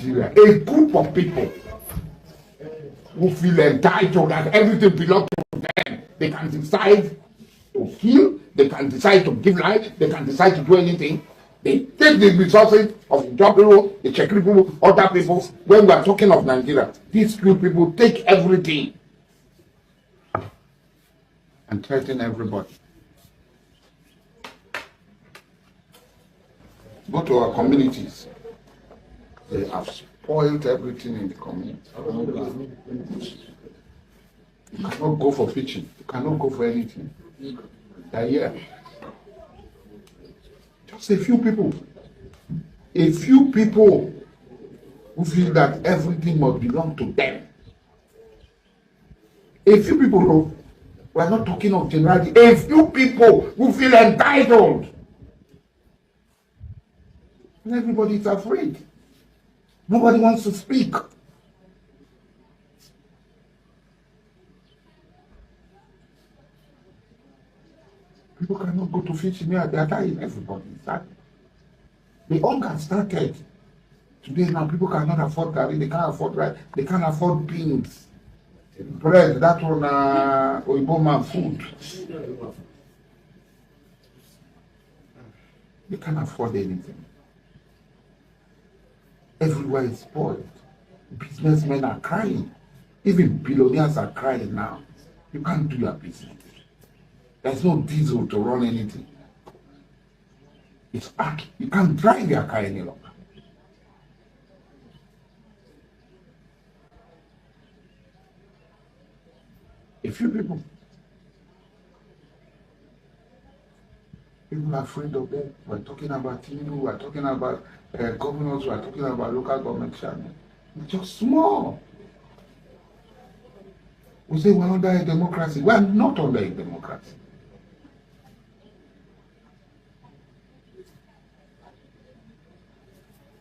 Nigeria, a group of people who feel entitled that everything belongs to them. They can decide to kill, they can decide to give life, they can decide to do anything. They take the resources of the job people, the Czech people, other people. When we are talking of Nigeria, these few people take everything and threaten everybody. Go to our communities. They have spoiled everything in the community. You cannot go for fishing. You cannot go for anything. They're here. Just a few people. A few people who feel that everything must belong to them. A few people who, we are not talking of generality. A few people who feel entitled. And everybody is afraid. Nobody wants to speak. People cannot go to fishing here. They are dying. Everybody is dying. The hunger started. Today now people cannot afford garri. They can't afford rice. They can't afford beans. Bread, that one, Oyibo man food. They can't afford anything. Everywhere is spoiled. Businessmen are crying. Even billionaires are crying now. You can't do your business. There's no diesel to run anything. It's hard. You can't drive your car any longer. A few people are afraid of them. We're talking about Tinubu, we're talking about governors, we're talking about local government chairmen. It's just small. We say we're under a democracy. We're not under a democracy.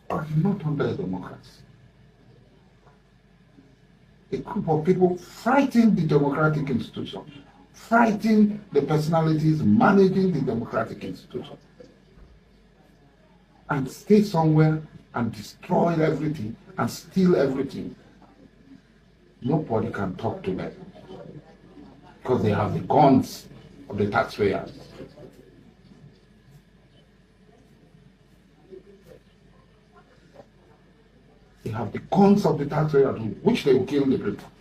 We're not under a democracy. A group of people fighting the democratic institution, fighting the personalities managing the democratic institution, and stay somewhere and destroy everything and steal everything. Nobody can talk to them because they have the guns of the taxpayers. They have the guns of the taxpayers, which they will kill the people.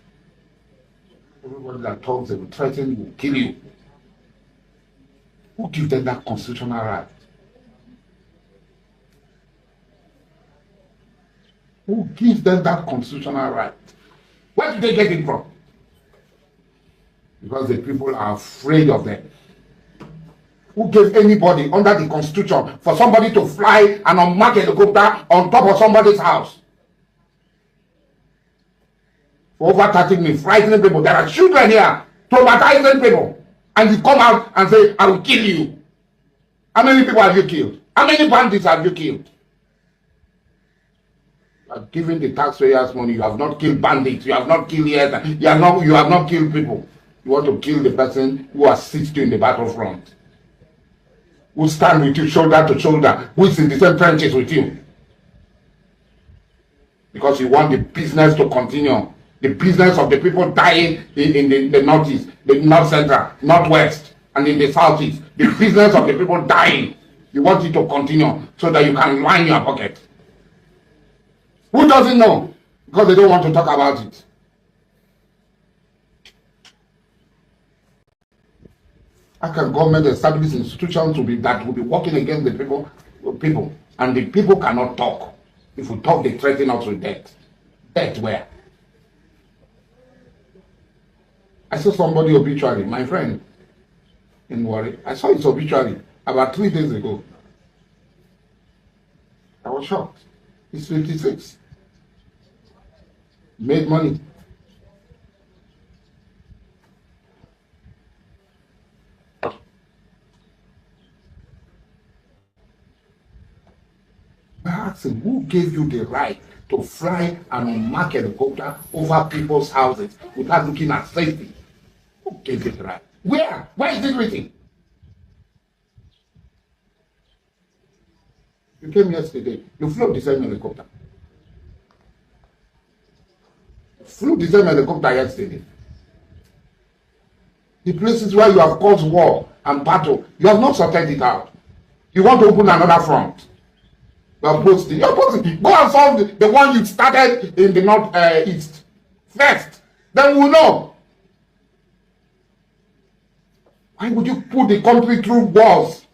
Everybody that talks, they will threaten, will kill you. Who gives them that constitutional right? Who gives them that constitutional right? Where did they get it from? Because the people are afraid of them. Who gave anybody under the constitution for somebody to fly an unmarked helicopter on top of somebody's house? For over 30 minutes, frightening people. There are children here, traumatizing people. And you come out and say, I will kill you. How many people have you killed? How many bandits have you killed? You are giving the taxpayers money. You have not killed bandits. You have not killed yet. You have not killed people. You want to kill the person who assists you in the battlefront, who stand with you shoulder to shoulder, who is in the same trenches with you. Because you want the business to continue. The business of the people dying in the northeast, the north central, northwest, and in the southeast. The business of the people dying. You want it to continue so that you can line your pocket. Who doesn't know? Because they don't want to talk about it. How can government establish institutions that will be working against the people, and the people cannot talk? If we talk, they threaten us with death. Death where? I saw somebody obituary, my friend in Warri. I saw his obituary about 3 days ago. I was shocked. He's 56. Made money. I asked him, who gave you the right to fly an unmarked helicopter over people's houses without looking at safety? Who gave you the right? Where? Where is it written? You came yesterday. You flew the same helicopter. Flew the same helicopter yesterday. The places where you have caused war and battle, you have not sorted it out. You want to open another front. You are posting. You are posting. Go and solve the one you started in the north east first. Then we'll know. Why would you put the country through wars?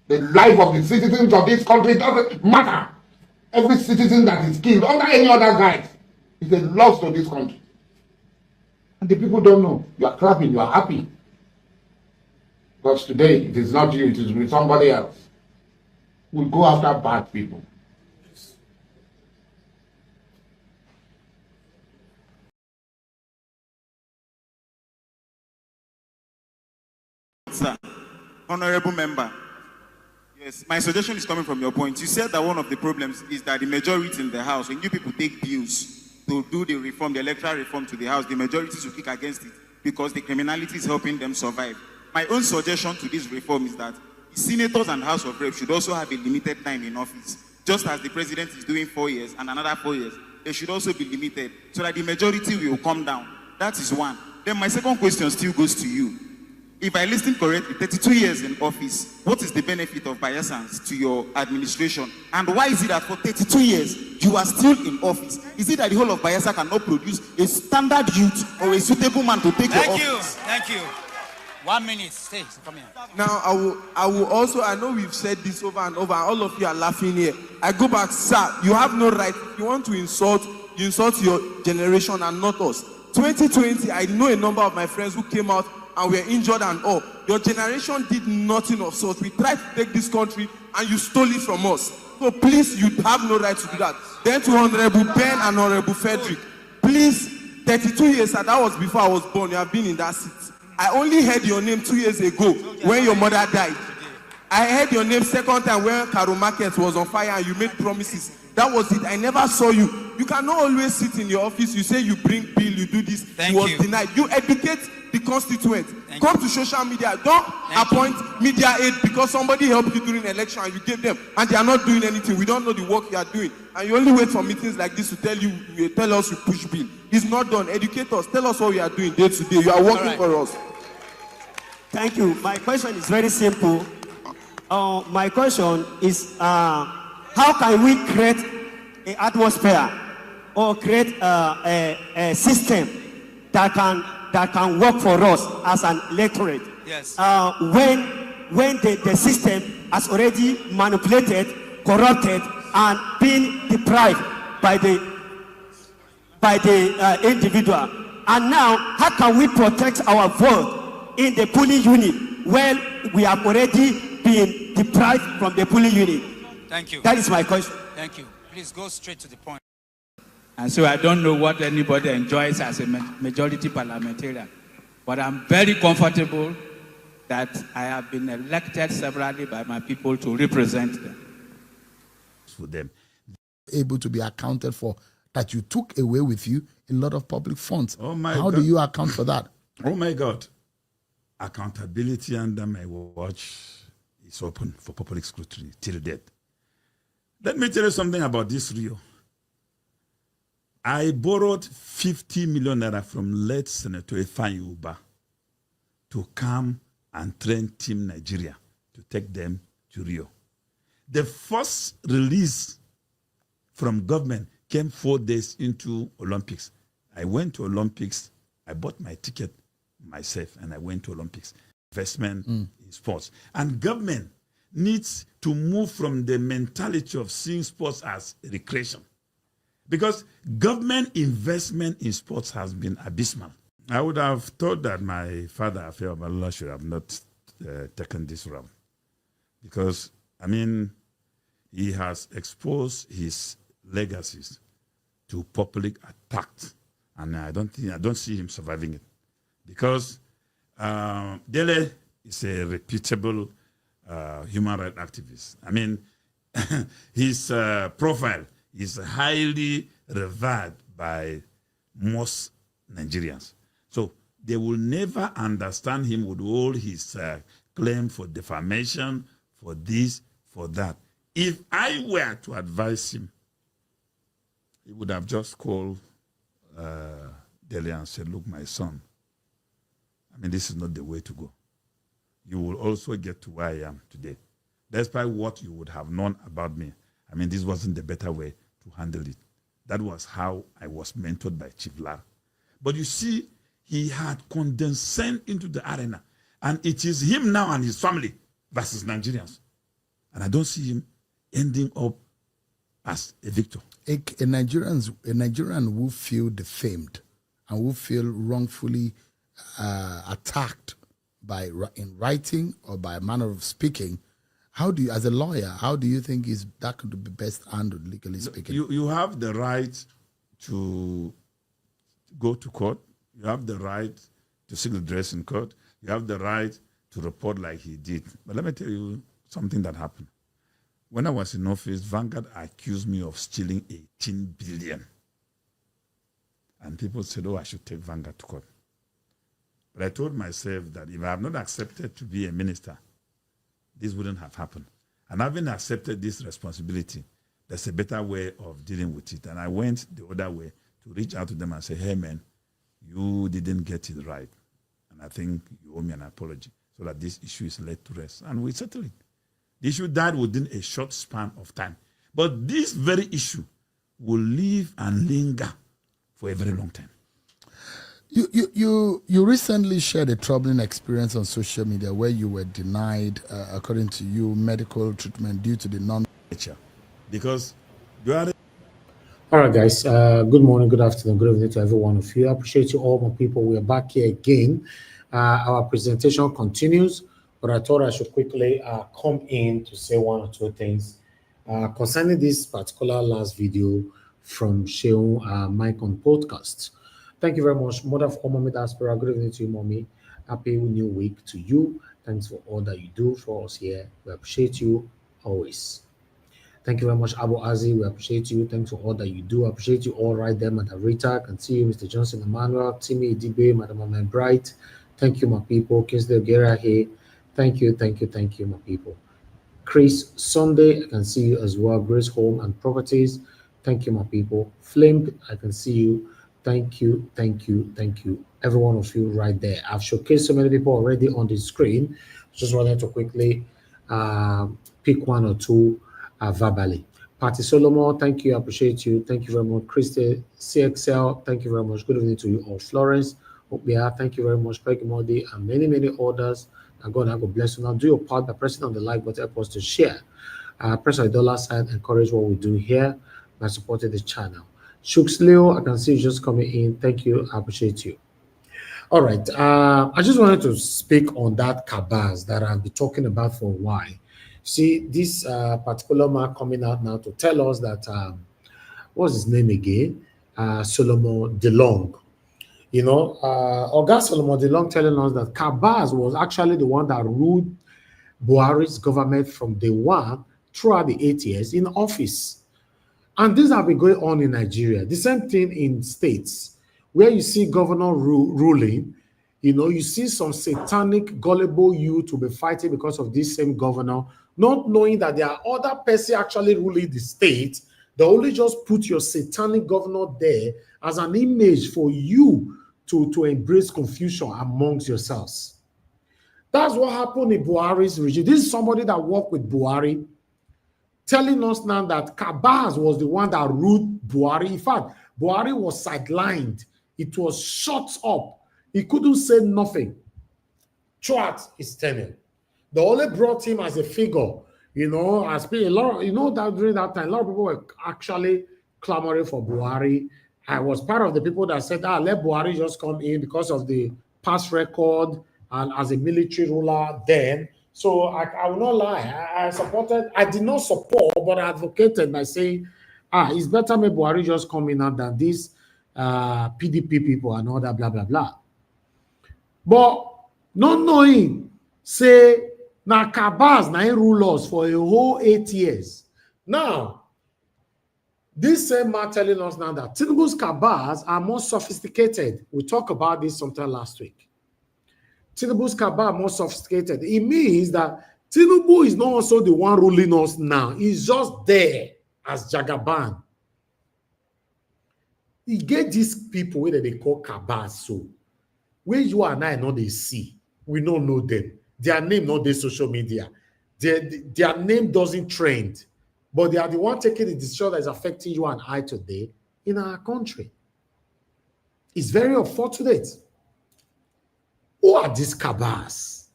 The life of the citizens of this country doesn't matter. Every citizen that is killed under any other guise is a loss to this country. And the people don't know. You are clapping, you are happy. Because today, it is not you, it is with somebody else. We go after bad people. Sir, honorable member, yes, my suggestion is coming from your point. You said that one of the problems is that the majority in the House, when you people take bills to do the reform, the electoral reform to the House, the majority will kick against it because the criminality is helping them survive. My own suggestion to this reform is that the senators and House of Reps should also have a limited time in office. Just as the president is doing 4 years and another 4 years, they should also be limited so that the majority will come down. That is one. Then my second question still goes to you. If I listen correctly, 32 years in office, what is the benefit of biasance to your administration? And why is it that for 32 years, you are still in office? Is it that the whole of Bayelsa cannot produce a standard youth or a suitable man to take your office? Thank you. 1 minute. Stay. Come here. Now, I will also, I know we've said this over and over, all of you are laughing here. I go back, sir, you have no right. If you want to insult, you insult your generation and not us. 2020, I know a number of my friends who came out and were injured and all. Your generation did nothing of sort. We tried to take this country and you stole it from us. So please, you have no right to do that. Then to Honorable Ben and Honorable Frederick, please, 32 years, sir, that was before I was born. You have been in that seat. I only heard your name 2 years ago when your mother died. I heard your name second time when Karo Market was on fire and you made promises. That was it. I never saw you. You cannot always sit in your office. You say you bring bill, you do this. Thank you was you. denied. You educate the constituent. Come to social media. Don't appoint media aid because somebody helped you during election and you gave them and they are not doing anything. We don't know the work you are doing. And you only wait for meetings like this to tell us you push bill. It's not done. Educate us. Tell us what we are doing day to day. You are working for us. Thank you. My question is very simple. My question is, how can we create an atmosphere or create a system that can work for us as an electorate? Yes. When the system has already manipulated, corrupted, and been deprived by the individual, and now how can we protect our vote in the polling unit when we have already been deprived from the polling unit? Thank you. That is my question. Thank you. Please go straight to the point. And so I don't know what anybody enjoys as a majority parliamentarian, but I'm very comfortable that I have been elected severally by my people to represent them. For them, able to be accounted for, that you took away with you a lot of public funds. Oh my How God. do you account for that? Oh my God. Accountability under my watch is open for public scrutiny till death. Let me tell you something about this Rio. I borrowed 50 million naira from late Senator Ifeanyi Uba to come and train Team Nigeria to take them to Rio. The first release from government came 4 days into Olympics. I went to Olympics. I bought my ticket myself and I went to Olympics. Investment in sports. And government needs to move from the mentality of seeing sports as recreation. Because government investment in sports has been abysmal. I would have thought that my father, Afewa Balola, should have not taken this route. Because, I mean, he has exposed his legacies to public attack. And I don't see him surviving it. Because Dele is a reputable human rights activist. I mean, his profile is highly revered by most Nigerians. So they will never understand him with all his claim for defamation, for this, for that. If I were to advise him, he would have just called Dele and said, look, my son, I mean, this is not the way to go. You will also get to where I am today. Despite what you would have known about me, I mean, this wasn't the better way to handle it. That was how I was mentored by Chief Lar. But you see, he had condescended into the arena. And it is him now and his family versus Nigerians. And I don't see him ending up as a victor. A Nigerian who feel defamed and who feel wrongfully attacked by in writing or by a manner of speaking, how do you, as a lawyer, how do you think that could be best handled legally speaking? You have the right to go to court. You have the right to seek redress in court. You have the right to report like he did. But let me tell you something that happened. When I was in office, Vanguard accused me of stealing 18 billion. And people said, oh, I should take Vanguard to court. But I told myself that if I have not accepted to be a minister, this wouldn't have happened. And having accepted this responsibility, there's a better way of dealing with it. And I went the other way to reach out to them and say, hey, man, you didn't get it right. And I think you owe me an apology so that this issue is laid to rest. And we settled it. The issue died within a short span of time. But this very issue will live and linger for a very long time. You recently shared a troubling experience on social media where you were denied, according to you, medical treatment due to the non-nature. Because you are... All right, guys. Good morning, good afternoon, good evening to every one of you. I appreciate you all, my people. We are back here again. Our presentation continues, but I thought I should quickly come in to say one or two things concerning this particular last video from Sheung Mike on podcast. Thank you very much. Mother of all, Mommy Diaspora. Good evening to you, Mommy. Happy new week to you. Thanks for all that you do for us here. We appreciate you always. Thank you very much, Abu Azi. We appreciate you. Thanks for all that you do. I appreciate you all right there, Madam Rita. I can see you, Mr. Johnson Emmanuel, Timmy Idibe, Madam Amen Bright. Thank you, my people. Kinsley Ogera here. Thank you, my people. Chris Sunday, I can see you as well. Grace Home and Properties. Thank you, my people. Flame, I can see you. Thank you. Every one of you right there. I've showcased so many people already on the screen. Just wanted to quickly pick one or two verbally. Patty Solomon, thank you. I appreciate you. Thank you very much. Christy CXL, thank you very much. Good evening to you all. Florence, Obia, thank you very much. Peggy Modi, and many others. And God bless you. Now do your part by pressing on the like button, help us to share. Press our dollar sign, encourage what we do here by supporting the channel. Shooks Leo, I can see you just coming in. Thank you. I appreciate you. All right. I just wanted to speak on that cabaz that I've been talking about for a while. See, this particular man coming out now to tell us that, what's his name again? Solomon DeLong. You know, Oga Solomon DeLong telling us that cabaz was actually the one that ruled Buhari's government from day one throughout the 8 years in office. And these have been going on in Nigeria. The same thing in states where you see governor ruling, you know, you see some satanic, gullible youth to be fighting because of this same governor, not knowing that there are other persons actually ruling the state. They only just put your satanic governor there as an image for you to embrace confusion amongst yourselves. That's what happened in Buhari's regime. This is somebody that worked with Buhari, telling us now that Kabaz was the one that ruled Buhari. In fact, Buhari was sidelined. It was shut up. He couldn't say nothing throughout his tenure. They only brought him as a figure, you know, as a lot. You know that during that time, a lot of people were actually clamoring for Buhari. I was part of the people that said, let Buhari just come in because of the past record and as a military ruler then. So I will not lie. I did not support, but I advocated by saying, it's better me Buhari just come in than these PDP people and all that, blah, blah, blah. But not knowing, say, now Kabaz, now rule us for a whole 8 years. Now, this same man telling us now that Tinubu's Kabaz are more sophisticated. We talked about this sometime last week. Tinubu's Kabaz are more sophisticated. It means that Tinubu is not also the one ruling us now. He's just there as Jagaban. You get these people where they call cabals, so where you and I know they see, we don't know them. Their name not their social media. Their name doesn't trend, but they are the one taking the decision that is affecting you and I today in our country. It's very unfortunate. Who are these cabals?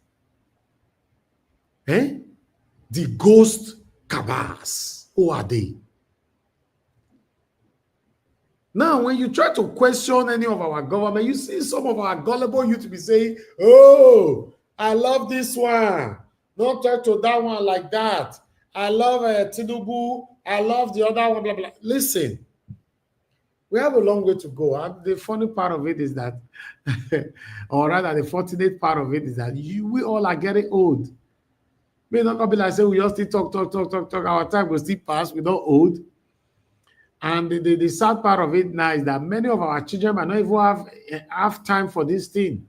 Eh? The ghost cabals. Who are they? Now, when you try to question any of our government, you see some of our gullible youth be saying, oh, I love this one. Don't talk to that one like that. I love Tinubu. I love the other one, blah, blah. Listen, we have a long way to go. And the funny part of it is that, or rather, the fortunate part of it is that we all are getting old. May not be like say we just still talk. Our time will still pass. We're not old. And the sad part of it now is that many of our children might not even have time for this thing.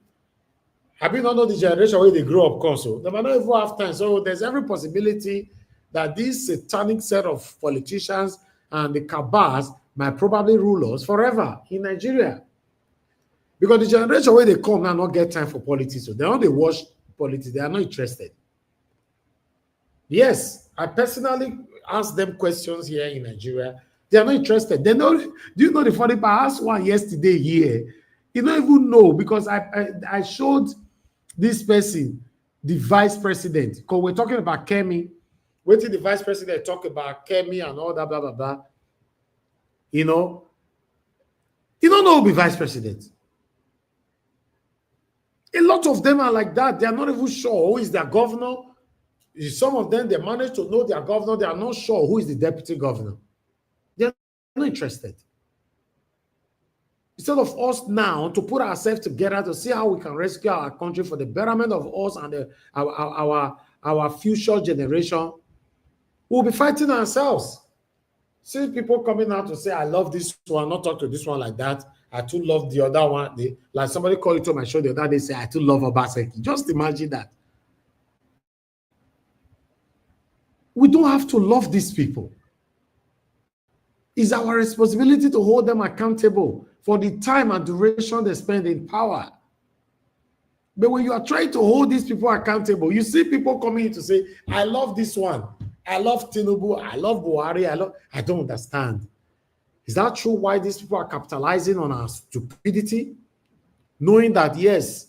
I mean, not know the generation where they grow up, so they might not even have time. So there's every possibility that this satanic set of politicians and the cabals might probably rule us forever in Nigeria. Because the generation where they come now not get time for politics. So they only watch politics. They are not interested. Yes, I personally asked them questions here in Nigeria. They are not interested. They know. Do you know the funny part? I asked one yesterday here. You don't even know because I showed this person, the vice president, because we're talking about Kemi. Wait till the vice president talk about Kemi and all that, blah, blah, blah. You know, you don't know who will be vice president. A lot of them are like that. They are not even sure who is their governor. Some of them, they manage to know their governor. They are not sure who is the deputy governor. They are not interested. Instead of us now to put ourselves together to see how we can rescue our country for the betterment of us and our future generation, we'll be fighting ourselves. See people coming out to say, I love this one, not talk to this one like that. I too love the other one. Like somebody called it to my show the other day, say, I too love Obaseki. Just imagine that. We don't have to love these people. It's our responsibility to hold them accountable for the time and duration they spend in power. But when you are trying to hold these people accountable, you see people coming in to say, I love this one. I love Tinubu. I love Buhari. I don't understand. Is that true why these people are capitalizing on our stupidity? Knowing that, yes,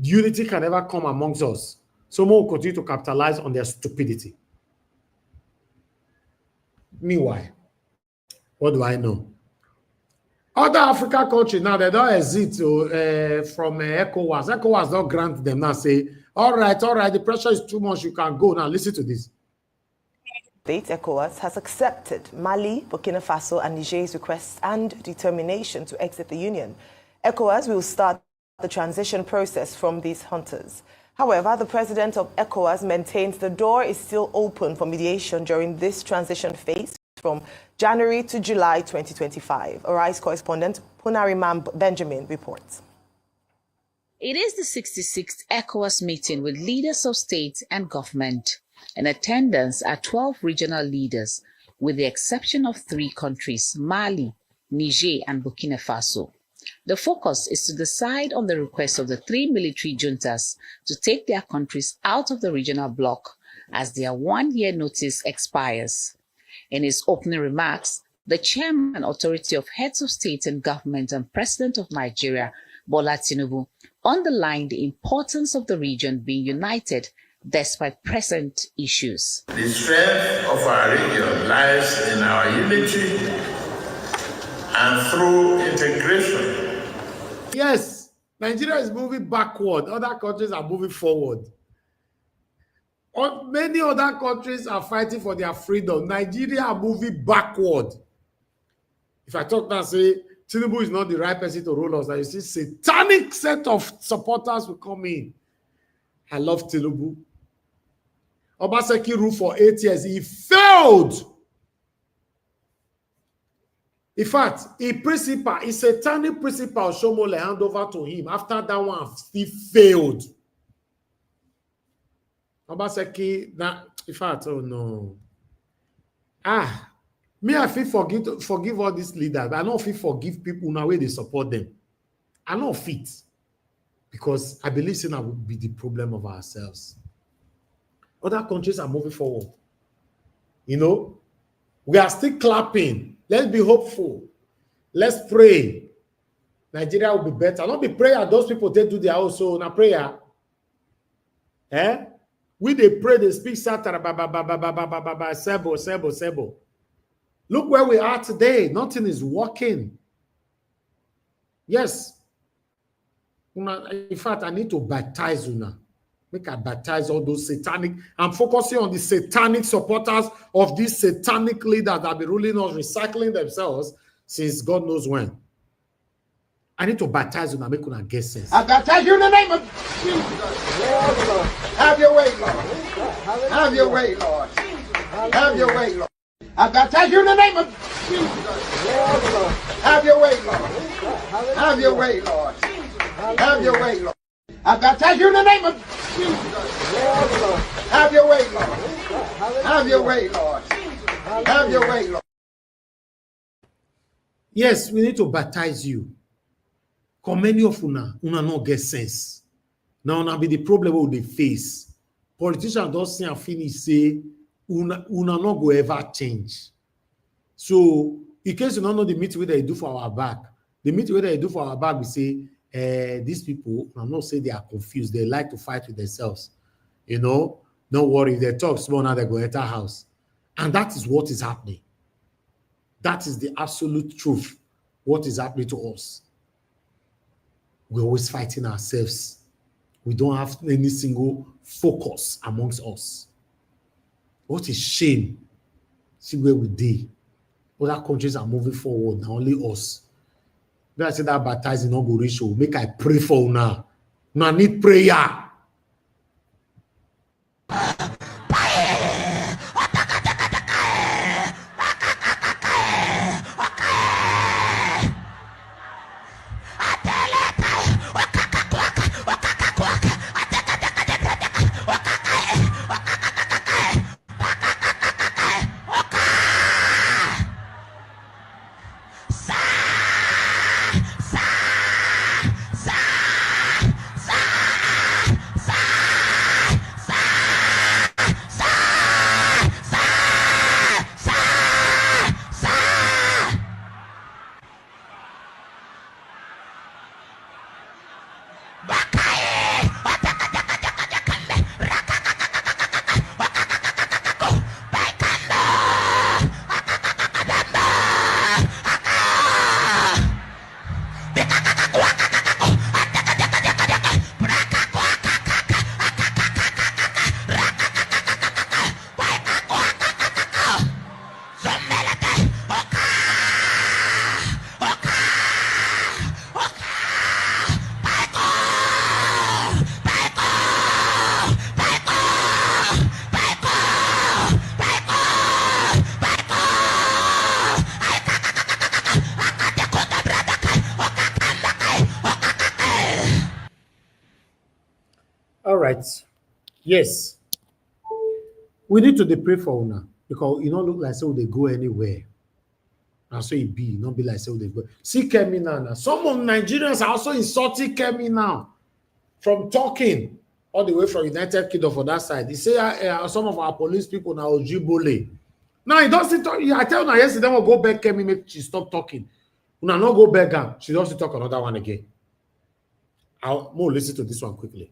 unity can never come amongst us. Someone will continue to capitalize on their stupidity. Meanwhile, what do I know? Other African countries now, they don't exit from ECOWAS. ECOWAS don't grant them now, say, all right, the pressure is too much, you can go. Now, listen to this. State ECOWAS has accepted Mali, Burkina Faso, and Niger's requests and determination to exit the Union. ECOWAS will start the transition process from these hunters. However, the president of ECOWAS maintains the door is still open for mediation during this transition phase from January to July 2025. Arise correspondent Punariman Benjamin reports. It is the 66th ECOWAS meeting with leaders of state and government. In attendance are 12 regional leaders, with the exception of 3 countries, Mali, Niger, and Burkina Faso. The focus is to decide on the request of the 3 military juntas to take their countries out of the regional bloc as their 1-year notice expires. In his opening remarks, the chairman and authority of heads of state and government and president of Nigeria, Bola Tinubu, underlined the importance of the region being united despite present issues. The strength of our region lies in our unity and through integration. Yes, Nigeria is moving backward. Other countries are moving forward. Many other countries are fighting for their freedom. Nigeria are moving backward. If I talk now, say, Tinubu is not the right person to rule us, now you see satanic set of supporters will come in. I love Tinubu. Obaseki ruled for 8 years. He failed. In fact, a satanic principal, Shomole, hand over to him. After that one, he failed. Obaseki, in fact, oh no. Me, I feel forgive all these leaders. I don't feel forgive people now where they support them. I don't fit because I believe that will be the problem of ourselves. Other countries are moving forward. You know, we are still clapping. Let's be hopeful. Let's pray. Nigeria will be better. Not be prayer. Those people they do their own so na prayer. Eh? We they pray, they speak Satan, sebo. Look where we are today. Nothing is working. Yes. In fact, I need to baptize Una. Make I baptize all those satanic. I'm focusing on the satanic supporters of these satanic leaders that have been ruling us, recycling themselves since God knows when. I need to baptize Una, make Una get sense. I baptize you in the name of Jesus. Have your way, Lord. Have your way, Lord. Have your way, Lord. I baptize you in the name of Jesus. Have your way, Lord. Have your way, Lord. Have your way, Lord. I baptize you in the name of Jesus. Have your way, Lord. Have your way, Lord. Have your way, Lord. Yes, we need to baptize you. Because many of Una not get sense. Now, be the problem with the face. Politicians don't see and finish say, Una not go ever change. So, in case you don't know the meeting they do for our back, the meeting they do for our back, we say, these people, I'm not saying they are confused. They like to fight with themselves. You know, don't worry. If they talk small now, they go enter house. And that is what is happening. That is the absolute truth. What is happening to us. We're always fighting ourselves. We don't have any single focus amongst us. What a shame. See where we did. Other countries are moving forward. Now only us. When I say that baptizing not go reach you, make I pray for you now. Now I need prayer. All right. Yes. We need to pray for Una because you don't look like so they go anywhere. And so it be, not be like so they go. See Kemi now. Some of Nigerians are also insulting Kemi now from talking all the way from United Kingdom for that side. They say some of our police people now Ojibole. Now he doesn't talk. I tell Una yesterday we'll go back Kemi make she stop talking. Una not go back her. She doesn't talk another one again. I'll more listen to this one quickly.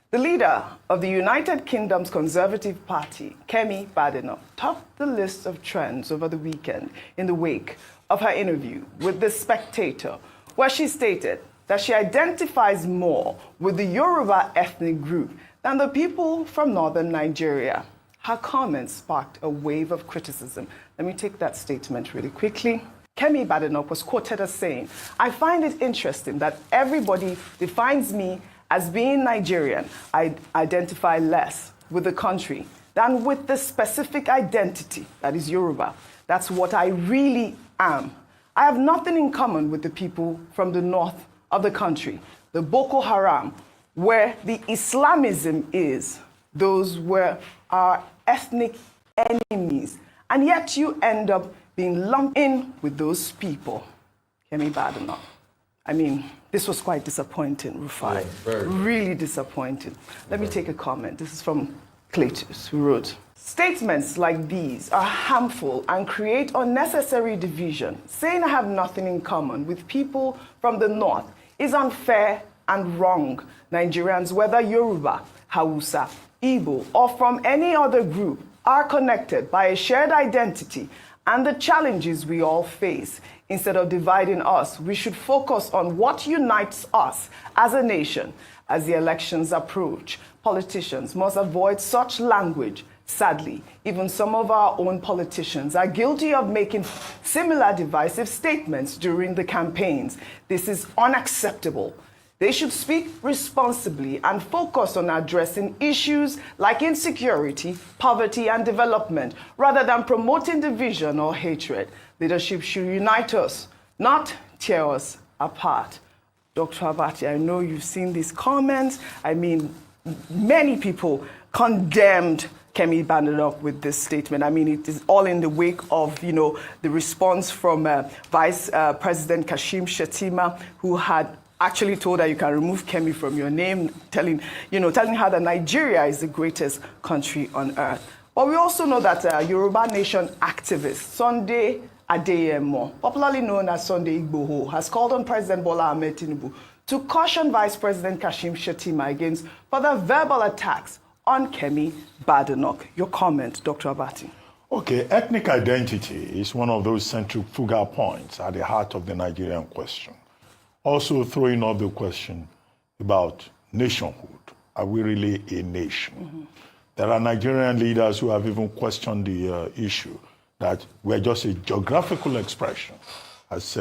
The leader of the United Kingdom's Conservative Party, Kemi Badenoch, topped the list of trends over the weekend in the wake of her interview with The Spectator, where she stated that she identifies more with the Yoruba ethnic group than the people from northern Nigeria. Her comments sparked a wave of criticism. Let me take that statement really quickly. Kemi Badenoch was quoted as saying, "I find it interesting that everybody defines me as being Nigerian. I identify less with the country than with the specific identity that is Yoruba. That's what I really am. I have nothing in common with the people from the north of the country, the Boko Haram, where the Islamism is. those were our ethnic enemies, and yet you end up being lumped in with those people. Kemi Badenoch. I mean, this was quite disappointing, Rufai. Yeah, really disappointing. Let me take a comment. This is from Cletus, who wrote, statements like these are harmful and create unnecessary division. Saying I have nothing in common with people from the north is unfair and wrong. Nigerians, whether Yoruba, Hausa, Igbo, or from any other group, are connected by a shared identity and the challenges we all face. Instead of dividing us, we should focus on what unites us as a nation. As the elections approach, politicians must avoid such language. Sadly, even some of our own politicians are guilty of making similar divisive statements during the campaigns. This is unacceptable. They should speak responsibly and focus on addressing issues like insecurity, poverty, and development, rather than promoting division or hatred. Leadership should unite us, not tear us apart. Dr. Abati, I know you've seen these comments. I mean, many people condemned Kemi Badenoch with this statement. I mean, it is all in the wake of, the response from Vice President Kashim Shettima, who had actually told her you can remove Kemi from your name, telling her that Nigeria is the greatest country on earth. But we also know that Yoruba Nation activist Sunday Adeyemo, popularly known as Sunday Igboho, has called on President Bola Ahmed Tinubu to caution Vice President Kashim Shettima against further verbal attacks on Kemi Badenoch. Your comment, Dr. Abati. Okay, ethnic identity is one of those centrifugal points at the heart of the Nigerian question. Also throwing up the question about nationhood. Are we really a nation? Mm-hmm. There are Nigerian leaders who have even questioned the issue that we're just a geographical expression, as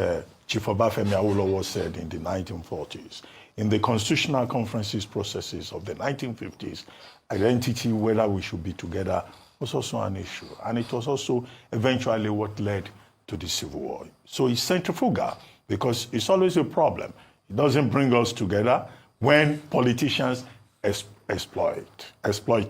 Chief Obafemi Awolowo said in the 1940s. In the constitutional conferences processes of the 1950s, identity, whether we should be together, was also an issue. And it was also eventually what led to the Civil War. So it's centrifugal because it's always a problem. It doesn't bring us together when politicians exploit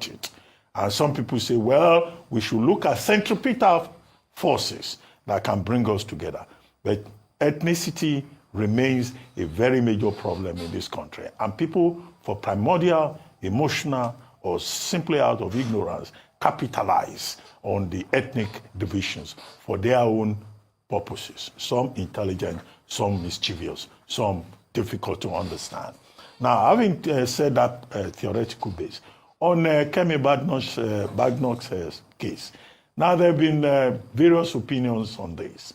it. And some people say, well, we should look at centripetal forces that can bring us together. But ethnicity remains a very major problem in this country. And people, for primordial, emotional, or simply out of ignorance, capitalize on the ethnic divisions for their own purposes. Some intelligent, some mischievous, some difficult to understand. Now, having said that theoretical base, on Kemi Badenoch's case, now there have been various opinions on this.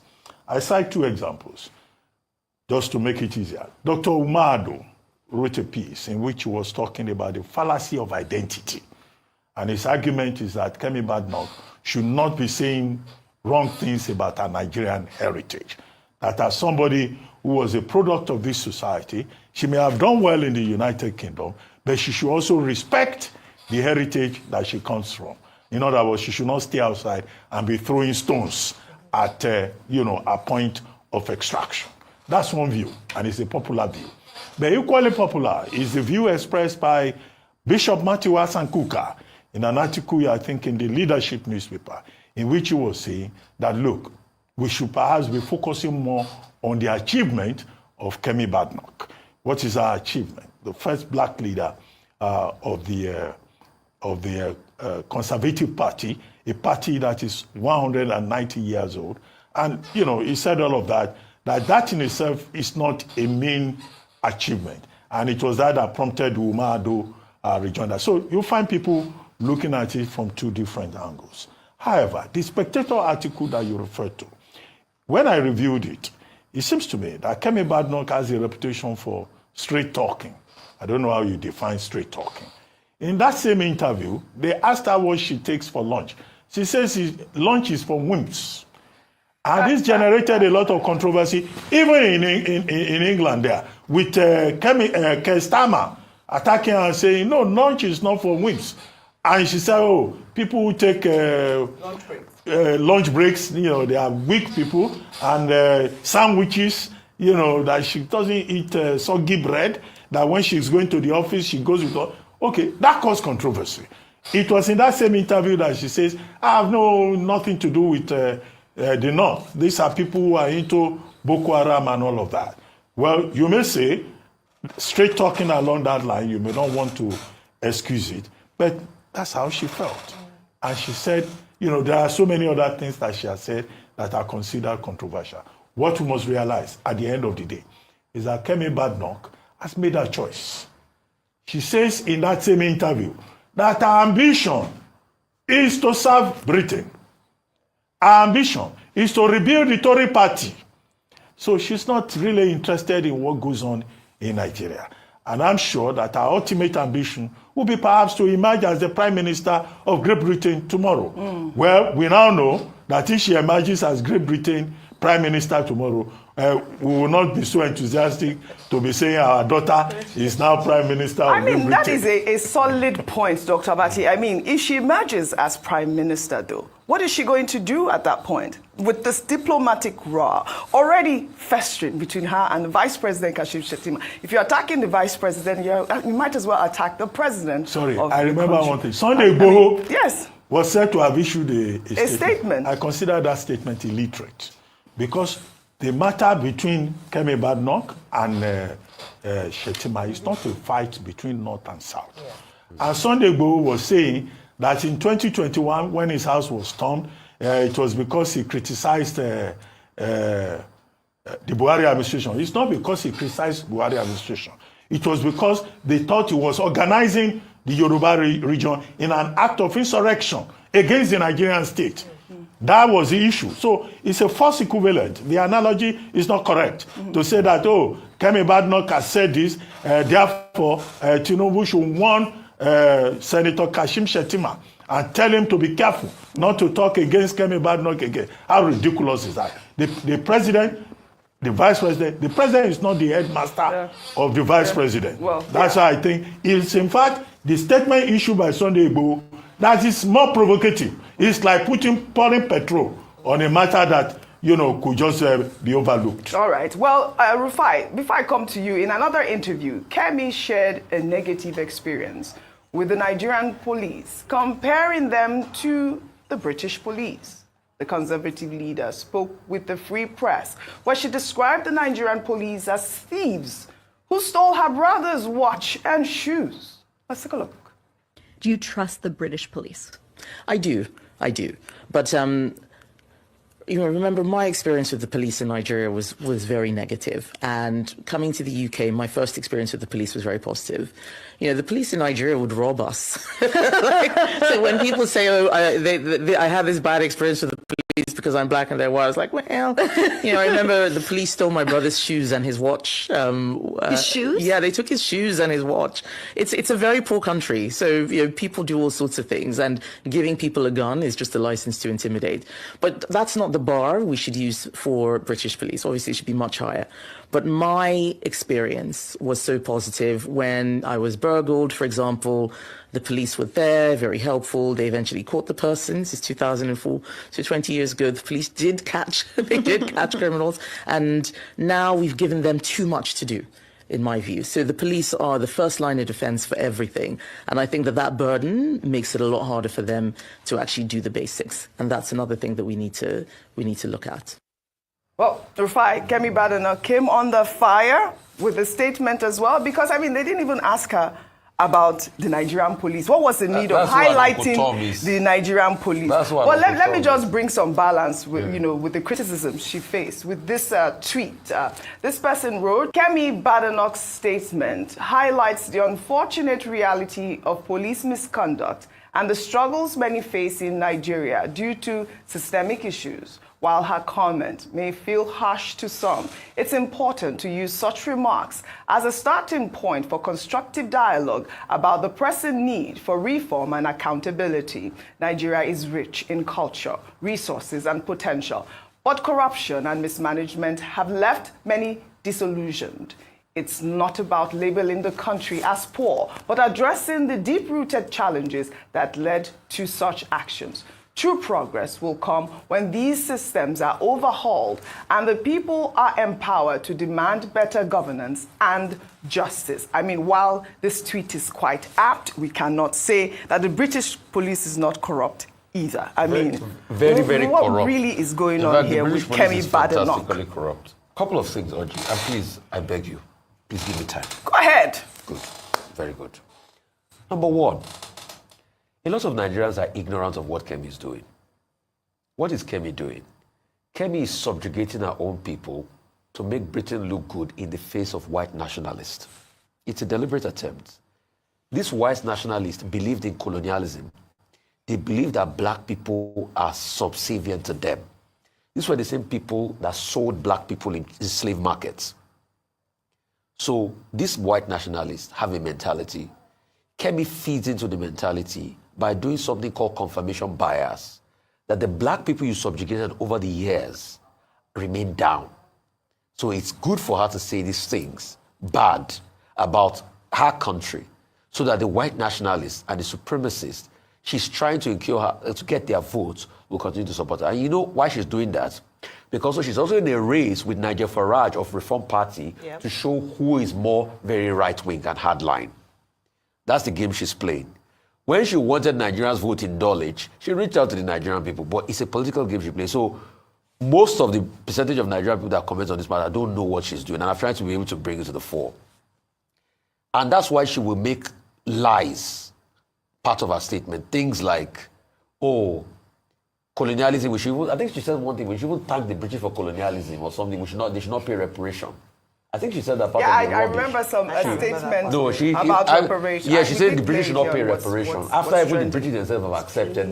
I cite two examples, just to make it easier. Dr. Umado wrote a piece in which he was talking about the fallacy of identity. And his argument is that Kemi Badenoch should not be saying wrong things about our Nigerian heritage. That as somebody who was a product of this society, she may have done well in the United Kingdom, but she should also respect the heritage that she comes from. In other words, she should not stay outside and be throwing stones at, a point of extraction. That's one view, and it's a popular view. But equally popular is the view expressed by Bishop Matthew Hassan Kuka in an article, I think, in the Leadership newspaper, in which he was saying that, look, we should perhaps be focusing more on the achievement of Kemi Badenoch. What is our achievement? The first black leader of the Conservative Party, a party that is 190 years old. And, he said all of that in itself is not a main achievement. And it was that prompted Umado rejoinder. So you find people looking at it from two different angles. However, the Spectator article that you referred to, when I reviewed it, it seems to me that Kemi Badenoch has a reputation for straight talking. I don't know how you define straight talking. In that same interview, they asked her what she takes for lunch. She says lunch is for wimps. And this generated a lot of controversy, even in England there, with Keir Starmer attacking her and saying, no, lunch is not for wimps. And she said, oh, people who take lunch breaks, they are weak people, and sandwiches, that she doesn't eat soggy bread, that when she's going to the office, she goes with her. Okay, that caused controversy. It was in that same interview that she says, I have nothing to do with the North. These are people who are into Boko Haram and all of that. Well, you may say, straight talking along that line, you may not want to excuse it, but that's how she felt. And she said, there are so many other things that she has said that are considered controversial. What we must realize at the end of the day is that Kemi Badenoch has made her choice. She says in that same interview that her ambition is to serve Britain. Her ambition is to rebuild the Tory party. So she's not really interested in what goes on in Nigeria. And I'm sure that her ultimate ambition will be perhaps to emerge as the Prime Minister of Great Britain tomorrow. Well, we now know that if she emerges as Great Britain Prime Minister tomorrow, we will not be so enthusiastic to be saying our daughter is now Prime Minister of Great Britain. That is a solid point, Dr. Abati. I mean, if she emerges as Prime Minister, though, what is she going to do at that point? With this diplomatic row already festering between her and the Vice President Kashim Shettima. If you're attacking the Vice President, you might as well attack the President. Sorry, I remember one thing. Sunday Igboho yes, was said to have issued a statement. I consider that statement illiterate because the matter between Kemi Badenoch and Shettima is not a fight between North and South. Yeah. And Sunday Igboho was saying that in 2021, when his house was stormed, it was because he criticized the Buhari administration. It's not because he criticized Buhari administration. It was because they thought he was organizing the Yoruba region in an act of insurrection against the Nigerian state. That was the issue. So it's a false equivalent. The analogy is not correct to say that, Kemi Badenoch has said this, therefore Tinubu should warn Senator Kashim Shettima and tell him to be careful not to talk against Kemi Badenoch again. How ridiculous is that? The president, the vice president, the president is not the headmaster of the vice president. Well, that's why I think it's in fact the statement issued by Sunday Igboho that is more provocative. It's like pouring petrol on a matter that could just be overlooked. All right. Well, Rufai, before I come to you, in another interview, Kemi shared a negative experience with the Nigerian police, comparing them to the British police. The conservative leader spoke with the Free Press, where she described the Nigerian police as thieves who stole her brother's watch and shoes. Let's take a look. Do you trust the British police? I do. But remember, my experience with the police in Nigeria was very negative. And coming to the UK, my first experience with the police was very positive. The police in Nigeria would rob us. So when people say, I had this bad experience with the police because I'm black and they're white, I was like, well, I remember the police stole my brother's shoes and his watch. His shoes? Yeah, they took his shoes and his watch. It's a very poor country. So, people do all sorts of things, and giving people a gun is just a license to intimidate. But that's not the bar we should use for British police. Obviously, it should be much higher. But my experience was so positive when I was burgled, for example. The police were there, very helpful. They eventually caught the person. This is 2004, so 20 years ago. The police did catch criminals, and now we've given them too much to do, in my view. So the police are the first line of defense for everything. And I think that burden makes it a lot harder for them to actually do the basics. And that's another thing that we need to look at. Well, Rufai, Kemi Badenoch came under fire with a statement as well, because, they didn't even ask her about the Nigerian police. What was the need of highlighting the Nigerian police? Well, let me just bring some balance with, with the criticism she faced with this tweet. This person wrote, Kemi Badenoch's statement highlights the unfortunate reality of police misconduct and the struggles many face in Nigeria due to systemic issues. While her comment may feel harsh to some, it's important to use such remarks as a starting point for constructive dialogue about the pressing need for reform and accountability. Nigeria is rich in culture, resources, and potential, but corruption and mismanagement have left many disillusioned. It's not about labeling the country as poor, but addressing the deep-rooted challenges that led to such actions. True progress will come when these systems are overhauled and the people are empowered to demand better governance and justice. I mean, while this tweet is quite apt, we cannot say that the British police is not corrupt either. I mean, very what corrupt. Really is going In on fact, here the with British police Kemi is Badenoch? fantastically corrupt. Couple of things, Oji, and please, I beg you, please give me time. Go ahead. Good, very good. Number one, a lot of Nigerians are ignorant of what Kemi is doing. What is Kemi doing? Kemi is subjugating our own people to make Britain look good in the face of white nationalists. It's a deliberate attempt. These white nationalists believed in colonialism. They believed that black people are subservient to them. These were the same people that sold black people in slave markets. So these white nationalists have a mentality. Kemi feeds into the mentality by doing something called confirmation bias, that the black people you subjugated over the years remain down. So it's good for her to say these things bad about her country, so that the white nationalists and the supremacists she's trying to incur her, to get their votes, will continue to support her. And you know why she's doing that? Because she's also in a race with Nigel Farage of Reform Party to show who is more very right-wing and hardline. That's the game she's playing. When she wanted Nigerians vote in Dulwich, she reached out to the Nigerian people, but it's a political game she plays. So most of the percentage of Nigerian people that comment on this matter don't know what she's doing, and I'm trying to be able to bring it to the fore. And that's why she will make lies part of her statement. Things like, oh, colonialism, I think she said one thing, we shouldn't thank the British for colonialism or something, they should not pay reparation. I think she said that part of the I remember some statement about reparation. Yeah, she said the British should not pay reparation. After even the British themselves have accepted,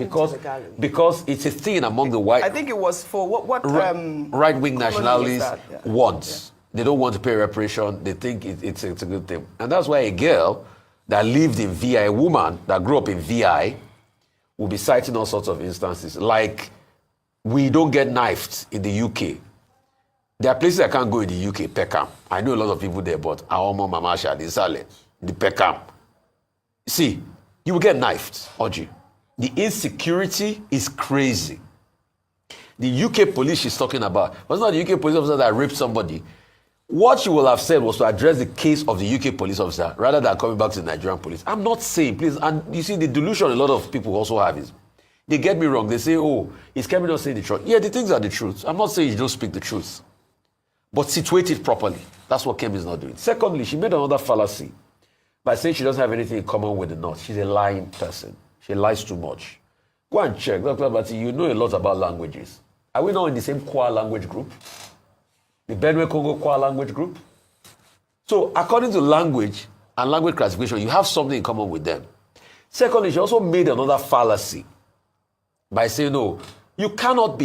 because it's a thing among the white... I think it was for what right-wing nationalists want. They don't want to pay reparation. They think it's a good thing. And that's why a girl that lived in VI, a woman that grew up in VI, will be citing all sorts of instances. Like, we don't get knifed in the UK. There are places I can't go in the UK, Peckham. I know a lot of people there, but Aomo, Mamasha, the Peckham. See, you will get knifed, Oji. The insecurity is crazy. The UK police she's talking about was not the UK police officer that raped somebody. What she will have said was to address the case of the UK police officer rather than coming back to the Nigerian police. I'm not saying, please, and you see the delusion a lot of people also have is, they get me wrong. They say, oh, is Kemi not saying the truth? Yeah, the things are the truth. I'm not saying you don't speak the truth. But situate it properly. That's what Kemi is not doing. Secondly, she made another fallacy by saying she doesn't have anything in common with the North. She's a lying person. She lies too much. Go and check. Dr. Bati, you know a lot about languages. Are we not in the same Kwa language group? The Benue Congo Kwa language group? So according to language and language classification, you have something in common with them. Secondly, she also made another fallacy by saying, no, you can't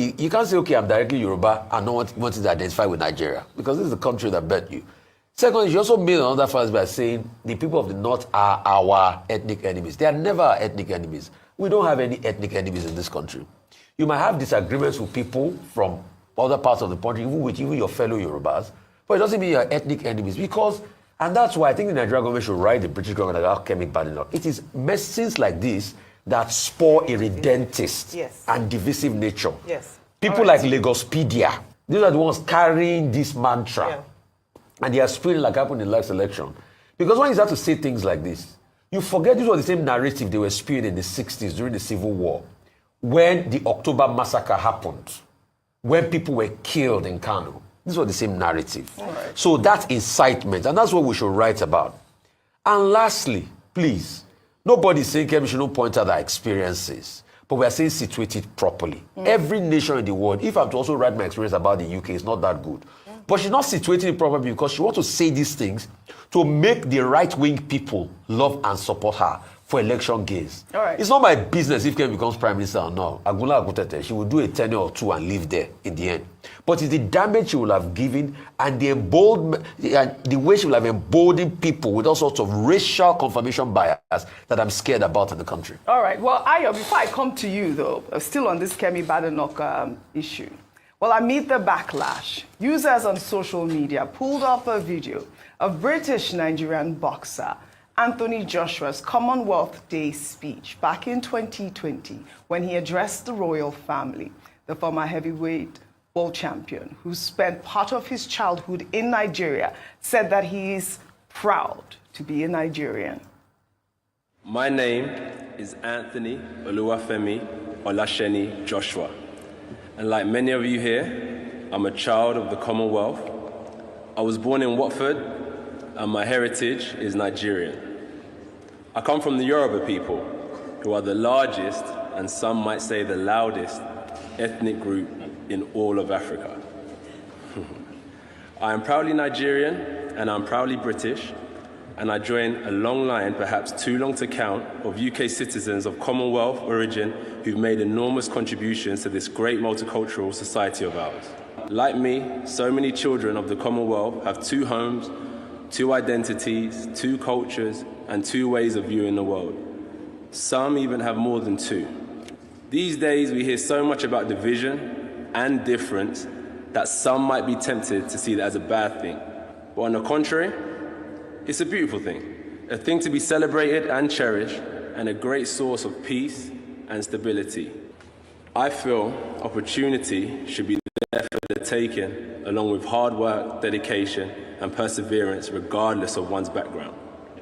say, okay, I'm directly Yoruba and not wanting to identify with Nigeria, because this is the country that birthed you. Secondly, she also made another fallacy by saying the people of the North are our ethnic enemies. They are never our ethnic enemies. We don't have any ethnic enemies in this country. You might have disagreements with people from other parts of the country, even your fellow Yorubas, but it doesn't mean you're ethnic enemies. And that's why I think the Nigerian government should write the British government about Kemi Badenoch. It is messages like this that spur a redentist and divisive nature. People like Lagospedia, these are the ones carrying this mantra. And they are spreading like happened in the last election. Because when you start to say things like this, you forget this was the same narrative they were spewing in the 60s during the Civil War, when the October massacre happened, when people were killed in Kano. This was the same narrative. So that's incitement, and that's what we should write about. And lastly, please, nobody's saying Kemi should not point out our experiences, but we are saying situate it properly. Every nation in the world, if I'm to also write my experience about the UK, it's not that good. But she's not situating it properly because she wants to say these things to make the right-wing people love and support her for election gains. It's not my business if Kemi becomes prime minister or not. Agula Agutete, she will do a tenure or two and leave there in the end. But it's the damage she will have given and the way she will have emboldened people with all sorts of racial confirmation bias that I'm scared about in the country. All right. Well, Ayo, before I come to you, though, still on this Kemi Badenoch issue. Well, amid the backlash, users on social media pulled up a video of British Nigerian boxer Anthony Joshua's Commonwealth Day speech back in 2020 when he addressed the royal family. The former heavyweight world champion, who spent part of his childhood in Nigeria, said that he is proud to be a Nigerian. My name is Anthony Oluwafemi Olasheni Joshua, and like many of you here, I'm a child of the Commonwealth. I was born in Watford, and my heritage is Nigerian. I come from the Yoruba people, who are the largest, and some might say the loudest, ethnic group in all of Africa. I am proudly Nigerian, and I'm proudly British, and I join a long line, perhaps too long to count, of UK citizens of Commonwealth origin who've made enormous contributions to this great multicultural society of ours. Like me, so many children of the Commonwealth have two homes, two identities, two cultures, and two ways of viewing the world. Some even have more than two. These days, we hear so much about division and difference that some might be tempted to see that as a bad thing. But on the contrary, it's a beautiful thing, a thing to be celebrated and cherished, and a great source of peace and stability. I feel opportunity should be there for the taking, along with hard work, dedication, and perseverance, regardless of one's background.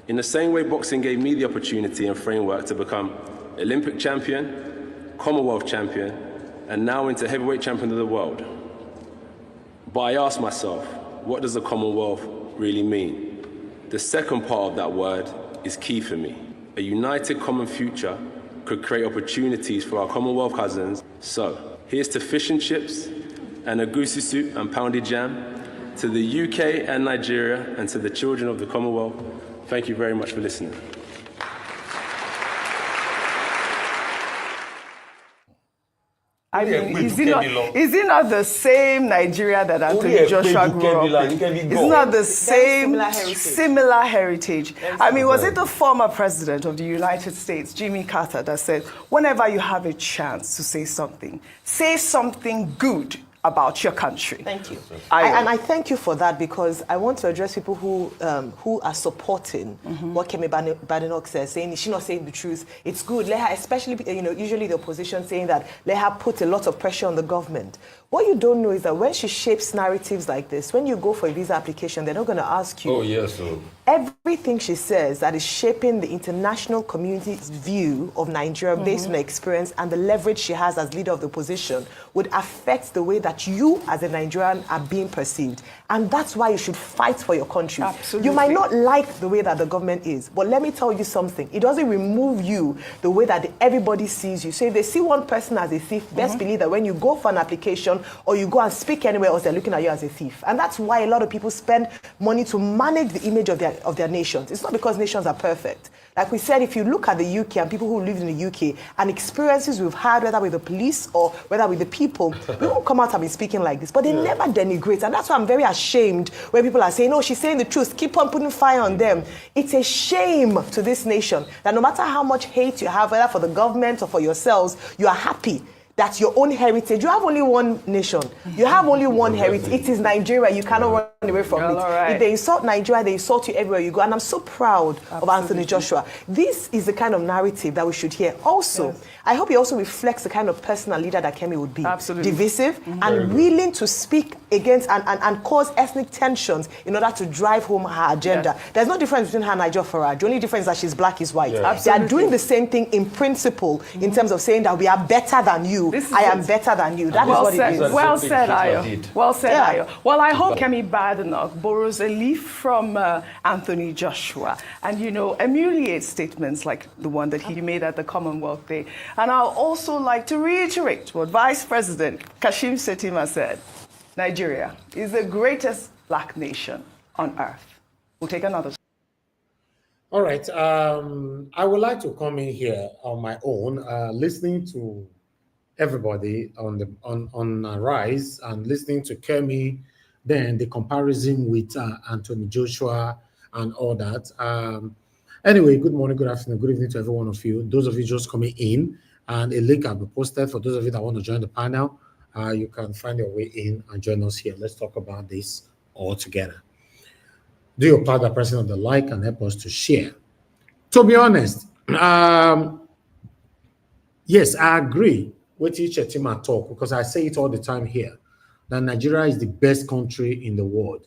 In the same way boxing gave me the opportunity and framework to become Olympic champion, Commonwealth champion, and now into heavyweight champion of the world. But I ask myself, what does the Commonwealth really mean? The second part of that word is key for me. A united common future could create opportunities for our Commonwealth cousins. So, here's to fish and chips, and a goosey soup and pounded jam, to the UK and Nigeria, and to the children of the Commonwealth. Thank you very much for listening. I mean, is it not the same Nigeria that Anthony Joshua grew up in? It's not the same similar heritage. I mean, was it the former president of the United States, Jimmy Carter, that said, whenever you have a chance to say something good about your country? Thank you. And I thank you for that, because I want to address people who are supporting what Kemi Badenoch says, saying she's not saying the truth. It's good. Let her, especially, usually the opposition saying that let her put a lot of pressure on the government. What you don't know is that when she shapes narratives like this, when you go for a visa application, they're not going to ask you. Oh, yes. Everything she says that is shaping the international community's view of Nigeria based on her experience and the leverage she has as leader of the opposition would affect the way that you as a Nigerian are being perceived. And that's why you should fight for your country. Absolutely. You might not like the way that the government is, but let me tell you something. It doesn't remove you the way that everybody sees you. So if they see one person as a thief, best believe that when you go for an application or you go and speak anywhere else, they're looking at you as a thief. And that's why a lot of people spend money to manage the image of their nations. It's not because nations are perfect. Like we said, if you look at the UK and people who live in the UK and experiences we've had, whether with the police or whether with the people, we won't come out and be speaking like this. But they never denigrate. And that's why I'm very ashamed when people are saying, oh, she's saying the truth, keep on putting fire on them. It's a shame to this nation that no matter how much hate you have, whether for the government or for yourselves, you are happy. That's your own heritage. You have only one nation. You have only one heritage. It is Nigeria. You cannot run away from it. Right. If they insult Nigeria, they insult you everywhere you go. And I'm so proud of Anthony Joshua. This is the kind of narrative that we should hear. Also, I hope he also reflects the kind of personal leader that Kemi would be. Absolutely. Divisive and willing to speak against and cause ethnic tensions in order to drive home her agenda. There's no difference between her and Nigel Farage. The only difference is that she's black, he's white. They are doing the same thing in principle in terms of saying that we are better than you. I am better than you. That is what it is. Well said, Ayo. Well said, Ayo. Well, I hope Kemi Badenoch borrows a leaf from Anthony Joshua and, emulates statements like the one that he made at the Commonwealth Day. And I'll also like to reiterate what Vice President Kashim Shettima said. Nigeria is the greatest black nation on earth. We'll take another. All right. I would like to come in here on my own, listening to everybody on Rise and listening to Kemi, then the comparison with Anthony Joshua and all that. Anyway, good morning, good afternoon, good evening to every one of you. Those of you just coming in, and a link will be posted for those of you that want to join the panel. You can find your way in and join us here. Let's talk about this all together. Do your part by pressing on the like and help us to share. To be honest, yes, I agree with each Chetima talk because I say it all the time here that Nigeria is the best country in the world.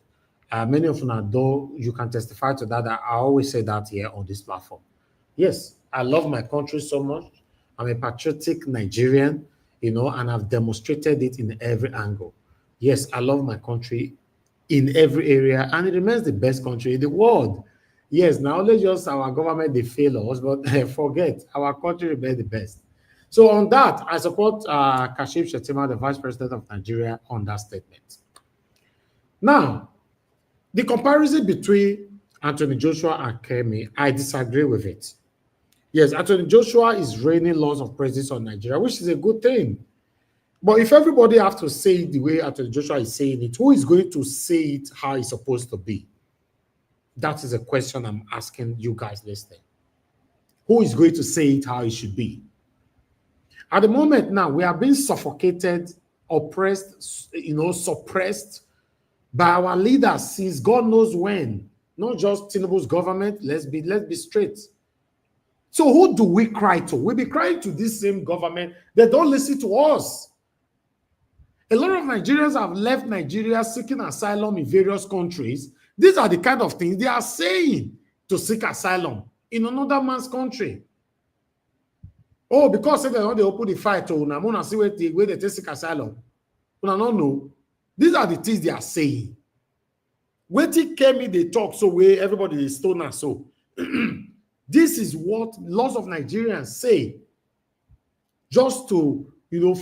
Many of you know, you can testify to that. I always say that here on this platform. Yes, I love my country so much. I'm a patriotic Nigerian, and I've demonstrated it in every angle. Yes, I love my country in every area, and it remains the best country in the world. Yes, now only just our government, they fail us, but forget, our country remains the best. So on that, I support Kashim Shettima, the Vice President of Nigeria, on that statement. Now, the comparison between Anthony Joshua and Kemi, I disagree with it. Yes, Anthony Joshua is raining laws of presence on Nigeria, which is a good thing. But if everybody have to say it the way Anthony Joshua is saying it, who is going to say it how it's supposed to be? That is a question I'm asking you guys listening. Who is going to say it how it should be? At the moment now, we are being suffocated, oppressed, suppressed by our leaders since God knows when. Not just Tinubu's government. Let's be straight. So who do we cry to? We be crying to this same government. They don't listen to us. A lot of Nigerians have left Nigeria seeking asylum in various countries. These are the kind of things they are saying to seek asylum in another man's country. Oh, because they don't open the fight to Unamona see where they seek asylum. Una don't know. These are the things they are saying. When they Kemi, they talk so way everybody is stoner. So this is what lots of Nigerians say just to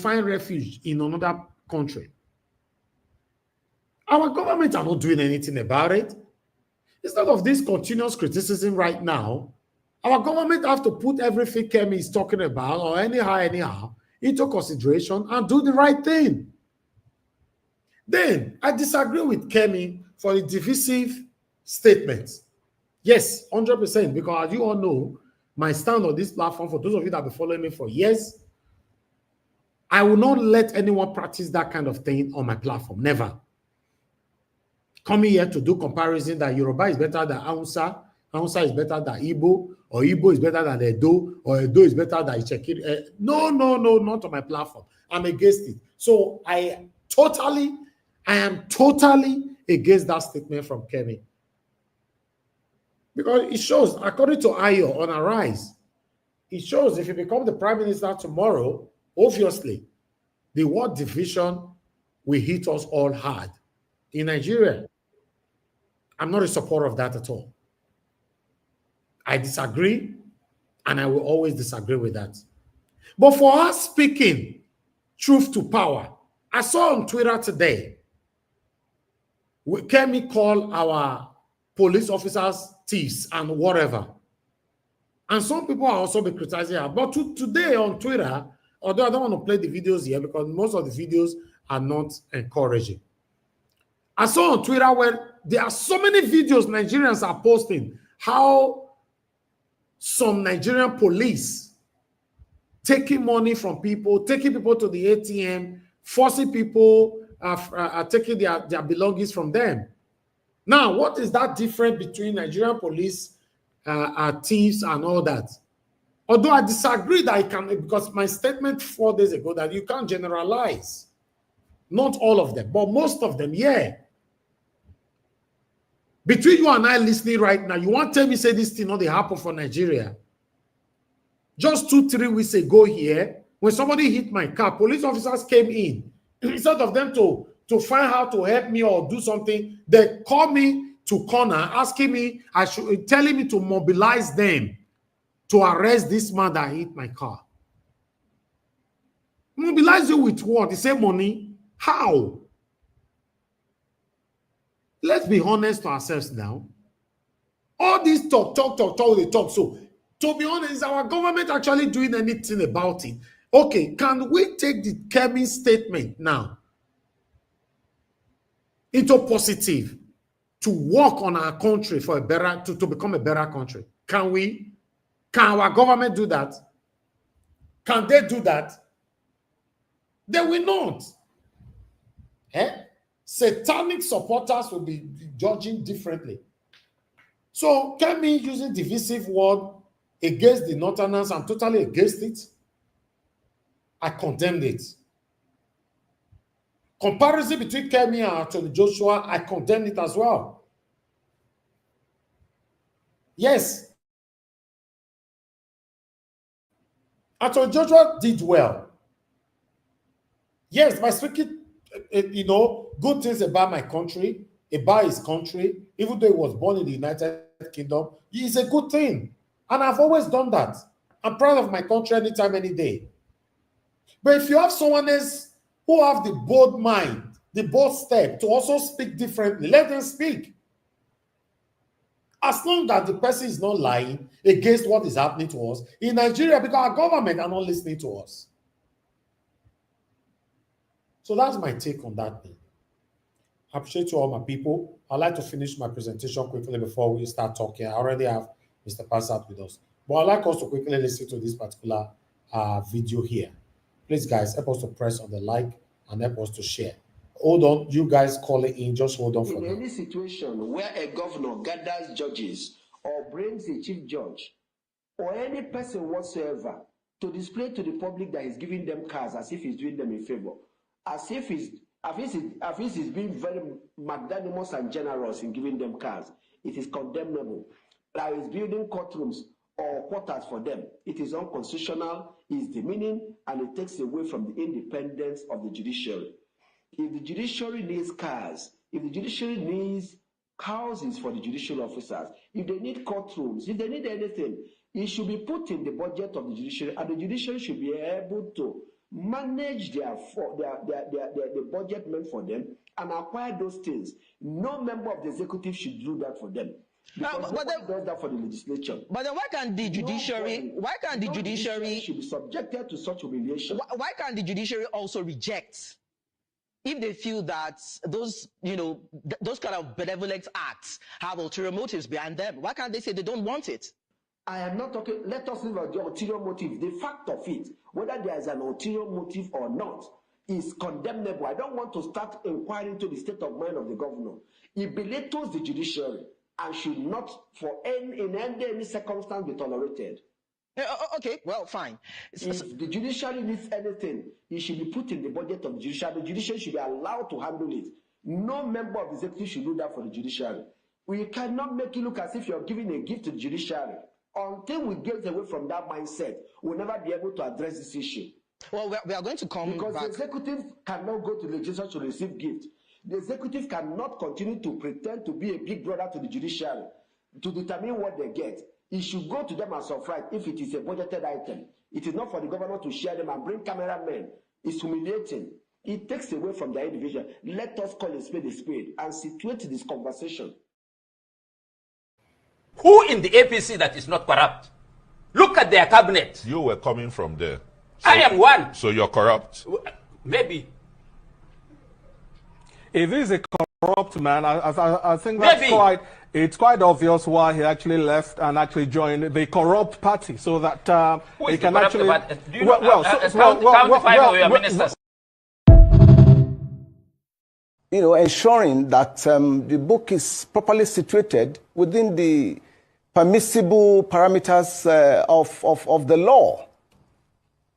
find refuge in another country. Our government are not doing anything about it. Instead of this continuous criticism right now, our government have to put everything Kemi is talking about or anyhow into consideration and do the right thing. Then I disagree with Kemi for the divisive statements. Yes, 100%, because as you all know, my stand on this platform, for those of you that have been following me for years, I will not let anyone practice that kind of thing on my platform. Never. Coming here to do comparison that Yoruba is better than Hausa, Hausa is better than Igbo, or Igbo is better than Edo, or Edo is better than Ichekiri. No, not on my platform. I'm against it. So I am totally against that statement from Kemi. Because it shows, according to Ayo on Arise, it shows if you become the prime minister tomorrow, obviously, the word division will hit us all hard in Nigeria. I'm not a supporter of that at all. I disagree, and I will always disagree with that. But for us speaking truth to power, I saw on Twitter today, Kemi call our police officers thieves and whatever. And some people are also be criticizing her. But today on Twitter, although I don't want to play the videos here because most of the videos are not encouraging. I saw on Twitter where there are so many videos Nigerians are posting how some Nigerian police taking money from people, taking people to the ATM, forcing people, taking their belongings from them. Now, what is that difference between Nigerian police, thieves, and all that? Although I disagree that I can, because my statement 4 days ago that you can't generalize. Not all of them, but most of them, yeah. Between you and I listening right now, you want to tell me say this thing not they happen for Nigeria? Just 2-3 weeks ago here, when somebody hit my car, police officers came in. Instead of them to find how to help me or do something, they call me to corner, asking me, telling me to mobilize them to arrest this man that hit my car. Mobilize you with what? The same money? How? Let's be honest to ourselves now. All this talk, they talk. So, to be honest, is our government actually doing anything about it? Okay, can we take the Kemi statement now into positive to work on our country for a better, to become a better country? Can we? Can our government do that? Can they do that? They will not. Satanic supporters will be judging differently. So Kemi using divisive word against the Northerners. I'm totally against it. I condemned it. Comparison between Kemi and Anthony Joshua, I condemned it as well. Yes. Anthony Joshua did well. Yes, by speaking, good things about my country, about his country, even though he was born in the United Kingdom, it's a good thing. And I've always done that. I'm proud of my country anytime, any day. But if you have someone else who have the bold mind, the bold step to also speak differently, let them speak. As long as the person is not lying against what is happening to us in Nigeria, because our government are not listening to us. So that's my take on that thing. I appreciate you all, my people. I'd like to finish my presentation quickly before we start talking. I already have Mr. Passat with us. But I'd like us to quickly listen to this particular video here. Please, guys, help us to press on the like and help us to share. Hold on, you guys call it in. Just hold on for in now. any situation where a governor gathers judges or brings a chief judge or any person whatsoever to display to the public that he's giving them cars as if he's doing them a favor, as if he's being very magnanimous and generous in giving them cars, it is condemnable. Like he's building courtrooms or quarters for them. It is unconstitutional, it's demeaning, and it takes away from the independence of the judiciary. If the judiciary needs cars, if the judiciary needs houses for the judicial officers, if they need courtrooms, if they need anything, it should be put in the budget of the judiciary, and the judiciary should be able to manage the budget meant for them and acquire those things. No member of the executive should do that for them. Because nobody does that for the legislature. But then why can't the judiciary? Why can't the judiciary should be subjected to such humiliation? Why can't the judiciary also reject if they feel that those those kind of benevolent acts have ulterior motives behind them? Why can't they say they don't want it? I am not talking. Let us leave out the ulterior motive. The fact of it, whether there is an ulterior motive or not, is condemnable. I don't want to start inquiring into the state of mind of the governor. It belittles the judiciary and should not, in any circumstance, be tolerated. Okay, well, fine. If the judiciary needs anything, it should be put in the budget of the judiciary. The judiciary should be allowed to handle it. No member of the executive should do that for the judiciary. We cannot make it look as if you're giving a gift to the judiciary. Until we get away from that mindset, we'll never be able to address this issue. Well, we are going to come because back. The executive cannot go to the legislature to receive gift. The executive cannot continue to pretend to be a big brother to the judiciary to determine what they get. It should go to them as of right if it is a budgeted item. It is not for the governor to share them and bring cameramen. It's humiliating. It takes away from their individual. Let us call a spade and situate this conversation. Who in the APC that is not corrupt? Look at their cabinet. You were coming from there. So, I am one. So you're corrupt? Maybe. If he's a corrupt man, I think that's it's quite obvious why he actually left and actually joined the corrupt party, so that he can actually. Do you know, count 5 of your ministers. Ensuring that the book is properly situated within the permissible parameters of the law.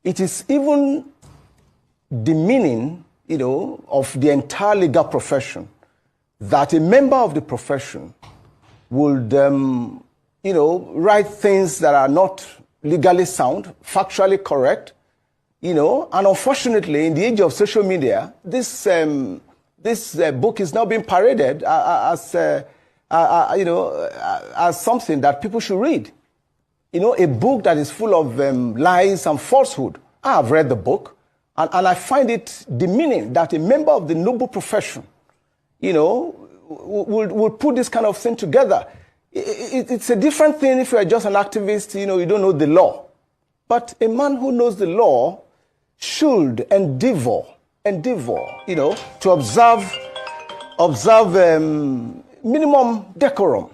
It is even demeaning, of the entire legal profession that a member of the profession would, write things that are not legally sound, factually correct, and unfortunately, in the age of social media, this book is now being paraded as something that people should read. A book that is full of lies and falsehood. I have read the book, and I find it demeaning that a member of the noble profession, would put this kind of thing together. It's a different thing if you're just an activist, you don't know the law. But a man who knows the law should endeavor, to observe minimum decorum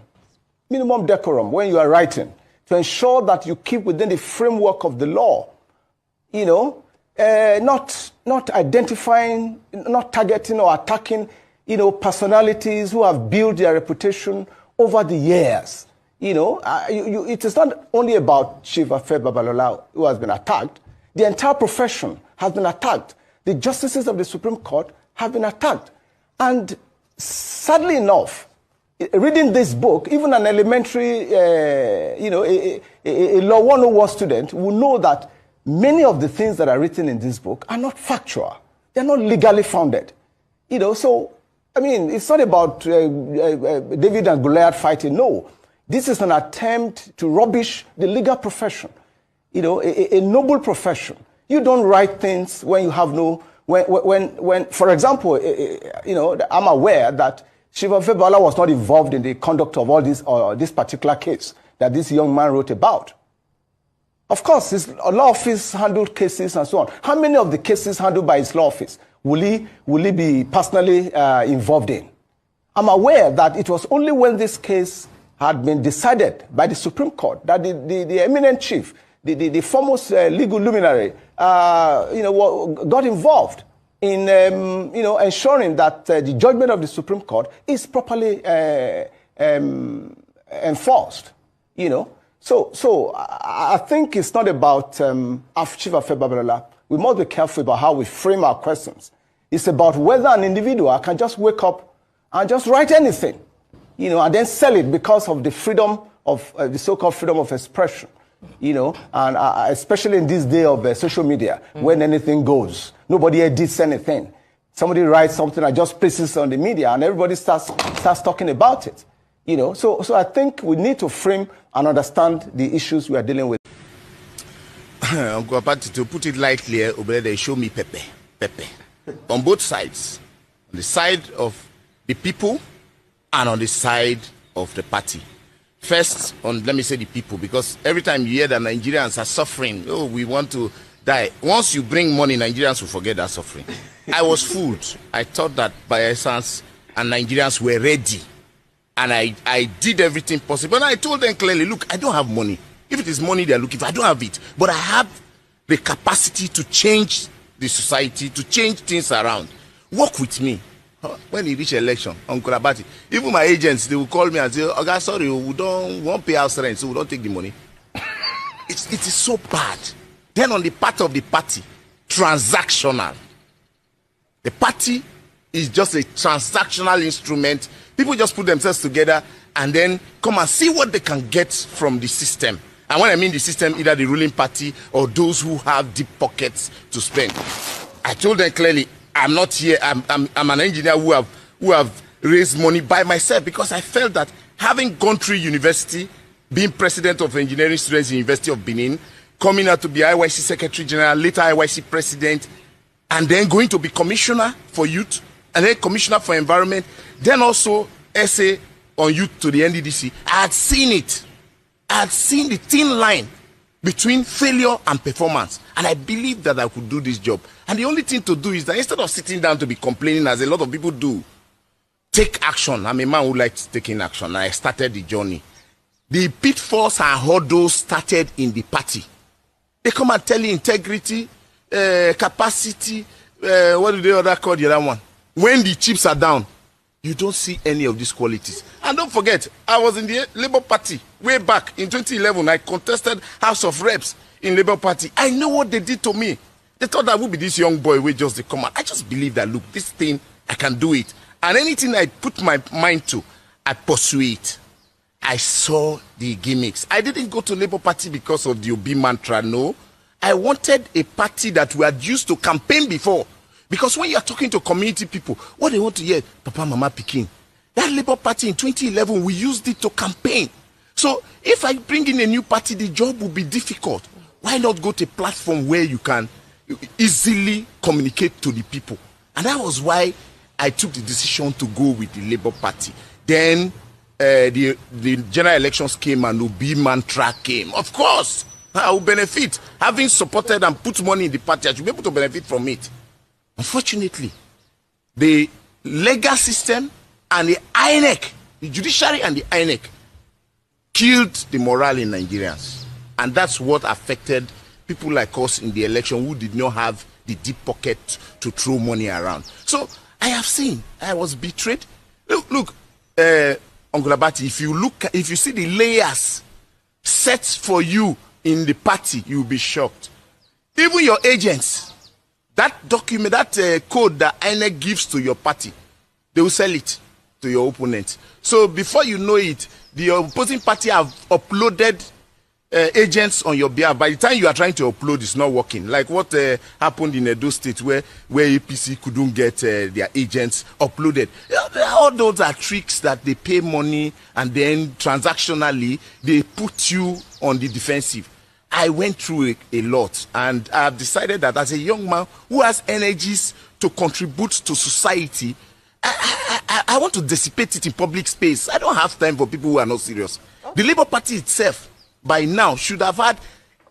when you are writing, to ensure that you keep within the framework of the law, not identifying, not targeting or attacking, personalities who have built their reputation over the years, You know, it is not only about Chief Afe Babalola who has been attacked. The entire profession has been attacked. The justices of the Supreme Court have been attacked. And sadly enough, reading this book, even an elementary, a Law 101 student will know that many of the things that are written in this book are not factual. They're not legally founded. You know, so, I mean, it's not about David and Goliath fighting. No. This is an attempt to rubbish the legal profession. You know, a noble profession. You don't write things when you have no, when for example, you know, I'm aware that Chief Afe Babalola was not involved in the conduct of all this, or this particular case that this young man wrote about. Of course, his law office handled cases and so on. How many of the cases handled by his law office will he be personally involved in? I'm aware that it was only when this case had been decided by the Supreme Court that the eminent chief, the foremost legal luminary, got involved in ensuring that the judgment of the Supreme Court is properly enforced. You know. So I think it's not about Chief Afe Babalola. We must be careful about how we frame our questions. It's about whether an individual can just wake up and just write anything, you know, and then sell it because of the freedom of the so-called freedom of expression, you know, and especially in this day of social media, when anything goes, nobody edits anything. Somebody writes something and just places it on the media, and everybody starts talking about it. You know, so I think we need to frame and understand the issues we are dealing with. Uncle Apati, to put it lightly, they show me Pepe. On both sides. On the side of the people and on the side of the party. First, let me say the people, because every time you hear that Nigerians are suffering, oh, we want to die. Once you bring money, Nigerians will forget that suffering. I was fooled. I thought that by essence, and Nigerians were ready. And I did everything possible. And I told them clearly, look, I don't have money. If it is money they're looking for, I don't have it. But I have the capacity to change the society, to change things around. Work with me. When you reach election, Uncle Abati, even my agents, they will call me and say, okay, sorry, we won't pay house rent, so we don't take the money. It is so bad. Then on the part of the party, transactional. The party is just a transactional instrument. People just put themselves together and then come and see what they can get from the system. And when I mean the system, either the ruling party or those who have deep pockets to spend. I told them clearly, I'm not here. I'm an engineer who have raised money by myself, because I felt that having gone through university, being president of engineering students in the University of Benin, coming out to be IYC Secretary General, later IYC President, and then going to be Commissioner for Youth, and then Commissioner for Environment, then also essay on youth to the NDDC. I had seen it. I had seen the thin line between failure and performance. And I believed that I could do this job. And the only thing to do is that instead of sitting down to be complaining, as a lot of people do, take action. I'm a man who likes taking action. And I started the journey. The pitfalls and hurdles started in the party. They come and tell you integrity, capacity, what do they other call the other one? When the chips are down, you don't see any of these qualities. And don't forget, I was in the Labour Party way back in 2011. I contested House of Reps in Labour Party. I know what they did to me. They thought I would be this young boy with just the command. I just believe that, look, this thing, I can do it. And anything I put my mind to, I pursue it. I saw the gimmicks. I didn't go to Labour Party because of the Obi mantra, no. I wanted a party that we had used to campaign before. Because when you are talking to community people, what they want to hear, Papa, Mama, Pikin. That Labour Party in 2011, we used it to campaign. So if I bring in a new party, the job will be difficult. Why not go to a platform where you can easily communicate to the people? And that was why I took the decision to go with the Labour Party. Then the general elections came and Obi mantra came. Of course, I will benefit. Having supported and put money in the party, I should be able to benefit from it. Unfortunately, the legal system and the INEC, the judiciary and the INEC, killed the morale in Nigerians. And that's what affected people like us in the election who did not have the deep pocket to throw money around. So I have seen, I was betrayed. Look, Uncle Abati, if you see the layers set for you in the party, you'll be shocked. Even your agents, that document, that code that INEC gives to your party, they will sell it to your opponent. So before you know it, the opposing party have uploaded agents on your behalf. By the time you are trying to upload, it's not working. Like what happened in Edo State, where APC couldn't get their agents uploaded. All those are tricks that they pay money, and then transactionally they put you on the defensive. I went through a lot, and I've decided that as a young man who has energies to contribute to society, I want to dissipate it in public space. I don't have time for people who are not serious. The Labour Party itself, by now, should have had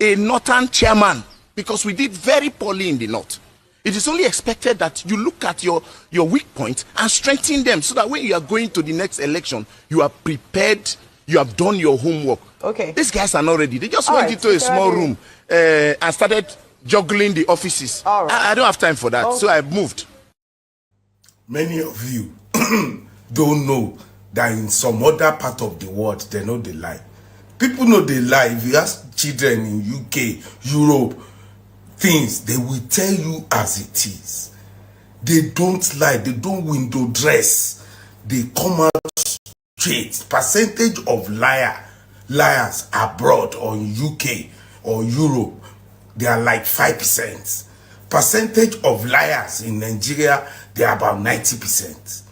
a northern chairman, because we did very poorly in the north. It is only expected that you look at your weak points and strengthen them, so that when you are going to the next election, you are prepared, you have done your homework. Okay. These guys are not ready. They just went into a small room and started juggling the offices. I don't have time for that, so I moved. Many of you don't know that in some other part of the world, they know they lie. People know they lie. If you ask children in UK, Europe, things, they will tell you as it is. They don't lie. They don't window dress. They come out straight. Percentage of liars abroad or in UK or Europe, they are like 5%. Percentage of liars in Nigeria, they are about 90%.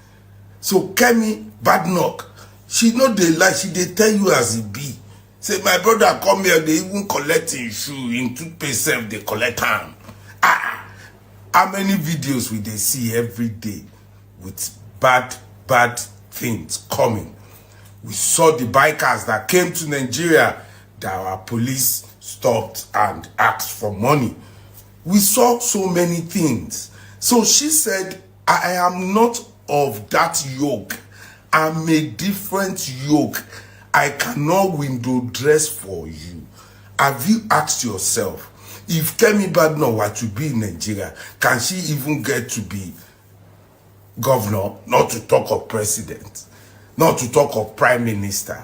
So Kemi Badnock, she know they lie. She they tell you as it be. Say, my brother come here, they even collect his shoe, in toothpaste self, they collect ham. How many videos will they see every day with bad things coming? We saw the bikers that came to Nigeria that our police stopped and asked for money. We saw so many things. So she said, I am not of that yoke. I'm a different yoke. I cannot window dress for you. Have you asked yourself, if Kemi Badnock were to be in Nigeria, can she even get to be governor? Not to talk of president, not to talk of prime minister.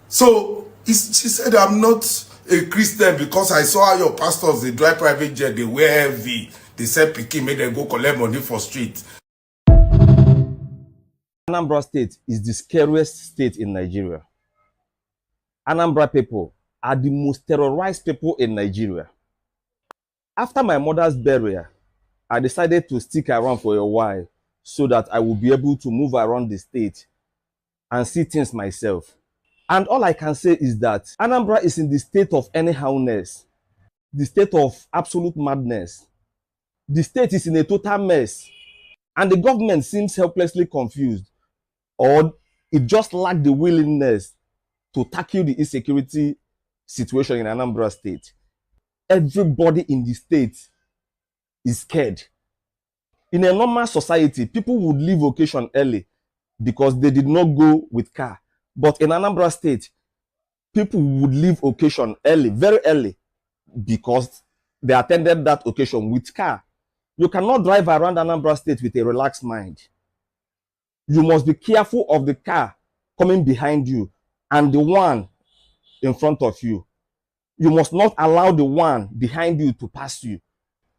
So she said, I'm not a Christian because I saw how your pastors, they drive private jet, they wear heavy. They said Pikin made them go collect money for street. Anambra State is the scariest state in Nigeria. Anambra people are the most terrorized people in Nigeria. After my mother's burial, I decided to stick around for a while so that I will be able to move around the state and see things myself. And all I can say is that Anambra is in the state of anyhowness, the state of absolute madness. The state is in a total mess, and the government seems helplessly confused, or it just lacked the willingness to tackle the insecurity situation in Anambra State. Everybody in the state is scared. In a normal society, people would leave vacation early because they did not go with car. But in Anambra State, people would leave occasion early, very early, because they attended that occasion with car. You cannot drive around Anambra State with a relaxed mind. You must be careful of the car coming behind you and the one in front of you. You must not allow the one behind you to pass you.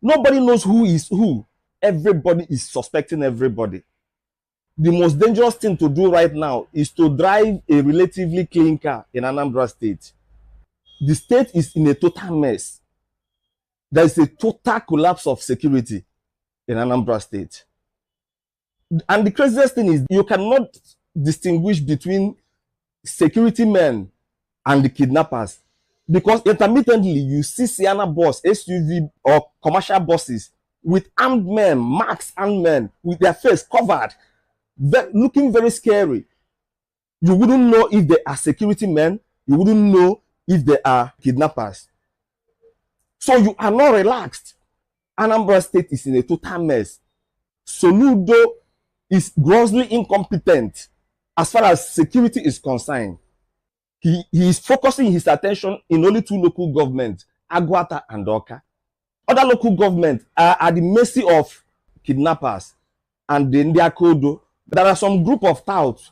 Nobody knows who is who. Everybody is suspecting everybody. The most dangerous thing to do right now is to drive a relatively clean car in Anambra State. The state is in a total mess. There is a total collapse of security in Anambra State. And the craziest thing is you cannot distinguish between security men and the kidnappers, because intermittently you see Sienna bus, SUV or commercial buses with armed men, masked armed men with their face covered, looking very scary. You wouldn't know if they are security men. You wouldn't know if they are kidnappers. So you are not relaxed. Anambra State is in a total mess. Soludo is grossly incompetent as far as security is concerned. He is focusing his attention in only two local governments, Agwata and Oka. Other local governments are at the mercy of kidnappers and the Ndiakodo. There are some group of touts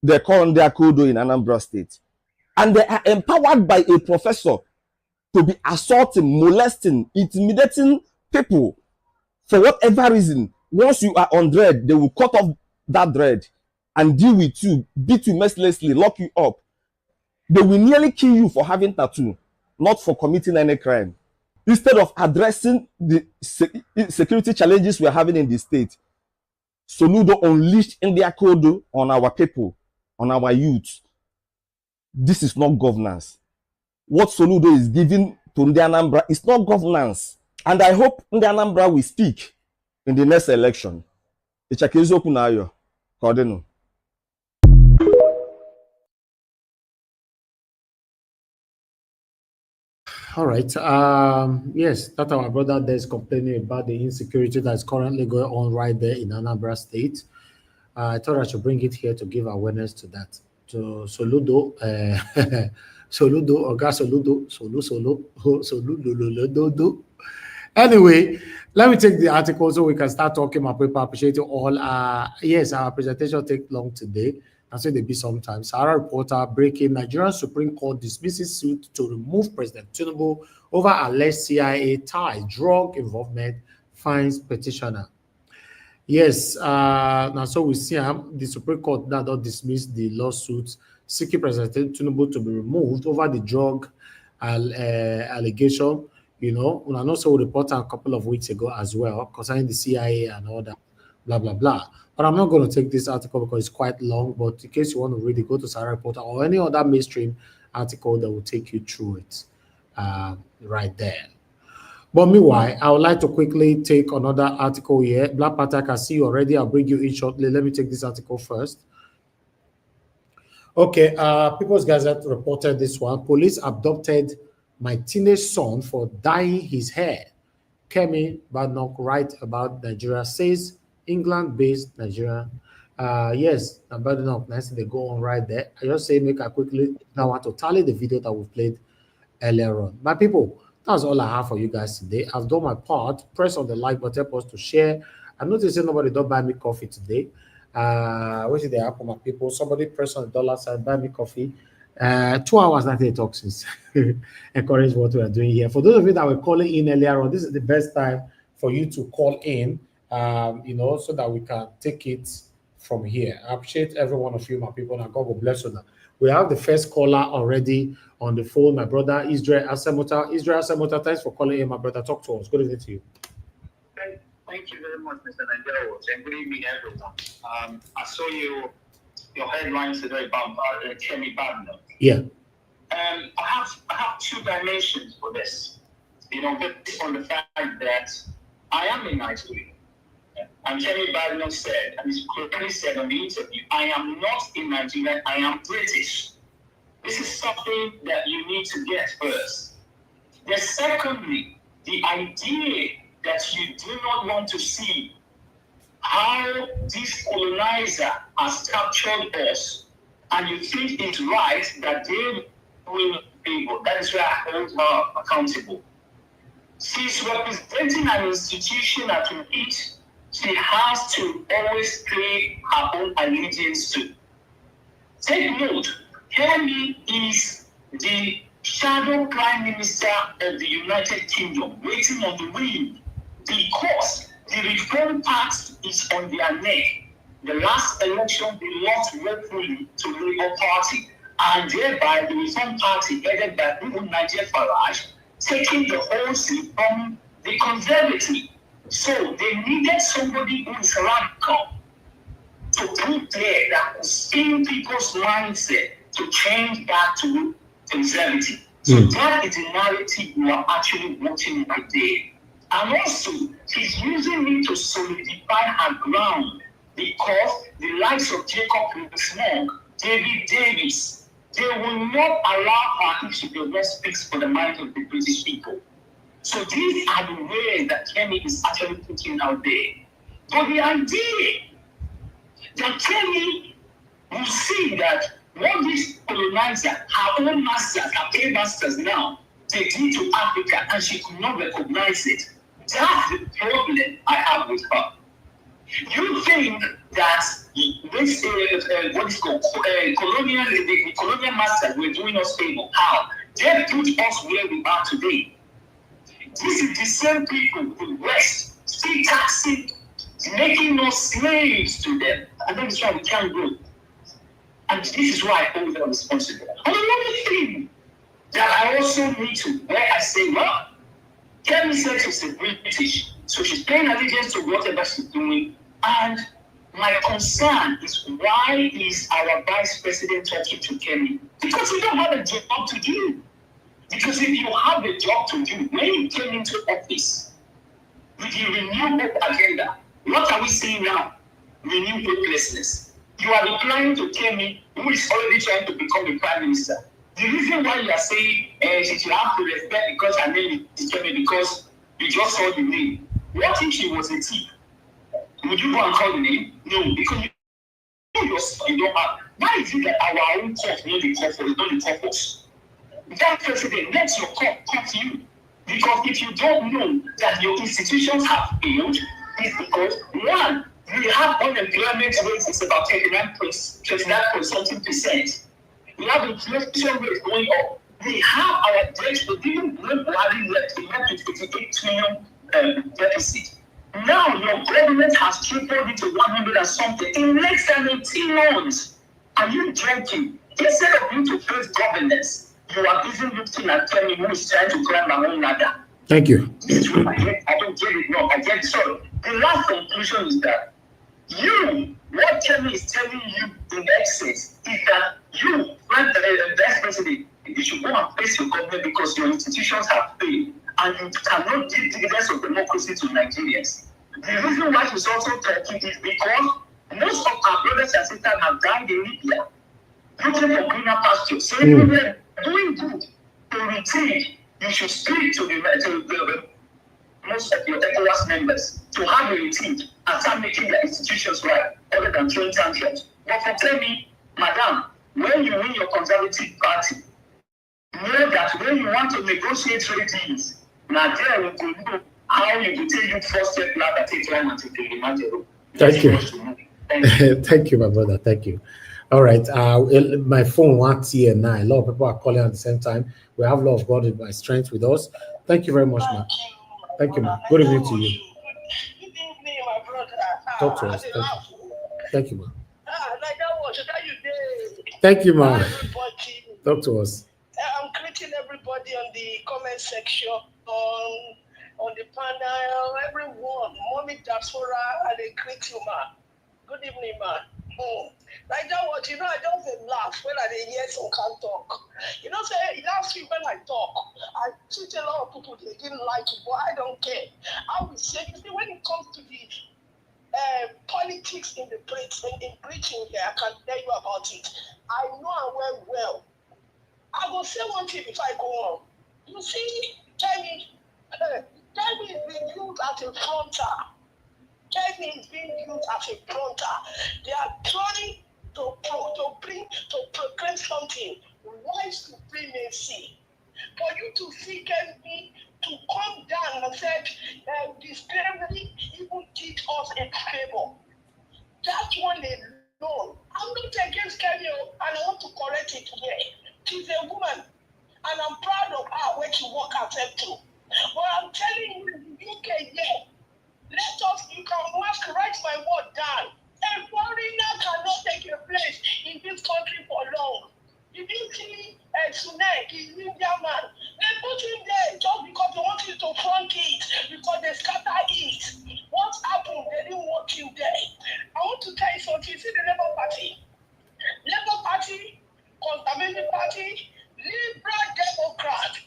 they call their Kodo in Anambra State. And they are empowered by a professor to be assaulting, molesting, intimidating people for whatever reason. Once you are on dread, they will cut off that dread and deal with you, beat you mercilessly, lock you up. They will nearly kill you for having tattoo, not for committing any crime. Instead of addressing the security challenges we are having in the state, Soludo unleashed India Kodo on our people, on our youth. This is not governance. What Soludo is giving to Ndi Anambra is not governance. And I hope Ndi Anambra will speak in the next election. All right. Yes, that our brother there is complaining about the insecurity that is currently going on right there in Anambra State. I thought I should bring it here to give awareness to that. To Soludo, Soludo, Oga Soludo, Soludo. Anyway, let me take the article so we can start talking. My people appreciate you all. Yes, our presentation take long today. I say they be sometimes. Sahara reporter breaking: Nigerian Supreme Court dismisses suit to remove President Tinubu over alleged CIA ties, drug involvement, finds petitioner. Yes, now so we see the Supreme Court now don't dismiss the lawsuit seeking President Tinubu to be removed over the drug allegation. You know, and I also reported a couple of weeks ago as well concerning the CIA and all that, blah blah blah. But I'm not going to take this article because it's quite long. But in case you want to read it, go to Sahara Reporter or any other mainstream article that will take you through it right there. But meanwhile, I would like to quickly take another article here. Black Panther, I can see you already. I'll bring you in shortly. Let me take this article first. Okay, People's Gazette reported this one. Police abducted my teenage son for dyeing his hair. Kemi Badnock writes about Nigeria, says England-based Nigeria. Yes, Badnock, nice they go on right there. I just say make a quickly now want to tally the video that we played earlier on. My people, that's all I have for you guys today. I've done my part. Press on the like button, help us to share. I noticed nobody don't buy me coffee today. What did they happen, my people? Somebody press on the dollar sign, buy me coffee. 2 hours that they talk since encourage what we are doing here. For those of you that were calling in earlier on, this is the best time for you to call in, you know, so that we can take it from here. I appreciate every one of you, my people, and God will bless you now. We have the first caller already on the phone, my brother Israel Asemota. Israel Asemota, thanks for calling in, my brother. Talk to us. Good evening to you. Thank you very much, Mr. Nigerian, and good evening, everyone. I saw your headlines today about Kemi Badnock. Yeah. I have two dimensions for this. You know, based on the fact that I am in Nigeria. And Kemi Badnock said, and he's clearly said on the interview, I am not in Nigeria, I am British. This is something that you need to get first. Then secondly, the idea that you do not want to see how this colonizer has captured us, and you think it's right that they will be able. That is where I hold her accountable. She's representing an institution at which she has to always pay her own allegiance to. Take note, Kemi is the shadow prime minister of the United Kingdom, waiting on the wing, because the Reform Party is on their neck. The last election, they lost woefully to the Labour Party, and thereby the Reform Party, headed by Nigel Farage, taking the whole seat from the Conservative. So they needed somebody who is radical to put there that could spin people's mindset to change that to Conservative. So that is the narrative you are actually watching right there. And also, she's using it to solidify her ground, because the likes of Jacob Rees-Mogg, David Davis, they will not allow her if she does not speak for the mind of the British people. So these are the ways that Kemi is actually putting out there. But the idea that Kemi will see that what this colonizer, her own masters, her paymasters now, they did to Africa, and she could not recognize it. That's the problem I have with her. You think that this what is called colonial, the colonial masters were doing us favor. How? They put us where we are today. This is the same people, the West, still taxing, making us slaves to them. And that is why we can't grow. And this is why I hold them responsible. And another thing that I also need to, where I say, well, Kemi said she's a British, so she's paying allegiance to whatever she's doing. And my concern is, why is our vice president talking to Kemi? Because he don't have a job to do. Because if you have a job to do, when you came into office with the renewable agenda, what are we seeing now? Renewed hopelessness. You are replying to Kemi, who is already trying to become a prime minister. The reason why you are saying she should have to respect because her name is Kemi, because you just saw the name. What if she was a thief? Would you go and call the name? No, because you don't have. Why is it that our own court not the court for not the purpose? That president, let your court cut you. Because if you don't know that your institutions have failed, it's because, one, we have unemployment rate is about 39.something%. We have inflation rate going up. We have our debt, we didn't left with 88 trillion deficit. Now your government has tripled it to 100 and something in less than 18 months. Are you joking? Instead of you to face governance, you are busy looking at Kemi, who is trying to climb our own ladder. Thank you. I don't get it. No, I get it. Sorry. The last conclusion is that what Kemi is telling you in excess is that you, vice president, you should go and face your government because your institutions have failed and you cannot give dividends of democracy to Nigerians. The reason why she's also talking is because most of our brothers and sisters have died in Libya looking for greener pastures. So if you were doing good to retain, you should speak to the most of your ECOWAS members to have a routine and start making their institutions right, other than throwing tantrums. But for Kemi, madam, when you win your conservative party, know that when you want to negotiate trade deals, Nigeria will go know how you will take you first step now that take time and take the imagine. Thank you. Thank you, my brother. Thank you. All right. My phone wants here now. A lot of people are calling at the same time. We have a lot of God in my strength with us. Thank you very much, man. Thank you, man. Good evening to you. Good evening, my brother. Talk to us. Thank you, man. Thank you, man. Talk to us. I'm greeting everybody on the comment section, on the panel, everyone. Mommy Diaspora, and I greet you, man. Good evening, man. Like that was, I don't laugh when I hear some can't talk. Say last week when I talk, I treat a lot of people, they didn't like it, but I don't care. I will say, when it comes to the politics in the preaching here, I can tell you about it. I know well. I will say one thing if I go on. You see, Kemi is being used as a fronter. Kemi is being used as a fronter. They are trying to proclaim something, white supremacy. For you to see Kemi to come down and say, the slavery even did us a favor. That one alone. I'm not against Kemi, and I want to correct it here. She's a woman, and I'm proud of her when she walked herself through. But I'm telling you, in the UK, you can write my word down. A foreigner cannot take a place in this country for long. Did you see Sunak, the Indian man? They put him there just because they want him to front it, because they scatter it. What happened? They didn't want him there. I want to tell you something. See the Labour Party. Labour Party, Conservative Party, Liberal Democrat.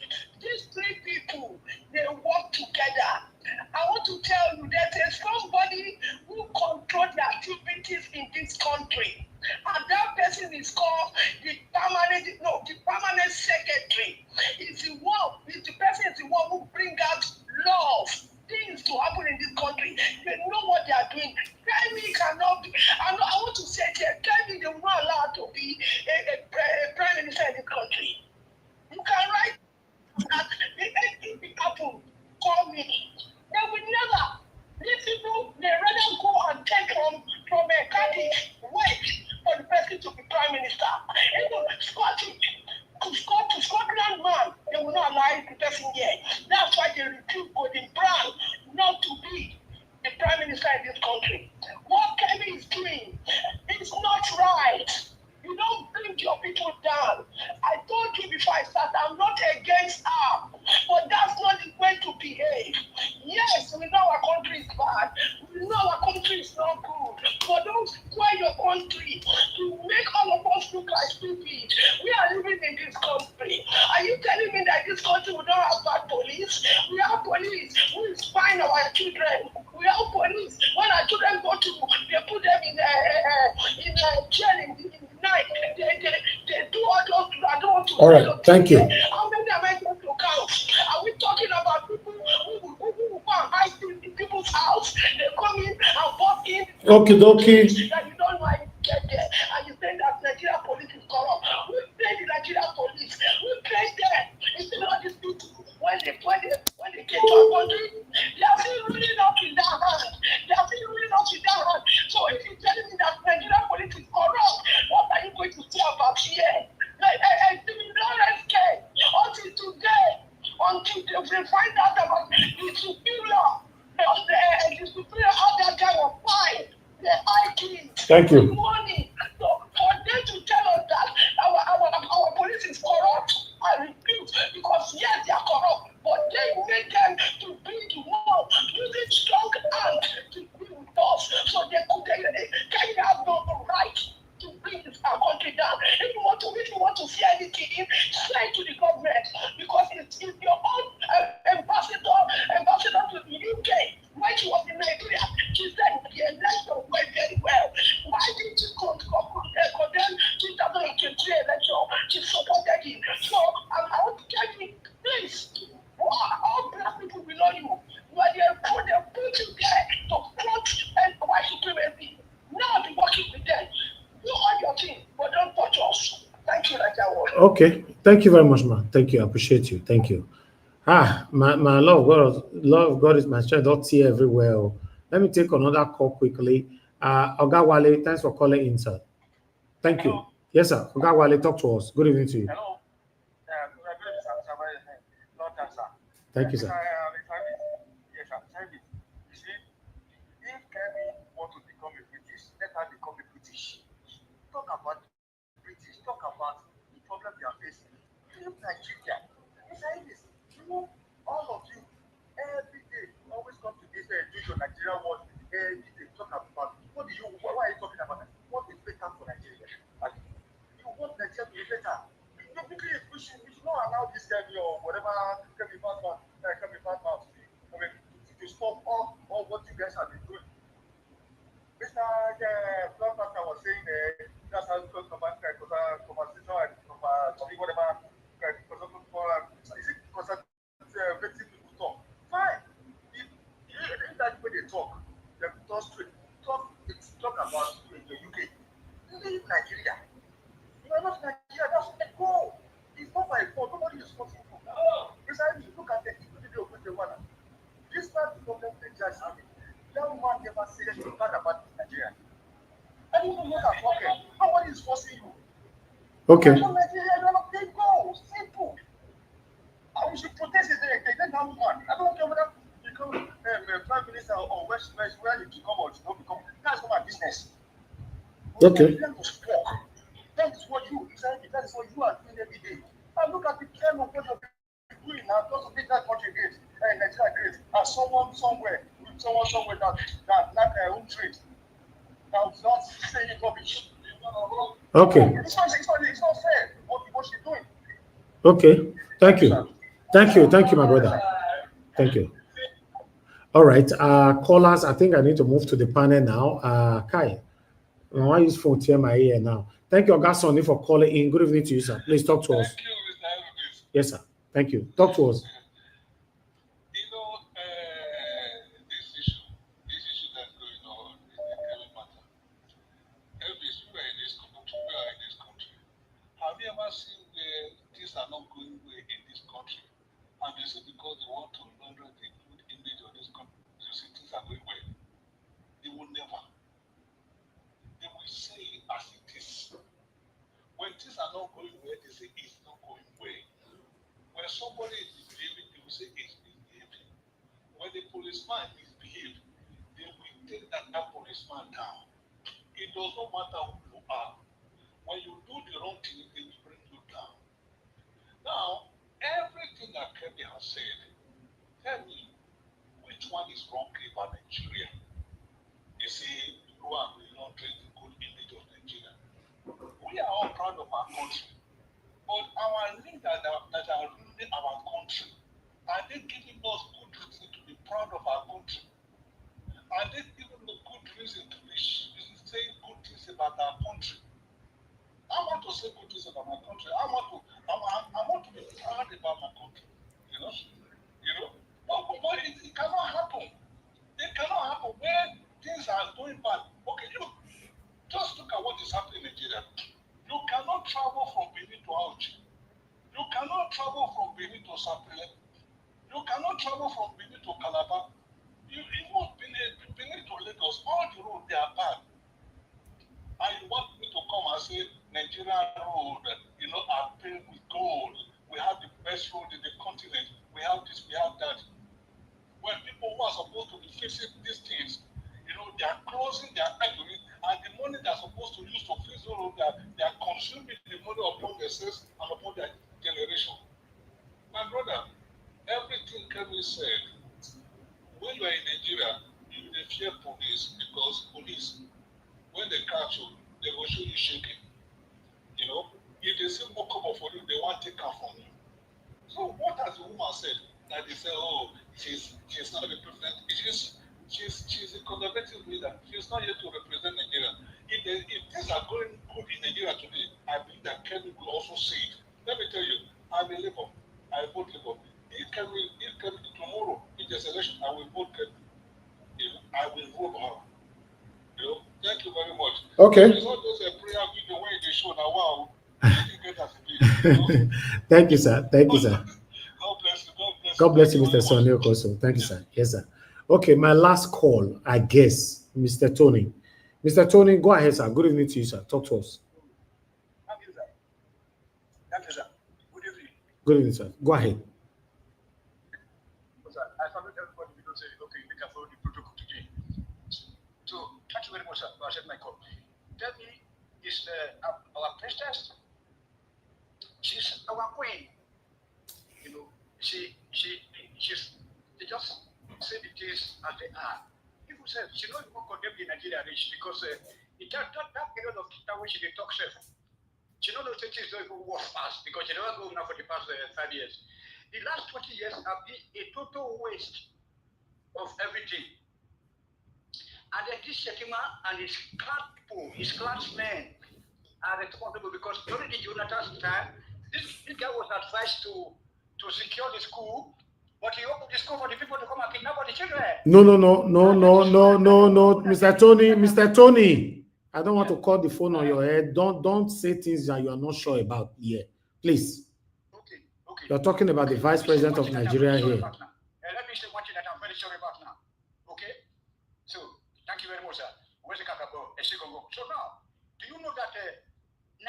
These three people, they work together. I want to tell you that there's somebody who controls the activities in this country. And that person is called the permanent secretary. The person is the one who brings out laws, things to happen in this country. They know what they are doing. Kemi cannot be, I want to say that Kemi, they were not allowed to be a prime minister in this country. You can write that if it happens, call me. They will never. These people, they rather go and take from a Kurdish. Wait, inside this country. What Kemi is doing is not right. You don't bring your people down. I told you before I started, I'm not against her, but that's not the way to behave. Yes, we know our country is bad. We know our country is not good. But don't square your country to make all of us look like stupid. We are living in this country. Are you telling me that this country will not have bad police? We have police who is spying our children. We have police. When our children go to, they put them in jail in the night. They do all those. I don't want to. All right, thank you. How many am I going to count? Are we talking about people who go and hide in people's house? They come in and walk in. Okay, dokie. That you don't know how you get there, and you say that Nigerian police is corrupt. We pay the Nigerian police. We pay them. Instead of these people, when they get to our country, they are still ruling up in their hand. They are still ruling up in their hand. So if you're telling me that Nigerian police is corrupt, what are you going to say about here? Until today, until they find out about the superior, the superior how that guy was fined, the ID, thank you. Money. So for them to tell us that our police is corrupt, I refuse, because yes, they are corrupt, but they make them to be the one using strong hand to be with us. So they can have no right to bring our country down. If you want to see anything, say to the government, because it's your own ambassador to the UK. When she was in Nigeria, she said the election went very well. Why didn't you condemn 2023 election? She supported it. So I want to tell you, please, all black people below you, when they put you there to front and white supremacy, now be working with them. Do all your thing, but don't touch us. Thank you, Nigerian. Okay, thank you very much, man. Thank you, I appreciate you. Thank you. My love of God is my strength. Don't see everywhere. Let me take another call quickly. Oga Wale, thanks for calling in, sir. Thank you. Yes, sir. Oga Wale, talk to us. Good evening to you. Hello. Thank you, sir. Yes, sir. You see, if Kemi want to become a British, let her become a British. Talk about British. Talk about the problem they are facing. Leave Nigeria. All of you, every day, always come to this Nigeria world. Every day, talk about why are you talking about that? What is better for Nigeria? You want Nigeria to be better. We should not allow this Kemi or whatever Kemi Batman to stop all what you guys have been doing. Mr. Blackmaster was saying that's how you talk about conversation and whatever. Is it conservative people talk? Fine. If that way they talk, they talk straight. Talk about the UK. Leave Nigeria. You are not Nigeria. That's the goal. It's not my fault. Nobody is responsible. Besides, you look at the video with the one. This man is problem Nigeria is having. That man never said anything bad about Nigeria. I don't know what I'm talking. Nobody is forcing you. Okay. Nigeria, they go. Simple. And we should protest it. They get that woman. I don't care whether you become Prime Minister or West, where you become or you don't become. That's not my business. Okay. That is what you are doing every day. And look at the kind of what you're doing now, just to make that country great, Nigeria great. And someone somewhere that like their own trade. Now it's not saying rubbish. Okay. It's not fair what she's doing. Okay. Thank you. Thank you, my brother. Thank you. All right. Callers, I think I need to move to the panel now. Kai, I want to use phone to my ear now. Thank you, Ogasoni, for calling in. Good evening to you, sir. Please talk to us. Thank you, Mr. Elvis. Yes, sir. Thank you. Talk to us. You know, this issue that's going on in the Kemi matter. Elvis, we are in this country. Have you ever seen where things are not going well in this country? And they say because they want to launder the good image of this country, you see things are going well. They will never. They will say it as it is. When things are not going well, they say it's not going well. When somebody is misbehaving, they will say it's misbehaving. When the policeman misbehaves, they will this man down. It does not matter who you are. When you do the wrong thing, it will bring you down. Now, everything that Kemi has said, tell me which one is wrong about Nigeria. You see, who are not the good image of Nigeria. We are all proud of our country, but our leaders that are ruling our country, are they giving us good reason to be proud of our country? Are they giving us good reason to be saying good things about our country? I want to say good things about my country. I want to be proud about my country. You know. But it cannot happen. It cannot happen when things are going bad. Okay, look, just look at what is happening in Nigeria. You cannot travel from Benin to Auchi. You cannot travel from Benin to Sapele. You cannot travel from Benin to Calabar. You want Benin to Lagos. All the roads, they are bad. And you want me to come and say Nigerian road, are paved with gold. We have the best road in the continent. We have this, we have that. When people who are supposed to be fixing these things, they are closing their factories, and the money they are supposed to use to fix the road, they are consuming the money upon themselves and upon their generation. My brother, everything Kemi said, when you are in Nigeria, you will fear police, because police, when they catch you, they will show you shaking. If they say more cover for you, they want to take her from you. So what has the woman said? That they say, oh, she's not a president. She's a conservative leader. She's not here to represent Nigeria. If things are going good in Nigeria today, I believe that Kemi will also say it. Let me tell you, I'm a Labour. I vote Labour. If Kemi tomorrow, in this election, I will vote Kemi. I will vote her. Thank you very much. Okay. It's not just a prayer video where they show now, wow. Thank you, sir. Thank you, sir. God bless you. God bless you, Mr. Sonny Okoso. Thank you, sir. Yes, sir. Okay, my last call, I guess, Mr. Tony. Mr. Tony, go ahead, sir. Good evening to you, sir. Talk to us. Thank you, sir. Thank you, sir. Good evening. Good evening, sir. Go ahead. Sir, I salute everybody because, okay, we can follow the protocol today. So, thank you very much, sir, for accepting my call. Tell me, is our priestess, she's our queen. She just say the things as they are. People say she not even condemn the Nigeria rich because in that period of time when she did talk self, she don't know things don't even work fast because she never go now for the past 5 years. The last 20 years have been a total waste of everything. And then this Shetima and his clansmen are responsible because during the Jonathan's time, this guy was advised to secure the school, but he opened the school for the people to come and kidnap the children. No, Mr. Tony. I don't want to call the phone on your head. Don't say things that you are not sure about here. Please. Okay. You're talking about the Vice President of Nigeria here. Let me say one thing that I'm very sure about now. Okay? So, thank you very much, sir. Where's the capital? So now, do you know that 95%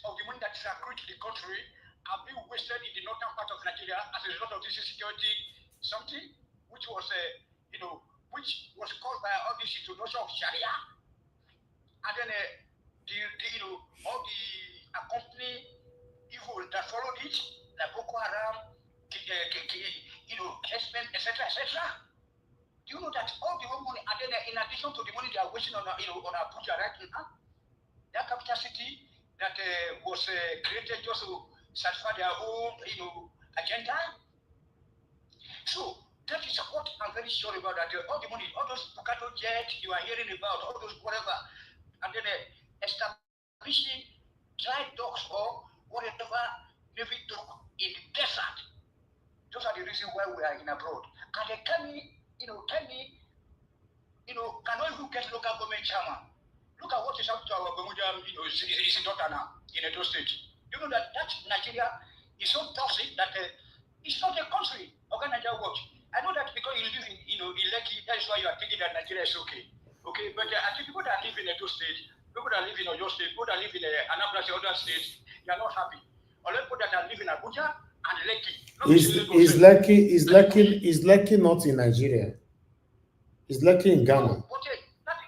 of the money that is accrued to the country are being wasted in the northern part of Nigeria as a result of this insecurity, something which was, which was caused by all this introduction of Sharia, and then all the accompanying evil that followed it, like Boko Haram, Hesman, etc., etc. Do you know that all the whole money, and then in addition to the money they are wasting on Abuja right now, that capital city that was created just to satisfy their own, agenda. So that is what I'm very sure about. That all the money, all those Bukato jets you are hearing about, all those whatever, and then establishing dry docks or whatever Navy dock in the desert. Those are the reasons why we are in abroad. And they cannot even get local government chairman. Look at what is happening to our Bermuda, is in daughter now in Edo State. You know that Nigeria is so toxic that it's not a country. How can Nigeria work? I know that because you live in, Lekki, that is why you are thinking that Nigeria is okay. Okay, but I think people that live in Edo State, people that live in Oyo State, people that live in Anambra State, other states, they are not happy. Only people that live in Abuja and Lekki. Is Lekki not in Nigeria? Is Lekki in Ghana? Okay, that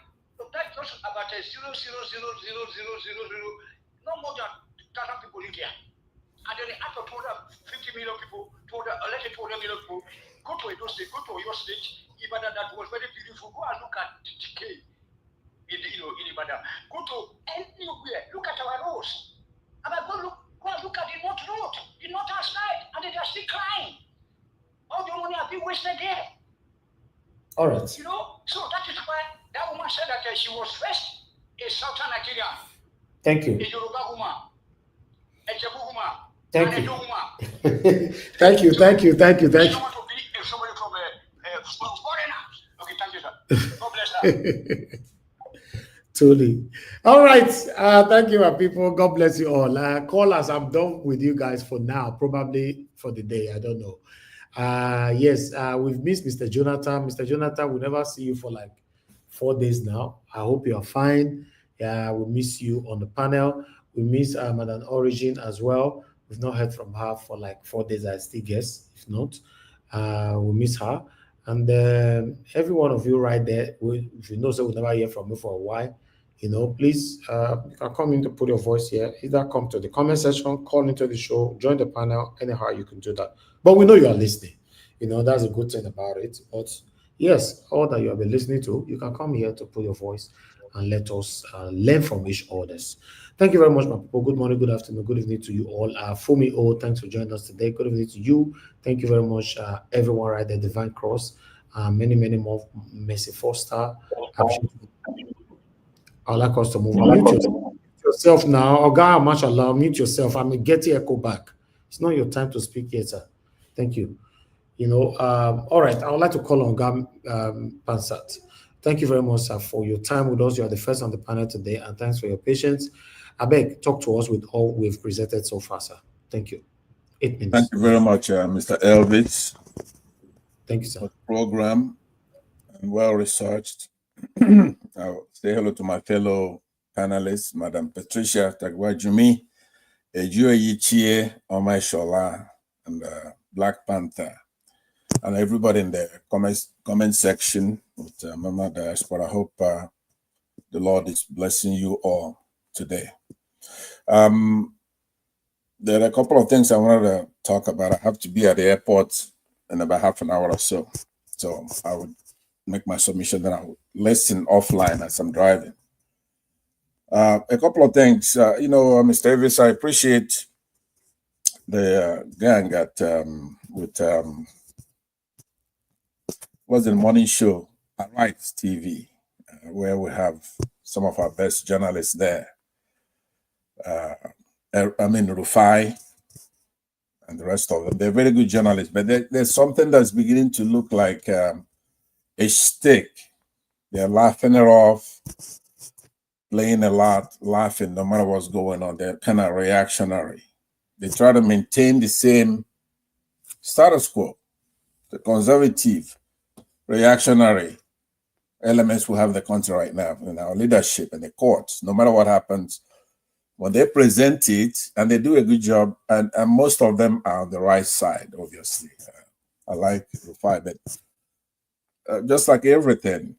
no more than 1,000 people in here. And then out of 250 million people, let's say 200 million people, go to Edo State, go to your state, Ibadan, that was very beautiful. Go and look at the decay in Ibadan. Go to anywhere, look at our roads. And go and look at the North Road, the northern side, and they are still crying. All the money has been wasted there. All right. So that is why that woman said that she was first a southern Nigerian. Thank you. A Yoruba woman, a Jebu woman, Thank and you. a woman. Thank you. She don't want to be somebody from foreigner. Okay, thank you, sir. God bless her. Totally. All right. Thank you, my people. God bless you all. Callers, I'm done with you guys for now, probably for the day. I don't know. Yes, we've missed Mr. Jonathan. Mr. Jonathan, we'll never see you for like 4 days now. I hope you are fine. We miss you on the panel. We miss Madam Origin as well. We've not heard from her for like 4 days, I still guess. If not, we miss her. And every one of you right there, if you know, so we'll never hear from you for a while, please, you can come in to put your voice here. Either come to the comment section, call into the show, join the panel, anyhow you can do that. But we know you are listening. That's a good thing about it. But yes, all that you have been listening to, you can come here to put your voice and let us learn from each others. Thank you very much, my people. Good morning, good afternoon, good evening to you all. Fumi O, thanks for joining us today. Good evening to you. Thank you very much, everyone right there, Divine Cross. Many more. Mercy Foster. I'd like us to move on. Mute yourself now. Oga, mashallah, mute yourself. I'm getting echo back. It's not your time to speak yet, sir. Thank you. All right. I would like to call on Gam Pansat. Thank you very much, sir, for your time with us. You are the first on the panel today, and thanks for your patience. I beg, talk to us with all we've presented so far, sir. Thank you. 8 minutes. Thank you very much, Mr. Elvis. Thank you, sir. For the program and well researched. I'll say hello to my fellow panelists, Madam Patricia Tagwajumi, Ejue Yichie, Omai Shola, and Black Panther, and everybody in the comment section with Mama Diaspora. I hope the Lord is blessing you all today. There are a couple of things I wanted to talk about. I have to be at the airport in about half an hour or so. So I would make my submission, then I'll listen offline as I'm driving. A couple of things. Mr. Davis, I appreciate the gang at what's the morning show, Arise TV, where we have some of our best journalists there. Rufai and the rest of them. They're very good journalists, but there's something that's beginning to look like a stick. They're laughing it off, playing a lot, laughing no matter what's going on. They're kind of reactionary. They try to maintain the same status quo, the conservative, reactionary elements we have in the country right now, in our leadership and the courts. No matter what happens, when they present it, and they do a good job, and most of them are on the right side, obviously. I like Rufai, but just like everything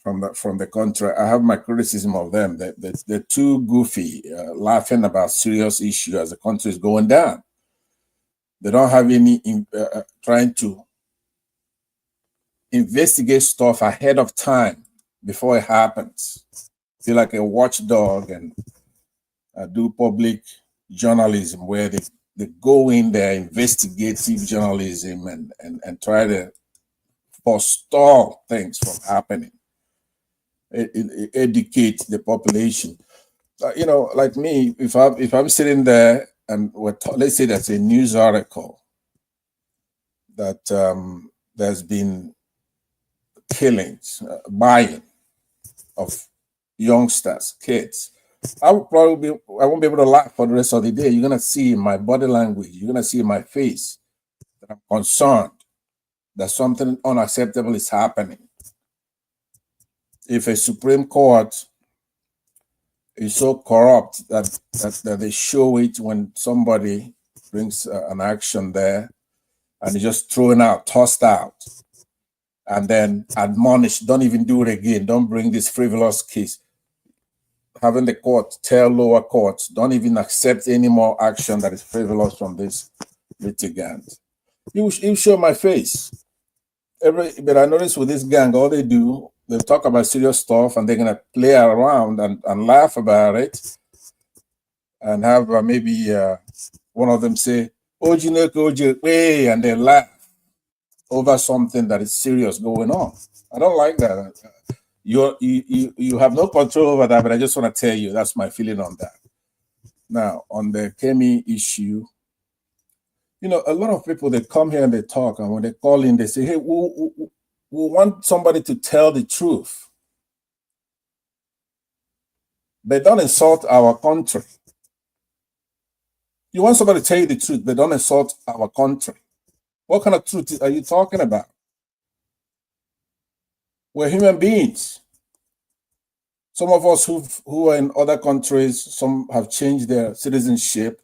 from the country, I have my criticism of them. They're too goofy, laughing about serious issues as the country is going down. They don't have any trying to investigate stuff ahead of time before it happens. Feel like a watchdog and do public journalism where they go in there, investigative journalism, and try to forestall things from happening. Educate the population. Like me, if I'm sitting there and let's say that's a news article that there's been killings, buying of youngsters, kids, I won't be able to laugh for the rest of the day. You're gonna see in my body language, you're gonna see in my face that I'm concerned that something unacceptable is happening. If a Supreme Court is so corrupt that they show it when somebody brings an action there and it's just thrown out, tossed out, and then admonished, don't even do it again, don't bring this frivolous case. having the court tell lower courts, don't even accept any more action that is frivolous from this litigant. You show my face. But I notice with this gang, all they do, they talk about serious stuff and they're going to play around and laugh about it and have maybe one of them say, "Ojineke, and they laugh over something that is serious going on. I don't like that. You have no control over that, but I just want to tell you that's my feeling on that. Now, on the Kemi issue, you know, a lot of people, they come here and they talk, and when they call in, they say, hey, we want somebody to tell the truth. They don't insult our country. You want somebody to tell you the truth, they don't insult our country. What kind of truth are you talking about? We're human beings. Some of us who are in other countries, some have changed their citizenship.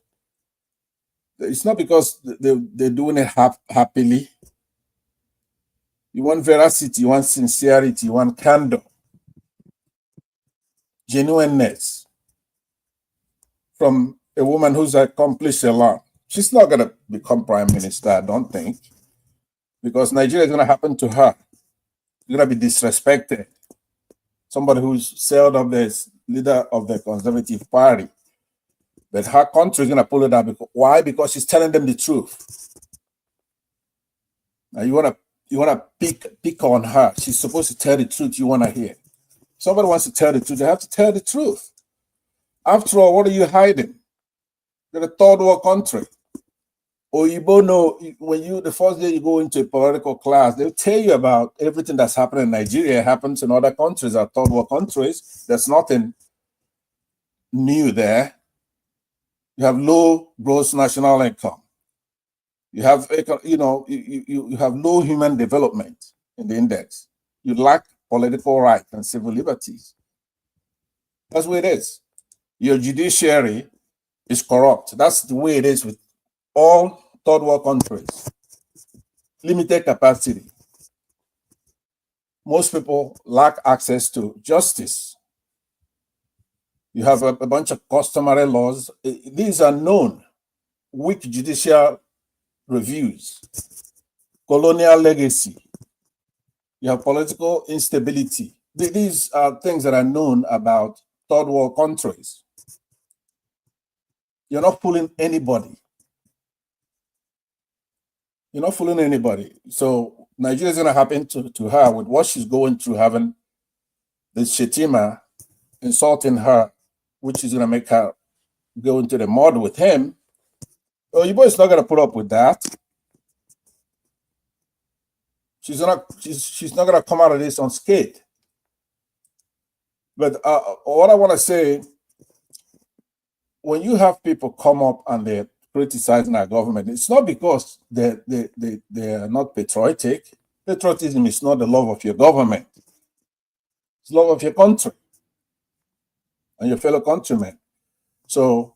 It's not because they're doing it happily. You want veracity, you want sincerity, you want candor, genuineness from a woman who's accomplished a lot. She's not going to become prime minister, I don't think, because Nigeria is going to happen to her. She's going to be disrespected. Somebody who's sailed up as leader of the Conservative Party. But her country is going to pull it down. Why? Because she's telling them the truth. Now you want to pick on her. She's supposed to tell the truth you want to hear. Somebody wants to tell the truth, they have to tell the truth. After all, what are you hiding? You're a third world country. Or you both know, when the first day you go into a political class, they'll tell you about everything that's happening in Nigeria happens in other countries, or third world countries. There's nothing new there. You have low gross national income. You have, you have low human development in the index. You lack political rights and civil liberties. That's the way it is. Your judiciary is corrupt. That's the way it is with all third world countries. Limited capacity. Most people lack access to justice. You have a bunch of customary laws. These are known. Weak judicial reviews. Colonial legacy. You have political instability. These are things that are known about third world countries. You're not fooling anybody. You're not fooling anybody. So Nigeria is going to happen to her with what she's going through, having this Shetima insulting her, which is going to make her go into the mud with him. Oh, your boy's not going to put up with that. She's not going to come out of this unscathed. But what I want to say, when you have people come up and they're criticizing our government, it's not because they are not patriotic. Patriotism is not the love of your government. It's love of your country and your fellow countrymen. So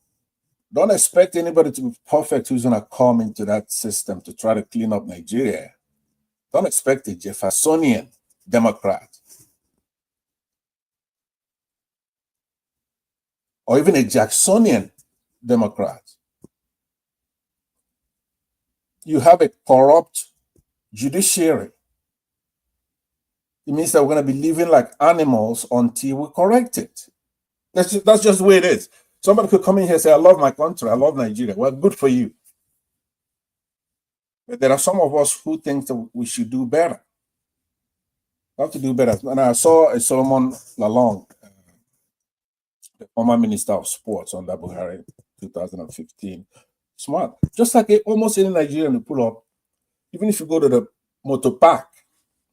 don't expect anybody to be perfect who's going to come into that system to try to clean up Nigeria. Don't expect a Jeffersonian Democrat or even a Jacksonian Democrat. You have a corrupt judiciary. It means that we're going to be living like animals until we correct it. That's just the way it is. Somebody could come in here and say, I love my country, I love Nigeria. Well, good for you. But there are some of us who think that we should do better. We have to do better. And I saw a Solomon Lalong, the former Minister of Sports under Buhari, 2015. Smart. Just like almost any Nigerian who pull up, even if you go to the motor park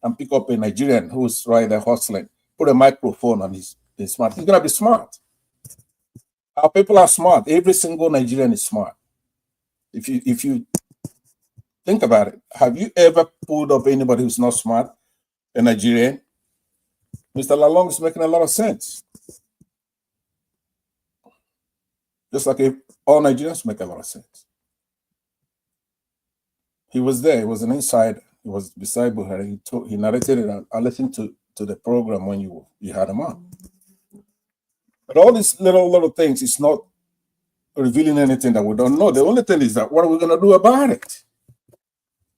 and pick up a Nigerian who's right there hustling, put a microphone on his smart. He's going to be smart. Our people are smart. Every single Nigerian is smart. If you think about it, have you ever pulled up anybody who's not smart, a Nigerian? Mr. Lalong is making a lot of sense. Just like all Nigerians make a lot of sense. He was there. He was an insider. He was beside Buhari. He narrated it. I listened to the program when you had him on. But all these little things, it's not revealing anything that we don't know. The only thing is that what are we going to do about it?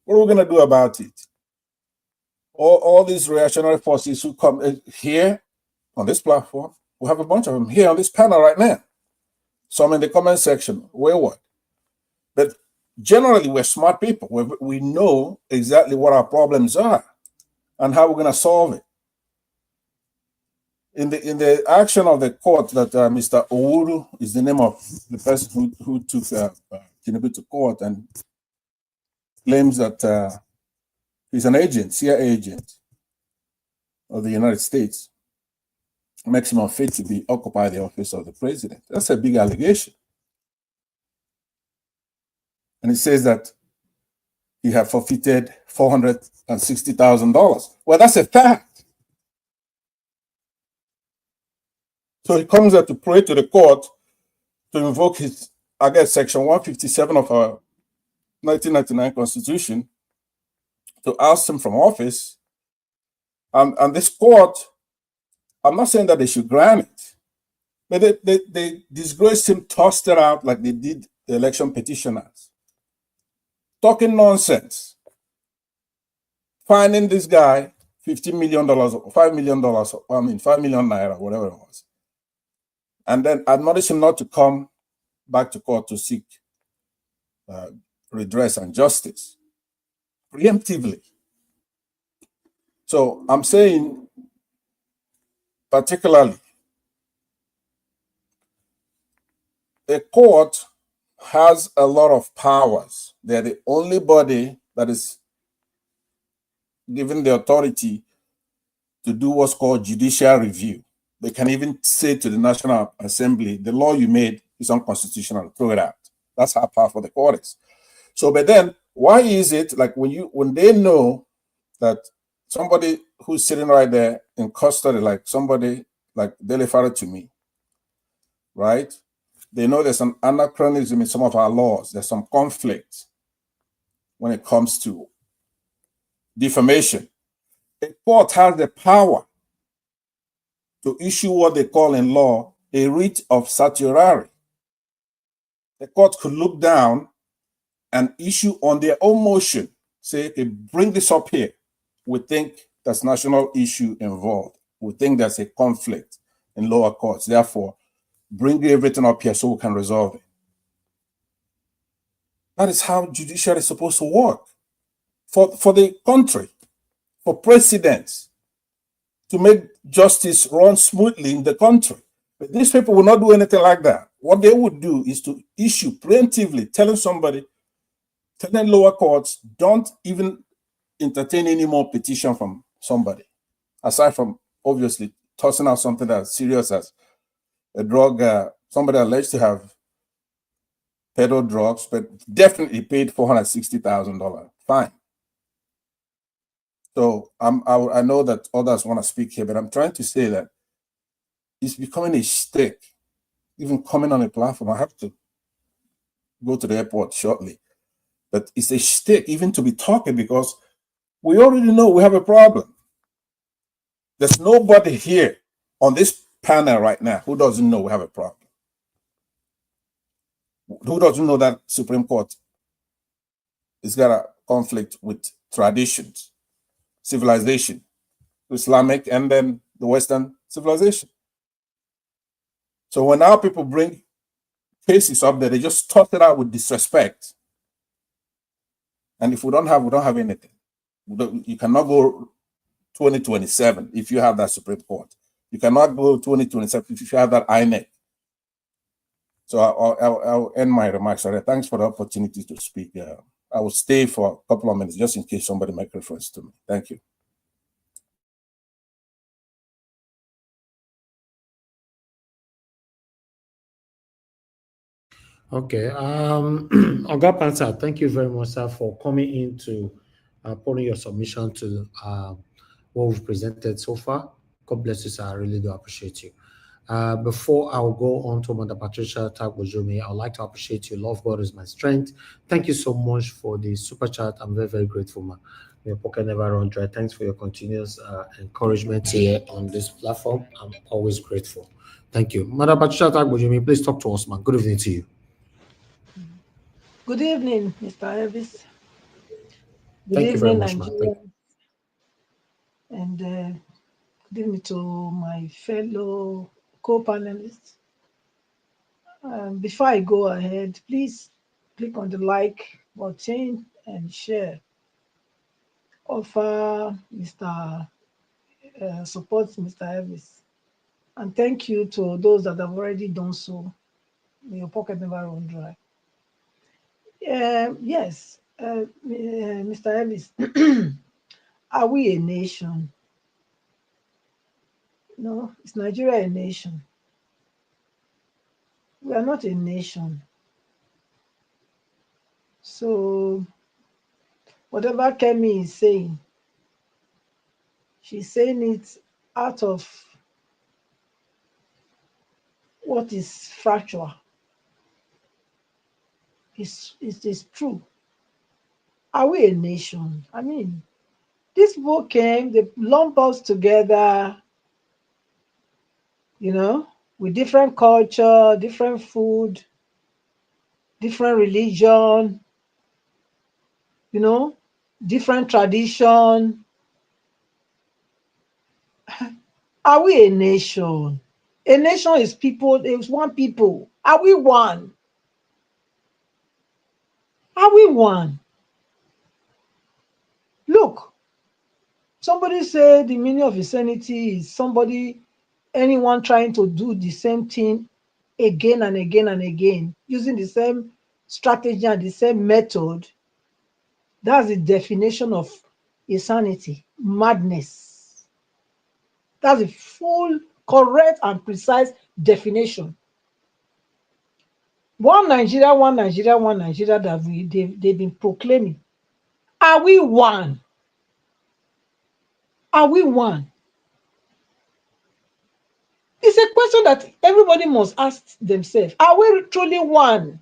What are we going to do about it? All these reactionary forces who come here on this platform, we have a bunch of them here on this panel right now. Some in the comment section, wayward. But generally, we're smart people. We know exactly what our problems are and how we're going to solve it. In the action of the court that Mr. Owuru is the name of the person who took Tinubu to court and claims that he's an agent, CIA agent of the United States, makes him unfit to occupy the office of the president. That's a big allegation. And it says that he had forfeited $460,000. Well, that's a fact. So he comes there to pray to the court to invoke his, I guess, Section 157 of our 1999 Constitution to oust him from office. And this court, I'm not saying that they should grant it, but they disgraced him, tossed it out like they did the election petitioners. Talking nonsense. Finding this guy $15 million, $5 million, I mean, 5 million naira, whatever it was. And then admonish him not to come back to court to seek redress and justice preemptively. So I'm saying, particularly, a court has a lot of powers. They're the only body that is given the authority to do what's called judicial review. They can even say to the National Assembly, the law you made is unconstitutional, throw it out. That's how powerful the court is. So, but then, why is it like when they know that somebody who's sitting right there in custody, like somebody like Delefare to me, right? They know there's an anachronism in some of our laws. There's some conflict when it comes to defamation. A court has the power to issue what they call in law a writ of certiorari. The court could look down and issue on their own motion, say, okay, bring this up here. We think there's national issue involved. We think there's a conflict in lower courts. Therefore, bring everything up here so we can resolve it. That is how judiciary is supposed to work. For the country, for presidents, to make justice run smoothly in the country. But these people will not do anything like that. What they would do is to issue preemptively, telling lower courts, don't even entertain any more petition from somebody, aside from obviously tossing out something as serious as a drug, somebody alleged to have peddled drugs, but definitely paid $460,000 fine. So I know that others want to speak here, but I'm trying to say that it's becoming a stick. Even coming on a platform, I have to go to the airport shortly. But it's a stick even to be talking because we already know we have a problem. There's nobody here on this panel right now who doesn't know we have a problem. Who doesn't know that Supreme Court has got a conflict with traditions, civilization, Islamic, and then the Western civilization. So when our people bring cases up there, they just toss it out with disrespect. And if we don't have anything. You cannot go 2027 if you have that Supreme Court. You cannot go 2027 if you have that INEC. So I'll end my remarks. Sorry. Thanks for the opportunity to speak. I will stay for a couple of minutes just in case somebody makes reference to me. Thank you. Okay. Oga Pansa, thank you very much, sir, for coming in to putting your submission to what we've presented so far. God bless you, sir. I really do appreciate you. Before I'll go on to Mother Patricia Tagbojumi, I'd like to appreciate you. Love God is my strength. Thank you so much for the super chat. I'm very, very grateful, man. Your pocket never run dry. Thanks for your continuous encouragement here on this platform. I'm always grateful. Thank you. Madam Patricia Tagbojimi, please talk to us, man. Good evening to you. Good evening, Mr. Elvis. Good Thank you very evening, much, man. Nigeria. And good evening to my fellow co-panelists. Before I go ahead, please click on the like button and share. Offer Mr. Support Mr. Elvis. And thank you to those that have already done so. May your pocket never run dry. Yes, Mr. Elvis, are we a nation? No, is Nigeria a nation? We are not a nation. So, whatever Kemi is saying, she's saying it out of what is factual. It is true. Are we a nation? I mean, this book came, they lump us together, you know, with different culture, different food, different religion, you know, different tradition. Are we a nation? A nation is people, it's one people. Are we one? Are we one? Look, somebody said the meaning of insanity is anyone trying to do the same thing again and again and again, using the same strategy and the same method. That's the definition of insanity, madness. That's the full, correct, and precise definition. One Nigeria, one Nigeria, one Nigeria that they've been proclaiming. Are we one? Are we one? It's a question that everybody must ask themselves. Are we truly one?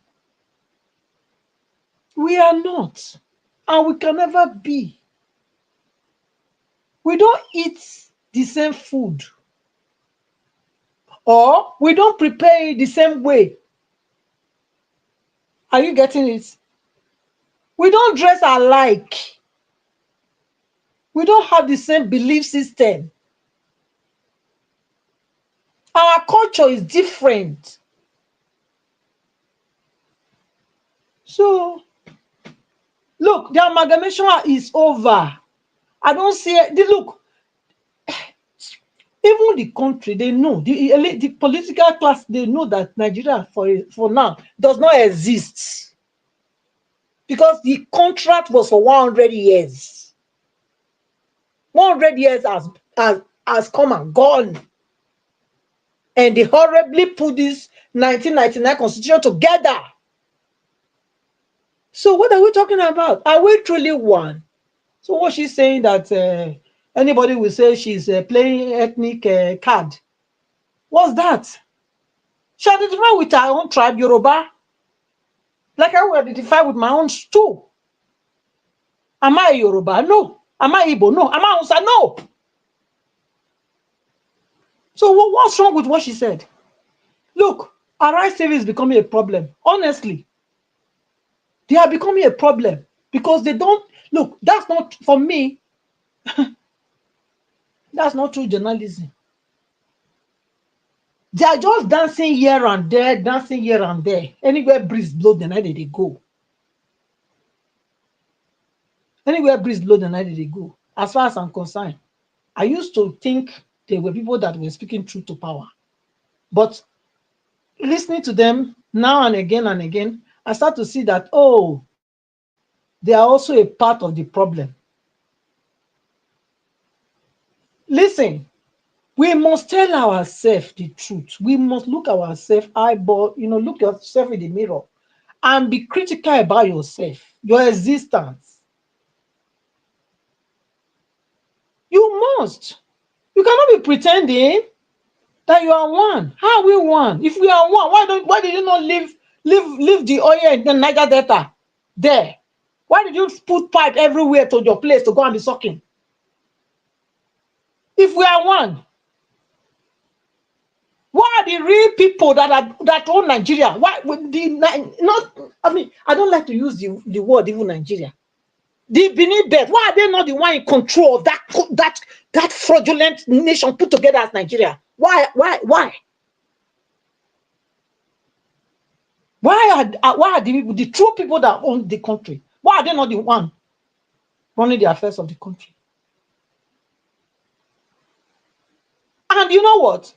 We are not, and we can never be. We don't eat the same food, or we don't prepare it the same way. Are you getting it? We don't dress alike. We don't have the same belief system. Our culture is different. So, look, the amalgamation is over. I don't see it. Look, even the country, they know, the political class, they know that Nigeria for now does not exist. Because the contract was for 100 years. 100 years has come and gone. And they horribly put this 1999 constitution together. So what are we talking about? Are we truly one? So what she's saying that anybody will say she's playing ethnic card. What's that? She identified with her own tribe, Yoruba. Like I will identify with my own too. Am I a Yoruba? No. Am I Igbo? No. Am I Hausa? No. So what's wrong with what she said? Look, our rice savings is becoming a problem. Honestly, they are becoming a problem because they don't look. That's not for me. That's not true journalism. They are just dancing here and there, dancing here and there. Anywhere breeze blow, the night they go. Anywhere breeze blow, the night they go. As far as I'm concerned, I used to think there were people that were speaking truth to power. But listening to them now and again, I start to see that, oh, they are also a part of the problem. Listen, we must tell ourselves the truth. We must look ourselves eyeball, look yourself in the mirror and be critical about yourself, your existence. You must. You cannot be pretending that you are one. How are we one? If we are one, why did you not leave the oil in the Niger Delta there? Why did you put pipe everywhere to your place to go and be sucking? If we are one, why are the the real people that own Nigeria? Why would not? I mean, I don't like to use the word even Nigeria. The Benin Belt. Why are they not the one in control of that fraudulent nation put together as Nigeria? Why? Why are the people, the true people that own the country? Why are they not the one running the affairs of the country? And you know what?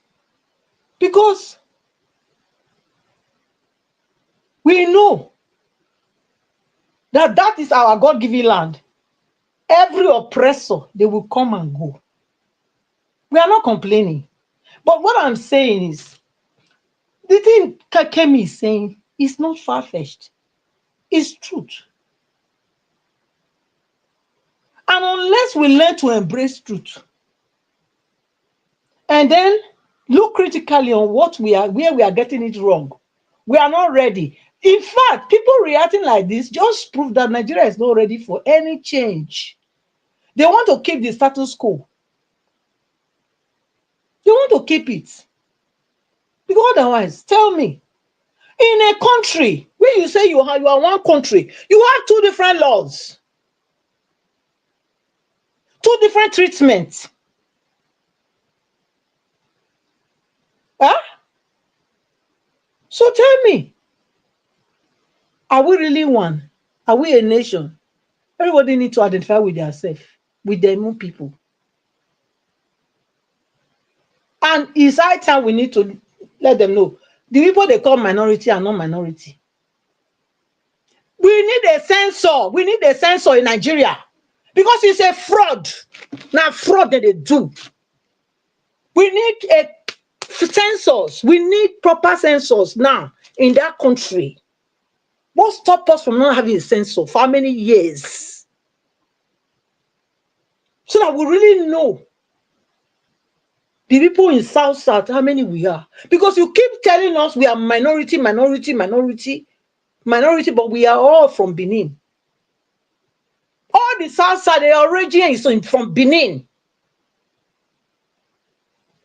Because we know that is our God-given land. Every oppressor, they will come and go. We are not complaining. But what I'm saying is, the thing Kemi is saying is not far-fetched. It's truth. And unless we learn to embrace truth, and then look critically on where we are getting it wrong, we are not ready. In fact, people reacting like this just prove that Nigeria is not ready for any change. They want to keep the status quo. They want to keep it. Because otherwise, tell me, in a country where you say you are one country, you have two different laws, two different treatments. Huh? So tell me, are we really one? Are we a nation? Everybody needs to identify with themselves, with their own people. And it's high time we need to let them know the people they call minority are not minority. We need a censor. We need a censor in Nigeria because it's a fraud. Now, fraud that they do. We need a censors. We need proper censors now in that country. What stopped us from not having a censor for how many years? So that we really know the people in South, how many we are. Because you keep telling us we are minority, but we are all from Benin. All the South, their origin is from Benin.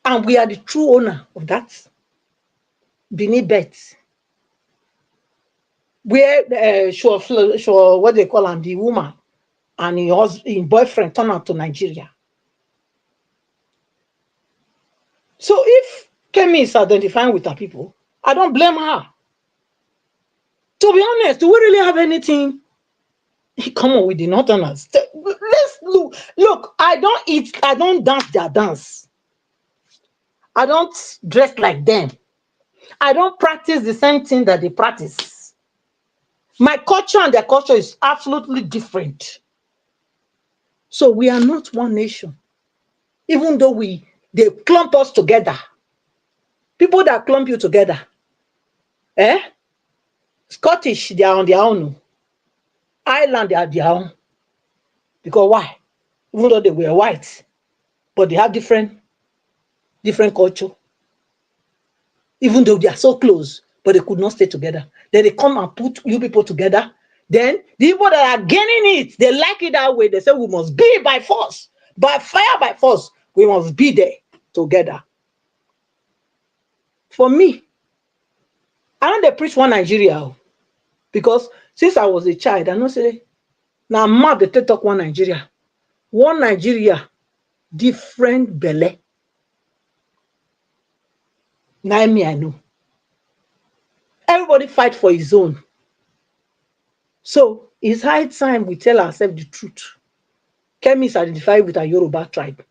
And we are the true owner of that Benin bet. Where what they call the woman and his boyfriend turned out to Nigeria. So if Kemi is identifying with her people, I don't blame her. To be honest, do we really have anything? Come on with the Northerners. Let's look. Look, I don't dance their dance. I don't dress like them. I don't practice the same thing that they practice. My culture and their culture is absolutely different. So we are not one nation. Even though they clump us together. People that clump you together. Scottish, they are on their own. Ireland, they are their own. Because why? Even though they were white, but they have different culture. Even though they are so close, but they could not stay together. Then they come and put you people together. Then the people that are gaining it, they like it that way. They say we must be by force, by fire, by force. We must be there together. For me, I don't they preach one Nigeria. Because since I was a child, I know say now map they talk one Nigeria. One Nigeria, different belle. Now me, I know. Everybody fight for his own. So it's high time we tell ourselves the truth. Kemi is identified with a Yoruba tribe.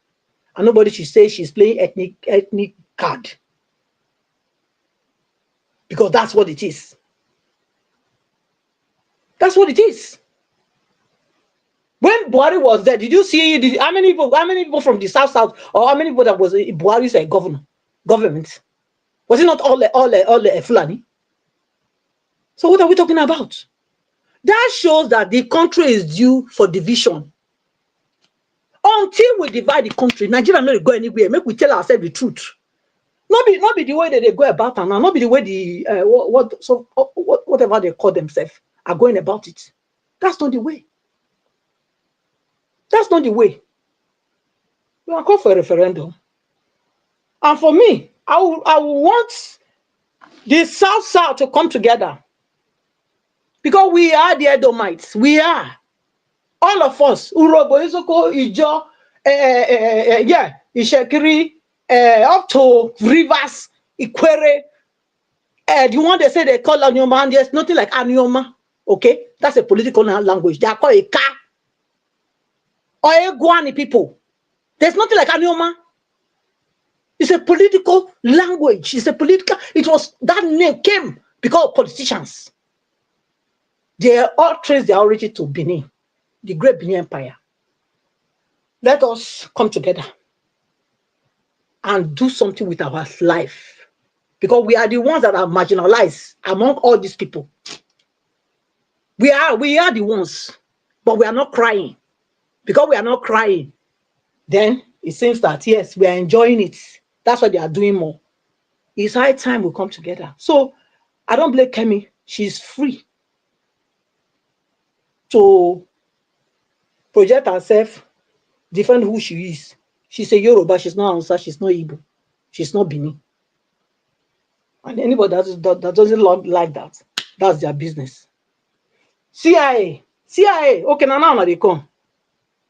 And nobody should say she's playing ethnic card. Because that's what it is. That's what it is. When Buhari was there, did you see how many people from the South or how many people that was Buhari's government? Was it not all Fulani? So what are we talking about? That shows that the country is due for division. Until we divide the country, Nigeria not go anywhere. Make we tell ourselves the truth. Not be the way that they go about and not be the way whatever they call themselves are going about it. That's not the way. That's not the way. We are called for a referendum. And for me, I want the South to come together, because we are the Edomites. We are, all of us. Urobo, Izoko, Ijo, yeah, Ishekiri, up to Rivers, Ikwere. The one they say they call Anyoma, and there's nothing like Anyoma. Okay, that's a political language. They are called Eka or Eguani people. There's nothing like Anyoma. It's a political language. It's a political. It was, that name came because of politicians. They all trace their origin to Benin, the great Benin Empire. Let us come together and do something with our life, because we are the ones that are marginalized among all these people. We are the ones, but we are not crying. Because we are not crying, then it seems that yes, we are enjoying it. That's why they are doing more. It's high time we come together. So I don't blame Kemi. She's free to project herself, defend who she is. She's a Yoruba, she's not Hausa, she's not Igbo, she's not Bini. And anybody that doesn't like that, that's their business. CIA, okay, now they come.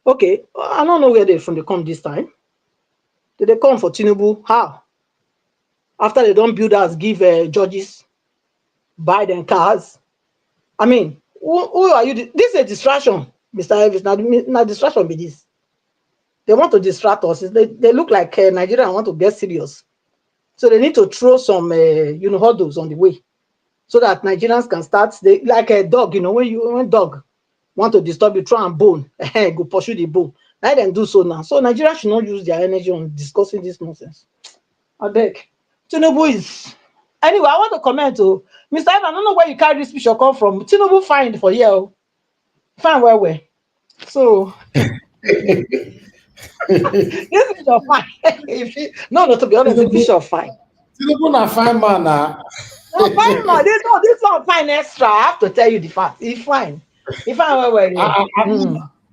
Okay, I don't know where they come this time. Did they come for Tinubu? How? After they don't build us, give judges, buy them cars. I mean, who are you? This is a distraction, Mr. Elvis. Not distraction be this. They want to distract us. They look like Nigerians want to get serious. So they need to throw some hurdles on the way, so that Nigerians can start, like a dog, when dog want to disturb you, try and bone, go pursue the bone. Let them do so now. So Nigeria should not use their energy on discussing this nonsense. I beg. Tinubu is... Anyway, I want to comment to Mr. Evan. I don't know where you carry this picture come from. Tinubu fine for here. Fine where. So this picture fine. No, to be honest, this picture fine. Tinubu na fine man now. Fine man. This one fine extra. I have to tell you the fact. He's fine. He's fine where.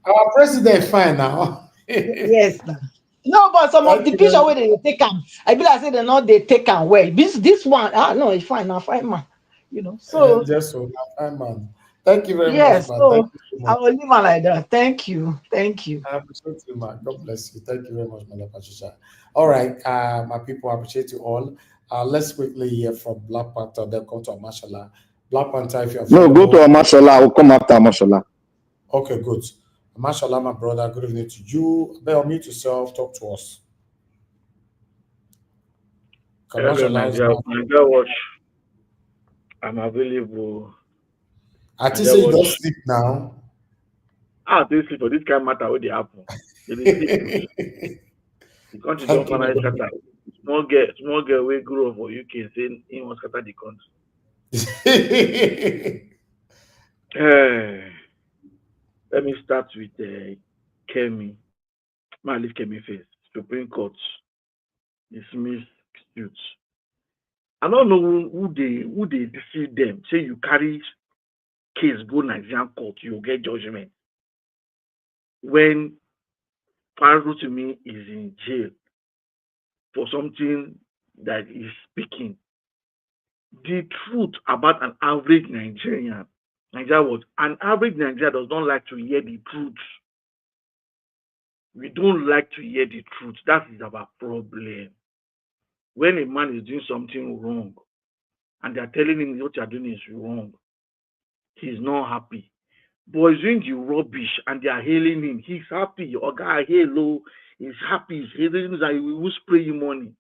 Our president fine now. Yes. No, but some of the picture where they take him, I be like say they not they take him well. This one, no, it's fine. Now fine man. So just so fine man. Thank you very yes, much, man. so Thank you so much. I will leave her like that. Thank you. I appreciate you, man. God bless you. Thank you very much, Madam Patricia. All right, my people, I appreciate you all. Let's quickly hear from Black Panther, then go to Amashala. Black Panther, if you're No, go to Amashala. I'll come after Amashala. Okay, good. Amashala, my brother, good evening to you. Bear mute yourself, talk to us. Hello, Nigeria Watch. I'm available. I think you don't sleep now. They sleep for this kind of matter with the apple. They sleep. The country don't finally scatter. Small girl we grew up for UK saying he wants scatter the country. Let me start with Kemi. I leave Kemi first. Supreme Court dismiss suits. I don't know who they deceive them. Say you carry case go Nigerian court, you get judgment. When Paro to me is in jail for something that is speaking the truth about an average Nigerian. An average Nigerian does not like to hear the truth. We don't like to hear the truth. That is our problem. When a man is doing something wrong and they are telling him what you are doing is wrong, he's not happy. But he's doing the rubbish and they are hailing him. He's happy. Or guy, hello, he's happy. He's hailing him that he will spray you money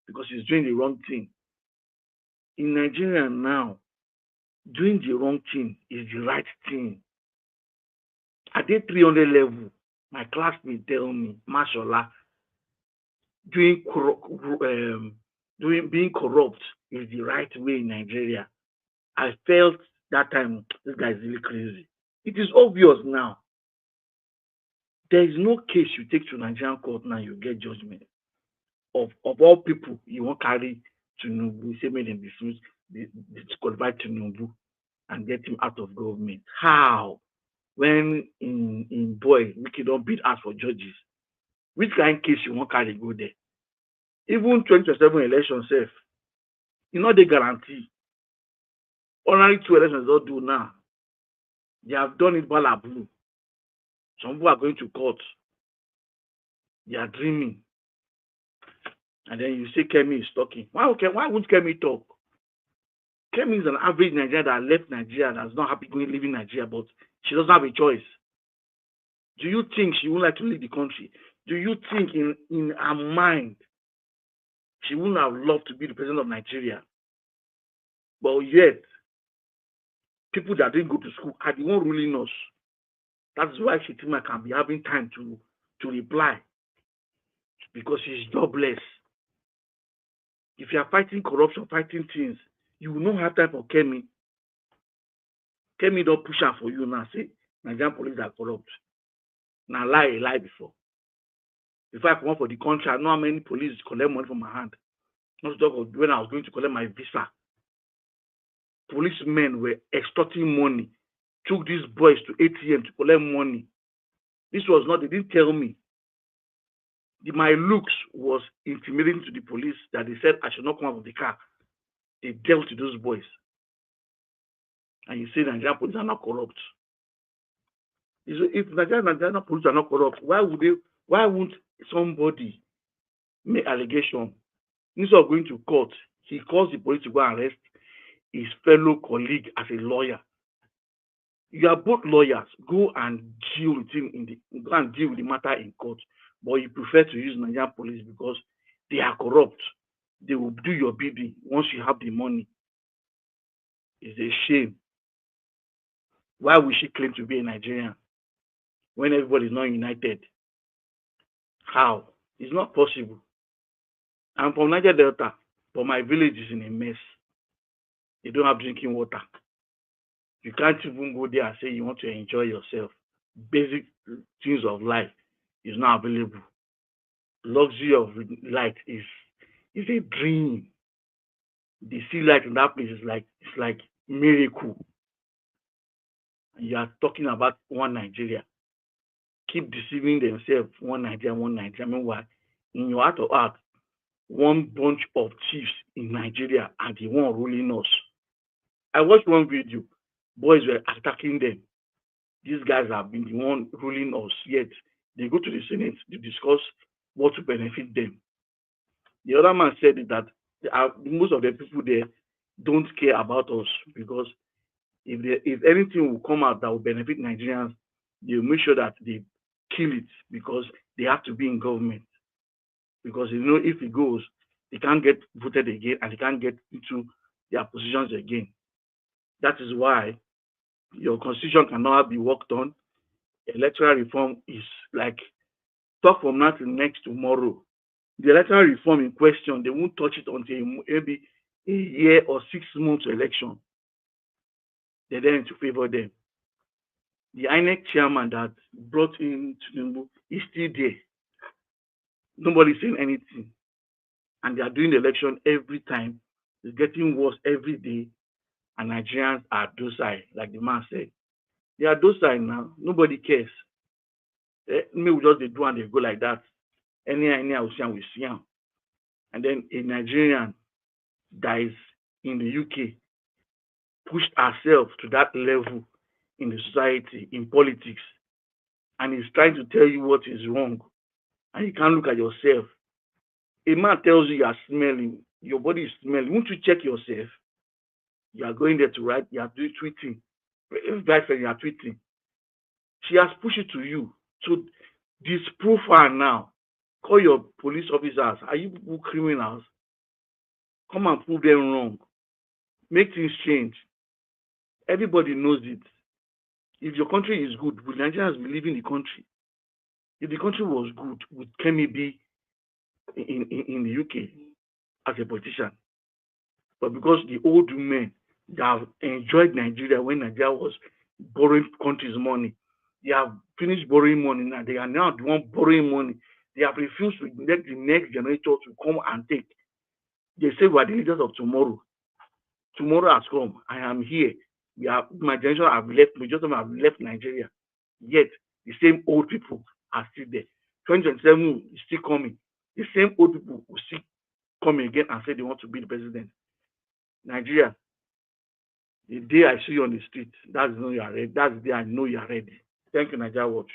because he's doing the wrong thing. In Nigeria now, doing the wrong thing is the right thing. At the 300 level, my classmates tell me, mashallah, being corrupt is the right way in Nigeria. I felt that time, this guy is really crazy. It is obvious now. There is no case you take to Nigerian court now, you get judgment. Of all people, you won't carry Tinubu, say make them disqualify Tinubu and get him out of government. How? When in boy, we don't beat us for judges. Which kind of case you won't carry go there? Even 2027 election safe, you know they guarantee. Only 2 elections don't do now. They have done it bala blue. Some people are going to court. They are dreaming. And then you say Kemi is talking. Why won't Kemi talk? Kemi is an average Nigerian that left Nigeria that's not happy going living Nigeria, but she doesn't have a choice. Do you think she would like to leave the country? Do you think in her mind she wouldn't have loved to be the president of Nigeria? But yet, people that didn't go to school are the one ruling us. That's why Shetima can be having time to reply. Because she's jobless. If you are fighting corruption, fighting things, you will not have time for Kemi. Kemi don't push her for you now. Say, Nigerian police are corrupt. Now lie before. Before I come up for the country, I know how many police collect money from my hand. Not to talk of when I was going to collect my visa. Policemen were extorting money, took these boys to ATM to collect money. This was not, they didn't tell me. My looks was intimidating to the police that they said I should not come out of the car. They dealt with those boys. And you say Nigerian police are not corrupt. If Nigerian police are not corrupt, why won't somebody make allegation? Instead of going to court, he calls the police to go and arrest his fellow colleague as a lawyer. You are both lawyers. Go and deal with him go and deal with the matter in court. But you prefer to use Nigerian police because they are corrupt. They will do your bidding once you have the money. It's a shame. Why would she claim to be a Nigerian when everybody is not united? How? It's not possible. I'm from Niger Delta, but my village is in a mess. They don't have drinking water. You can't even go there and say you want to enjoy yourself. Basic things of life is not available. Luxury of light is a dream. The sea light in that place is like miracle. And you are talking about one Nigeria. Keep deceiving themselves, one Nigeria, one Nigeria. Meanwhile, in your heart of heart, one bunch of chiefs in Nigeria are the one ruling us. I watched one video. Boys were attacking them. These guys have been the one ruling us, yet they go to the Senate to discuss what to benefit them. The other man said that most of the people there don't care about us because if anything will come out that will benefit Nigerians, they'll make sure that they kill it because they have to be in government. Because if it goes, they can't get voted again and they can't get into their positions again. That is why your constitution cannot be worked on. Electoral reform is like talk from now to next tomorrow. The electoral reform in question, they won't touch it until maybe a year or 6 months election. They're there to favor them. The INEC chairman that brought in Tinubu is still there. Nobody's saying anything. And they are doing the election every time. It's getting worse every day. And Nigerians are docile, like the man said. They are docile now. Nobody cares. Me will just do and they go like that. Any will see him. And then a Nigerian that is in the UK pushed herself to that level in the society, in politics, and is trying to tell you what is wrong. And you can't look at yourself. A man tells you you are smelling, your body is smelling. Won't you check yourself? You are going there to write, you are doing tweeting. You are tweeting. She has pushed it to you. So disprove her now. Call your police officers. Are you people criminals? Come and prove them wrong. Make things change. Everybody knows it. If your country is good, would Nigerians be leaving the country? If the country was good, would Kemi be in the UK as a politician? But because the old men that have enjoyed Nigeria when Nigeria was borrowing country's money, they have finished borrowing money now. They are now the one borrowing money. They have refused to let the next generation to come and take. They say we are the leaders of tomorrow. Tomorrow has come. I am here. My generation have left. Majority of them have left Nigeria. Yet the same old people are still there. 2027 is still coming. The same old people will still come again and say they want to be the president. Nigeria, the day I see you on the street, that's the day you are ready. That's the day I know you are ready. Thank you, Nigeria Watch.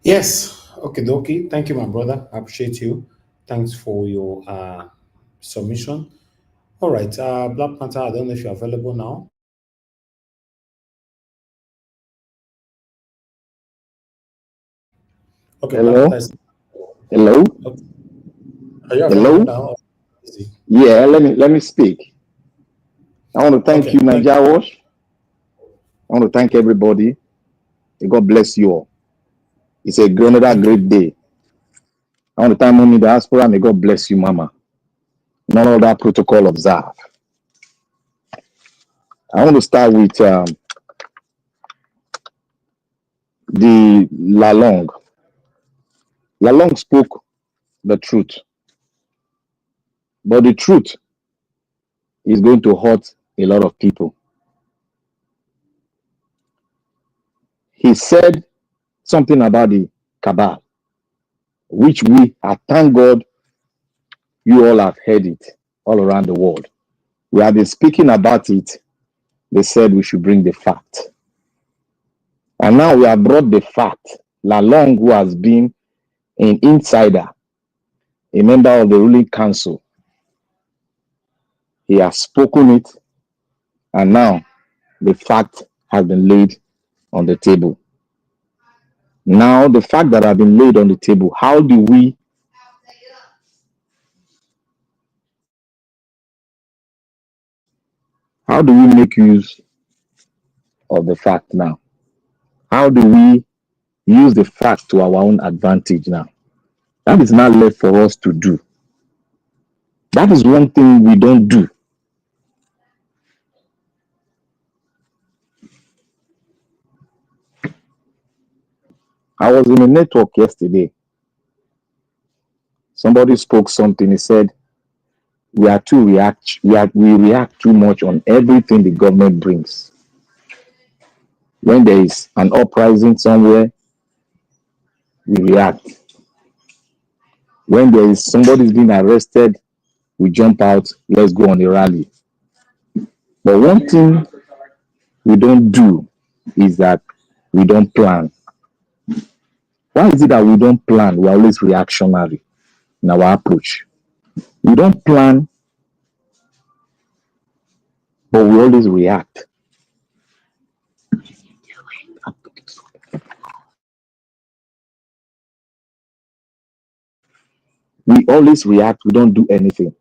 Yes. Okay, dokie. Thank you, my brother. I appreciate you. Thanks for your submission. All right. Black Panther, I don't know if you're available now. Okay, Hello? Black Panther is... Hello? Okay. Are you Hello? available now? Yeah, let me speak. I want to thank Okay, you, Nigeria Watch. I want to thank everybody. May God bless you all. It's another great day. I want to thank Mommy Diaspora. May God bless you, Mama. None of that protocol observed. I want to start with the Lalong. Lalong spoke the truth. But the truth is going to hurt a lot of people. He said something about the cabal, which we, thank God, you all have heard it all around the world. We have been speaking about it. They said we should bring the fact. And now we have brought the fact. Lalong, who has been an insider, a member of the ruling council, he has spoken it, and now the fact has been laid on the table. Now, the fact that have been laid on the table, how do we make use of the fact now? How do we use the fact to our own advantage now? That is not left for us to do. That is one thing we don't do. I was in a network yesterday. Somebody spoke something. He said, we react too much on everything the government brings. When there is an uprising somewhere, we react. When there is somebody's being arrested, we jump out, let's go on a rally. But one thing we don't do is that we don't plan. Why is it that we don't plan? We're always reactionary in our approach. We don't plan, but we always react. We always react, we don't do anything.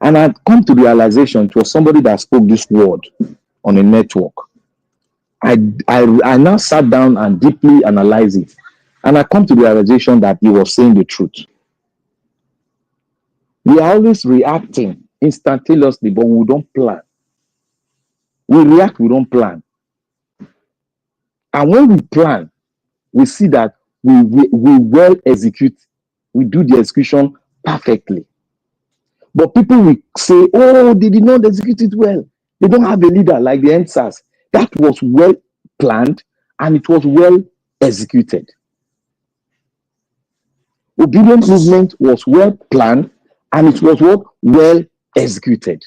And I come to the realization, it was somebody that spoke this word on a network. I now sat down and deeply analyzed it. And I come to the realization that he was saying the truth. We are always reacting instantaneously, but we don't plan. We react, we don't plan. And when we plan, we see that we well execute, we do the execution perfectly. But people will say, oh, they did not execute it well. They don't have a leader like the NSAS. That was well planned and it was well executed. Obedience movement was well planned and it was well executed.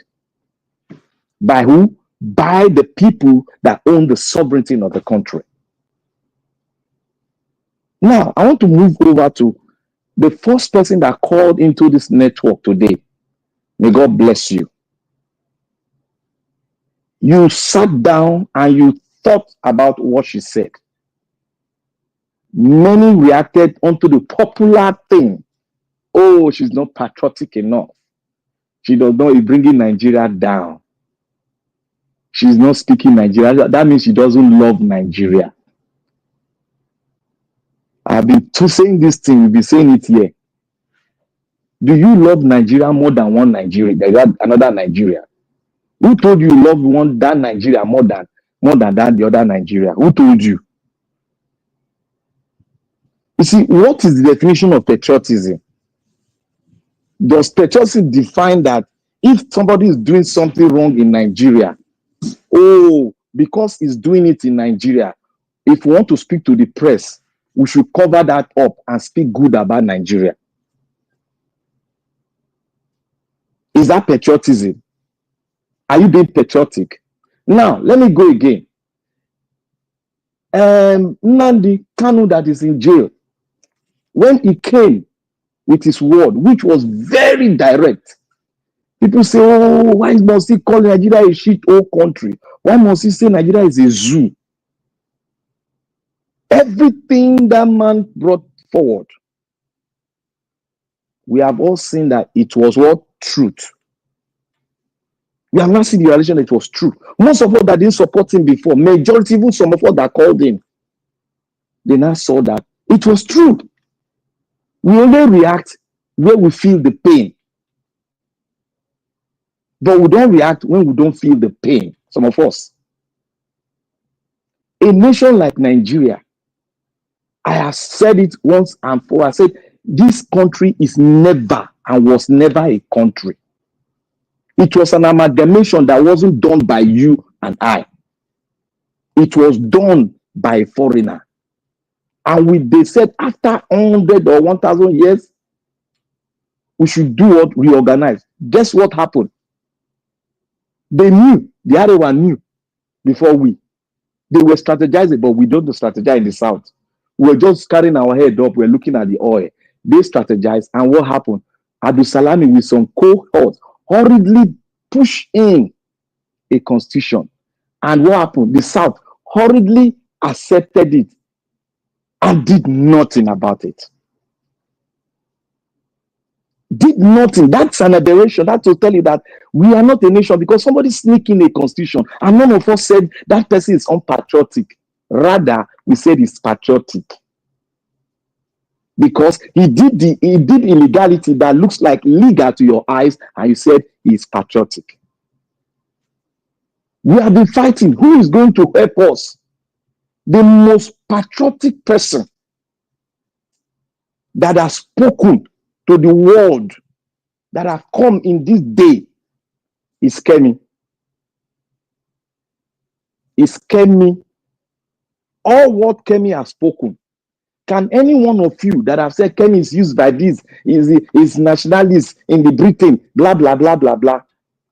By who? By the people that own the sovereignty of the country. Now, I want to move over to the first person that called into this network today. May God bless you. You sat down and you thought about what she said. Many reacted onto the popular thing. Oh, she's not patriotic enough. She does not bringing Nigeria down. She's not speaking Nigeria. That means she doesn't love Nigeria. I've been saying this thing. We've been saying it here. Do you love Nigeria more than one Nigeria? There's another Nigeria. Who told you love that Nigeria more than the other Nigeria? Who told you? You see, what is the definition of patriotism? Does patriotism define that if somebody is doing something wrong in Nigeria, oh, because he's doing it in Nigeria, if we want to speak to the press, we should cover that up and speak good about Nigeria. Is that patriotism? Are you being patriotic? Now, let me go again. Nnamdi Kanu that is in jail, when he came with his word, which was very direct, people say, oh, why must he call Nigeria a shit old country? Why must he say Nigeria is a zoo? Everything that man brought forward, we have all seen that it was what? Truth. We have not seen the relation that it was true. Most of us that didn't support him before, majority, even some of us that called him, they now saw that it was true. We only react where we feel the pain. But we don't react when we don't feel the pain, some of us. A nation like Nigeria, I have said it once and for all, I said, this country is never and was never a country. It was an amalgamation that wasn't done by you and I. It was done by a foreigner. And they said after 100 or 1,000 years, we should do what? Reorganize. Guess what happened? They knew, the other one knew before we. They were strategizing, but we don't strategize in the South. We were just carrying our head up, we're looking at the oil. They strategized, and what happened? Abdul Salami with some cohorts hurriedly pushed in a constitution. And what happened? The South hurriedly accepted it and did nothing about it. Did nothing. That's an aberration. That will tell you that we are not a nation because somebody sneaked in a constitution and none of us said that person is unpatriotic. Rather, we said he's patriotic. Because he did illegality that looks like legal to your eyes, and you said he's patriotic. We have been fighting. Who is going to help us? The most patriotic person that has spoken to the world that have come in this day is Kemi. Is Kemi. All what Kemi has spoken. Can any one of you that have said Kemi is used by this, is nationalist in the Britain, blah, blah, blah, blah, blah.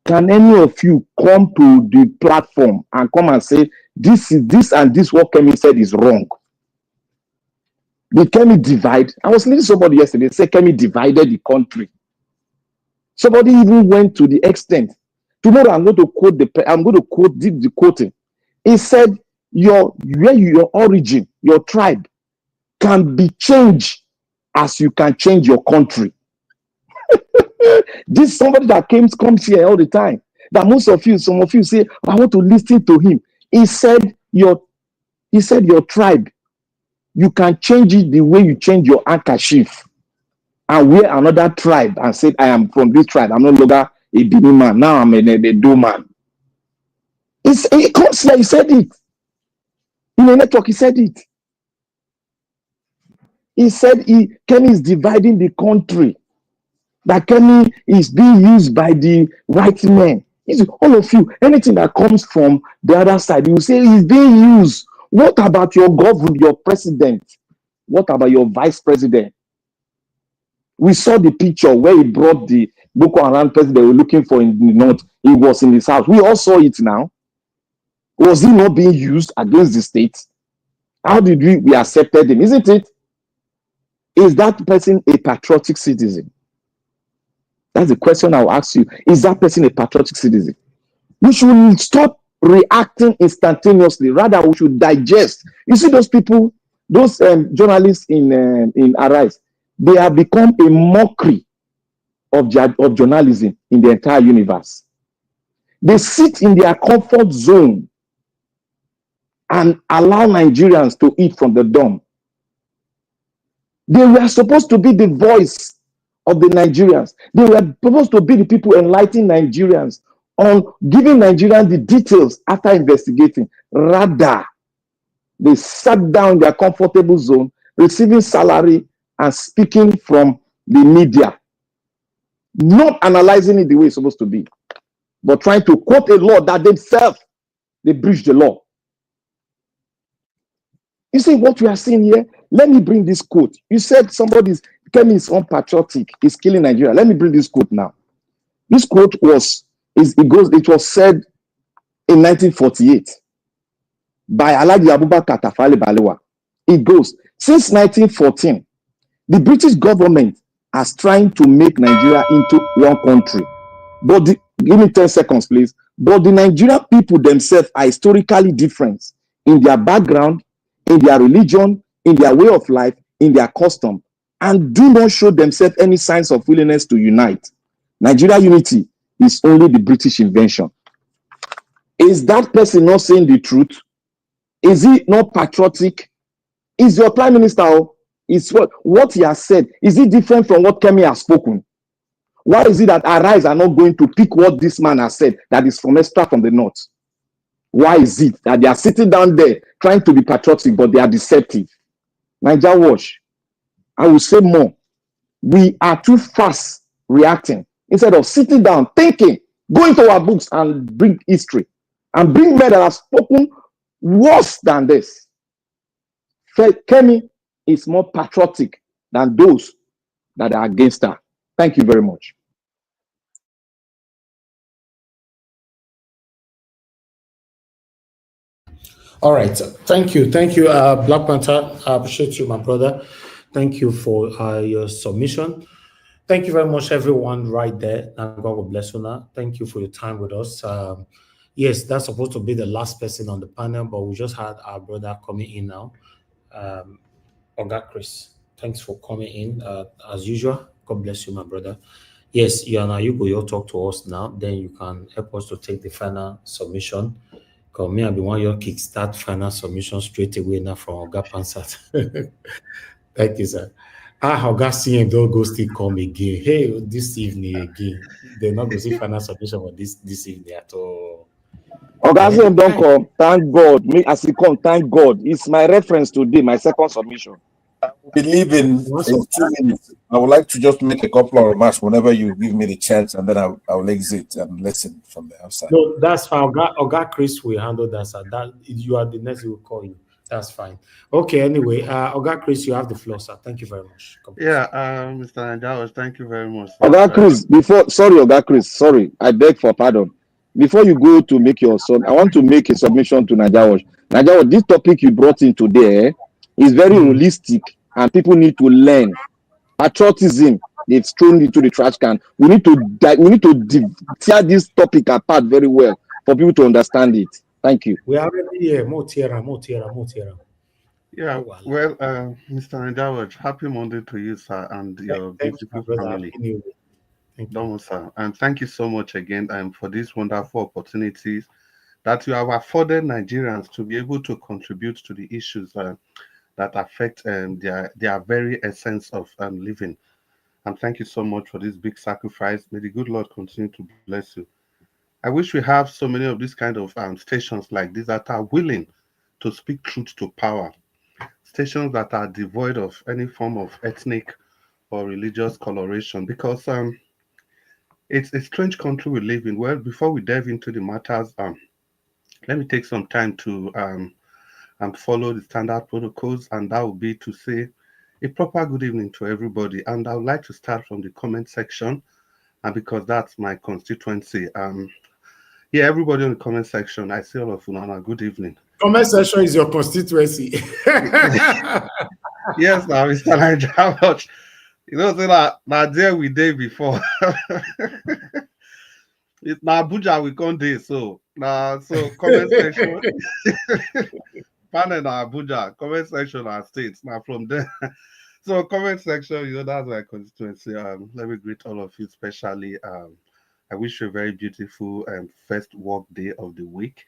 Can any of you come to the platform and come and say, this and this what Kemi said is wrong? Did Kemi divide? I was listening to somebody yesterday say Kemi divided the country. Somebody even went to the extent. Tomorrow I'm going to quote the quoting. He said, your origin, your tribe can be changed as you can change your country. This is somebody that comes here all the time. That some of you say, I want to listen to him. He said your tribe, you can change it the way you change your handkerchief and wear another tribe and say, I am from this tribe. I'm no longer a Bini man. Now I'm a Do man. He comes here, he said it. In the network, he said it. He said Kemi is dividing the country. That Kemi is being used by the white men. All of you, anything that comes from the other side, you say he's being used. What about your government, your president? What about your vice president? We saw the picture where he brought the Boko Haram president they were looking for in the north. He was in his house. We all saw it now. Was he not being used against the state? How did we accepted him? Isn't it? Is that person a patriotic citizen? That's the question I'll ask you. Is that person a patriotic citizen? We should stop reacting instantaneously. Rather, we should digest. You see those people, those journalists in Arise, they have become a mockery of journalism in the entire universe. They sit in their comfort zone and allow Nigerians to eat from the dome. They were supposed to be the voice of the Nigerians. They were supposed to be the people enlightening Nigerians on giving Nigerians the details after investigating. Rather, they sat down in their comfortable zone, receiving salary and speaking from the media, not analyzing it the way it's supposed to be, but trying to quote a law that themselves, they breached the law. You see what we are seeing here? Let me bring this quote. You said Kemi is unpatriotic, is killing Nigeria. Let me bring this quote now. This quote it was said in 1948 by Alhaji Abubakar Tafawa Balewa. It goes, since 1914, the British government has trying to make Nigeria into one country. But give me 10 seconds, please. But the Nigerian people themselves are historically different in their background, in their religion, in their way of life, in their custom, and do not show themselves any signs of willingness to unite. Nigeria unity is only the British invention. Is that person not saying the truth? Is he not patriotic? Is your prime minister, is what he has said, is it different from what Kemi has spoken? Why is it that our eyes are not going to pick what this man has said that is from the north? Why is it that they are sitting down there trying to be patriotic, but they are deceptive? Niger Watch, I will say more. We are too fast reacting instead of sitting down, thinking, go into our books and bring history and bring men that have spoken worse than this. Kemi is more patriotic than those that are against her. Thank you very much. All right. Thank you. Black Panther. I appreciate you, my brother. Thank you for your submission. Thank you very much, everyone right there. And God will bless you now. Thank you for your time with us. Yes, that's supposed to be the last person on the panel, but we just had our brother coming in now. Oga Chris, thanks for coming in. As usual, God bless you, my brother. Yes, Yana, you'll talk to us now. Then you can help us to take the final submission. Because me, I'll be one your kickstart final submission straight away now from Oga Pansat. Thank you, sir. Oga CM don't go still come again. Hey, this evening again. They're not going to see final submission for this evening at all. Oga CM don't come. Thank God. Me as he come, thank God. It's my reference today, my second submission. Believe in 2 minutes. I would like to just make a couple of remarks whenever you give me the chance, and then I'll exit and listen from the outside. No, that's fine. Oga Chris will handle that, sir. That you are the next who will call you. That's fine. Okay, anyway, Oga Chris, you have the floor, sir. Thank you very much. Yeah, Mr. Nigerian, thank you very much. Oga Chris, Oga Chris, I beg for pardon. Before you go to make your I want to make a submission to Nigerian. Nigerian, this topic you brought in today is very realistic, and people need to learn. Patriotism, they've thrown into the trash can. We need to tear this topic apart very well for people to understand it. Thank you. We are already here. More tierra. Yeah, well, Mr. Nigerian, happy Monday to you, sir, and your beautiful family. Don't, sir. And thank you so much again for these wonderful opportunities that you have afforded Nigerians to be able to contribute to the issues that affect their very essence of living. And thank you so much for this big sacrifice. May the good Lord continue to bless you. I wish we have so many of these kind of stations like this that are willing to speak truth to power. Stations that are devoid of any form of ethnic or religious coloration, because it's a strange country we live in. Well, before we dive into the matters, let me take some time to follow the standard protocols, and that will be to say a proper good evening to everybody. And I would like to start from the comment section, and because that's my constituency. Yeah, everybody in the comment section, I see all of you now. Good evening. Comment section is your constituency. Yes, now Mr. Nigerian. You know, say that there we day before. It's now Abuja we can't do so. Now, so comment section. Panel na Abuja, comment section are states. Now from there. So comment section, that's my constituency. Let me greet all of you, especially. I wish you a very beautiful first work day of the week.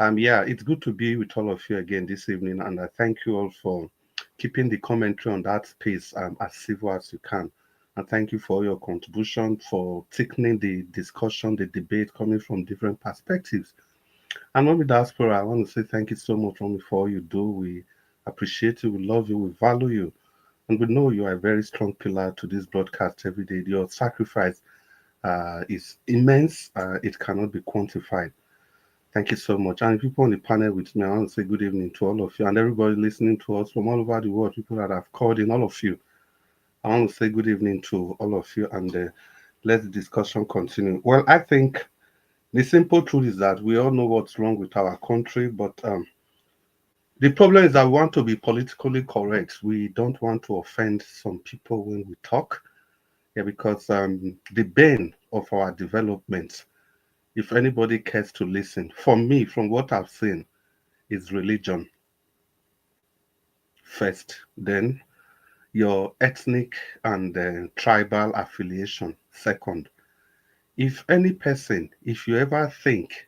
Yeah, it's good to be with all of you again this evening, and I thank you all for keeping the commentary on that space as civil as you can. And thank you for your contribution, for thickening the discussion, the debate coming from different perspectives. And on the diaspora, I want to say thank you so much for all you do. We appreciate you, we love you, we value you. And we know you are a very strong pillar to this broadcast every day. Your sacrifice is immense. It cannot be quantified. Thank you so much. And people on the panel with me, I want to say good evening to all of you and everybody listening to us from all over the world, people that have called in, all of you. I want to say good evening to all of you and let the discussion continue. Well, I think the simple truth is that we all know what's wrong with our country, but the problem is that we want to be politically correct. We don't want to offend some people when we talk. Yeah, because the bane of our development, if anybody cares to listen, for me, from what I've seen, is religion first, then your ethnic and tribal affiliation second. If any person, if you ever think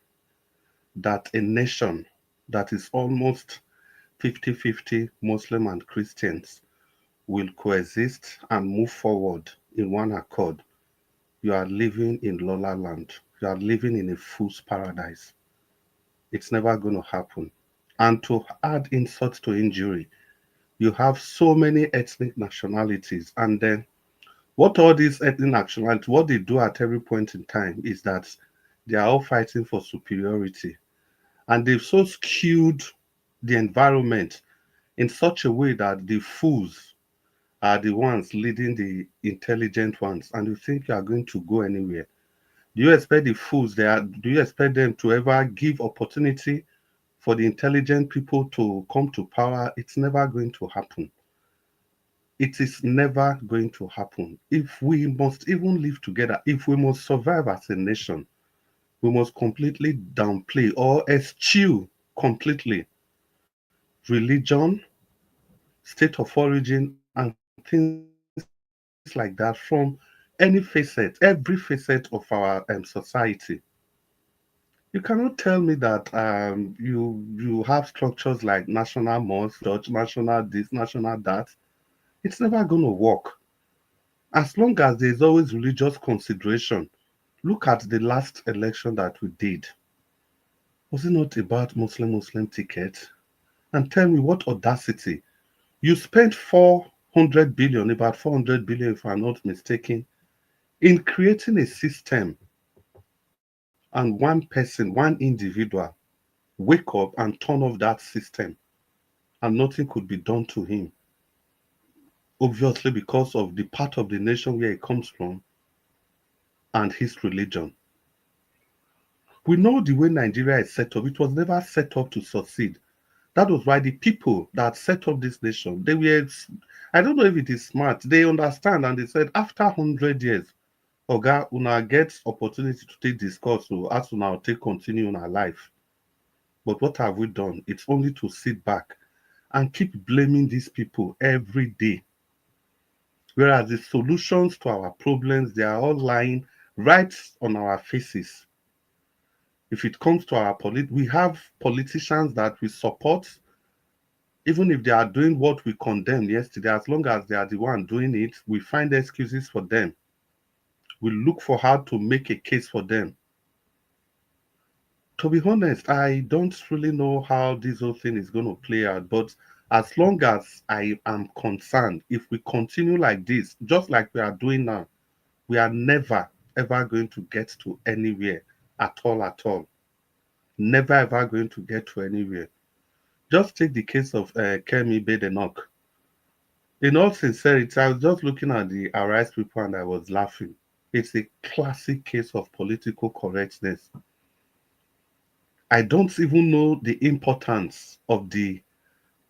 that a nation that is almost 50-50 Muslim and Christians will coexist and move forward in one accord, you are living in Lola land. You are living in a fool's paradise. It's never going to happen. And to add insult to injury, you have so many ethnic nationalities. And then what all these ethnic nationalities, what they do at every point in time is that they are all fighting for superiority. And they've so skewed the environment in such a way that the fools are the ones leading the intelligent ones. And you think you are going to go anywhere. Do you expect the fools do you expect them to ever give opportunity for the intelligent people to come to power? It's never going to happen. It is never going to happen. If we must even live together, if we must survive as a nation, we must completely downplay or eschew completely religion, state of origin, and things like that from any facet, every facet of our society. You cannot tell me that you have structures like national mosque, church, national this, national that. It's never going to work. As long as there's always religious consideration. Look at the last election that we did. Was it not about Muslim ticket? And tell me what audacity. You spent 400 billion, about 400 billion if I'm not mistaken, in creating a system, and one person, one individual wake up and turn off that system and nothing could be done to him. Obviously because of the part of the nation where he comes from and his religion. We know the way Nigeria is set up. It was never set up to succeed. That was why the people that set up this nation, they were, I don't know if it is smart, they understand and they said after 100 years, Oga, una get opportunity to take this course, so as una take continue in our life. But what have we done? It's only to sit back and keep blaming these people every day. Whereas the solutions to our problems, they are all lying right on our faces. If it comes to our we have politicians that we support, even if they are doing what we condemned yesterday, as long as they are the one doing it, we find excuses for them. We look for how to make a case for them. To be honest, I don't really know how this whole thing is going to play out, but as long as I am concerned, if we continue like this, just like we are doing now, we are never, ever going to get to anywhere at all. Never, ever going to get to anywhere. Just take the case of Kemi Badenoch. In all sincerity, I was just looking at the Arise people and I was laughing. It's a classic case of political correctness. I don't even know the importance of the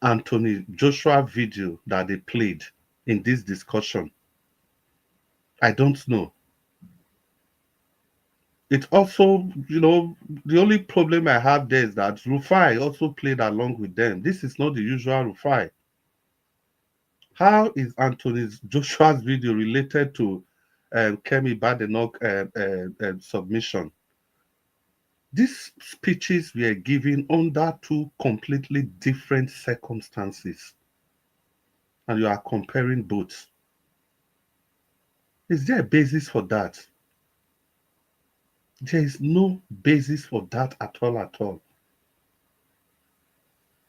Anthony Joshua video that they played in this discussion. I don't know. It also, the only problem I have there is that Rufai also played along with them. This is not the usual Rufai. How is Anthony Joshua's video related to Kemi Badenoch submission? These speeches were given under two completely different circumstances. And you are comparing both. Is there a basis for that? There is no basis for that at all.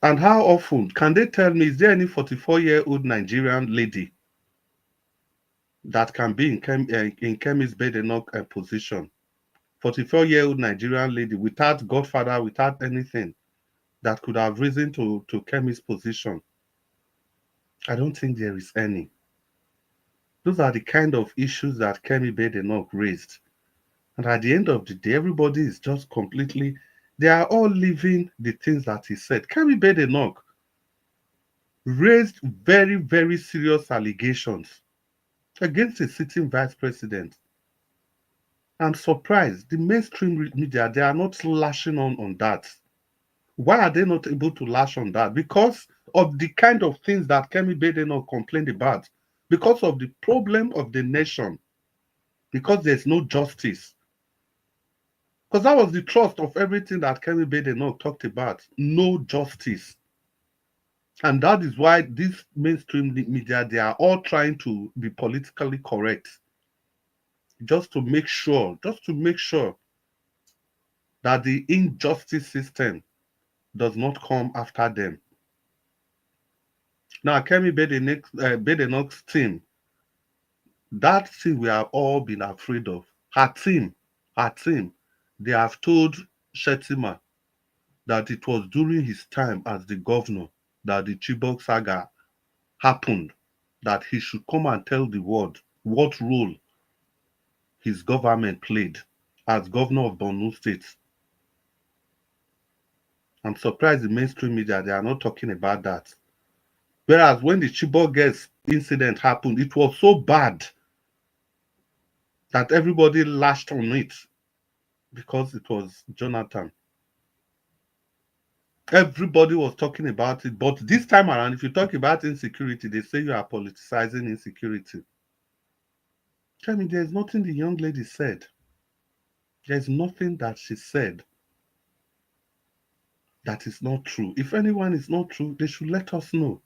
And how often can they tell me, is there any 44-year-old Nigerian lady that can be in Kemi's Badenoch position? 44-year-old Nigerian lady without godfather, without anything that could have risen to Kemi's position. I don't think there is any. Those are the kind of issues that Kemi Badenoch raised. And at the end of the day, everybody is just completely, they are all living the things that he said. Kemi Badenoch raised very, very serious allegations against a sitting vice president. I'm surprised the mainstream media, they are not lashing on that. Why are they not able to lash on that? Because of the kind of things that Kemi Badenoch complained about, because of the problem of the nation, because there's no justice. Because that was the thrust of everything that Kemi Badenoch talked about, no justice. And that is why this mainstream media, they are all trying to be politically correct. Just to make sure that the injustice system does not come after them. Now, Kemi Badenoch's team, that thing we have all been afraid of. Her team, they have told Shettima that it was during his time as the governor that the Chibok saga happened, that he should come and tell the world what role his government played as governor of Borno State. I'm surprised the mainstream media, they are not talking about that. Whereas when the Chibok girls incident happened, it was so bad that everybody lashed on it because it was Jonathan. Everybody was talking about it, but this time around, if you talk about insecurity, they say you are politicizing insecurity. Tell me, there's nothing the young lady said. There's nothing that she said that is not true. If anyone is not true, they should let us know.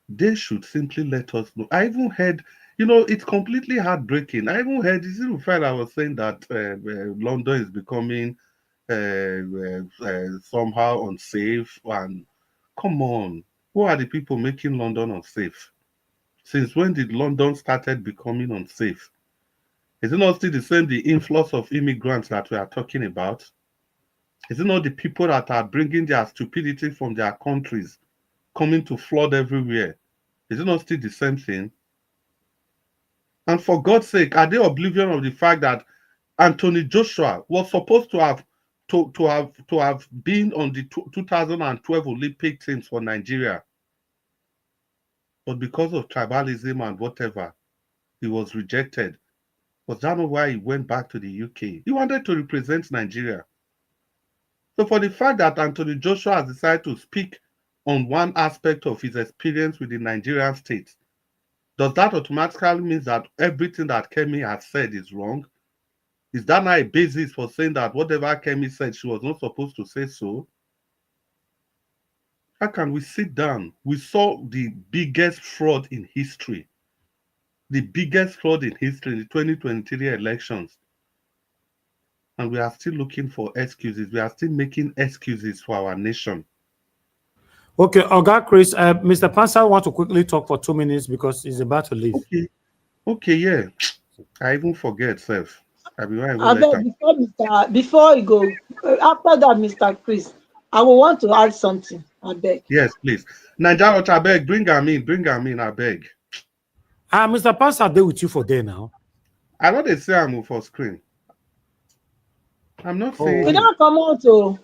They should simply let us know. I even heard, it's completely heartbreaking. I even heard, this little friend I was saying that London is becoming somehow unsafe. And come on, who are the people making London unsafe? Since when did London started becoming unsafe? Is it not still the same, the influx of immigrants that we are talking about? Is it not the people that are bringing their stupidity from their countries coming to flood everywhere? Is it not still the same thing? And for God's sake, are they oblivious of the fact that Anthony Joshua was supposed to have been on the 2012 Olympic teams for Nigeria, but because of tribalism and whatever, he was rejected. Was that not why he went back to the UK? He wanted to represent Nigeria. So for the fact that Anthony Joshua has decided to speak on one aspect of his experience with the Nigerian state, does that automatically mean that everything that Kemi has said is wrong? Is that not a basis for saying that whatever Kemi said, she was not supposed to say so? How can we sit down? We saw the biggest fraud in history. The biggest fraud in history in the 2023 elections. And we are still looking for excuses. We are still making excuses for our nation. Okay, Oga Chris, Mr. Pansa want to quickly talk for 2 minutes because he's about to leave. Okay, yeah. I even forget, Seth. Before you go, after that, Mr. Chris, I will want to add something. I beg. Yes, please. Nigeria, I beg, bring him in, I beg. Mr. Pansa, they with you for there now. I know they say I'm for screen. I'm not saying. We don't come out to.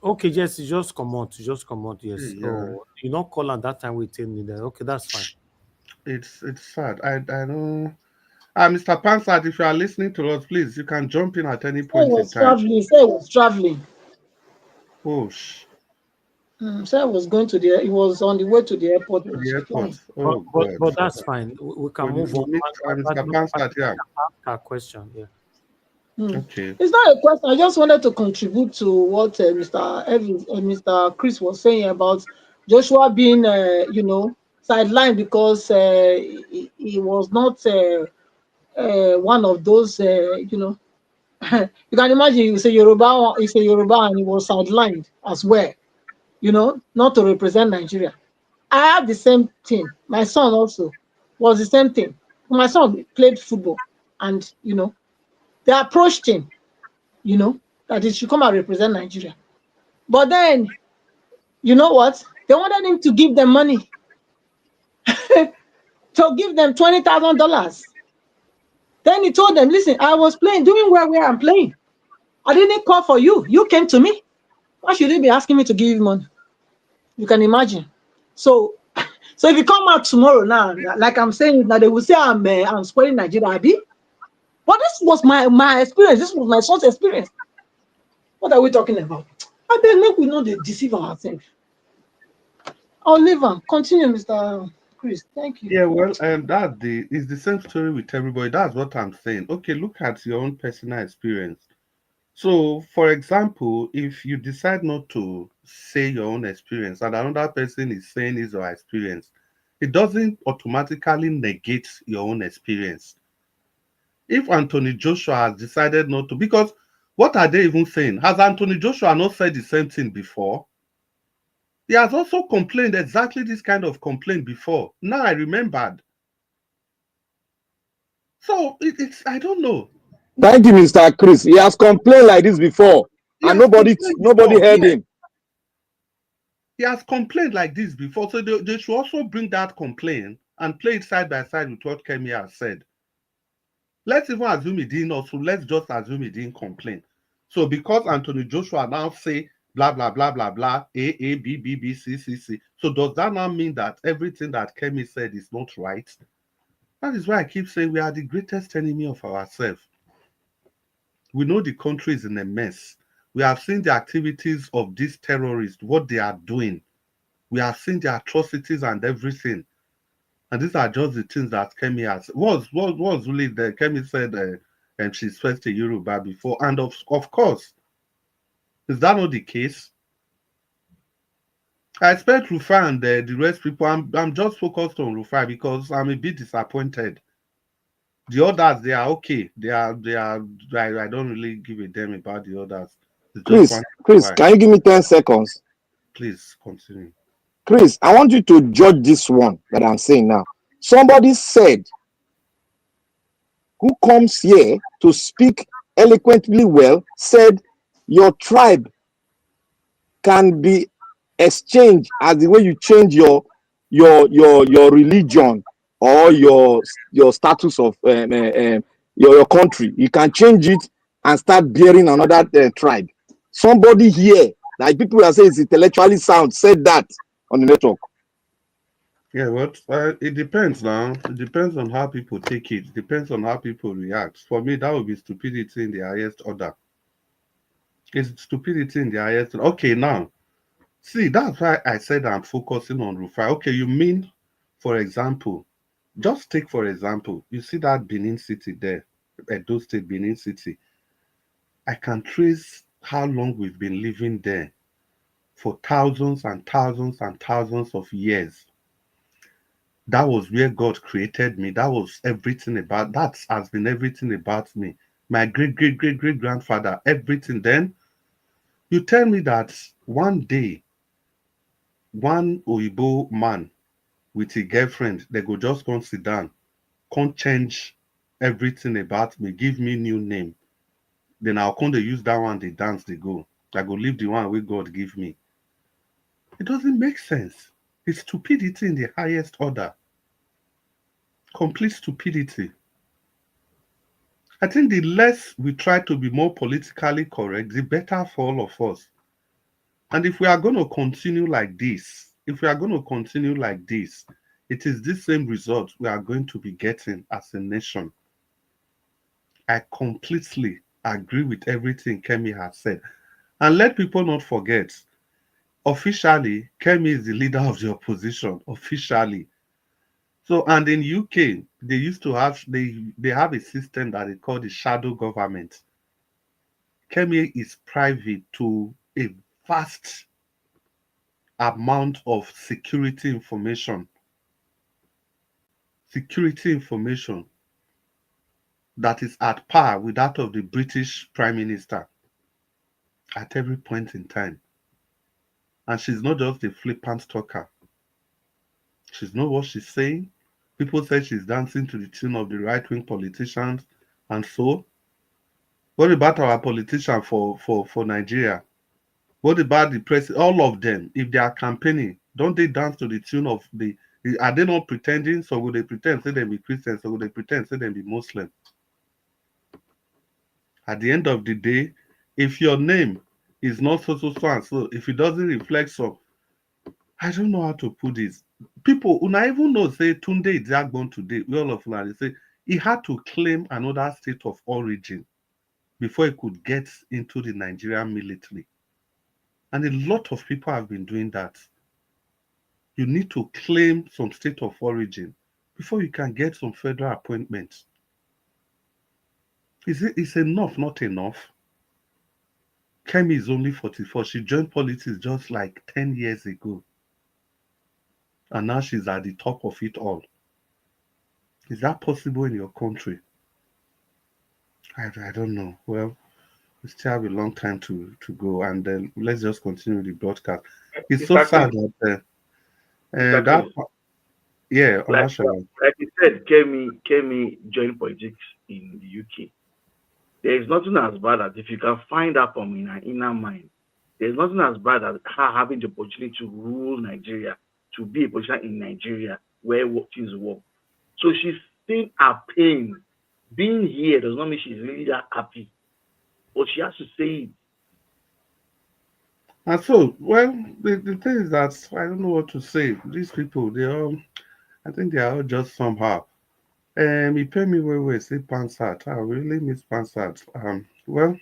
Okay, yes, you just come out. Yes. Yeah. Oh, you not call at that time we tell me that. Okay, that's fine. It's sad. I know. Mr. Pansat, if you are listening to us, please, you can jump in at any point in time. He was traveling. Oh, So I was going to he was on the way to the airport. But that's fine. We can move on. Mr. Pansat, yeah. Our question, yeah. Okay. It's not a question. I just wanted to contribute to what Mr. Chris was saying about Joshua being, sidelined because he was not one of those, you can imagine he's a Yoruba and he was sidelined as well, not to represent Nigeria. I have the same thing. My son also was the same thing. My son played football and, They approached him, you know, that he should come and represent Nigeria. But then, you know what? They wanted him to give them money, to give them $20,000. Then he told them, listen, I was doing well where I'm playing. I didn't call for you. You came to me. Why should you be asking me to give you money? You can imagine. So if you come out tomorrow now, like I'm saying, now they will say I'm spoiling Nigeria, Abi. But this was my experience. This was my son's experience. What are we talking about? I don't think we know they deceive ourselves. I'll leave on. Continue, Mr. Chris. Thank you. Yeah, well, it's the same story with everybody. That's what I'm saying. Okay, look at your own personal experience. So, for example, if you decide not to say your own experience and another person is saying his or her experience, it doesn't automatically negate your own experience. If Anthony Joshua has decided not to, because what are they even saying? Has Anthony Joshua not said the same thing before? He has also complained exactly this kind of complaint before. Now I remembered. So it's I don't know. Thank you, Mr. Chris. He has complained like this before, and nobody heard him. He has complained like this before, so they should also bring that complaint and play it side by side with what Kemi has said. Let's even assume he didn't also, let's just assume he didn't complain. So because Anthony Joshua now say blah, blah, blah, blah, blah, A, B, B, B, C, C, C. So does that now mean that everything that Kemi said is not right? That is why I keep saying we are the greatest enemy of ourselves. We know the country is in a mess. We have seen the activities of these terrorists, what they are doing. We have seen the atrocities and everything. And these are just the things that Kemi has. Was really the Kemi said and she's first a Yoruba before. And of course, is that not the case? I expect Rufai and the rest people. I'm just focused on Rufai because I'm a bit disappointed. The others, they are okay. They are. I don't really give a damn about the others. Chris, can you give me 10 seconds? Please continue. Chris, I want you to judge this one that I'm saying now. Somebody said, who comes here to speak eloquently well, said your tribe can be exchanged as the way you change your religion or your status of your country. You can change it and start bearing another tribe. Somebody here, like people that say it's intellectually sound, said that on the network. Yeah, well, it depends now. It depends on how people take it. It depends on how people react. For me, that would be stupidity in the highest order. It's stupidity in the highest order. Okay, now, see, that's why I said I'm focusing on Rufai. Okay, you mean, for example, just take for example, you see that Benin City there, Edo State, Benin City. I can trace how long we've been living there for thousands and thousands and thousands of years. That was where God created me. That was everything about, that has been everything about me. My great grandfather, everything. Then you tell me that one day, one Oyibo man with a girlfriend, they go just come sit down, can't change everything about me, give me new name. Then I'll come to use that one, they dance, they go. I go leave the one where God give me. It doesn't make sense. It's stupidity in the highest order. Complete stupidity. I think the less we try to be more politically correct, the better for all of us. And if we are going to continue like this, it is this same result we are going to be getting as a nation. I completely agree with everything Kemi has said. And let people not forget, officially, Kemi is the leader of the opposition, officially. So, and in UK, they used to have, they have a system that they call the shadow government. Kemi is privy to a vast amount of security information that is at par with that of the British Prime Minister at every point in time. And she's not just a flippant talker. She's not what she's saying. People say she's dancing to the tune of the right-wing politicians, and so What about our politicians for Nigeria? What about the president? All of them, if they are campaigning, don't they dance to the tune of the? Are they not pretending? So will they pretend say they be Christians? So will they pretend say they be Muslim? At the end of the day, if your name is not so and so, if it doesn't reflect so, I don't know how to put this. People who not even know say Tunde Idiagbon today, we all of them say he had to claim another state of origin before he could get into the Nigerian military. And a lot of people have been doing that. You need to claim some state of origin before you can get some federal appointments. Is enough not enough? Kemi is only 44. She joined politics just like 10 years ago. And now she's at the top of it all. Is that possible in your country? I don't know. Well, we still have a long time to go, and let's just continue the broadcast. It's so sad that that yeah, like you said, Kemi joined politics in the UK. There is nothing as bad as if you can find her from in her inner mind. There's nothing as bad as her having the opportunity to rule Nigeria, to be a politician in Nigeria where things work. So she's seeing her pain. Being here does not mean she's really that happy. But she has to say it. And so, well, the thing is that I don't know what to say. These people, I think they are all just somehow. He pay me well, say Pansat. I really miss Pansat. Well,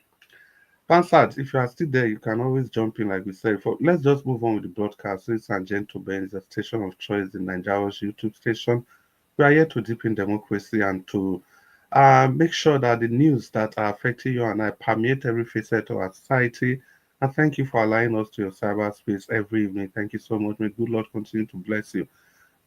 Pansat, if you are still there, you can always jump in, like we said. Let's just move on with the broadcast. Ladies and gentlemen, it's a station of choice, in Nigeria's YouTube station. We are here to deepen democracy and to make sure that the news that are affecting you and I permeate every facet of our society. And thank you for allowing us to your cyberspace every evening. Thank you so much. May good Lord continue to bless you.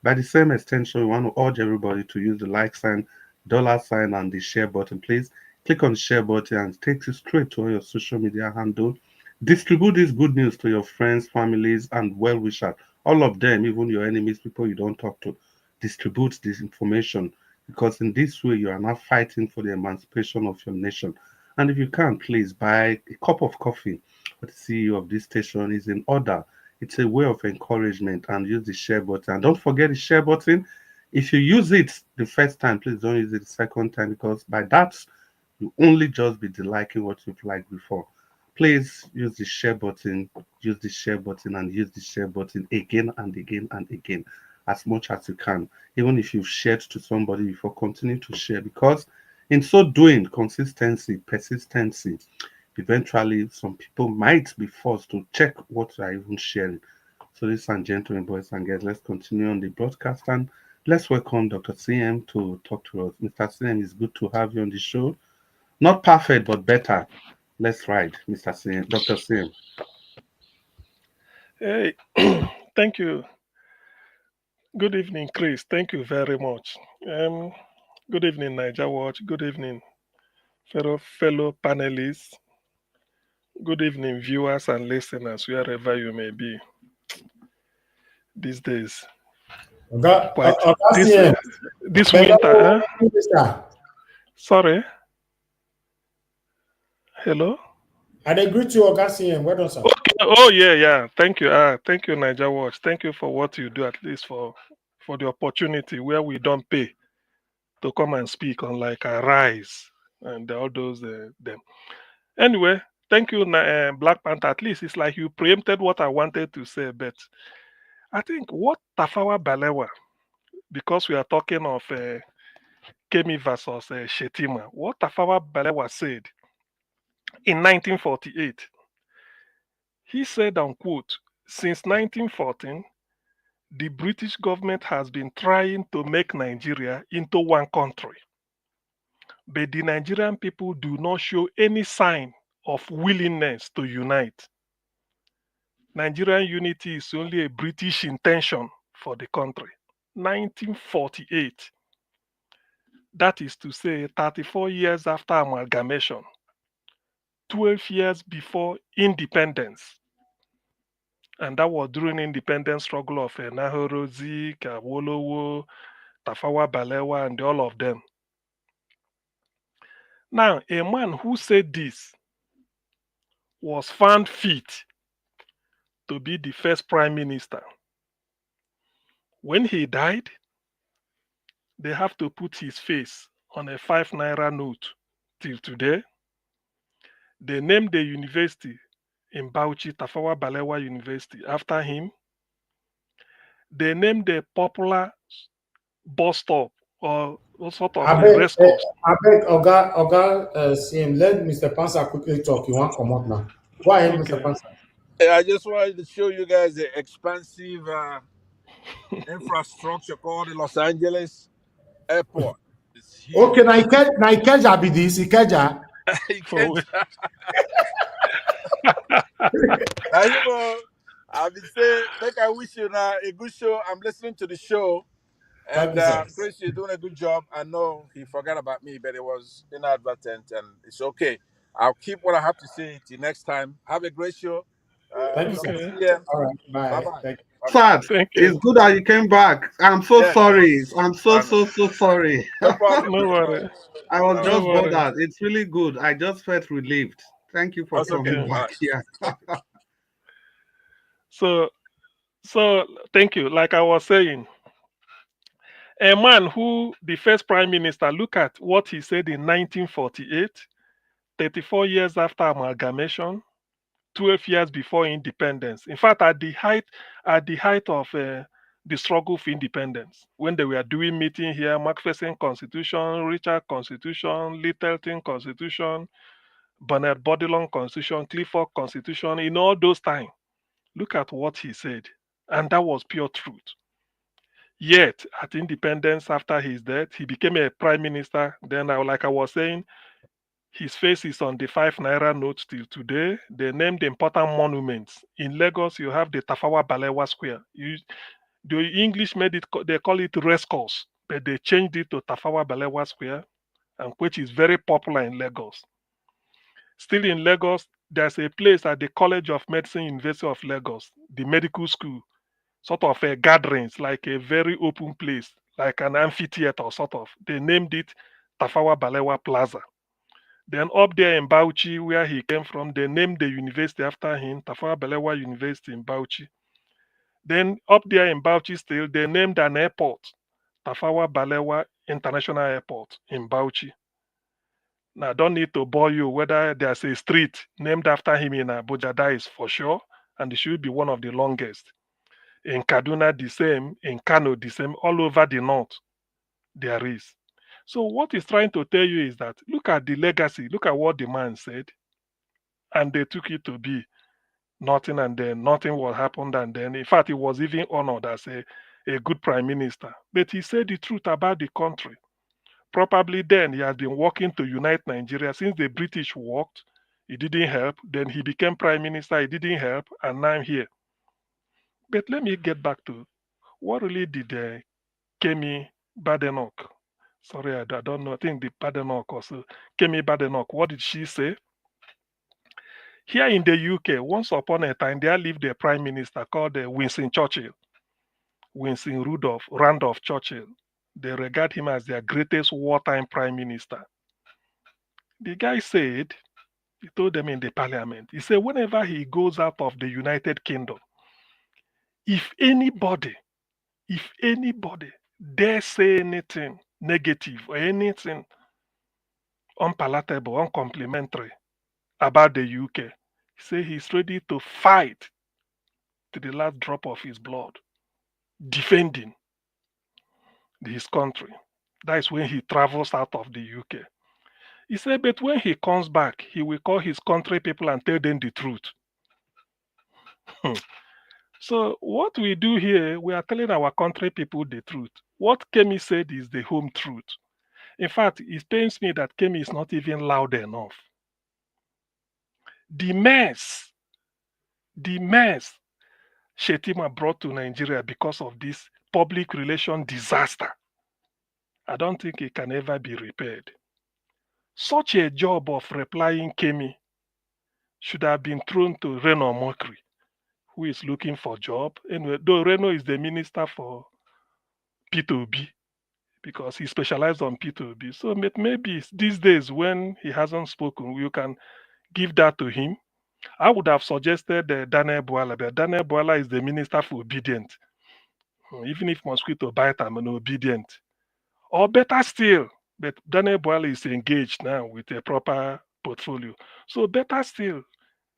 By the same extension, we want to urge everybody to use the like sign, $sign, and the share button. Please click on the share button and it takes you straight to your social media handle. Distribute this good news to your friends, families, and well-wishers. All of them, even your enemies, people you don't talk to. Distribute this information because in this way you are now fighting for the emancipation of your nation. And if you can, please buy a cup of coffee for the CEO of this station. Is in order. It's a way of encouragement, and use the share button. And don't forget the share button. If you use it the first time, please don't use it the second time because by that you only just be liking what you've liked before. Please use the share button, use the share button, and use the share button again and again and again as much as you can. Even if you've shared to somebody before, continue to share because in so doing, consistency, persistency, eventually some people might be forced to check what you are even sharing. So, ladies and gentlemen, boys and girls, let's continue on the broadcast and let's welcome Dr. CM to talk to us. Mr. CM, it's good to have you on the show. Not perfect, but better. Let's ride, Mr. CM, Dr. CM. Hey, thank you. Good evening, Chris. Thank you very much. Good evening, Niger Watch. Good evening, fellow panelists. Good evening, viewers and listeners, wherever you may be these days. This winter, Sorry. Hello. I greet you, Augustine. Well done, sir. Okay. Oh yeah. Thank you. Thank you, Niger Watch. Thank you for what you do, at least for the opportunity where we don't pay to come and speak on like a rise and all those them. Anyway, thank you, Black Panther. At least it's like you preempted what I wanted to say, but I think what Tafawa Balewa, because we are talking of Kemi versus Shetima, what Tafawa Balewa said in 1948, he said, unquote, since 1914, the British government has been trying to make Nigeria into one country. But the Nigerian people do not show any sign of willingness to unite. Nigerian unity is only a British intention for the country. 1948. That is to say, 34 years after amalgamation, 12 years before independence. And that was during independence struggle of Nahorozi, Awolowo, Tafawa Balewa, and all of them. Now, a man who said this was found fit to be the first prime minister. When he died, they have to put his face on a 5 naira note till today. They named the university in Bauchi, Tafawa Balewa University, after him. They named the popular bus stop or sort of a race course. I beg, Oga, CM, let Mr. Pansa quickly talk. You want to come out now? Go ahead, Mr. Okay. Pansa. I just wanted to show you guys the expansive infrastructure called the Los Angeles Airport. It's huge. Okay, now Ikeja be this, Ikeja. I've been saying, like I wish you now a good show. I'm listening to the show, Thank and you, sir. Chris, you're doing a good job. I know he forgot about me, but it was inadvertent, and it's okay. I'll keep what I have to say till next time. Have a great show. Thank you, sir. Yeah. All right, bye. Bye-bye. Thank you. Sad. Thank you. It's good that you came back. I'm so Yeah, sorry. I'm so I know. sorry. No problem. No worry. I was No just worry. bothered. It's really good. I just felt relieved. Thank you for That's okay. coming back here. So thank you. Like I was saying, a man who the first prime minister, look at what he said in 1948, 34 years after amalgamation, 12 years before independence. In fact, at the height of the struggle for independence, when they were doing meeting here, Macpherson Constitution, Richard Constitution, Littleton Constitution, Bernard Bodilon Constitution, Clifford Constitution, in all those times, look at what he said. And that was pure truth. Yet, at independence, after his death, he became a prime minister. Then, like I was saying, his face is on the 5 naira note till today. They named important monuments. In Lagos, you have the Tafawa Balewa Square. The English made it, they call it race course, but they changed it to Tafawa Balewa Square, and which is very popular in Lagos. Still in Lagos, there's a place at the College of Medicine, University of Lagos, the medical school, sort of a gatherings, like a very open place, like an amphitheater, sort of. They named it Tafawa Balewa Plaza. Then up there in Bauchi, where he came from, they named the university after him, Tafawa Balewa University in Bauchi. Then up there in Bauchi still, they named an airport, Tafawa Balewa International Airport in Bauchi. Now, I don't need to bore you whether there's a street named after him in Abuja, that is for sure, and it should be one of the longest. In Kaduna, the same. In Kano, the same. All over the north, there is. So what he's trying to tell you is that look at the legacy, look at what the man said, and they took it to be nothing, and then nothing will happen, and then in fact he was even honored as a good prime minister. But he said the truth about the country. Probably then he has been working to unite Nigeria. Since the British worked, it didn't help. Then he became prime minister, it didn't help, and now I'm here. But let me get back to what really did Kemi Badenoch. Sorry, I don't know. I think the Badenoch also. Kemi Badenoch, what did she say? Here in the UK, once upon a time, there lived a prime minister called Winston Churchill. Winston Randolph Churchill. They regard him as their greatest wartime prime minister. The guy said, he told them in the parliament, he said, whenever he goes out of the United Kingdom, if anybody dare say anything negative or anything unpalatable, uncomplimentary about the UK, he said he's ready to fight to the last drop of his blood, defending his country. That is when he travels out of the UK. He said, but when he comes back, he will call his country people and tell them the truth. So what we do here, we are telling our country people the truth. What Kemi said is the home truth. In fact, it pains me that Kemi is not even loud enough. The mess Shetima brought to Nigeria because of this public relation disaster, I don't think it can ever be repaired. Such a job of replying Kemi should have been thrown to Reno Mokri, who is looking for a job. Anyway, though Reno is the minister for P2B, because he specialized on P2B. So maybe these days when he hasn't spoken, you can give that to him. I would have suggested Daniel Bwala, but Daniel Bwala is the Minister for Obedience. Even if mosquito bite, I'm an obedient. Or better still, but Daniel Bwala is engaged now with a proper portfolio. So better still,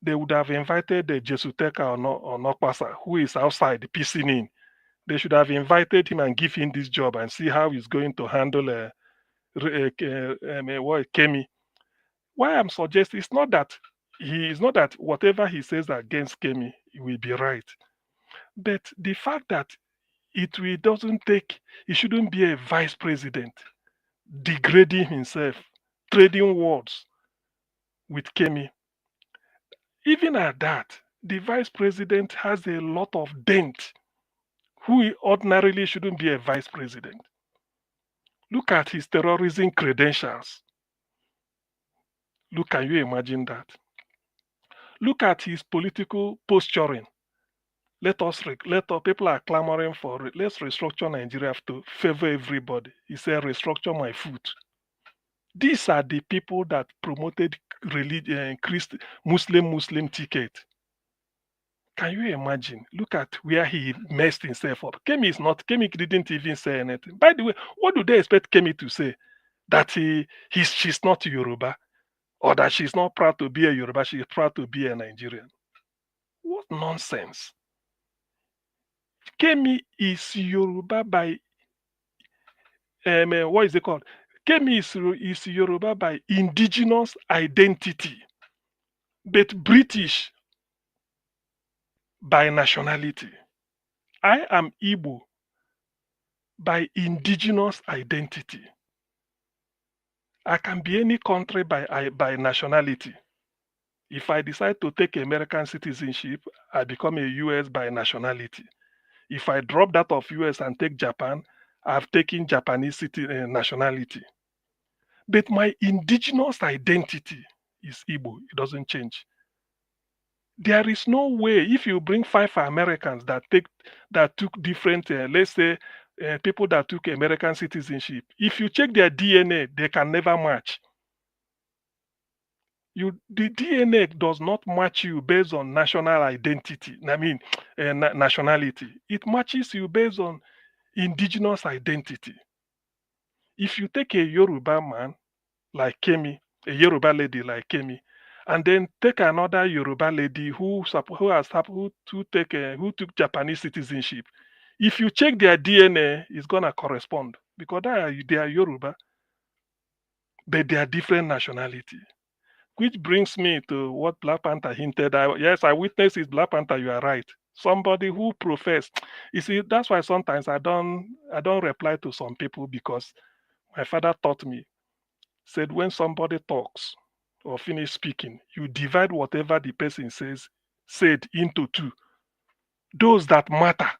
they would have invited the Jesuteka or Nokpasa, who is outside the PCN. They should have invited him and give him this job and see how he's going to handle Kemi. Why I'm suggesting it's not that whatever he says against Kemi will be right, but the fact that it shouldn't be a vice president degrading himself, trading words with Kemi. Even at that, the vice president has a lot of dent, who ordinarily shouldn't be a vice president. Look at his terrorism credentials. Can you imagine that? Look at his political posturing. People are clamoring for let's restructure Nigeria to favor everybody. He said, restructure my foot. These are the people that promoted Muslim ticket. Can you imagine? Look at where he messed himself up. Kemi didn't even say anything. By the way, what do they expect Kemi to say? That she's not Yoruba, or that she's not proud to be a Yoruba, she's proud to be a Nigerian. What nonsense. Kemi is Yoruba by what is it called? Kemi is Yoruba by indigenous identity, but British by nationality. I am Igbo by indigenous identity. I can be any country by nationality. If I decide to take American citizenship, I become a US by nationality. If I drop that of US and take Japan, I've taken Japanese nationality. But my indigenous identity is Igbo. It doesn't change. There is no way, if you bring 5 Americans that took different, let's say, people that took American citizenship, if you check their DNA, they can never match. The DNA does not match you based on national identity. Nationality. It matches you based on indigenous identity. If you take a Yoruba man like Kemi, a Yoruba lady like Kemi, and then take another Yoruba lady who took Japanese citizenship, if you check their DNA, it's gonna correspond because they are Yoruba, but they are different nationality. Which brings me to what Black Panther hinted. Yes, I witnessed it, Black Panther. You are right. Somebody who professed. You see, that's why sometimes I don't reply to some people, because my father taught me. Said when somebody talks or finish speaking, you divide whatever the person said into 2. Those that matter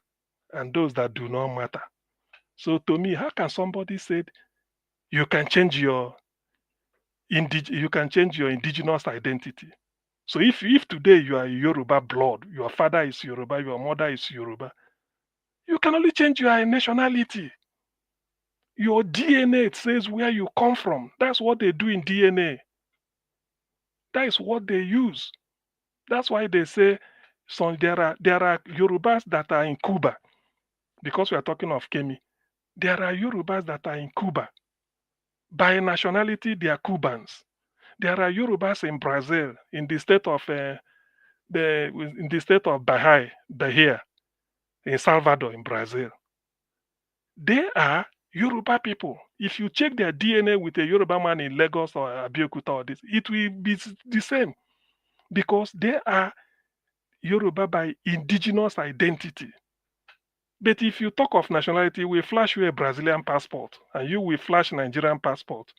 and those that do not matter. So to me, how can somebody say you can change your indigenous identity? So if today you are Yoruba blood, your father is Yoruba, your mother is Yoruba, you can only change your nationality. Your DNA says where you come from. That's what they do in DNA. That is what they use. That's why they say there are Yorubas that are in Cuba, because we are talking of Kemi. There are Yorubas that are in Cuba. By nationality, they are Cubans. There are Yorubas in Brazil, in the state of Bahia, in Salvador, in Brazil. They are Yoruba people. If you check their DNA with a Yoruba man in Lagos or Abeokuta or this, it will be the same, because they are Yoruba by indigenous identity. But if you talk of nationality, we flash you a Brazilian passport and you will flash Nigerian passport.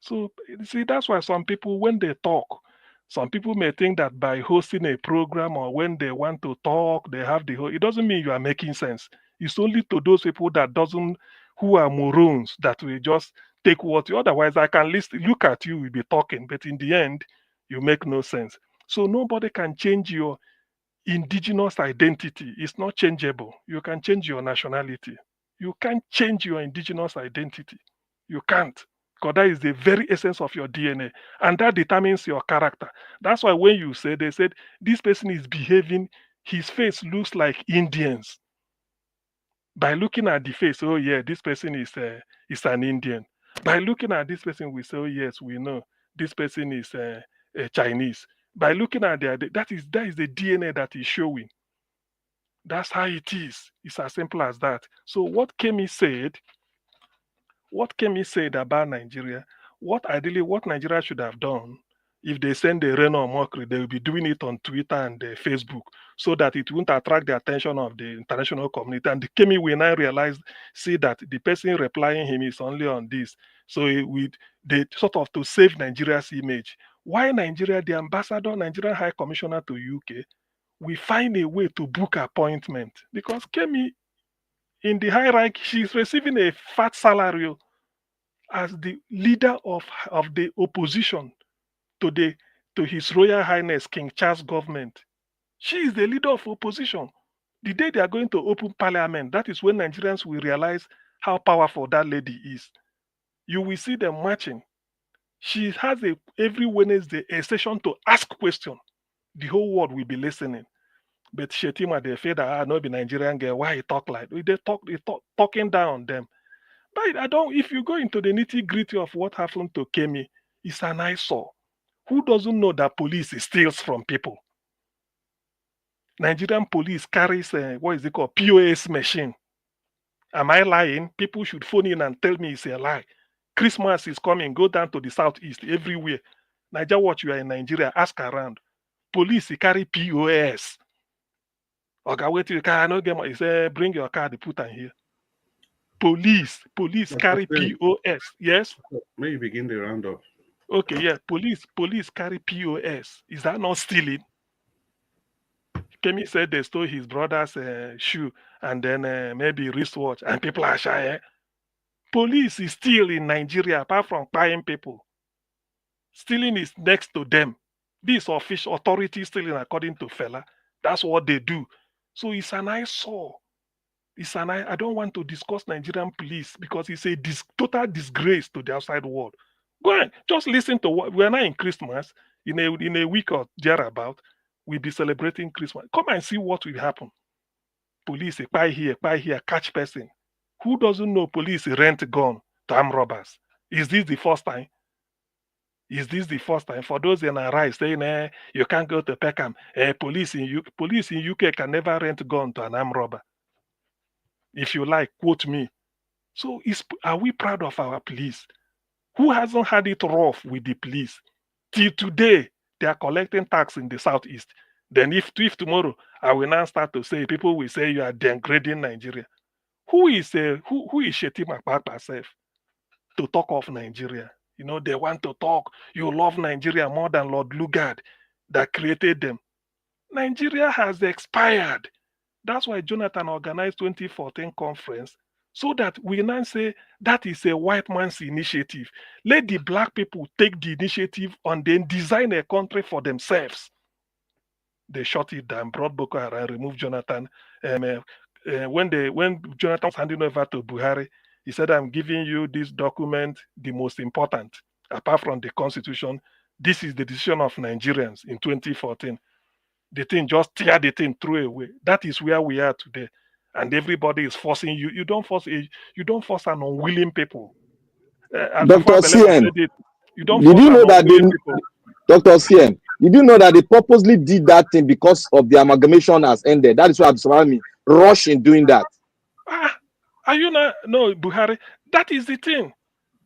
So, see, that's why some people, when they talk, some people may think that by hosting a program or when they want to talk, they have it doesn't mean you are making sense. It's only to those people who are morons that will just take otherwise I can look at you, we'll be talking, but in the end, you make no sense. So nobody can change your indigenous identity. It's not changeable. You can change your nationality. You can't change your indigenous identity. You can't. Because that is the very essence of your DNA. And that determines your character. That's why when you say, they said, this person is behaving, his face looks like Indians. By looking at the face, oh yeah, this person is an Indian. By looking at this person, we say, oh yes, we know this person is Chinese. By looking at that is the DNA that is showing. That's how it is. It's as simple as that. So what Kemi said about Nigeria, what Nigeria should have done, if they send a rain or mockery, they will be doing it on Twitter and Facebook so that it won't attract the attention of the international community. And Kemi will now see that the person replying him is only on this. So they sort of to save Nigeria's image. Why Nigeria, the ambassador, Nigerian High Commissioner to UK, we find a way to book appointment because Kemi, in the hierarchy, she's receiving a fat salary as the leader of the opposition to His Royal Highness King Charles government. She is the leader of opposition. The day they are going to open parliament, that is when Nigerians will realize how powerful that lady is. You will see them marching. She has every Wednesday a session to ask questions. The whole world will be listening. But Shetima, they feel that no be Nigerian girl. Why he talk like they talking down on them? But if you go into the nitty-gritty of what happened to Kemi, it's an eyesore. Who doesn't know that police steals from people? Nigerian police carries what is it called? POS machine. Am I lying? People should phone in and tell me it's a lie. Christmas is coming. Go down to the southeast, everywhere. Niger Watch, you are in Nigeria. Ask around. Police carry POS. Okay, wait till the car. No game. He say, bring your card. Put on here. Police carry POS. Yes. May you begin the roundup. Okay, yeah. Police carry POS. Is that not stealing? Kemi said they stole his brother's shoe and then maybe wristwatch, and people are shy. Police is still in Nigeria, apart from buying people. Stealing is next to them. This official authority stealing, according to Fela, that's what they do. So it's an eyesore. I don't want to discuss Nigerian police because it's a total disgrace to the outside world. Go ahead, just listen to what we're now in Christmas. In a week or thereabout, we'll be celebrating Christmas. Come and see what will happen. Police, buy here, catch person. Who doesn't know police rent gun to arm robbers? Is this the first time? Is this the first time? For those in our right saying, you can't go to Peckham. Police in UK can never rent gun to an armed robber. If you like, quote me. So are we proud of our police? Who hasn't had it rough with the police? Till today, they are collecting tax in the southeast. Then if tomorrow I will now start to say, people will say you are degrading Nigeria. Who is Shetima Akpakpa herself to talk of Nigeria? You know, they want to talk. You love Nigeria more than Lord Lugard that created them. Nigeria has expired. That's why Jonathan organized 2014 conference so that we now say that is a white man's initiative. Let the black people take the initiative and then design a country for themselves. They shut it down, brought Boko Haram, removed Jonathan. When Jonathan was handing over to Buhari, he said, I'm giving you this document, the most important, apart from the constitution. This is the decision of Nigerians in 2014. The thing, just tear the thing, throw away. That is where we are today. And everybody is forcing you. You don't force an unwilling people. Dr. CN, did you know that Dr. CN, did you know that they purposely did that thing because of the amalgamation has ended? That is why Abdulsalami rush in doing that. Are you not? No, Buhari. That is the thing.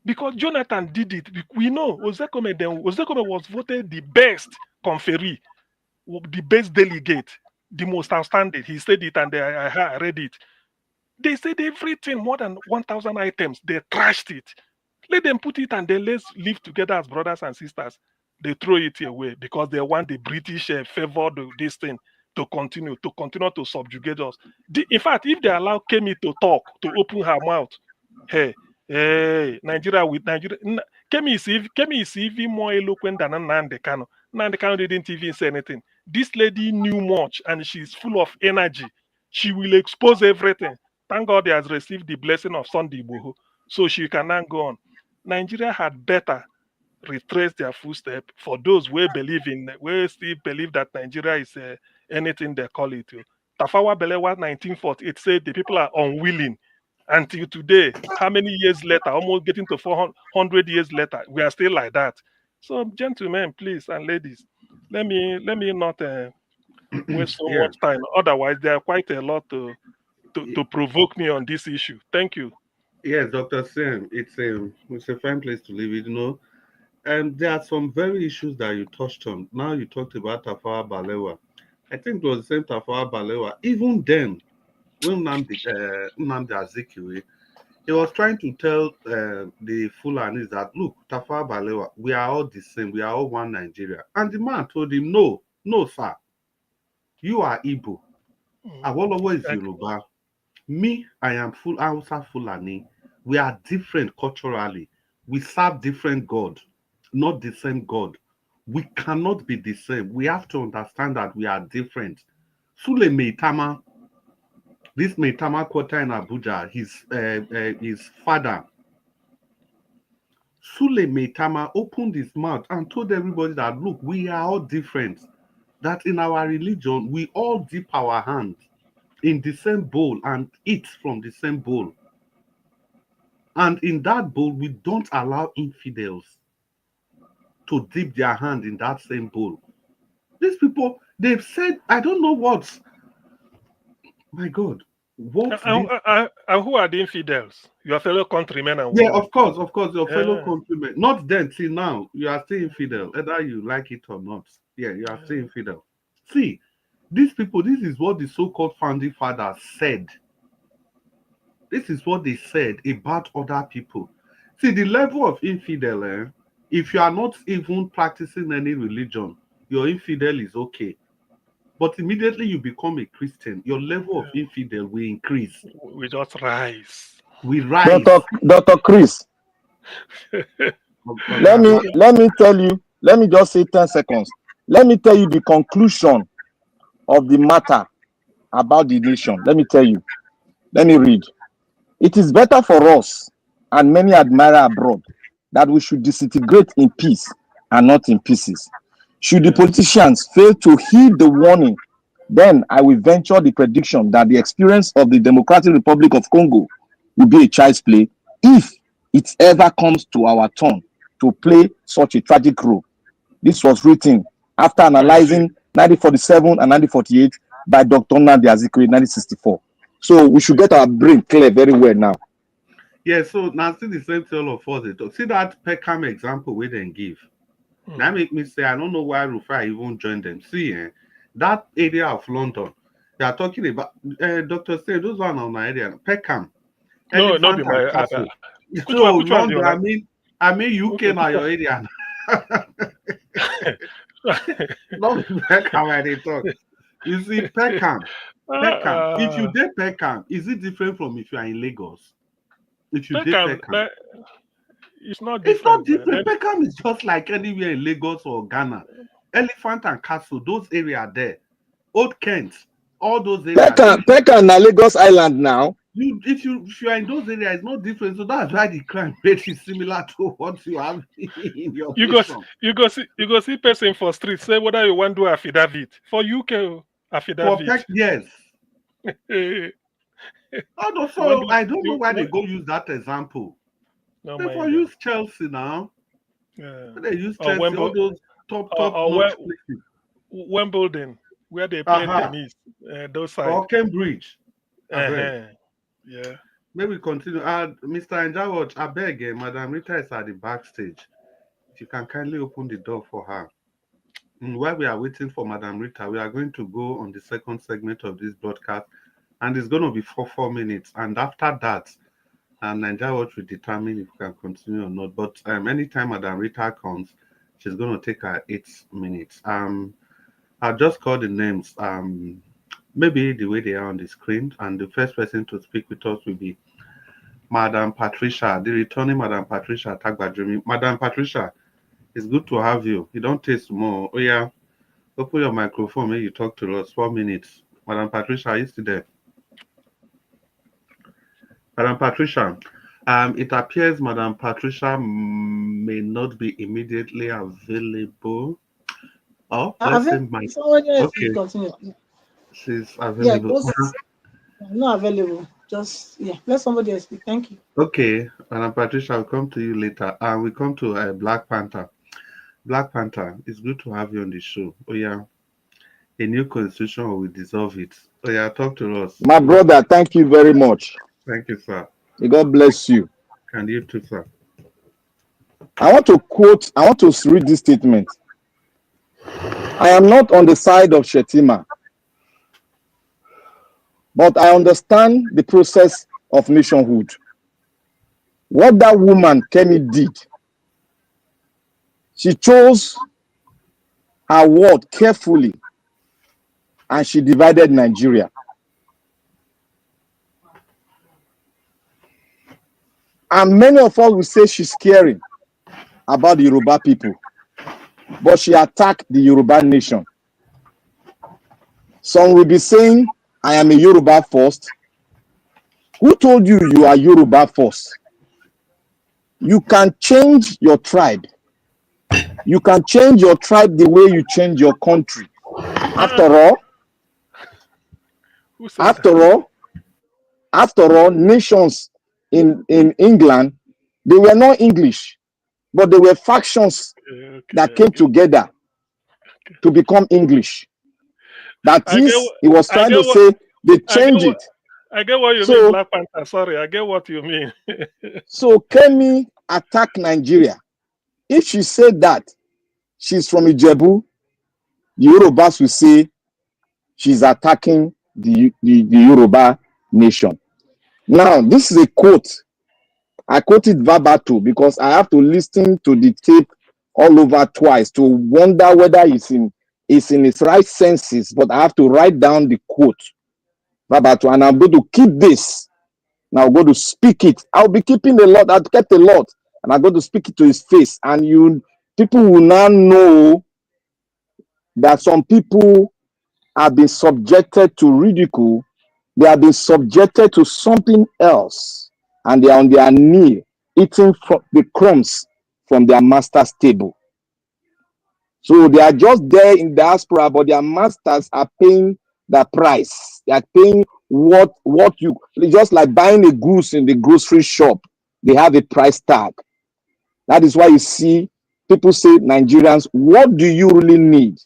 Because Jonathan did it. We know Ozekome was voted the best conferee, the best delegate, the most outstanding. He said it and I read it. They said everything, more than 1,000 items. They trashed it. Let them put it and then let's live together as brothers and sisters. They throw it away because they want the British favor this thing to continue to subjugate us. In fact, if they allow Kemi to talk, to open her mouth, hey, Nigeria with Nigeria, Kemi is even more eloquent than Nnamdi Kanu. Nnamdi Kanu didn't even say anything. This lady knew much and she's full of energy. She will expose everything. Thank God he has received the blessing of Sunday Igboho, so she can now go on. Nigeria had better retrace their footsteps for those who still believe that Nigeria is anything they call it. Tafawa Balewa 1948 said the people are unwilling. Until today, how many years later, almost getting to 400 years later, we are still like that. So, gentlemen, please, and ladies, let me not waste so Yeah. much time. Otherwise, there are quite a lot to provoke me on this issue. Thank you. Yes, Dr. Sam, it's a fine place to live, And there are some very issues that you touched on. Now you talked about Tafawa Balewa. I think it was the same Tafawa Balewa. Even then, when Nnamdi Azikiwe, he was trying to tell the Fulanis that, look, Tafawa Balewa, we are all the same. We are all one Nigeria. And the man told him, no, sir. You are Igbo. Awolowo is Yoruba. Me, I am Hausa Fulani. We are different culturally. We serve different God, not the same God. We cannot be the same. We have to understand that we are different. Sule Meitama, this Meitama quarter in Abuja, his father, Sule Meitama opened his mouth and told everybody that, look, we are all different. That in our religion, we all dip our hands in the same bowl and eat from the same bowl. And in that bowl, we don't allow infidels to dip their hand in that same bowl. These people, they've said, I don't know what. My God. What? And who are the infidels? Your fellow countrymen and Yeah, women. of course, your fellow countrymen. Not then, till now, you are still infidel, whether you like it or not. Yeah, you are still infidel. See, these people, this is what the so-called founding fathers said. This is what they said about other people. See, the level of infidel, if you are not even practicing any religion, your infidel is okay. But immediately you become a Christian, your level of infidel will increase. We just rise. We rise. Dr. Chris, let me tell you, let me just say 10 seconds. Let me tell you the conclusion of the matter about the nation. Let me tell you. Let me read. It is better for us and many admirer abroad that we should disintegrate in peace and not in pieces. Should the politicians fail to heed the warning, then I will venture the prediction that the experience of the Democratic Republic of Congo will be a child's play if it ever comes to our turn to play such a tragic role. This was written after analyzing 1947 and 1948 by Dr. Nnamdi Azikiwe in 1964. So we should get our brain clear very well now. Yeah, so now see the same thing all of us. They talk. See that Peckham example we then give. That make me say I don't know why Rufai even joined them. See, that area of London, they are talking about Dr. Say those one on my area. Peckham. No, not be my Castle. Which So one London, I mean UK now your area. Not Peckham where they talk. You see, Peckham. If you date Peckham, is it different from if you are in Lagos? If you date Peckham, it's not different. Peckham is just like anywhere in Lagos or Ghana. Elephant and Castle, those areas there. Old Kent, all those areas. Peckham na Lagos Island now. If you are in those areas, it's not different. So that's why the crime rate is similar to what you have in your You go see person for street say whether you want to do affidavit for UK affidavit. For yes. Also, I don't know why they go use that example. No, they for use Chelsea now. Yeah. They use Chelsea, all those top places. Wimbledon, where they play tennis, those sides. Or Cambridge. Yeah. Maybe continue. Mr. Njawat, I beg, Madam Rita is at the backstage. If you can kindly open the door for her. While we are waiting for Madam Rita, we are going to go on the second segment of this broadcast, and it's going to be for 4 minutes. And after that, Njawat will determine if we can continue or not. But anytime Madam Rita comes, she's going to take her 8 minutes. I'll just call the names. Maybe the way they are on the screen, and the first person to speak with us will be Madam Patricia, the returning Madam Patricia Tagbajumi. Madam Patricia, it's good to have you. You don't taste more. Oh yeah, open your microphone. Maybe you talk to us 4 minutes. Madam Patricia, are you still there? Madam Patricia, it appears Madam Patricia may not be immediately available. Oh, let's see my. Somebody else Okay, continue. she's Yeah, available. just I'm not available. Just let somebody else speak. Thank you. Okay, Madam Patricia, I'll come to you later. And we come to Black Panther. Black Panther, it's good to have you on the show. Oh yeah, a new constitution will dissolve it. Oh yeah, talk to us. My brother, thank you very much. Thank you, sir. May God bless you. And you too, sir. I want to read this statement. I am not on the side of Shetima, but I understand the process of nationhood. What that woman, Kemi, did, she chose her word carefully and she divided Nigeria. And many of us will say she's caring about the Yoruba people, but she attacked the Yoruba nation. Some will be saying, I am a Yoruba first. Who told you you are Yoruba first? You can change your tribe. You can change your tribe the way you change your country. After all, nations in England, they were not English, but they were factions that came together to become English. That is, he was trying to say they change it. I get what you mean, Black Panther. Sorry, I get what you mean. So Kemi attacked Nigeria. If she said that she's from Ijebu, the Yorubas will say she's attacking the Yoruba nation. Now, this is a quote. I quote it verbatim because I have to listen to the tape all over twice to wonder whether it's in its right senses, but I have to write down the quote verbatim, and I'm going to keep this. Now I'm going to speak it. I'll be keeping a lot. I've kept a lot, and I'm going to speak it to his face, and people will now know that some people have been subjected to ridicule. They have been subjected to something else, and they are on their knee eating from the crumbs from their master's table. So they are just there in diaspora, but their masters are paying the price. They are paying what you, just like buying a goose in the grocery shop. They have a price tag. That is why you see people say, Nigerians, what do you really need?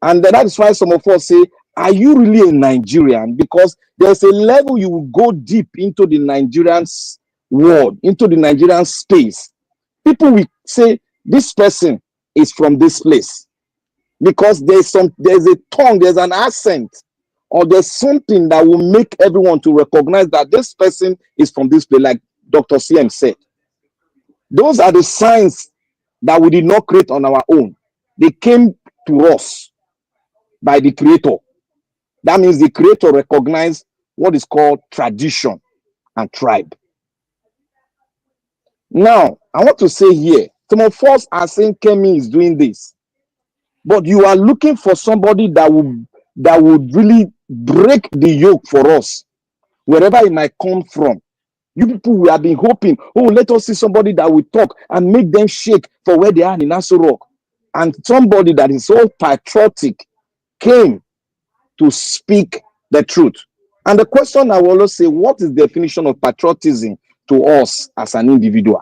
And that is why some of us say, are you really a Nigerian? Because there's a level you will go deep into the Nigerian world, into the Nigerian space. People will say, this person is from this place. Because there's a tongue, there's an accent, or there's something that will make everyone to recognize that this person is from this place, like Dr. CM said. Those are the signs that we did not create on our own. They came to us by the Creator. That means the Creator recognized what is called tradition and tribe. Now, I want to say here, some of us are saying Kemi is doing this, but you are looking for somebody that would really break the yoke for us, wherever it might come from. You people, we have been hoping, let us see somebody that will talk and make them shake for where they are in Aso Rock. And somebody that is so patriotic came to speak the truth. And the question I will always say, what is the definition of patriotism to us as an individual?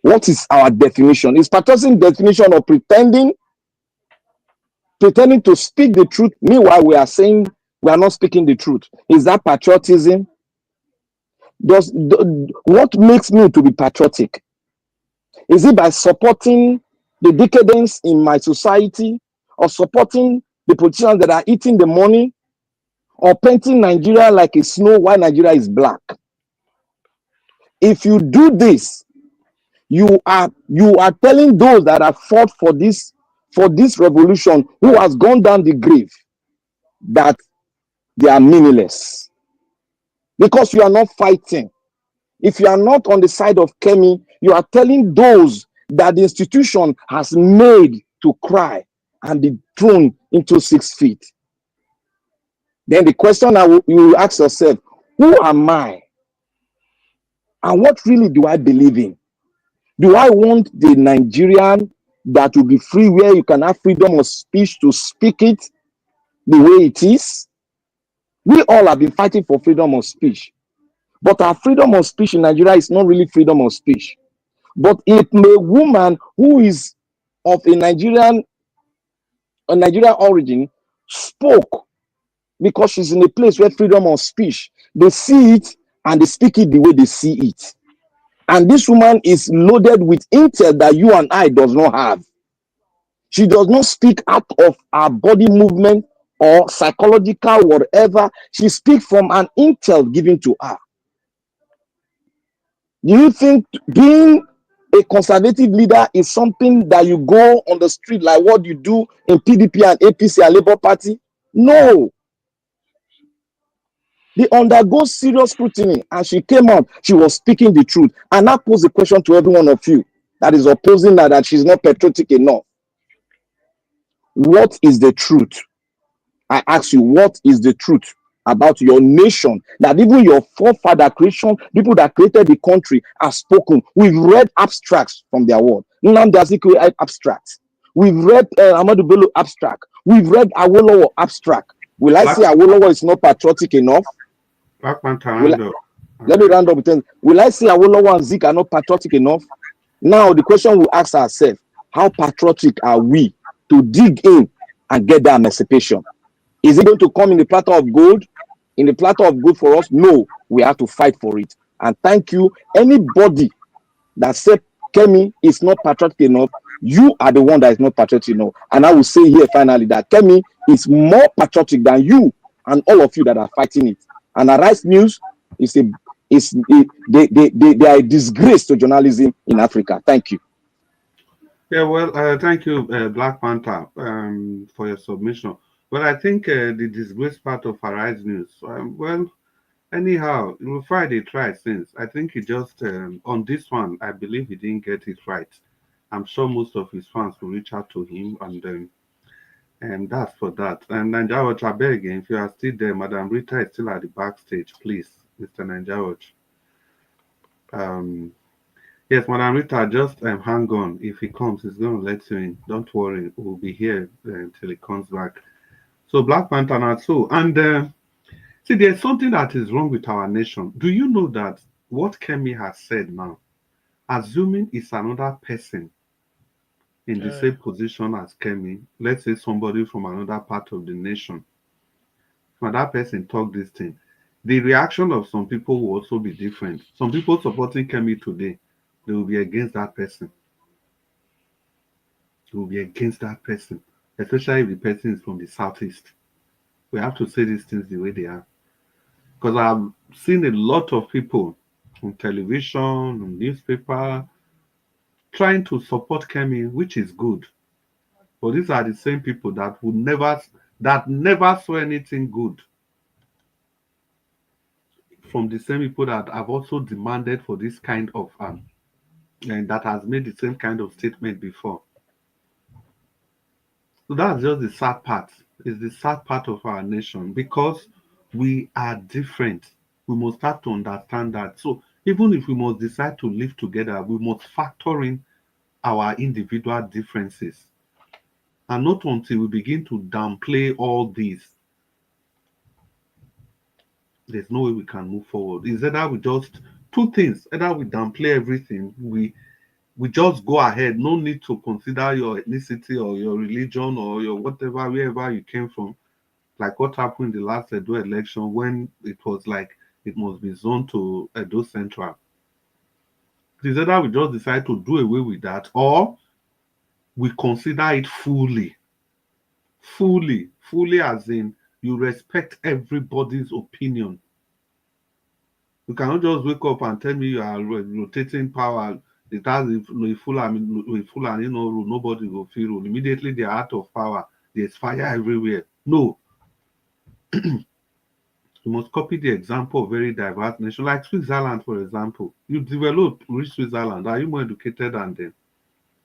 What is our definition? Is patriotism definition of pretending to speak the truth? Meanwhile, we are saying we are not speaking the truth. Is that patriotism? What makes me to be patriotic? Is it by supporting the decadence in my society, or supporting the politicians that are eating the money, or painting Nigeria like a snow while Nigeria is black? If you do this, you are telling those that have fought for this revolution, who has gone down the grave, that they are meaningless, because you are not fighting. If you are not on the side of Kemi, you are telling those that the institution has made to cry and be thrown into 6 feet. Then the question you will ask yourself, who am I And what really do I believe in? Do I want the Nigerian that will be free, where you can have freedom of speech to speak it the way it is? We all have been fighting for freedom of speech. But our freedom of speech in Nigeria is not really freedom of speech. But if a woman who is of a Nigerian origin spoke because she's in a place where freedom of speech, they see it and they speak it the way they see it. And this woman is loaded with intel that you and I does not have. She does not speak out of her body movement or psychological whatever. She speaks from an intel given to her. Do you think being a conservative leader is something that you go on the street like what you do in PDP and APC and Labour Party? No. They undergo serious scrutiny, and she came out, she was speaking the truth. And I pose a question to every one of you that is opposing her, that she's not patriotic enough. What is the truth? I ask you, what is the truth about your nation that even your forefather creation, people that created the country, have spoken? We've read abstracts from their word. Nnamdi Azikiwe abstract. We've read Ahmadu Bello abstract. We've read Awolowo abstract. Will I say Awolowo is not patriotic enough? Let me round up with things. Will I say Awolowo and Zik are not patriotic enough? Now the question we ask ourselves: how patriotic are we to dig in and get that emancipation? Is it going to come in the platter of gold? In the platter of gold for us? No, we have to fight for it. And thank you. Anybody that said Kemi is not patriotic enough, you are the one that is not patriotic enough. And I will say here finally that Kemi is more patriotic than you and all of you that are fighting it. And Arise News they are a disgrace to journalism in Africa. Thank you. Yeah, well, thank you, Black Panther, for your submission. Well, I think the disgrace part of Arise News, well, anyhow, Friday tried since. I think he just, on this one, I believe he didn't get it right. I'm sure most of his fans will reach out to him, and that's for that. And Nanjawaj, I beg again, if you are still there, Madam Rita is still at the backstage, please, Mr. Nanjawaj. Yes, Madam Rita, just hang on. If he comes, he's going to let you in. Don't worry, we'll be here until he comes back. So Black Panther now too. And see, there's something that is wrong with our nation. Do you know that what Kemi has said now, assuming it's another person in the same position as Kemi, let's say somebody from another part of the nation, when that person talk this thing, the reaction of some people will also be different. Some people supporting Kemi today, they will be against that person. They will be against that person, especially if the person is from the southeast. We have to say these things the way they are. Because I've seen a lot of people on television, on newspaper, trying to support Kemi, which is good. But these are the same people that never saw anything good from the same people that have also demanded for this kind of and that has made the same kind of statement before. So that's just the sad part. It's the sad part of our nation because we are different. We must start to understand that. So even if we must decide to live together, we must factor in our individual differences. And not until we begin to downplay all these, there's no way we can move forward. It's either we just, two things, either we downplay everything, we just go ahead, no need to consider your ethnicity or your religion or your whatever, wherever you came from. Like what happened in the last Edo election when it was like it must be zoned to Edo Central. It's either we just decide to do away with that or we consider it fully as in you respect everybody's opinion. You cannot just wake up and tell me you are rotating power. It has Fulani no rule, nobody will feel rule. Immediately they are out of power. There's fire everywhere. No. You must copy the example of very diverse nations, like Switzerland, for example. You develop rich Switzerland. Are you more educated than them?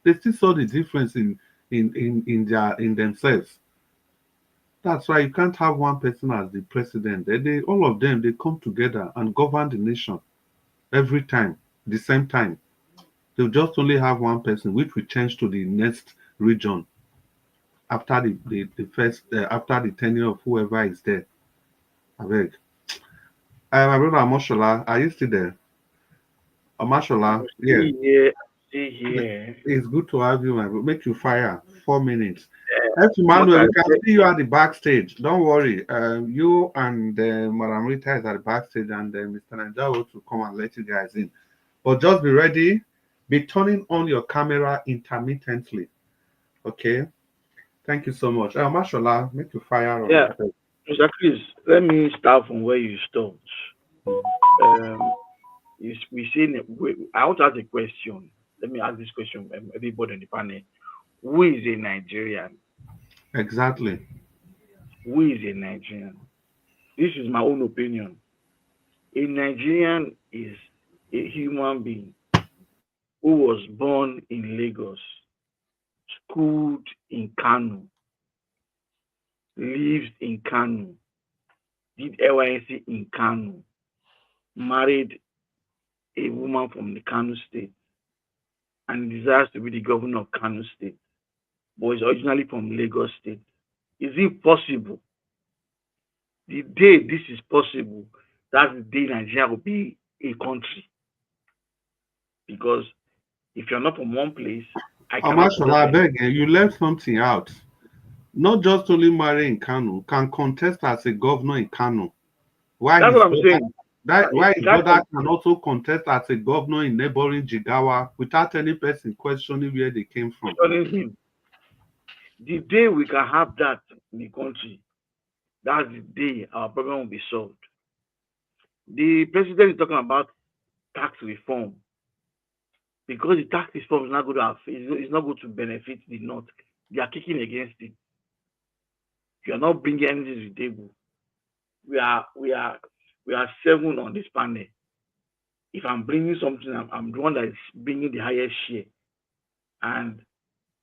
They still saw the difference in themselves. That's why you can't have one person as the president. All of them, they come together and govern the nation. every time, the same time. They'll just only have one person, which will change to the next region after the first after the tenure of whoever is there. I beg. My brother Amoshola, are you still there? Amashola, yeah. See But here. it's good to have you, my bro. Make you fire 4 minutes. F. What Emmanuel, I we can said, see you at the backstage. Don't worry. You and Madam Rita is at the backstage, and Mr. Najawo to come and let you guys in. But just be ready. Be turning on your camera intermittently. Okay. Thank you so much. Mashallah, make you fire on. yeah, Mr. Chris, let me start from where you stopped. We seen. I want to ask a question. Let me ask this question. Everybody on the panel: who is a Nigerian? Exactly. Who is a Nigerian? This is my own opinion. A Nigerian is a human being who was born in Lagos, schooled in Kano, lives in Kano, did LYC in Kano, married a woman from the Kano state, and desires to be the governor of Kano state, but is originally from Lagos state. Is it possible? The day this is possible, that's the day Nigeria will be a country. Because if you're not from one place, I cannot Mashallah, I support beg you left something out. Not just only marry in Kano, can contest as a governor in Kano. Why That's his what I'm brother, saying. why his That brother can also contest as a governor in neighboring Jigawa without any person questioning where they came from. him. The day we can have that in the country, that's the day our problem will be solved. The president is talking about tax reform because the tax reform is not going to it's not going to benefit the North. They are kicking against it. You are not bringing anything to the table. We are 7 on this panel. If I'm bringing something, I'm the one that is bringing the highest share, and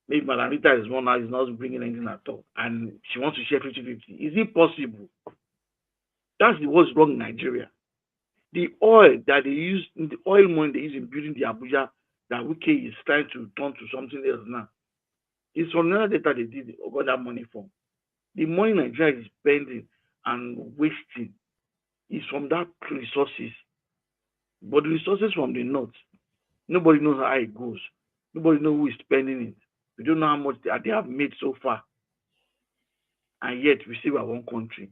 maybe Madam Rita is one that is not bringing anything at all, and she wants to share 50-50. Is it possible? That's what's wrong in Nigeria. The oil that they use, the oil money they use in building the Abuja, that Wike is trying to turn to something else now. It's from another data they did got that money from. The money Nigeria is spending and wasting is from that resources. But the resources from the north, nobody knows how it goes. Nobody knows who is spending it. We don't know how much they have made so far. And yet we still are one country.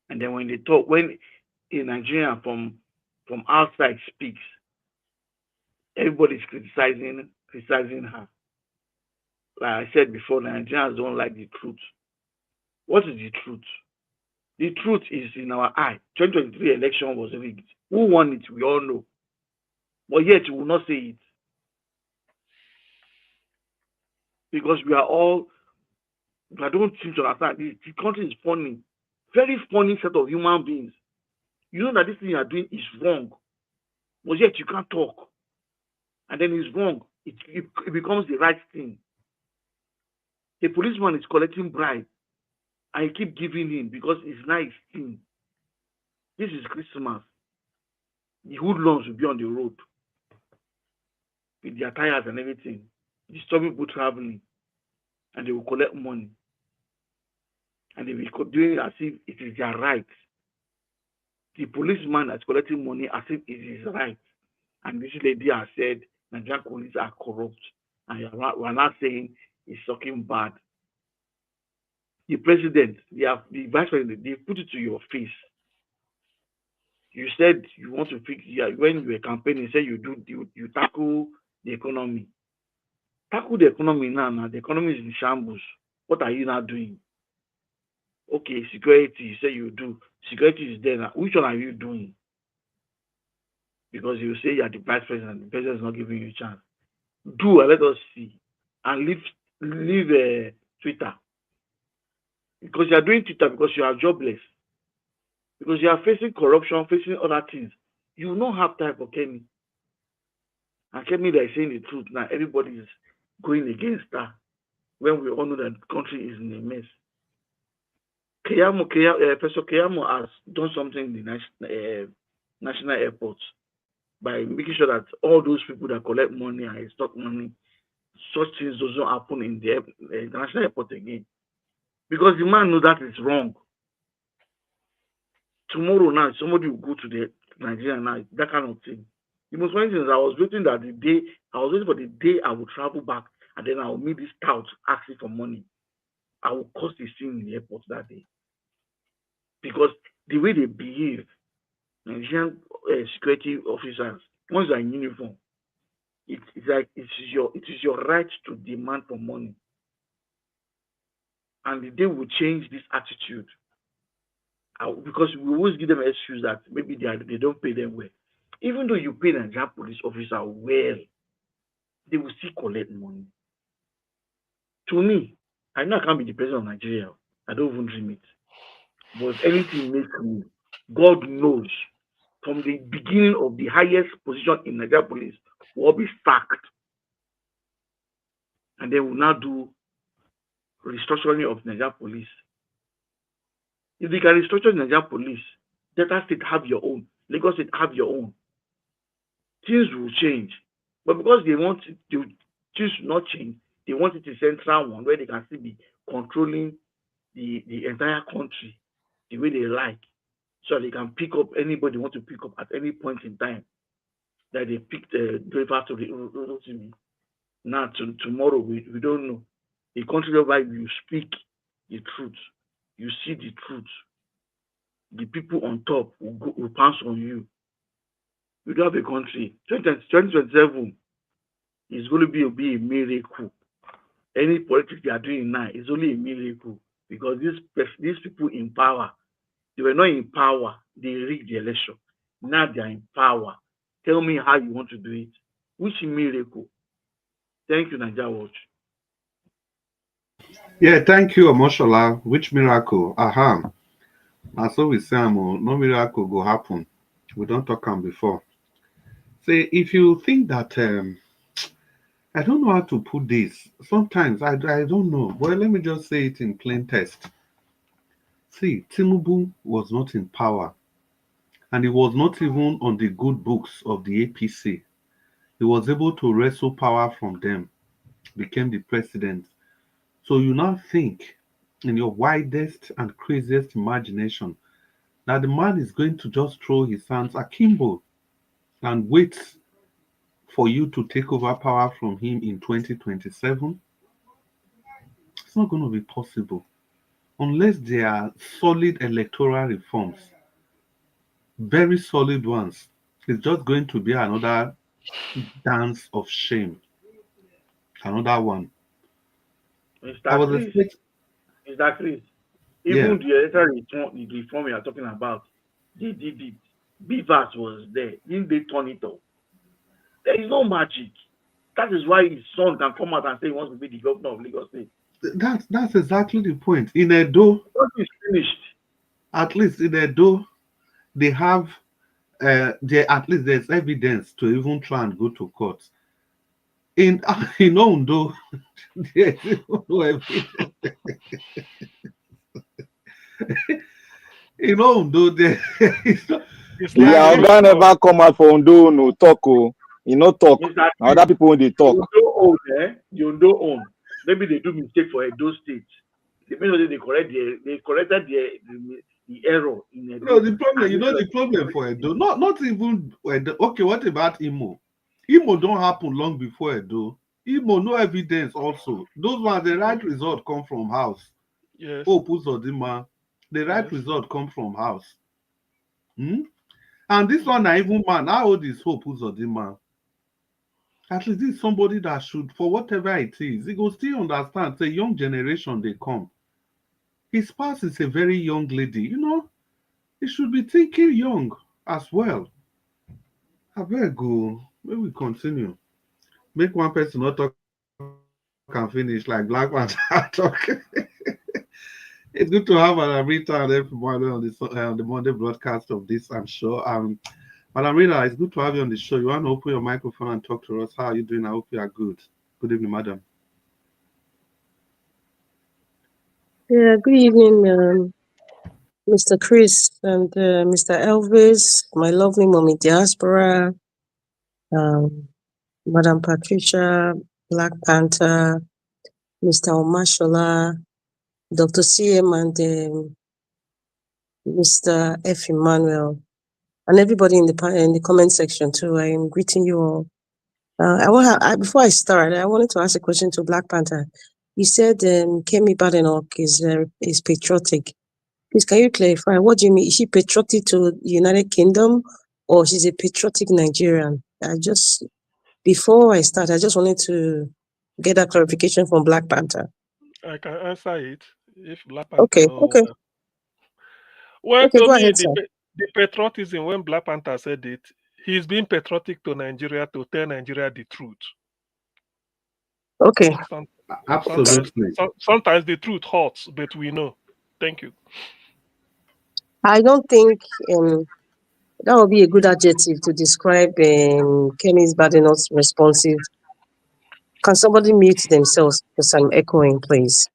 And then when they talk, when a Nigerian from outside speaks, everybody's criticizing her. Like I said before, Nigerians don't like the truth. What is the truth? The truth is in our eye. 2023 election was rigged. Who won it? We all know. But yet we will not say it. Because we are all, I don't seem to understand. The country is funny. Very funny set of human beings. You know that this thing you are doing is wrong. But yet you can't talk. And then it's wrong. It becomes the right thing. A policeman is collecting bribe. And you keep giving him because it's nice thing. This is Christmas. The hoodlums will be on the road with their tires and everything, disturbing people traveling, and they will collect money. And they will do it as if it is their right. The policeman is collecting money as if it is his right. And this lady has said Nigerian police are corrupt. And we're not saying it's talking bad. The president, the vice president, they put it to your face. You said you want to fix when you were campaigning, you said you tackle the economy. Tackle the economy now. The economy is in shambles. What are you now doing? Okay, security, you say you do. Security is there now. Which one are you doing? Because you say you're the vice president, the president is not giving you a chance. Do and let us see. And leave Twitter. Because you are doing Twitter because you are jobless. Because you are facing corruption, facing other things. You will not have time for Kemi. And Kemi that is saying the truth now, everybody is going against her when we all know that the country is in a mess. Professor Keyamo has done something in the national airports. by making sure that all those people that collect money and extort money, such things doesn't happen in the international airport again. Because the man knows that is wrong. Tomorrow now, somebody will go to the Nigerian now, that kind of thing. The most funny thing is I was waiting for the day I would travel back and then I will meet this tout asking for money. I will cause the scene in the airport that day. Because the way they behave, Nigerian security officers, once they're in uniform, it's like it is your right to demand for money. And the day will change this attitude. Because we always give them an excuse that maybe they don't pay them well. Even though you pay the Nigerian police officer well, they will still collect money. To me, I know I can't be the president of Nigeria. I don't even dream it. But if anything makes me, God knows, from the beginning of the highest position in Nigeria police, will be sacked. And they will now do restructuring of Nigeria police. If they can restructure Nigeria police, Delta State have your own, Lagos State have your own. Things will change. But because they want to choose not change, they want it a central one where they can still be controlling the entire country the way they like. So they can pick up anybody they want to pick up at any point in time. That they picked driver to the now tomorrow we don't know. The country whereby you speak the truth, you see the truth, the people on top will pass on you. We don't have a country. 2027 is going to be a miracle. Any politics they are doing now is only a miracle because these people in power, they were not in power. They rigged the election. Now they are in power. Tell me how you want to do it. Which miracle? Thank you, Nigeria Watch. Yeah, thank you, Omoshola. Which miracle? Aha. And so we say, no miracle go happen. We don't talk on before. Say, if you think that, I don't know how to put this. Sometimes I don't know. Well, let me just say it in plain text. See, Tinubu was not in power. And he was not even on the good books of the APC. He was able to wrestle power from them, became the president. So you now think in your widest and craziest imagination that the man is going to just throw his hands akimbo and wait for you to take over power from him in 2027? It's not going to be possible unless there are solid electoral reforms, very solid ones. It's just going to be another dance of shame. Another one. Mr. Chris, even the electoral reform you are talking about, they did it. Beavers was there. Didn't they turn it off? There is no magic. That is why his son can come out and say he wants to be the governor of Lagos State. That's exactly the point. In Edo, it's finished. At least in Edo, they have at least there's evidence to even try and go to court. In Ondo, there's no evidence. In Ondo, there is no. Yeah, Oga never come out for Ondo no talk. You know talk. Now other people when they talk. The Ondo own. Maybe they do mistake for Edo State. They corrected the error in Edo. No, the problem, the problem for Edo, not even Edo. Okay, what about Imo? Imo don't happen long before Edo. Imo, no evidence also. Those ones, the right result come from house. Yes. Hope Uzodinma, the right result come from house. And this one, I even man, how old is Hope Uzodinma? At least this is somebody that should, for whatever it is, he go still understand. Say young generation, they come. His spouse is a very young lady, he should be thinking young as well. I better go. Maybe we continue. Make one person not talk and finish like Black man talk. It's good to have Madam Rita and everybody on the Monday broadcast of this, I'm sure. Madam Rita, it's good to have you on the show. You want to open your microphone and talk to us? How are you doing? I hope you are good. Good evening, madam. Yeah, good evening, Mr. Chris and Mr. Elvis, my lovely mommy diaspora, Madam Patricia, Black Panther, Mr. Omashola, Dr. CM, and Mr. F. Emmanuel, and everybody in the comment section too. I am greeting you all. Before I start, I wanted to ask a question to Black Panther. You said Kemi Badenoch is patriotic. Please, can you clarify? What do you mean? Is she patriotic to the United Kingdom, or she's a patriotic Nigerian? Before I start, I just wanted to get that clarification from Black Panther. I can answer it if Black Panther Okay. Well, Okay, to go me, ahead, sir. the patriotism, when Black Panther said it, he's being patriotic to Nigeria to tell Nigeria the truth. Okay. Absolutely. Sometimes the truth hurts, but we know. Thank you. I don't think that would be a good adjective to describe Kemi's Badenoch's responsive. Can somebody mute themselves because I'm echoing, please?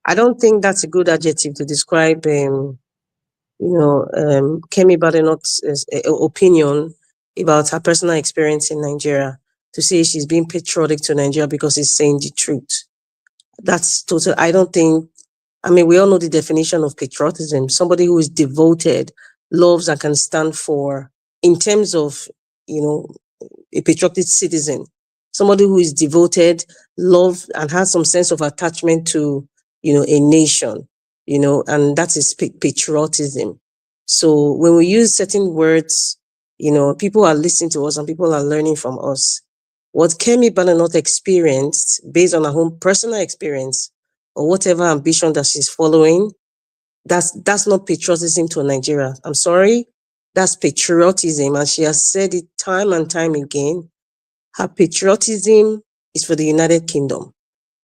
I don't think that's a good adjective to describe, Kemi Badenoch's opinion about her personal experience in Nigeria, to say she's being patriotic to Nigeria because she's saying the truth. That's total. I don't think, we all know the definition of patriotism. Somebody who is devoted, loves, and can stand for, in terms of, a patriotic citizen, somebody who is devoted, love, and has some sense of attachment to, a nation, and that is patriotism. So when we use certain words, people are listening to us and people are learning from us. What Kemi Badenoch experienced, based on her own personal experience, or whatever ambition that she's following, that's not patriotism to Nigeria. I'm sorry, that's patriotism, and she has said it time and time again. Her patriotism is for the United Kingdom.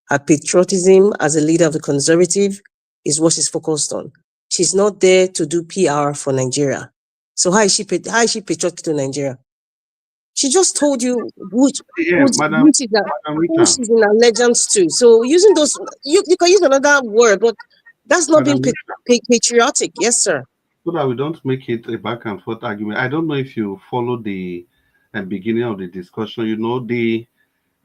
Her patriotism as a leader of the Conservative is what she's focused on. She's not there to do PR for Nigeria. So how is she patriotic to Nigeria? She just told you who she's in allegiance to. So using those, you can use another word, but that's not being patriotic. Yes, sir. So that we don't make it a back and forth argument. I don't know if you follow the beginning of the discussion.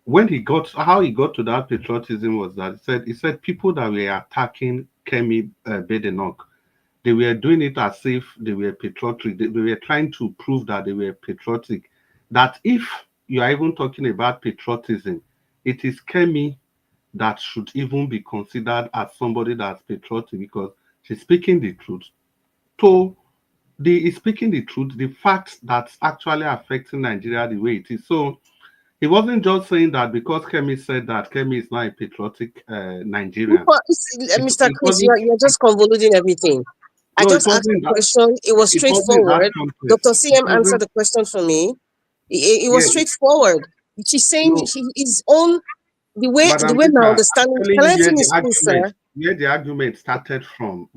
How he got to that patriotism was that he said people that were attacking Kemi Badenoch, they were doing it as if they were patriotic. They were trying to prove that they were patriotic. That if you are even talking about patriotism, it is Kemi that should even be considered as somebody that's patriotic because she's speaking the truth. So speaking the truth, the fact that's actually affecting Nigeria the way it is. So he wasn't just saying that because Kemi said that Kemi is not a patriotic Nigerian. Mr. Chris, you're just convoluting everything. I just asked the question. It was straightforward. Dr. CM answered the question for me. It was straightforward. She's saying his own, the way my understanding. Can I finish, please, sir? Where the argument started from,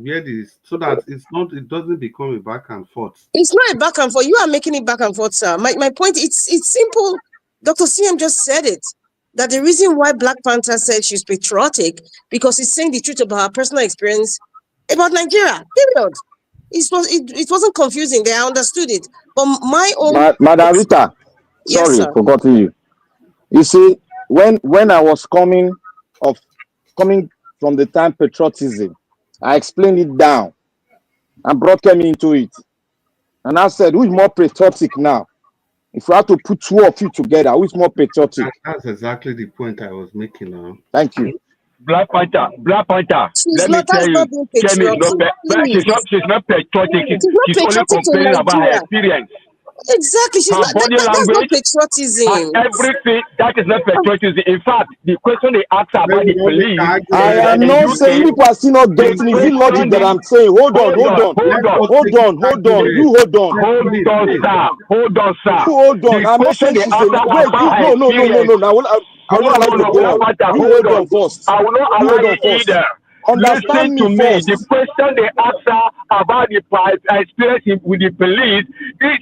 so that it doesn't become a back and forth. It's not a back and forth. You are making it back and forth, sir. My point, it's simple. Dr. CM just said it. That the reason why Black Panther said she's patriotic because he's saying the truth about her personal experience about Nigeria. Period. It wasn't confusing. They understood it. But my own Madam Rita, yes, sorry, forgotten you. You see, when I was coming from the time patriotism, I explained it down and brought Kemi into it. And I said, who's more patriotic now? If we have to put two of you together, who's more patriotic? That's exactly the point I was making now. Thank you. Black Panther. Let me tell you, Kemi she's not patriotic. She's only complaining about her experience. Exactly. Her body language, patriotism. Everything, that is not patriotism. In fact, the question they asked about the police. I am not saying people are still not getting it. Is it logic that I'm saying? Hold on. You hold on. Hold on, sir. I'm not saying she's a wait. No. I will allow you to go on. You hold on first. I will not allow you either. Understand me first. The question they asked her about the experience with the police,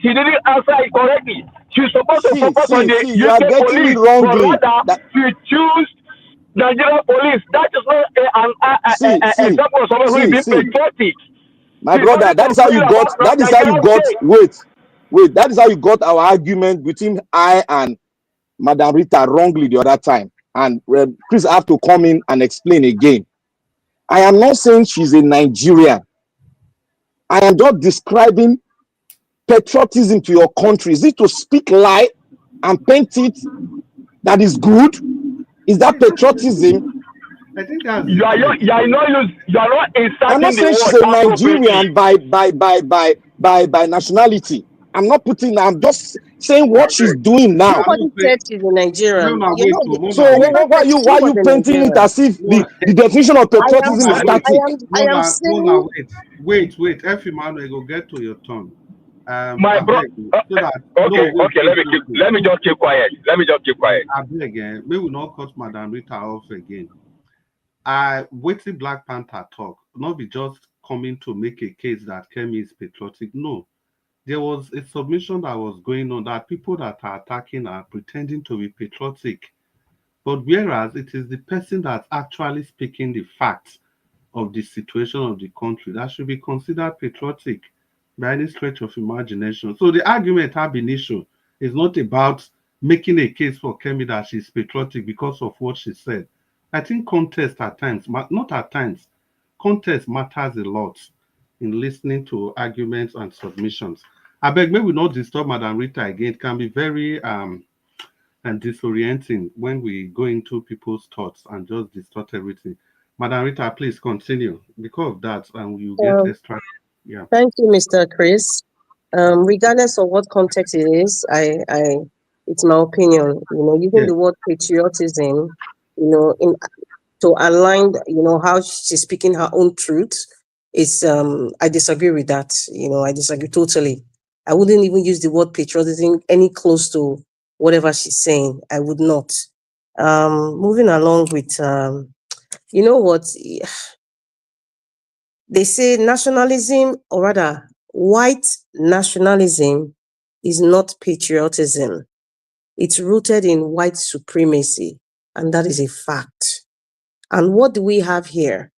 she didn't answer it correctly. She's supposed to focus on the UK police, but rather she choose Nigerian police. That is not an example of someone who is being patriotic. My brother, that is how you got. Wait, that is how you got our argument between I and Madam Rita wrongly the other time. And Chris have to come in and explain again. I am not saying she's a Nigerian. I am just describing patriotism to your country. Is it to speak lie and paint it that is good? Is that patriotism? I think that's you are not I'm not inserting saying the she's word a appropriately. Nigerian by nationality. I'm not putting. I'm just saying what she's doing now. Nobody said she's a Nigerian. You know, So the fact why that she are was you a painting it Nigerian. as if the definition of patriotism is static? I am saying. Wait. F. Emmanuel, go get to your turn. My I bro. beg you, so that Let me just keep quiet. I beg, may we not cut Madam Rita off again. I waiting Black Panther talk, not be just coming to make a case that Kemi is patriotic. No, there was a submission that was going on that people that are attacking are pretending to be patriotic, but whereas it is the person that's actually speaking the facts of the situation of the country that should be considered patriotic by any stretch of imagination. So the argument ab initio is not about making a case for Kemi that she's patriotic because of what she said. I think context at times, not at times, context matters a lot in listening to arguments and submissions. I beg, may we not disturb Madam Rita again. It can be very and disorienting when we go into people's thoughts and just distort everything. Madam Rita, please continue. Because of that, and you get extra. Yeah. Thank you, Mr. Chris. Regardless of what context it is, it's my opinion. Using the word patriotism, to align, how she's speaking her own truth, is I disagree with that. I disagree totally. I wouldn't even use the word patriotism any close to whatever she's saying. I would not. Moving along with, you know what? They say nationalism, or rather, white nationalism is not patriotism. It's rooted in white supremacy, and that is a fact. And what do we have here?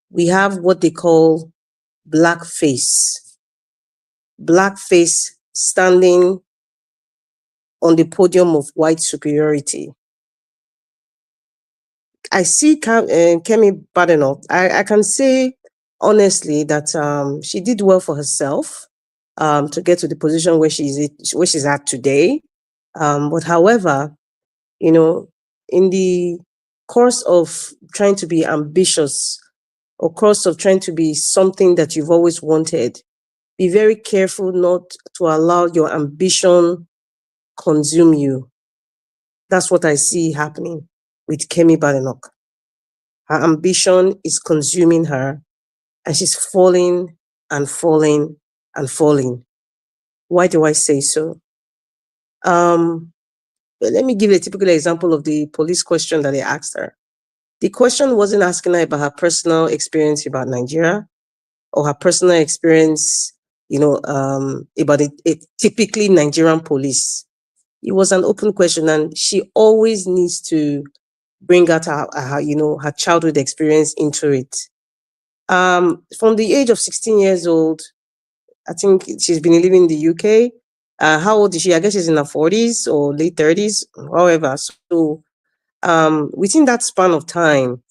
We have what they call blackface. Blackface standing on the podium of white superiority. I see Kemi Badenoch. I can say honestly that she did well for herself to get to the position where she's at today. But however, in the course of trying to be ambitious, or course of trying to be something that you've always wanted, be very careful not to allow your ambition consume you. That's what I see happening with Kemi Badenoch. Her ambition is consuming her, and she's falling and falling and falling. Why do I say so? Let me give a typical example of the police question that they asked her. The question wasn't asking her about her personal experience about Nigeria or her personal experience, about a typically Nigerian police. It was an open question, and she always needs to bring out her childhood experience into it. From the age of 16 years old, I think she's been living in the UK. How old is she? I guess she's in her 40s or late 30s, however. So within that span of time,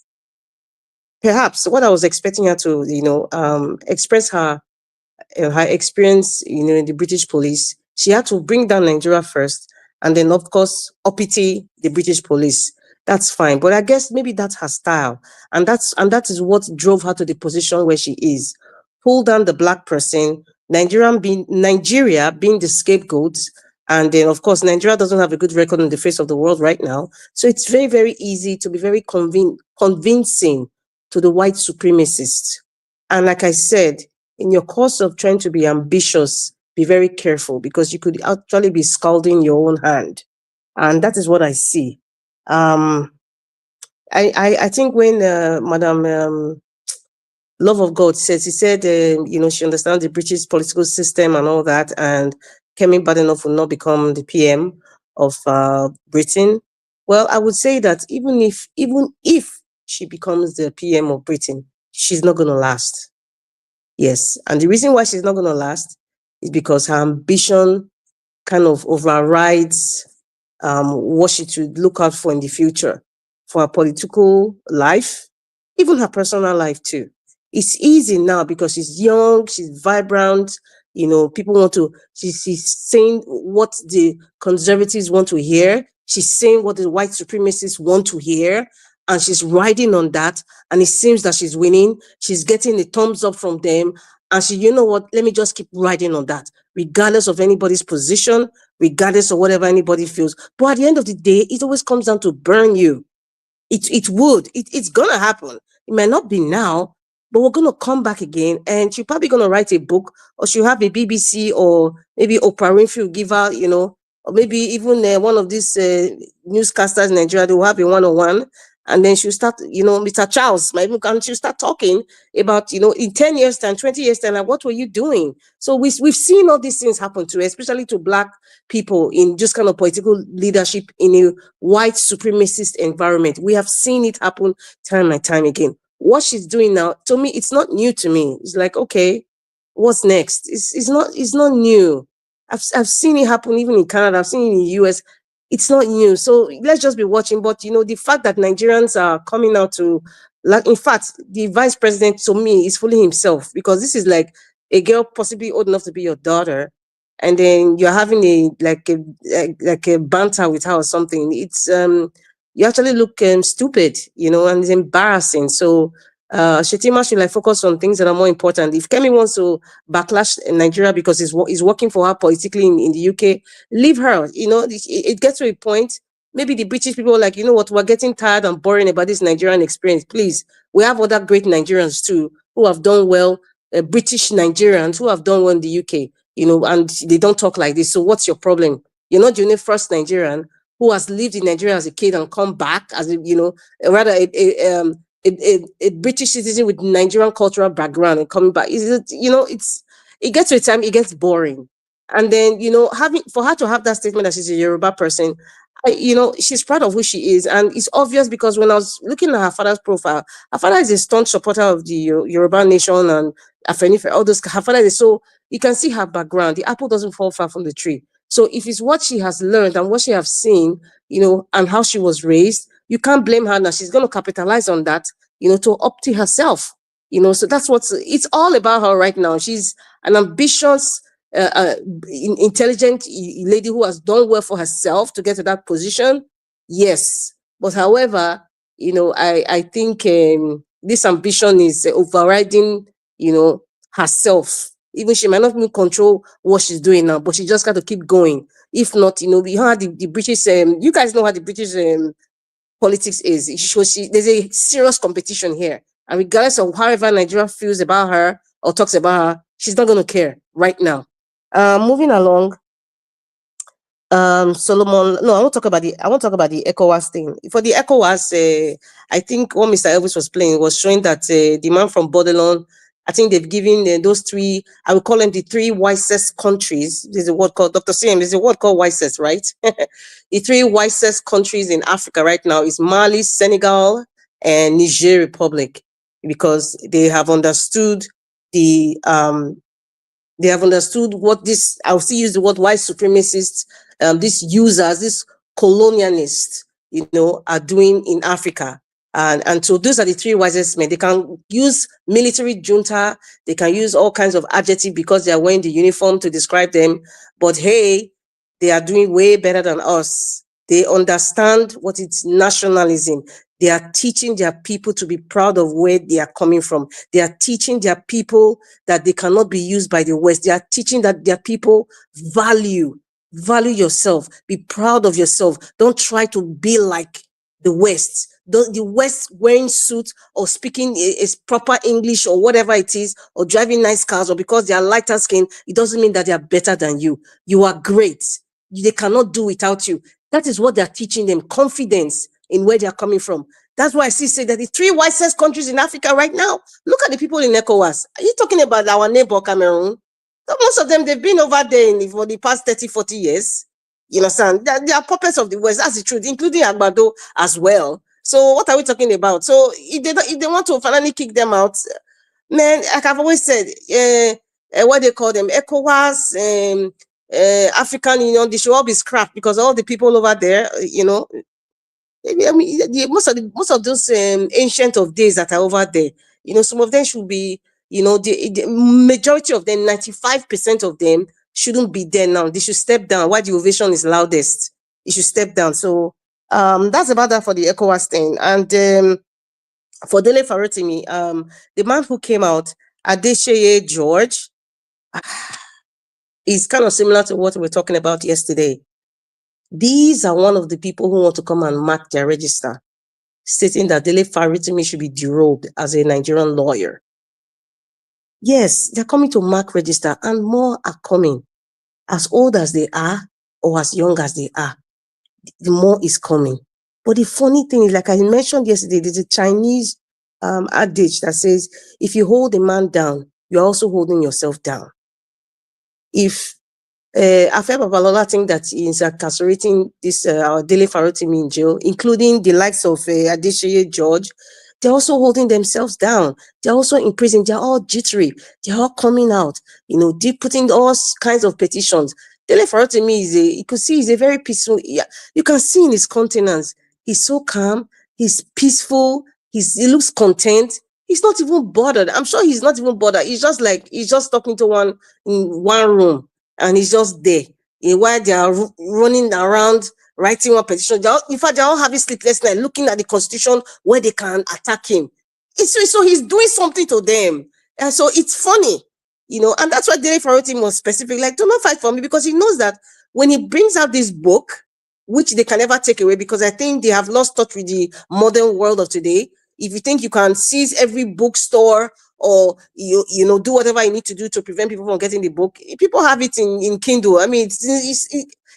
perhaps what I was expecting her to, express her experience, in the British police, she had to bring down Nigeria first, and then of course uppity the British police. That's fine, but I guess maybe that's her style, and that is what drove her to the position where she is. Pull down the black person, Nigeria being the scapegoat, and then of course Nigeria doesn't have a good record on the face of the world right now. So it's very, very easy to be very convincing to the white supremacists. And like I said, in your course of trying to be ambitious, be very careful, because you could actually be scalding your own hand. And that is what I see. I think when Madam Love of God she said, she understands the British political system and all that, and Kemi Badenoch will not become the PM of Britain. Well, I would say that even if she becomes the PM of Britain, she's not going to last. Yes, and the reason why she's not going to last is because her ambition kind of overrides what she should look out for in the future for her political life, even her personal life too. It's easy now because she's young, she's vibrant, people want to, she's saying what the conservatives want to hear. She's saying what the white supremacists want to hear, and she's riding on that. And it seems that she's winning. She's getting the thumbs up from them. And she, you know what, let me just keep riding on that, regardless of anybody's position, regardless of whatever anybody feels. But at the end of the day, it always comes down to burn you. It's gonna happen. It might not be now, but we're gonna come back again, and she's probably gonna write a book, or she'll have a BBC or maybe Oprah Winfrey will give her, or maybe even one of these newscasters in Nigeria, they will have a one-on-one, and then she'll start, Mr. Charles, and she'll start talking about, in 10 years time, 20 years time, like, what were you doing? So we've seen all these things happen to, especially to Black people in just kind of political leadership in a white supremacist environment. We have seen it happen time and time again. What she's doing now, to me, it's not new to me. It's like, okay, what's next? It's not new. I've seen it happen even in Canada. I've seen it in the US. It's not new. So let's just be watching. But the fact that Nigerians are coming out to, like, in fact, the vice president to me is fooling himself, because this is like a girl possibly old enough to be your daughter, and then you're having a banter with her or something. It's you actually look stupid, and it's embarrassing. So Shetima should focus on things that are more important. If Kemi wants to backlash in Nigeria because he's working for her politically in the UK, leave her. It gets to a point. Maybe the British people are like, you know what, we're getting tired and boring about this Nigerian experience. Please, we have other great Nigerians too who have done well, British Nigerians who have done well in the UK, and they don't talk like this. So what's your problem? You're not the only first Nigerian who has lived in Nigeria as a kid and come back as a British citizen with Nigerian cultural background and coming back. It gets to a time it gets boring. And then, for her to have that statement that she's a Yoruba person, she's proud of who she is. And it's obvious because when I was looking at her father's profile, her father is a staunch supporter of the Yoruba nation and Afenife, all those. Her father is, so you can see her background. The apple doesn't fall far from the tree. So if it's what she has learned and what she has seen, and how she was raised, you can't blame her now. She's going to capitalize on that, to up to herself. So that's it's all about her right now. She's an ambitious, intelligent lady who has done well for herself to get to that position. Yes. But however, I think this ambition is overriding, herself. Even she might not even control what she's doing now, but she just got to keep going. If not, we had the British, you guys know how the British politics is. There's a serious competition here. And regardless of however Nigeria feels about her or talks about her, she's not going to care right now. Moving along, Solomon. No, I want to talk about the ECOWAS thing. For the ECOWAS, I think what Mr. Elvis was playing was showing that the man from Bordelon, I think they've given those three, I would call them the three wisest countries. There's a word called, Dr. CM, there's a word called wisest, right? The three wisest countries in Africa right now is Mali, Senegal, and Niger Republic, because they have understood what this, I'll still use the word white supremacists, these users, these colonialists, are doing in Africa. And so those are the three wisest men. They can use military junta, they can use all kinds of adjectives because they are wearing the uniform to describe them. But hey, they are doing way better than us. They understand what it's nationalism. They are teaching their people to be proud of where they are coming from. They are teaching their people that they cannot be used by the West. They are teaching that their people value yourself. Be proud of yourself. Don't try to be like the West. The West wearing suits or speaking is proper English or whatever it is, or driving nice cars, or because they are lighter skin, it doesn't mean that they are better than you. You are great. They cannot do without you. That is what they are teaching them, confidence in where they are coming from. That's why I say that the three wisest countries in Africa right now, look at the people in ECOWAS. Are you talking about our neighbor Cameroon? Most of them, they've been over there for the past 30, 40 years. You understand? They are puppets of the West. That's the truth, including Agbado as well. So what are we talking about? So if they want to finally kick them out, man, like I've always said, what they call them, ECOWAS, African Union, they should all be scrapped because all the people over there, I mean, most of those ancient of days that are over there, some of them should be, the majority of them, 95% of them shouldn't be there now. They should step down while the ovation is loudest. It should step down. So that's about that for the ECOWAS thing. And for Dele Farotimi, the man who came out, Adesheye George, is kind of similar to what we were talking about yesterday. These are one of the people who want to come and mark their register, stating that Dele Farotimi should be derobed as a Nigerian lawyer. Yes, they're coming to mark register, and more are coming. As old as they are, or as young as they are, the more is coming. But the funny thing is, like I mentioned yesterday, there's a Chinese adage that says, if you hold a man down, you're also holding yourself down. If Afe Babalola think that he is incarcerating this our Dele Farotimi in jail, including the likes of Adesheye George, they're also holding themselves down. They're also in prison. They're all jittery. They're all coming out, they're putting all kinds of petitions. Dele Farotimi you could see he's a very peaceful, you can see in his countenance, he's so calm, he's peaceful, he looks content. He's not even bothered. I'm sure he's not even bothered. He's just talking to one in one room, and he's just there. While they are running around writing one petition, in fact, they're all having sleepless night, looking at the constitution where they can attack him. So he's doing something to them. And so it's funny, and that's why Dele Farotimi was specific, like, do not fight for me, because he knows that when he brings out this book, which they can never take away, because I think they have lost touch with the modern world of today. If you think you can seize every bookstore or do whatever you need to do to prevent people from getting the book, people have it in Kindle. I mean,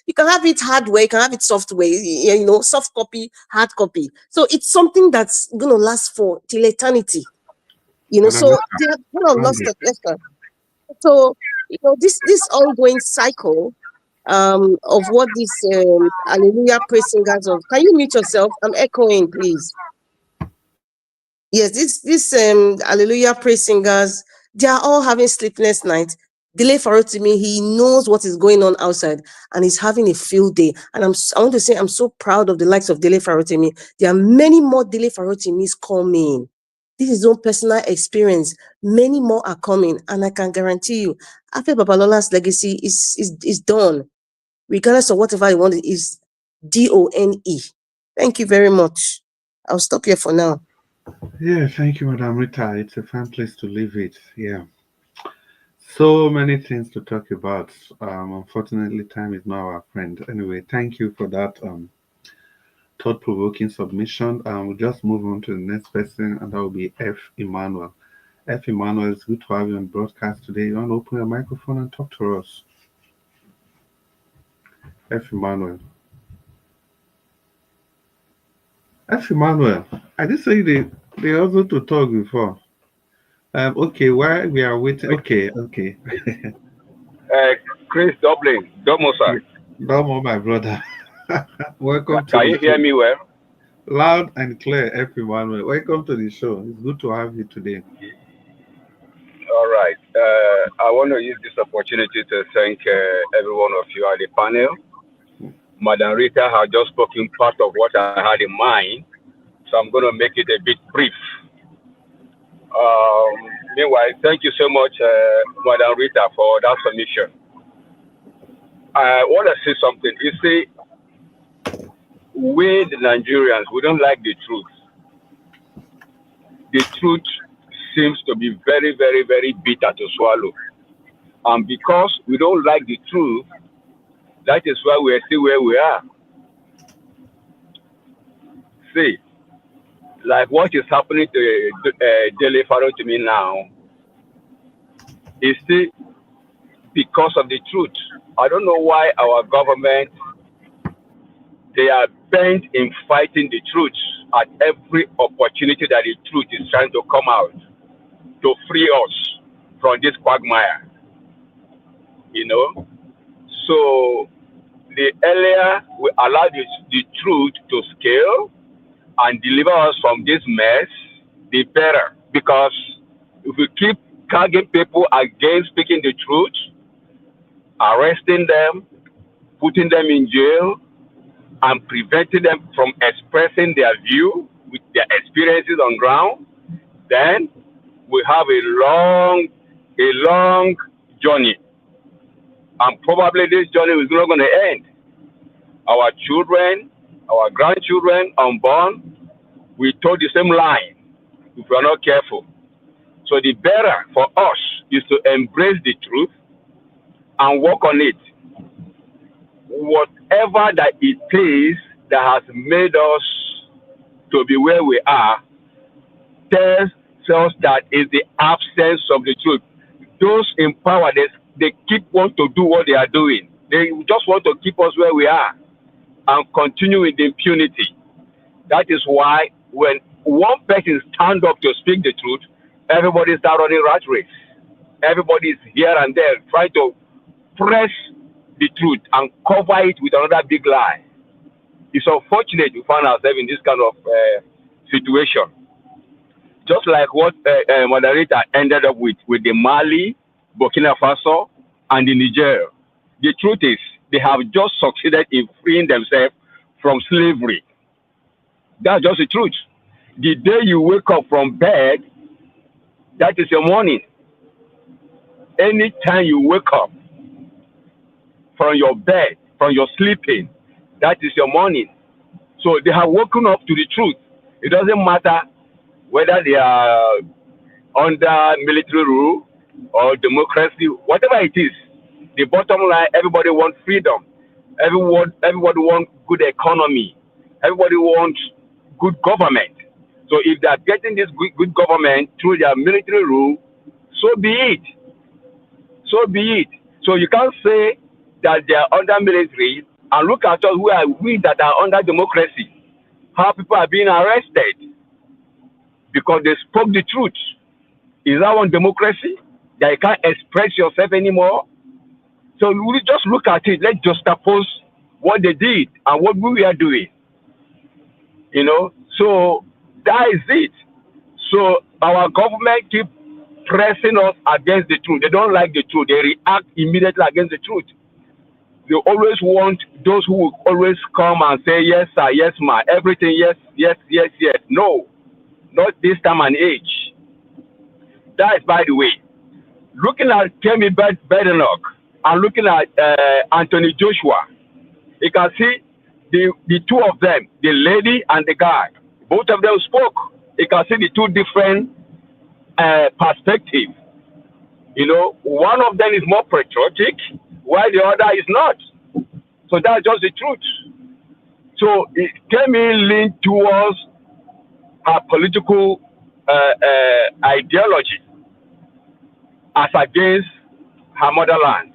you can have it hardware, you can have it software, soft copy, hard copy. So it's something that's going to last for till eternity. So they have kind of lost it. So this ongoing cycle of what this Hallelujah praise singers of. Can you mute yourself? I'm echoing, please. Yes, this Hallelujah praise singers, they are all having sleepless nights. Dele Farotimi, he knows what is going on outside, and he's having a field day. And I want to say I'm so proud of the likes of Dele Farotimi. There are many more Dele Farotimis coming. This is his own personal experience. Many more are coming, and I can guarantee you, Afe Babalola's legacy is done, regardless of whatever you want. It is DONE. Thank you very much. I'll stop here for now. Yeah, thank you, Madam Rita. It's a fun place to leave it. Yeah. So many things to talk about. Unfortunately, time is not our friend. Anyway, thank you for that thought-provoking submission. We'll just move on to the next person, and that will be F. Emmanuel. F. Emmanuel, it's good to have you on broadcast today. You want to open your microphone and talk to us? F. Emmanuel. F. Emmanuel, I did say they also to talk before. Okay, while we are waiting. Okay. Chris Dublin, Domo, sir. Domo, my brother. Welcome to. Can you hear me well? Loud and clear, F. Emmanuel. Welcome to the show. It's good to have you today. All right. I want to use this opportunity to thank every one of you at the panel. Madam Rita has just spoken part of what I had in mind, so I'm going to make it a bit brief. Meanwhile, thank you so much, Madam Rita, for that submission. I want to say something. You see, we, the Nigerians, we don't like the truth. The truth seems to be very, very, very bitter to swallow. And because we don't like the truth, that is why we are still where we are. See, like what is happening to Dele Farotimi now is still because of the truth. I don't know why our government, they are bent in fighting the truth at every opportunity that the truth is trying to come out to free us from this quagmire. So the earlier we allow the truth to scale and deliver us from this mess, the better. Because if we keep tagging people against speaking the truth, arresting them, putting them in jail, and preventing them from expressing their view with their experiences on ground, then we have a long journey. And probably this journey is not going to end. Our children, our grandchildren, unborn, we told the same line if we are not careful. So the better for us is to embrace the truth and work on it. Whatever that it is that has made us to be where we are tells us that is the absence of the truth. Those in power, they keep want to do what they are doing. They just want to keep us where we are and continue with the impunity. That is why when one person stands up to speak the truth, everybody starts running rat race. Everybody is here and there trying to press the truth and cover it with another big lie. It's unfortunate we find ourselves in this kind of situation. Just like what moderator ended up with the Mali, Burkina Faso, and the Niger. The truth is, they have just succeeded in freeing themselves from slavery. That's just the truth. The day you wake up from bed, that is your morning. Anytime you wake up from your bed, from your sleeping, that is your morning. So they have woken up to the truth. It doesn't matter whether they are under military rule or democracy, whatever it is. The bottom line, everybody wants freedom. Everybody wants good economy. Everybody wants good government. So if they are getting this good government through their military rule, so be it. So be it. So you can't say that they are under military and look at us we that are under democracy. How people are being arrested because they spoke the truth. Is that one democracy? That you can't express yourself anymore? So we just look at it. Let's juxtapose what they did and what we are doing. You know, so that is it. So our government keep pressing us against the truth. They don't like the truth. They react immediately against the truth. They always want those who will always come and say, yes, sir, yes, ma, everything, yes, yes, yes, yes. No, not this time and age. That is, by the way, looking at Kemi Badenoch and looking at Anthony Joshua, you can see the two of them, the lady and the guy, both of them spoke. You can see the two different perspectives. You know, one of them is more patriotic, while the other is not. So that's just the truth. So Kemi leaned towards her political ideology as against her motherland.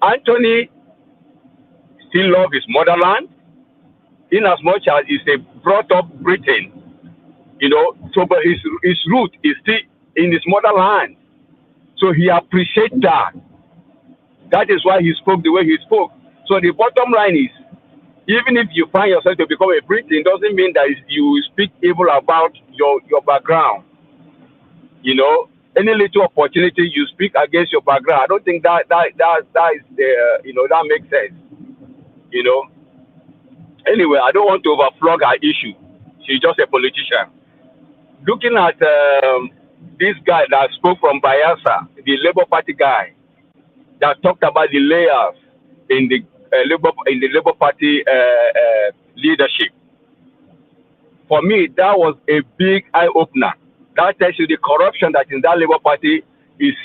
Anthony still loves his motherland, in as much as he's a brought up Britain, you know, so but his root is still in his motherland. So he appreciates that. That is why he spoke the way he spoke. So the bottom line is, even if you find yourself to become a Briton, doesn't mean that you speak evil about your background. You know, any little opportunity you speak against your background, I don't think that is you know, that makes sense. You know. Anyway, I don't want to overflog her issue. She's just a politician. Looking at this guy that spoke from Bayelsa, the Labour Party guy, that talked about the layers in the Labour Party leadership. For me, that was a big eye opener. That tells you the corruption that in that Labour Party is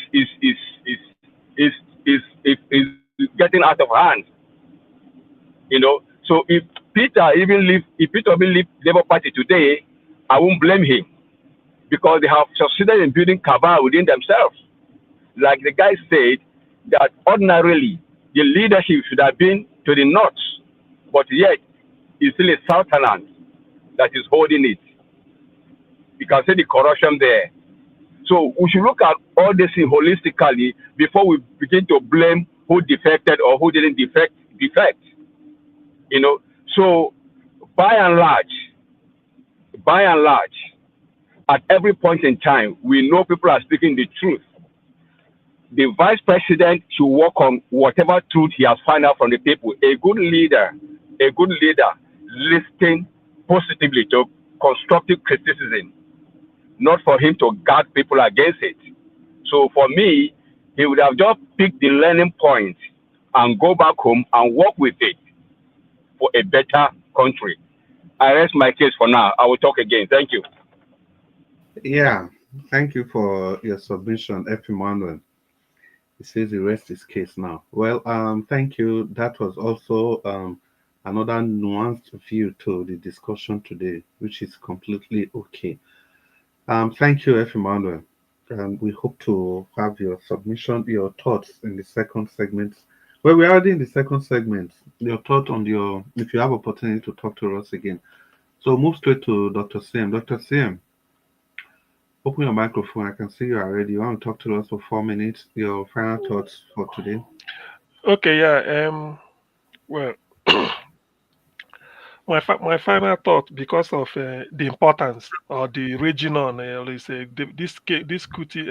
getting out of hand. You know, so if Peter even leave Labour Party today, I won't blame him, because they have succeeded in building cabal within themselves. Like the guy said, that ordinarily the leadership should have been to the north, but yet it's still a Southern that is holding it. You can see the corruption there. So we should look at all this holistically before we begin to blame who defected or who didn't defect. You know, so by and large, At every point in time, we know people are speaking the truth. The vice president should work on whatever truth he has found out from the people. A good leader listens positively to constructive criticism, not for him to guard people against it. So for me, he would have just picked the learning point and go back home and work with it for a better country. I rest my case for now. I will talk again. Thank you. Yeah, thank you for your submission, F. Emmanuel. He says the rest is case now. Well, thank you. That was also another nuanced view to the discussion today, which is completely okay. Thank you, F. Emmanuel. We hope to have your submission, your thoughts in the second segment. Well, we're already in the second segment. Your thought on if you have opportunity to talk to us again. So move straight to Dr. Sim. Dr. Sim, open your microphone. I can see you already. You want to talk to us for 4 minutes? Your final thoughts for today? Okay, yeah. Well, my final thought, because of the importance or the regional, this Kuti,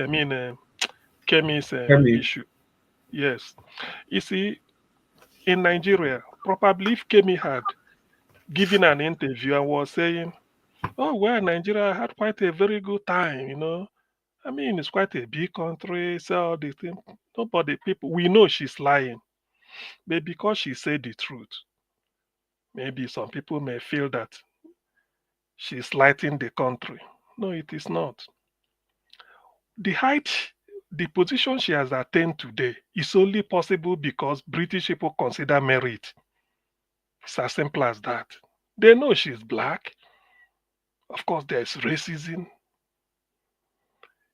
Kemi's Kemi. issue. Yes, you see, in Nigeria, probably if Kemi had given an interview and was saying, "Oh, well, Nigeria had quite a very good time, it's quite a big country, so all the thing." Nobody, people, we know she's lying, but because she said the truth, maybe some people may feel that she's slighting the country. No, it is not. The position she has attained today is only possible because British people consider merit. It's as simple as that. They know she's black. Of course, there's racism.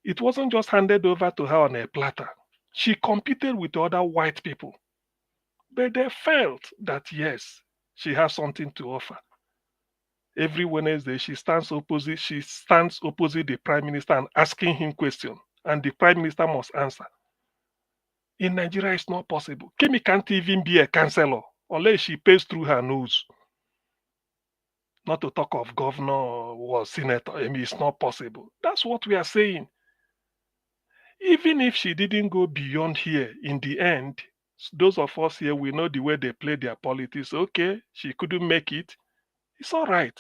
It wasn't just handed over to her on a platter. She competed with other white people. But they felt that, yes, she has something to offer. Every Wednesday, she stands opposite the Prime Minister and asking him questions. And the Prime Minister must answer. In Nigeria, it's not possible. Kemi can't even be a councillor unless she pays through her nose. Not to talk of governor or senator. It's not possible. That's what we are saying. Even if she didn't go beyond here, in the end, those of us here, we know the way they play their politics. Okay, she couldn't make it. It's all right.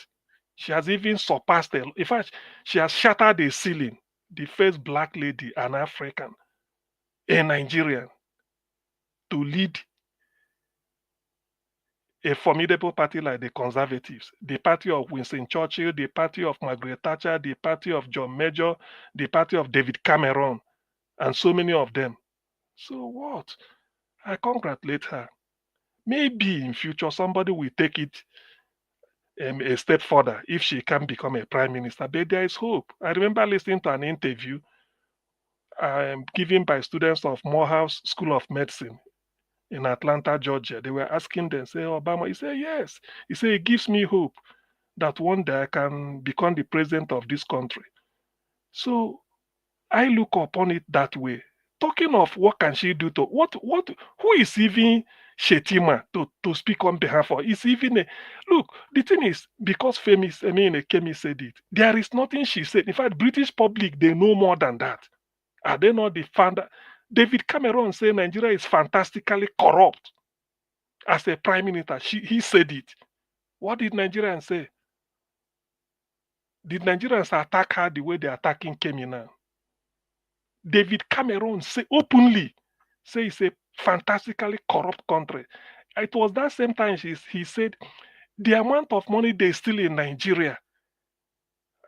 She has even surpassed them. In fact, she has shattered the ceiling. The first black lady, an African, a Nigerian, to lead a formidable party like the Conservatives, the party of Winston Churchill, the party of Margaret Thatcher, the party of John Major, the party of David Cameron, and so many of them. So what? I congratulate her. Maybe in future somebody will take it a step further if she can become a prime minister. But there is hope. I remember listening to an interview given by students of Morehouse School of Medicine in Atlanta, Georgia. They were asking them, say, Obama? He said, yes. He said, it gives me hope that one day I can become the president of this country. So I look upon it that way. Talking of what can she do to who is even Shetima to speak on behalf of? It's even look, the thing is, because Kemi said it, there is nothing she said. In fact, British public, they know more than that. Are they not the founder? David Cameron said Nigeria is fantastically corrupt. As a prime minister, he said it. What did Nigerians say? Did Nigerians attack her the way they're attacking Kemi now? David Cameron say openly, say it's a fantastically corrupt country. It was that same time he said the amount of money they steal in Nigeria.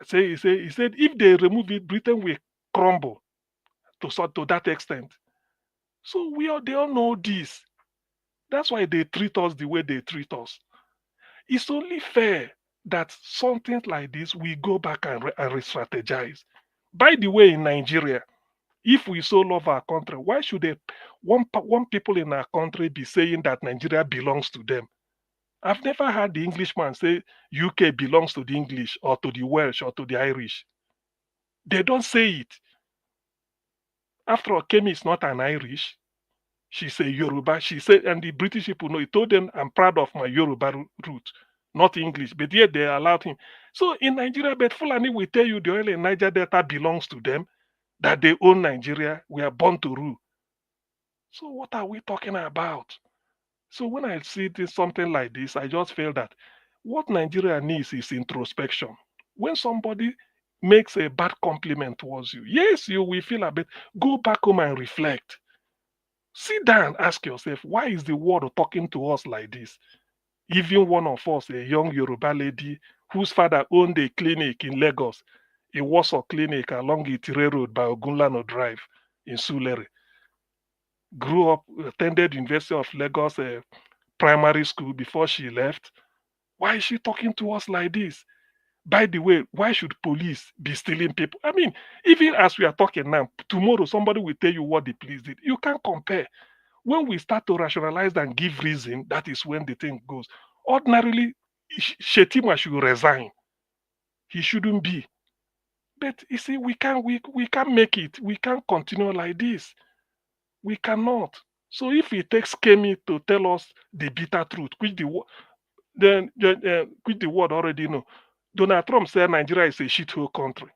He said if they remove it, Britain will crumble to that extent. So they all know this. That's why they treat us the way they treat us. It's only fair that something like this, we go back and re-strategize. By the way, in Nigeria, if we so love our country, why should one people in our country be saying that Nigeria belongs to them? I've never heard the Englishman say UK belongs to the English or to the Welsh or to the Irish. They don't say it. After all, Kemi is not an Irish. She's a Yoruba. She said, and the British people know, he told them, I'm proud of my Yoruba root. not English, but yet they allowed him. So in Nigeria, but Fulani will tell you the oil in Niger Delta belongs to them, that they own Nigeria. We are born to rule. So what are we talking about? So when I see this, something like this, I just feel that what Nigeria needs is introspection. When somebody makes a bad compliment towards you, yes, you will feel a bit. Go back home and reflect. Sit down, ask yourself, why is the world talking to us like this? Even one of us, a young Yoruba lady whose father owned a clinic in Lagos, a Warsaw clinic along Itire Road by Ogunlano Drive in Sulere, grew up, attended University of Lagos primary school before she left. Why is she talking to us like this? By the way, why should police be stealing people? I mean, even as we are talking now, tomorrow somebody will tell you what the police did. You can't compare. When we start to rationalize and give reason, that is when the thing goes. Ordinarily, Shetima should resign. He shouldn't be. But you see, we can't make it. We can't continue like this. We cannot. So if it takes Kemi to tell us the bitter truth, which which the world already know, Donald Trump said Nigeria is a shithole country.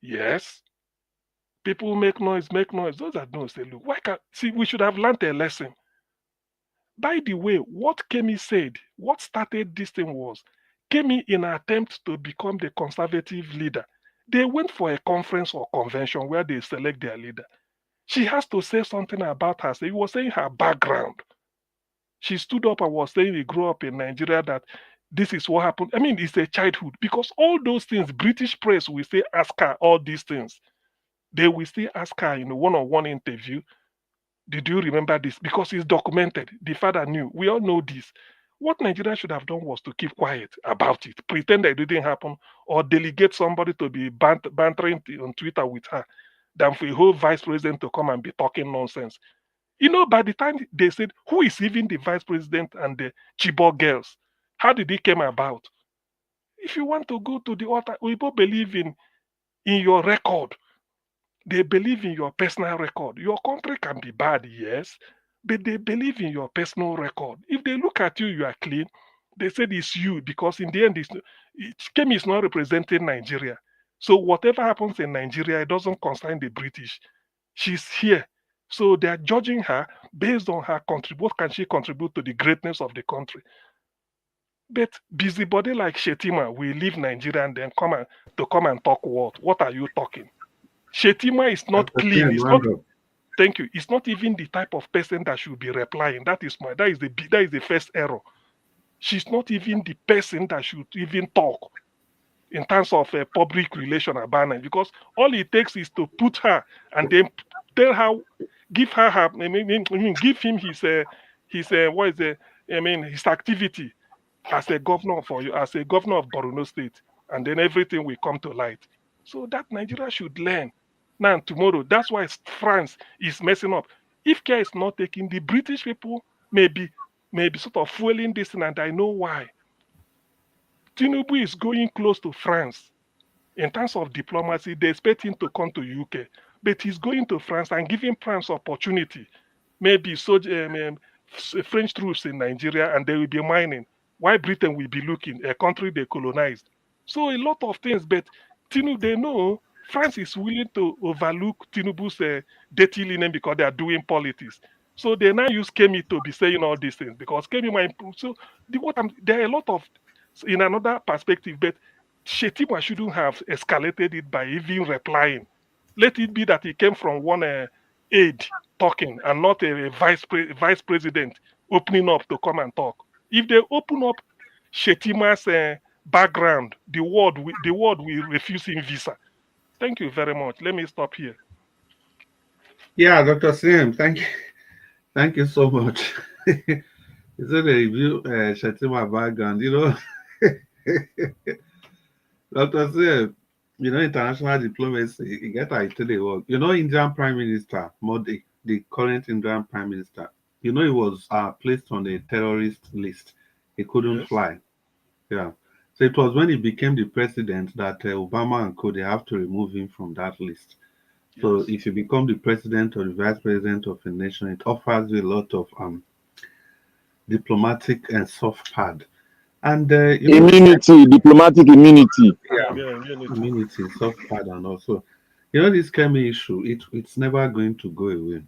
Yes. People make noise. Those that don't say, look, why can't see? We should have learned a lesson. By the way, what Kemi said, what started this thing was Kemi, in an attempt to become the conservative leader, they went for a conference or convention where they select their leader. She has to say something about herself. He was saying her background. She stood up and was saying he grew up in Nigeria, that this is what happened. I mean, it's a childhood, because all those things, British press will say, ask her all these things. They will still ask her in a one-on-one interview, did you remember this? Because it's documented. The father knew. We all know this. What Nigeria should have done was to keep quiet about it, pretend that it didn't happen, or delegate somebody to be bantering on Twitter with her, than for a whole vice president to come and be talking nonsense. You know, by the time they said, who is even the vice president and the Chibok girls? How did it came about? If you want to go to the altar, people believe in your record. They believe in your personal record. Your country can be bad, yes, but they believe in your personal record. If they look at you, you are clean. They said it's you, because in the end, Kemi is not representing Nigeria. So whatever happens in Nigeria, it doesn't concern the British. She's here. So they are judging her based on her what can she contribute to the greatness of the country. But busybody like Shetima will leave Nigeria and then come and talk what? What are you talking? Shetima is not clean. It's not. Thank you. It's not even the type of person that should be replying. That is the first error. She's not even the person that should even talk in terms of public relation about it, because all it takes is to put her and then tell her, give her her. Give him his what is it? His activity as a governor of Borno State, and then everything will come to light. So that Nigeria should learn. Now tomorrow, that's why France is messing up. If care is not taken, the British people may be sort of fueling this thing, and I know why. Tinubu is going close to France. In terms of diplomacy, they expect him to come to UK, but he's going to France and giving France opportunity. Maybe French troops in Nigeria, and they will be mining. Why Britain will be looking, a country they colonized. So a lot of things, but Tinubu, they know France is willing to overlook Tinubu's dirty linen because they are doing politics. So they now use Kemi to be saying all these things, because Kemi might improve. So there are a lot of, in another perspective, but Shetima shouldn't have escalated it by even replying. Let it be that he came from one aide talking and not a vice president opening up to come and talk. If they open up Shetima's background, the world will refuse him visa. Thank you very much. Let me stop here. Yeah, Dr. Sim, thank you so much. It's a review, Shetima background, Dr. Sim, international diplomacy, you get how it really work. Indian Prime Minister, Modi, the current Indian Prime Minister, he was placed on a terrorist list. He couldn't fly. Yeah. So it was when he became the president that Obama and co, they have to remove him from that list. So if you become the president or the vice president of a nation, it offers you a lot of diplomatic and soft pad. And immunity, diplomatic immunity. Yeah, immunity, soft pardon also. This Kemi issue, it's never going to go away.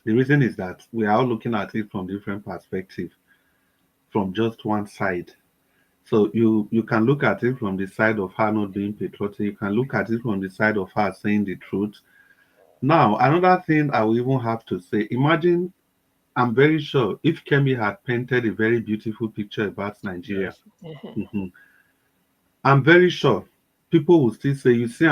The reason is that we are all looking at it from different perspectives, from just one side. So you can look at it from the side of her not being patriotic. You can look at it from the side of her saying the truth. Now, another thing I will even have to say, imagine, I'm very sure if Kemi had painted a very beautiful picture about Nigeria, Yes. I'm very sure people will still say, you see,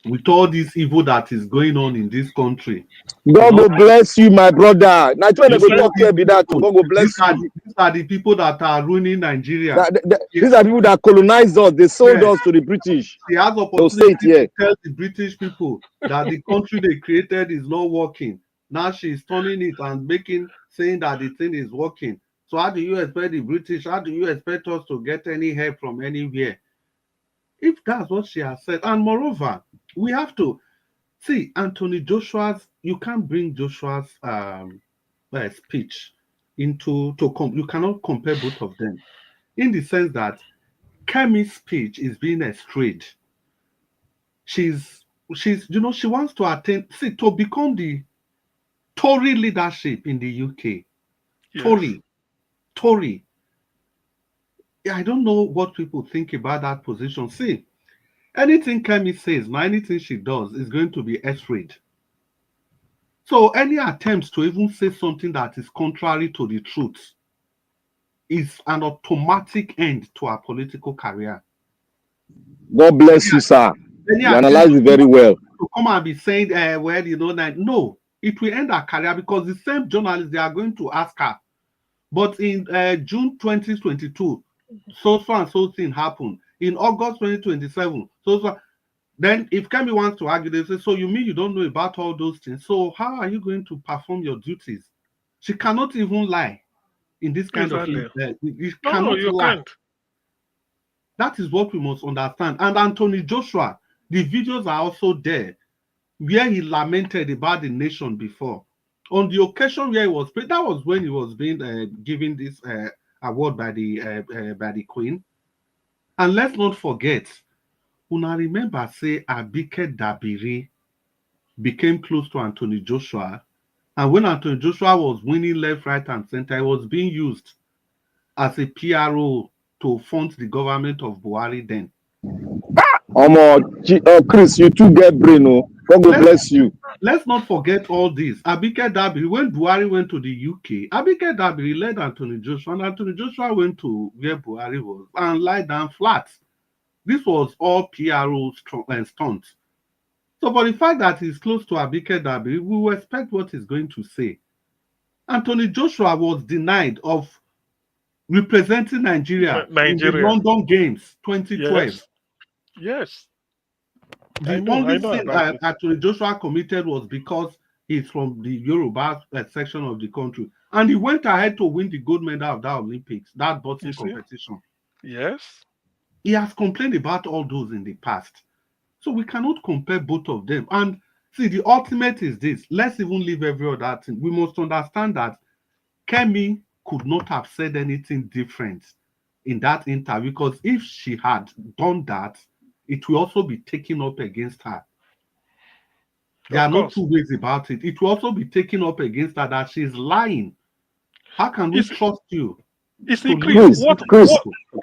with all this evil that is going on in this country. God will bless you, my brother. Nigeria go talk here be that. God will bless you. These are the people that are ruining Nigeria. These are people that colonized us. They sold us to the British. She has They'll say it opportunity here. to tell the British people that the country they created is not working. Now she's turning it and saying that the thing is working. So how do you expect the British? How do you expect us to get any help from anywhere? If that's what she has said, and moreover, we have to see Anthony Joshua's. You can't bring Joshua's speech you cannot compare both of them, in the sense that Kemi's speech is being estrayed. She's she wants to to become the Tory leadership in the UK. Yes. Tory. I don't know what people think about that position. See, anything Kemi says, now anything she does is going to be x-rayed. So any attempts to even say something that is contrary to the truth is an automatic end to her political career. God bless you, sir. You analyze it very well. To come and be saying, no, it will end her career, because the same journalists, they are going to ask her. But in June 2022, so and so thing happened. In August 2027, then if Kemi wants to argue, they say, so you mean you don't know about all those things? So how are you going to perform your duties? She cannot even lie in this kind of thing. You cannot lie. Can't. That is what we must understand. And Anthony Joshua, the videos are also there, where he lamented about the nation before. On the occasion where he was, that was when he was being given this award by the Queen. And let's not forget, una remember say Abike Dabiri became close to Anthony Joshua, and when Anthony Joshua was winning left, right, and center, he was being used as a PRO to fund the government of Buhari then. Chris, you too get brain, oh. God will bless you. Let's not forget all this. Abike Dabiri, when Buhari went to the UK, Abike Dabiri led Anthony Joshua, and Anthony Joshua went to where Buhari was and lied down flat. This was all PRO stunts. So for the fact that he's close to Abike Dabiri, we will expect what he's going to say. Anthony Joshua was denied of representing Nigeria in the London Games 2012. Yes. The only thing Anthony Joshua committed was because he's from the Yoruba section of the country. And he went ahead to win the gold medal of that Olympics, that boxing competition. Yes. He has complained about all those in the past. So we cannot compare both of them. And see, the ultimate is this. Let's even leave every other thing. We must understand that Kemi could not have said anything different in that interview, because if she had done that, it will also be taken up against her. There are no two ways about it. It will also be taken up against her that she's lying. How can we trust you? You see, Chris,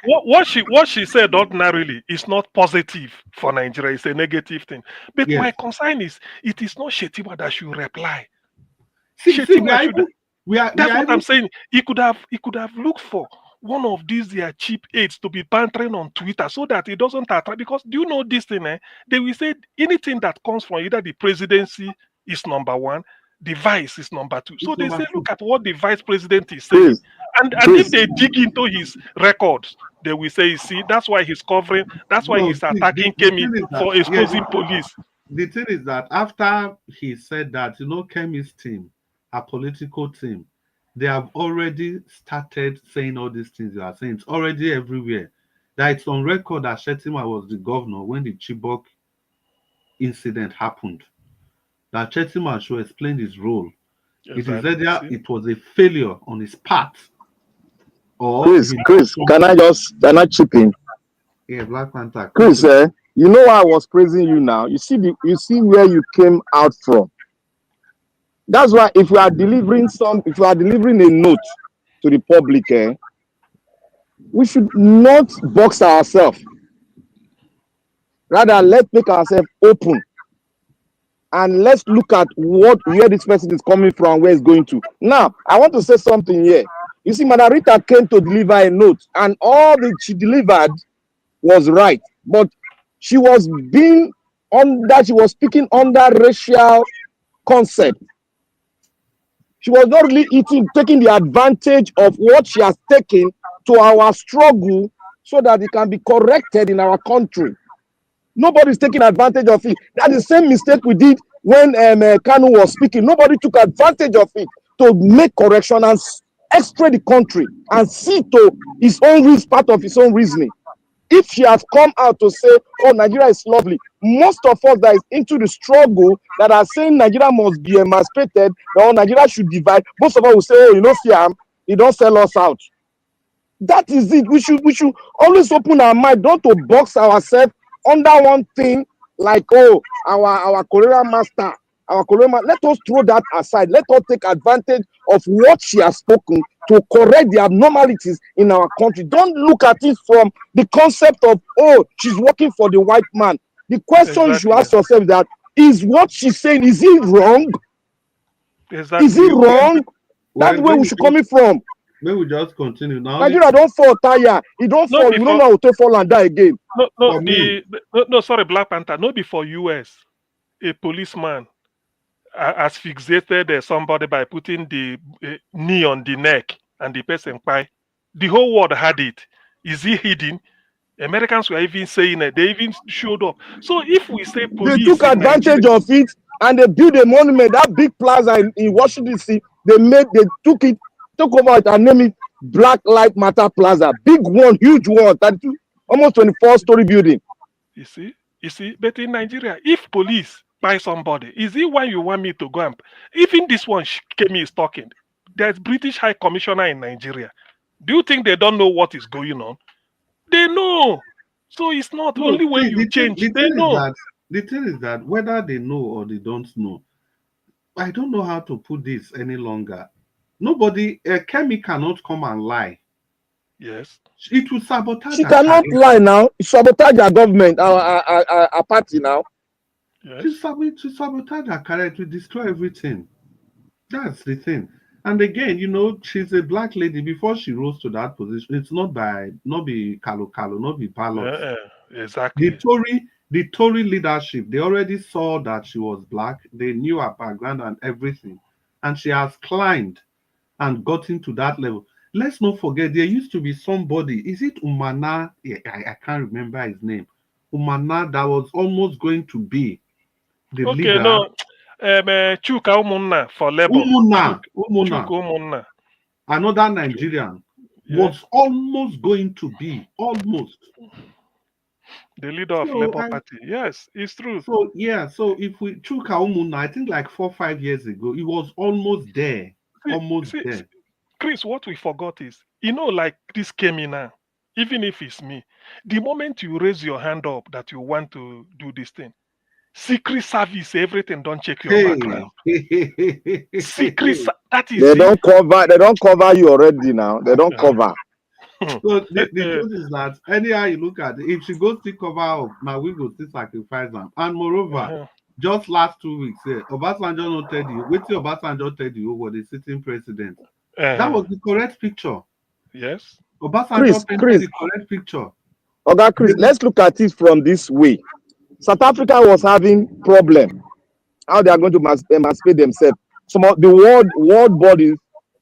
what she said ordinarily is not positive for Nigeria. It's a negative thing. But my concern is, it is not Shetima that should reply. That's what I'm saying. He could have looked for one of these their cheap aides to be bantering on Twitter so that it doesn't attract. Because do you know this thing? They will say anything that comes from either the presidency is number one, the vice is number two. So they say, look at what the vice president is saying. And if they dig into his records, they will say, see, that's why he's covering, that's why he's attacking Kemi for exposing police. The thing is that after he said that, Kemi's team, a political team, they have already started saying all these things you are saying. It's already everywhere. That it's on record that Shetima was the governor when the Chibok incident happened. That Shetima should explain his role. It is either it was a failure on his part Or Chris, can I chip in? Yeah, Black Panther. Chris, you know why I was praising you now. You see where you came out from. That's why if you are delivering a note to the public, we should not box ourselves. Rather, let's make ourselves open and let's look at where this person is coming from, where it's going to. Now, I want to say something here. You see, Madam Rita came to deliver a note, and all that she delivered was right, but she was speaking under racial concept. She was not really taking the advantage of what she has taken to our struggle so that it can be corrected in our country. Nobody's taking advantage of it. That's the same mistake we did when Kanu was speaking. Nobody took advantage of it to make correction and extract the country and see to his own part of his own reasoning. If she has come out to say, oh, Nigeria is lovely, most of us that is into the struggle that are saying Nigeria must be emancipated, or Nigeria should divide, most of us will say, oh, you know, Siam, he don't sell us out. That is it. We should always open our mind, not to box ourselves under one thing, like, oh, our colonial master, let us throw that aside. Let us take advantage of what she has spoken to correct the abnormalities in our country. Don't look at it from the concept of, oh, she's working for the white man. The question you should ask yourself is that, is what she's saying, is it wrong? Exactly. Is it wrong? That's where we should come from. May we just continue now? Nigeria don't fall tire. It don't fall. We don't know how to fall and die again. No, sorry, Black Panther. Not before US. A policeman asphyxiated somebody by putting the knee on the neck and the person cry. The whole world had it. Is it hidden? Americans were even saying it. They even showed up. So if we say police, they took advantage of it and they built a monument, that big plaza in Washington DC. They took over it and named it Black Lives Matter Plaza. Big one, huge one, 32, almost 24-story building. You see, but in Nigeria, if police buy somebody, is it why you want me to go and even this one Kemi is talking? There's British High Commissioner in Nigeria. Do you think they don't know what is going on? They know. So it's not only when you change, they know. The thing is that whether they know or they don't know, I don't know how to put this any longer. Nobody, Kemi cannot come and lie. Yes. It will sabotage. She cannot lie now. Sabotage our government, our party now. Yes. To sabotage her career, to destroy everything. That's the thing. And again, you know, she's a black lady. Before she rose to that position, it's not be Kalu, not be ballot. Exactly. The Tory leadership, they already saw that she was black. They knew her background and everything. And she has climbed and gotten to that level. Let's not forget, there used to be somebody, is it Umana? Yeah, I can't remember his name. Umana, that was almost going to be the leader. Okay, no. Chuka Umunna for Labour. Umunna. Another Nigerian was almost going to be, the leader of Labour Party. Yes, it's true. So if we Chuka Umunna, I think like 4 or 5 years ago, he was almost there. There. Chris, what we forgot is, you know, like this Kemi now, even if it's me, the moment you raise your hand up that you want to do this thing, Secret Service, everything don't check your background. That is they don't cover you already now. They don't cover. So the truth is that anyhow you look at it, if she goes to cover up, now we go to sacrifice them. And moreover, just last 2 weeks, Obasanjo not tell you, wait till Obasanjo tell you over the sitting president. That was the correct picture. Yes. Obasanjo painted the correct picture. Okay, Chris, let's look at it from this way. South Africa was having problem. How they are going to emancipate themselves. Some of the world bodies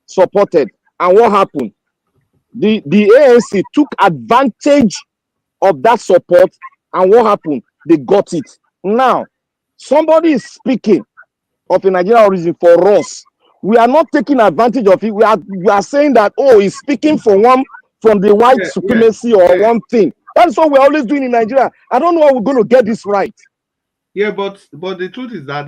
supported. And what happened? The ANC took advantage of that support. And what happened? They got it. Now, somebody is speaking of a Nigerian origin for us. We are not taking advantage of it. We are saying that, oh, he's speaking from the white supremacy or one thing. That's what we're always doing in Nigeria. I don't know how we're going to get this right. Yeah, but the truth is that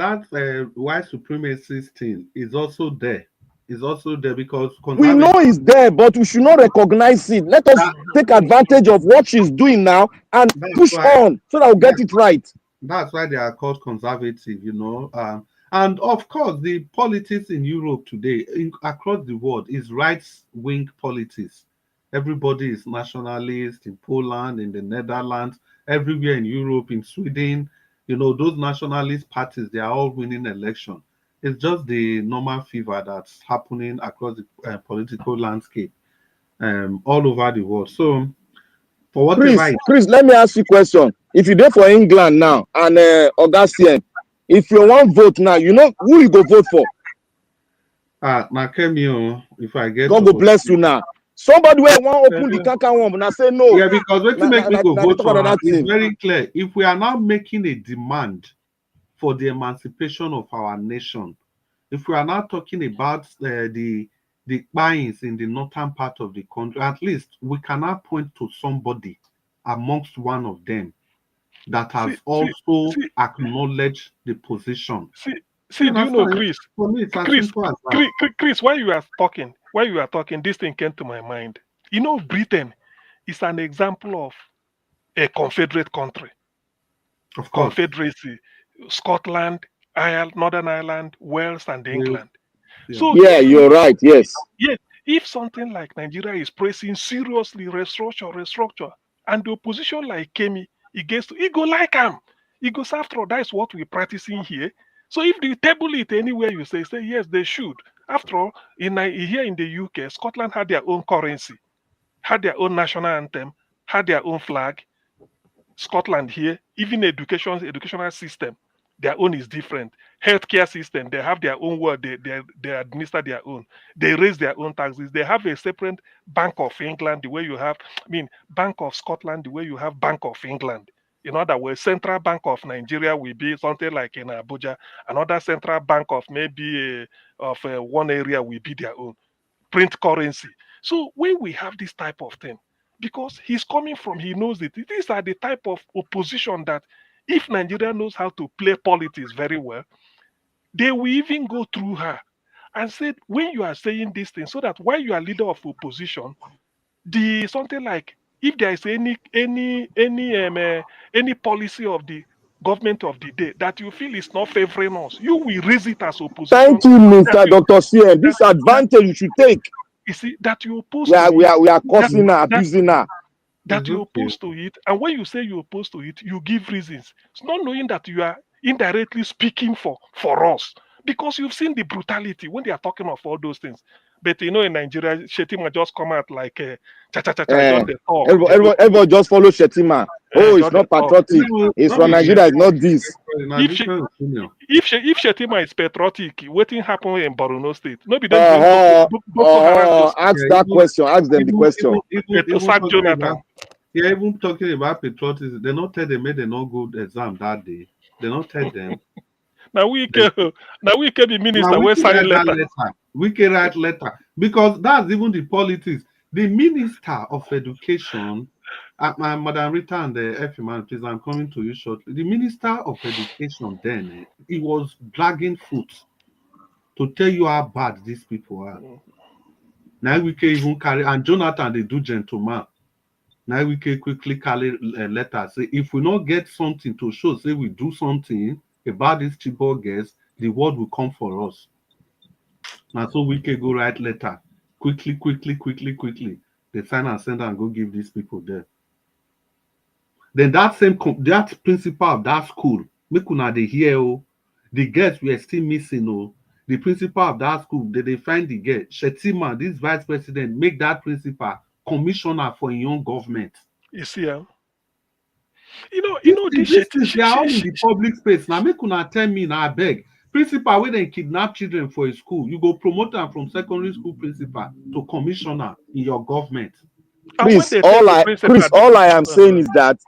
white supremacist thing is also there. is also there because We know it's there, but we should not recognize it. Let us take advantage of what she's doing now and push on so that we'll get it right. That's why they are called conservative, you know. And of course, the politics in Europe today, across the world, is right-wing politics. Everybody is nationalist in Poland, in the Netherlands, everywhere in Europe, in Sweden. You know, those nationalist parties, they are all winning election. It's just the normal fever that's happening across the political landscape all over the world. So, for whatever Chris, let me ask you a question. If you're there for England now and Augustine, if you want vote now, you know who you go vote for? Now Kemi, if I get God go bless you now. Somebody will want to open the cancan one, but I say no. Yeah, because what to make me go vote for her is very clear. If we are now making a demand for the emancipation of our nation, if we are now talking about the buyings in the northern part of the country, at least we cannot point to somebody amongst one of them that has also acknowledged the position. See, do you know, Chris? For me, it's as simple as that. Chris, while you are talking, this thing came to my mind. You know, Britain is an example of a confederate country. Of course. Confederacy. Scotland, Ireland, Northern Ireland, Wales, and England. Yeah. So yeah, you're right. Yes. Yes. If something like Nigeria is pressing seriously restructure, and the opposition like Kemi, he go like him. He goes after all. That's what we're practicing here. So if they table it anywhere, you say yes, they should. After all, here in the UK, Scotland had their own currency, had their own national anthem, had their own flag. Scotland here, even educational system, their own is different. Healthcare system, they have their own word, they administer their own. They raise their own taxes. They have a separate Bank of England, the way you have, Bank of Scotland, the way you have Bank of England. In other words, Central Bank of Nigeria will be something like in Abuja. Another Central Bank of maybe one area will be their own. Print currency. So when we have this type of thing, because he's coming from, he knows it. These are the type of opposition that if Nigeria knows how to play politics very well, they will even go through her and say, when you are saying these things, so that while you are leader of opposition, something like if there is any policy of the government of the day that you feel is not favoring us, you will raise it as opposition. Thank you, Mr. Dr. CM. This advantage you should take. You see that you oppose we are causing her, abusing her. That you oppose to it, and when you say you oppose to it, you give reasons. It's not knowing that you are indirectly speaking for us, because you've seen the brutality when they are talking of all those things. But you know, in Nigeria, Shetima just come out like everybody just follow Shetima. It's not patriotic. It's from Nigeria. It's not this. If Shetima is patriotic, what happen in Borno State? Nobody ask that question. Ask them the question. Jonathan. Yeah, even talking about patriotism, they not tell them they not go exam that day. They not tell them. Now we can be minister. We sign letter. We can write letter because that's even the politics. The Minister of Education, Madam Rita and the FMN, please, I'm coming to you shortly. The Minister of Education then, he was dragging foot to tell you how bad these people are. Now we can even carry, and Jonathan, they do gentleman. Now we can quickly carry a letter. Say, if we not get something to show, say we do something about these Chibok girls, the world will come for us. Now, so we can go write letter. Quickly. They sign and send and go give these people there. Then that principal of that school, make una dey hear the girls were still missing. The principal of that school, they find the girl. Shetima, this vice president, make that principal commissioner for young government. You see, you know this is they are all in the public space. Now make una tell me now, I beg. Principal when they kidnap children for a school, you go promote them from secondary school principal to commissioner in your government. Chris, all I am saying is that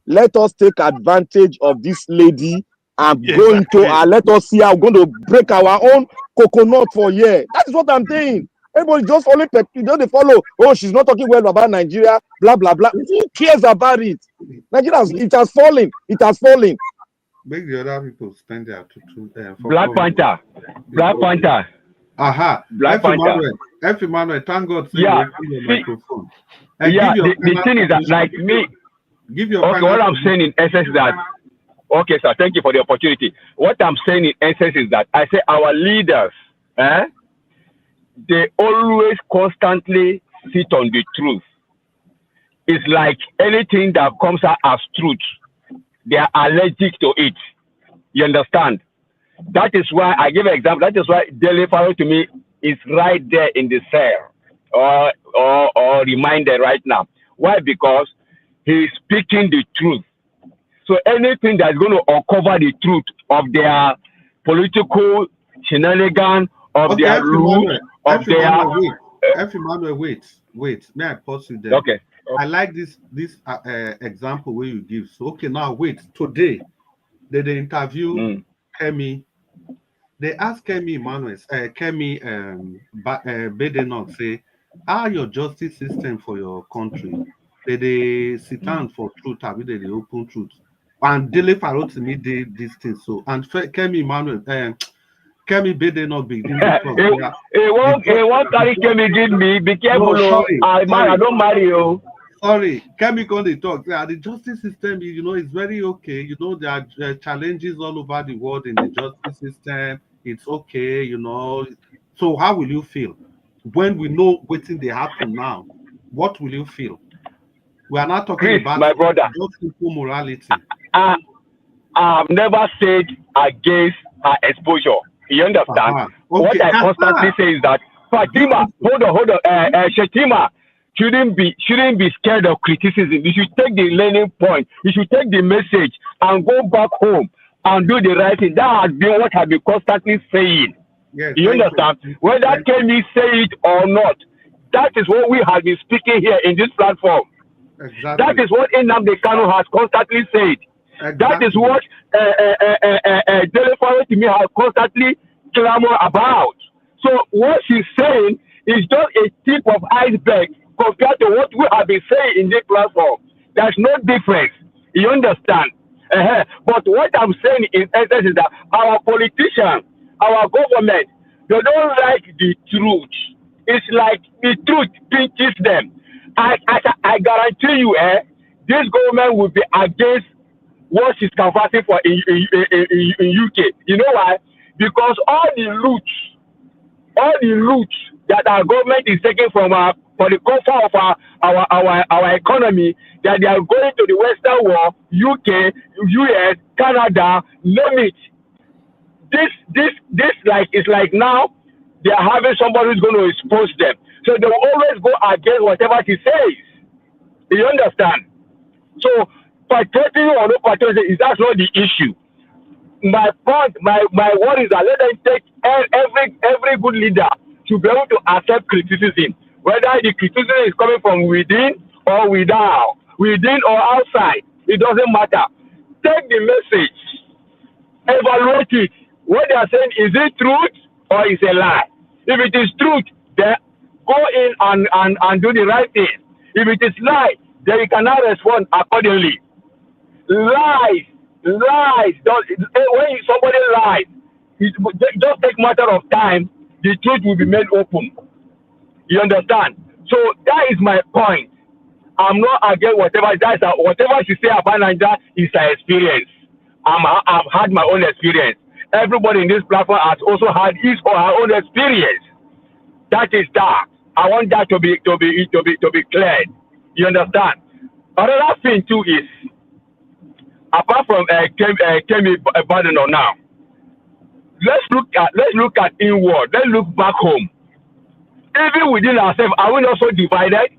let us take advantage of this lady and go into her. Let us see how we're going to break our own coconut for here. That is what I'm saying. Everybody just only they follow. Oh, she's not talking well about Nigeria. Blah blah blah. Who cares about it? Nigeria, it has fallen. It has fallen. Make the other people spend their Black Panther. Aha. Black F. Panther. Emmanuel, thank God say Yeah, you open your see, microphone. And yeah, give your the final thing is that, like submission. me, Give your okay, final what I'm saying submission. in essence is that, okay, sir, thank you for the opportunity. What I'm saying in essence is that I say our leaders, they always constantly sit on the truth. It's like anything that comes out as truth, they are allergic to it. You understand? That is why I give an example. That is why Dele Farrow to me is right there in the cell or reminded right now. Why? Because he is speaking the truth. So anything that's going to uncover the truth of their political shenanigans, of Okay, their F. roots, Emmanuel. of F. their Emmanuel, wait. F. Emmanuel, wait. May I pause you there? okay. I like this example where you give. So, okay, now wait. Today, they interview Kemi. They ask Kemi Emmanuel, Kemi Badenoch, say, how your justice system for your country? They sit down for truth, have they open truth? And Dele Farrow to me did this thing. So, and Kemi Emmanuel, Kemi Badenoch begin to talk. It won't carry Kemi give me. Be careful, No, I don't marry you. Sorry, Kemi come dey talk. Yeah, the justice system, is very okay. There are challenges all over the world in the justice system. It's okay, So how will you feel when we know what's they happen now? What will you feel? We are not talking Chris, about my brother, just simple morality. I've never said against her exposure. You understand? Okay. What I constantly say is that Fatima, hold on, Shetima shouldn't be scared of criticism. You should take the learning point. You should take the message and go back home and do the right thing. That has been what I've been constantly saying. Yes, You understand? Whether Kemi say it or not, that is what we have been speaking here in this platform. Exactly. That is what Nnamdi Kanu has constantly said. Exactly. That is what Dele Farrow to me has constantly clamored about. So what she's saying is just a tip of iceberg compared to what we have been saying in this platform. There's no difference. You understand? But what I'm saying in essence is that our politicians, our government, they don't like the truth. It's like the truth pinches them. I guarantee you, this government will be against what she's canvassing for in UK. You know why? Because all the loot that our government is taking from for the comfort of our economy, that they are going to the Western world, UK, US, Canada, name it. This it's like now they are having somebody who's going to expose them. So they will always go against whatever she says. You understand? So patriotism or no patriotism, that's not the issue. My point, my word is that let them take every good leader to be able to accept criticism, whether the criticism is coming from within or without, within or outside. It doesn't matter. Take the message, evaluate it. What they are saying, is it truth or is a lie? If it is truth, then go in and do the right thing. If it is lie, then you cannot respond accordingly. Lies. When somebody lies, it just take matter of time, the truth will be made open. You understand? So that is my point. I'm not against whatever she say about Nigeria is her experience. I've had my own experience. Everybody in this platform has also had his or her own experience. That is that. I want that to be cleared. You understand? Another thing too is, apart from Kemi Badenoch now, let's look at inward. Let's look back home. Even within ourselves, are we not so divided?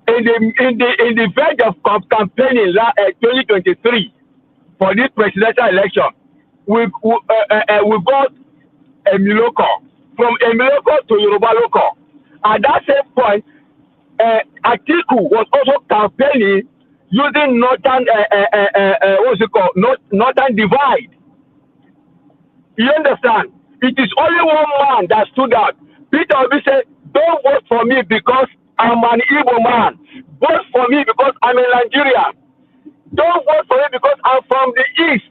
In the verge of campaigning 2023 for this presidential election, we got Emiloko, from Emiloko to Yoruba Local. At that same point, Atiku was also campaigning using northern northern divide. You understand? It is only one man that stood out. Peter Obi said, "Don't vote for me because I'm an Igbo man. Vote for me because I'm a Nigerian. Don't vote for me because I'm from the East.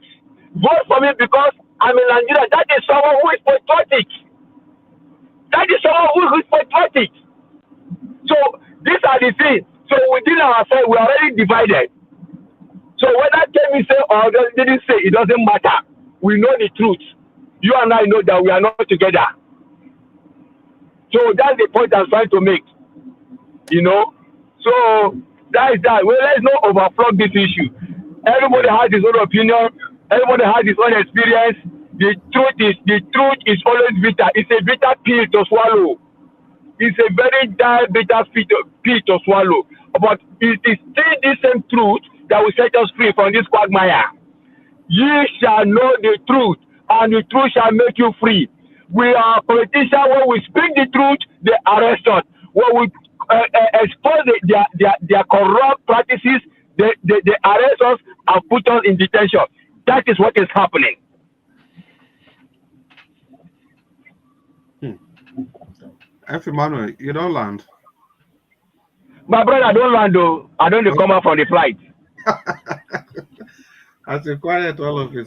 Vote for me because I'm a Nigerian." That is someone who is patriotic. That is someone who is patriotic. So these are the things. So within ourselves, we are already divided. So whether Kemi say or didn't say, it doesn't matter. We know the truth. You and I know that we are not together. So that's the point I'm trying to make. You know? So that is that. Well, let's not overflow this issue. Everybody has his own opinion. Everybody has his own experience. The truth is always bitter. It's a bitter pill to swallow. It's a very bitter pill to swallow. But it is still the same truth that will set us free from this quagmire. Ye shall know the truth, and the truth shall make you free. We are politicians. When we speak the truth, they arrest us. When we expose their corrupt practices, they arrest us and put us in detention. That is what is happening. Emmanuel, you don't land. My brother, I don't land though. I don't come out from the flight. As a quiet all of it.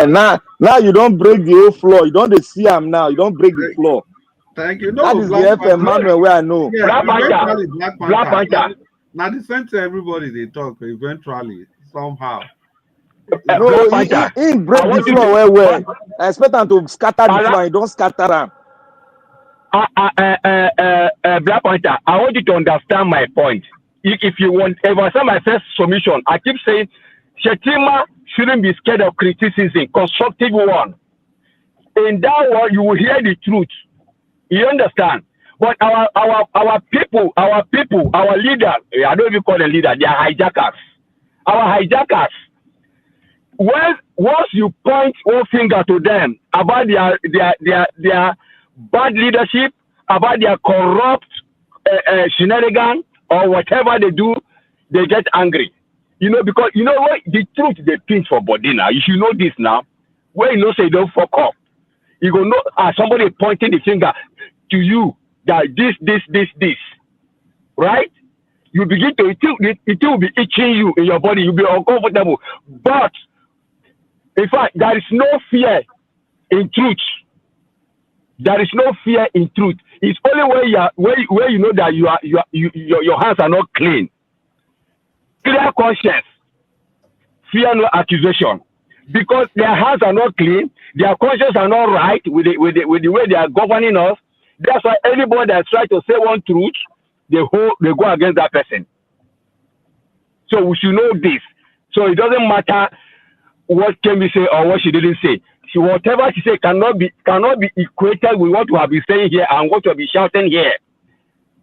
Now you don't break the whole floor. You don't see him now. You don't break the floor. Thank you. No, that is the FM Emmanuel where I know. Yeah, Black Panther. Now the same to everybody they talk eventually somehow. No, he break the floor well. I expect him to scatter the floor. You don't scatter him. Black Panther, I want you to understand my point. If you want, if I say my first submission, I keep saying Shetima shouldn't be scared of criticism, constructive one. In that one, you will hear the truth. You understand? But our people, our leaders, I don't even call them leaders, they are hijackers. Our hijackers, once you point one finger to them about their bad leadership, about their corrupt shenanigans or whatever they do, they get angry. You know, because you know what, the truth they pinch for body now. You should know this now. Where you know say don't fuck up. You go know somebody pointing the finger to you that this. Right? You begin to it will be itching you in your body, you'll be uncomfortable. But in fact, there is no fear in truth. There is no fear in truth. It's only where you know that your hands are not clean. Clear conscience, fear no accusation. Because their hands are not clean, their conscience are not right with the way they are governing us. That's why anybody that tries to say one truth, they go against that person. So we should know this. So it doesn't matter what Kemi say or what she didn't say. Whatever she said cannot be equated with what we have been saying here and what we have been shouting here.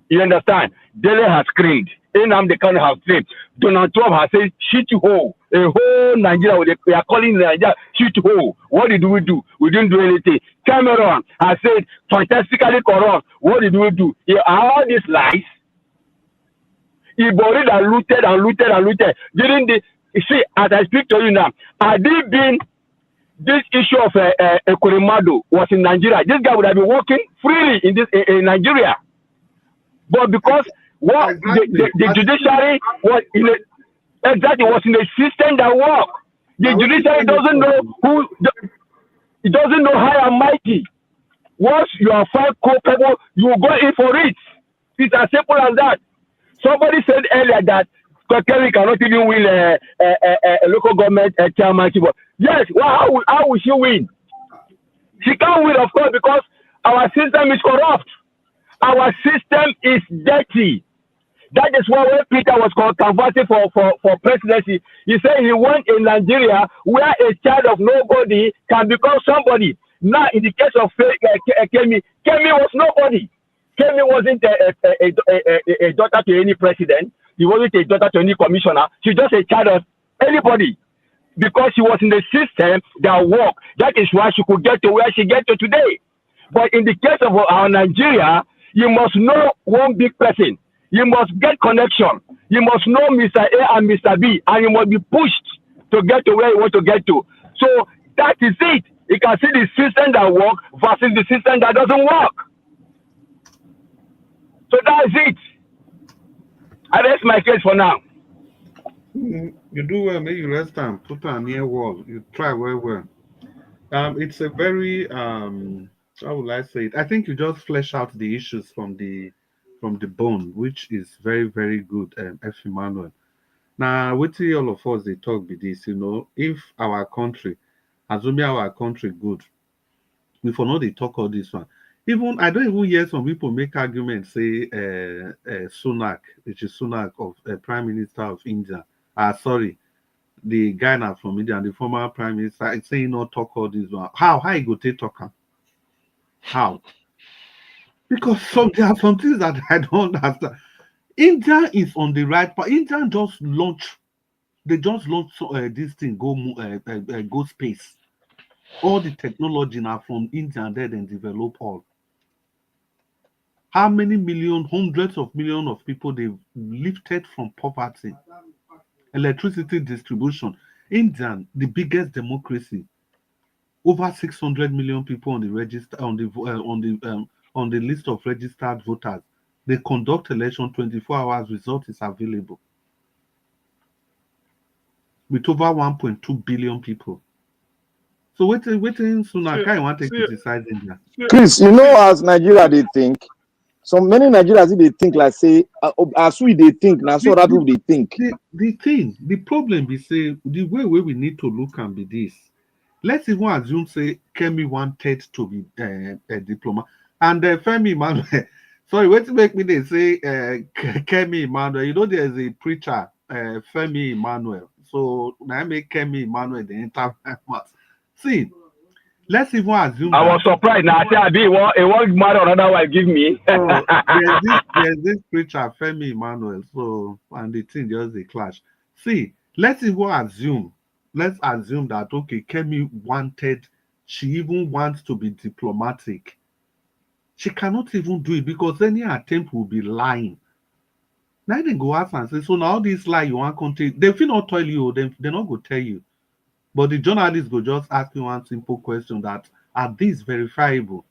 You understand? Dele has screamed. Nnamdi Kanu has screamed. Donald Trump has said, shit hole. A whole Nigeria, we are calling Nigeria shit hole. What did we do? We didn't do anything. Cameron has said, fantastically corrupt. What did we do? All these lies. He borrowed and looted. You see, as I speak to you now, had it been this issue of Ekorimado was in Nigeria, this guy would have been working freely in Nigeria. But because the judiciary was was in a system that worked. The judiciary doesn't know it doesn't know high and mighty. Once you are found culpable, you will go in for it. It's as simple as that. Somebody said earlier that Kemi cannot even win a local government chairmanship. Yes, well, how will she win? She can't win, of course, because our system is corrupt. Our system is dirty. That is why when Peter was canvassing for presidency, he said he went in Nigeria where a child of nobody can become somebody. Now, in the case of Kemi was nobody. Kemi wasn't a daughter to any president. He wasn't a daughter to any commissioner. She's just a child of anybody. Because she was in the system that worked. That is why she could get to where she get to today. But in the case of our Nigeria, you must know one big person. You must get connection. You must know Mr. A and Mr. B, and you must be pushed to get to where you want to get to. So that is it. You can see the system that works versus the system that doesn't work. So that is it. I rest my case for now. You do well, maybe you rest time, put on near wall. You try well. It's a very how will I say it? I think you just flesh out the issues from the bone, which is very, very good, F. Emmanuel. Now, what all of us they talk be this, if our country, assuming our country good, we for know they talk all this one. Even I don't even hear some people make arguments say Sunak, which is Sunak of Prime Minister of India. Sorry, the guy now from India, the former Prime Minister, is saying not talk all this one. How he go take talk am? How? Because there are some things that I don't understand. India is on the right path. India just launched. They just launched this thing go space. All the technology now from India and then develop all. How many million, hundreds of millions of people they've lifted from poverty? Electricity distribution. India, the biggest democracy. Over 600 million people on the register on the list of registered voters. They conduct election 24 hours. Result is available. With over 1.2 billion people. So waiting sooner. I want to criticize India. Chris, as Nigeria they think. So many Nigerians they think like say as we they think now, so that they think. The problem is say the way we need to look and be this. Let's even assume say Kemi wanted to be a diplomat, and Femi Emmanuel. Sorry, wait to make me they say Kemi Emmanuel. There's a preacher Femi Emmanuel. So now I make Kemi Emmanuel the entire See, let's even assume. I was surprised. Now I say I be one marry another wife give me. So there's this preacher Femi Emmanuel. So and the thing just the clash. See, let's even assume. Let's assume that okay, Kemi she even wants to be diplomatic. She cannot even do it because any attempt will be lying. Now they go ask and say, so now this lie you want to they feel not tell you, they're not going to tell you. But the journalist go just ask you one simple question that are these verifiable?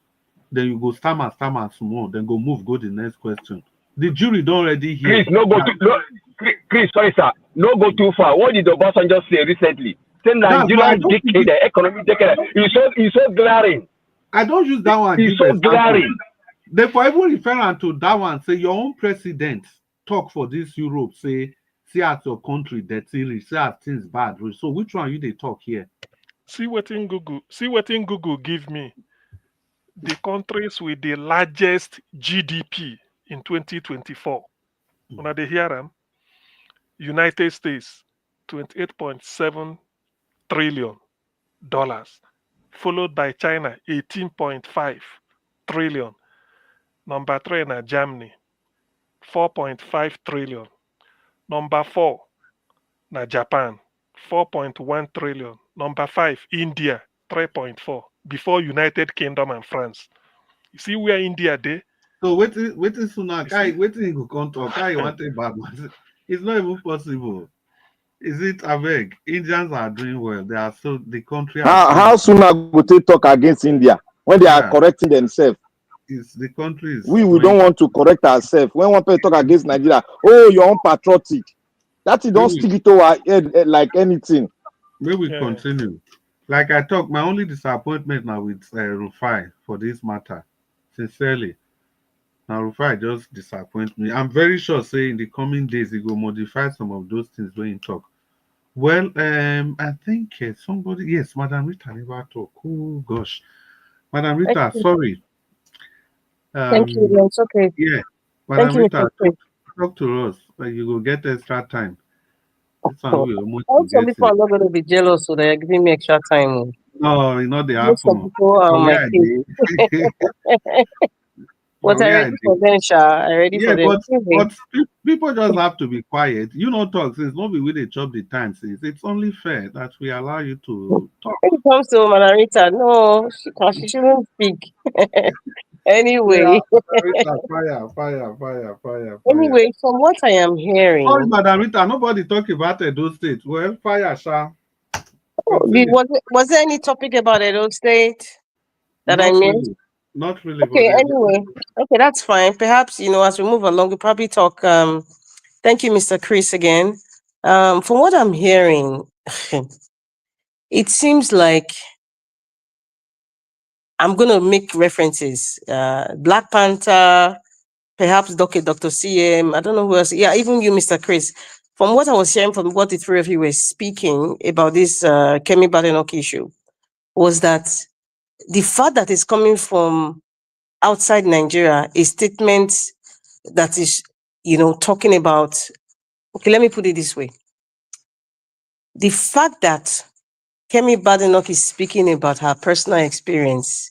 Then you go stammer small, then go to the next question. The jury don't already hear. Chris, sorry sir, no go too far. What did the Obasanjo say recently? Say Nigerian decade, the economic decade. It's so glaring. I don't use that one. It's so glaring. Therefore, even referring to that one, say your own president talk for this Europe, say see at your country dirty, see at things bad. So which one you they talk here? See what in Google give me. The countries with the largest GDP in 2024. When they hear them, United States, $28.7 trillion, followed by China, 18.5 trillion. Number 3 na Germany, 4.5 trillion. Number 4 na Japan, 4.1 trillion. Number 5, India, 3.4. Before United Kingdom and France. You see where India dey? So wait Sunak, waiting go come talk. I want a bad one. It's not even possible. Is it Aveg? Indians are doing well. They are so the country. How Sunak go take talk against India when they are correcting themselves? The country is we don't want to correct ourselves. When one person talk against Nigeria, you're unpatriotic. That you don't stick it to our head like anything. May we continue. Like I talk, my only disappointment now with Rufai for this matter, sincerely. Now Rufai just disappoint me. I'm very sure say in the coming days he will modify some of those things when he talk. Well, I think somebody, yes, Madam Rita never talk. Oh gosh. Madam Rita, sorry. Thank you. It's okay. Yeah. Madam Rita, talk to us. You will get extra time. Some people are not going to be jealous, so they're giving me extra time. No, not the Most of people are on my case. But I ready for them, Sha. I ready for them. But people just have to be quiet. You know, talk since nobody will they chop the time. Since it's only fair that we allow you to talk. When it comes to Madam Rita, no, she shouldn't speak. Anyway. Fire. Anyway, from what I am hearing. Oh, Madam Rita, nobody talk about Edo State. Well, fire, Sha. Was there any topic about Edo State that I missed? Really. Not really. Okay, anyway. Okay, that's fine. Perhaps, as we move along, we'll probably talk. Thank you, Mr. Chris, again. From what I'm hearing, it seems like I'm going to make references. Black Panther, perhaps Dr. CM, I don't know who else. Yeah, even you, Mr. Chris. From what I was hearing from what the three of you were speaking about this Kemi Badenoch issue, was that the fact that is coming from outside Nigeria, a statement that is, talking about, okay, let me put it this way. The fact that Kemi Badenoch is speaking about her personal experience,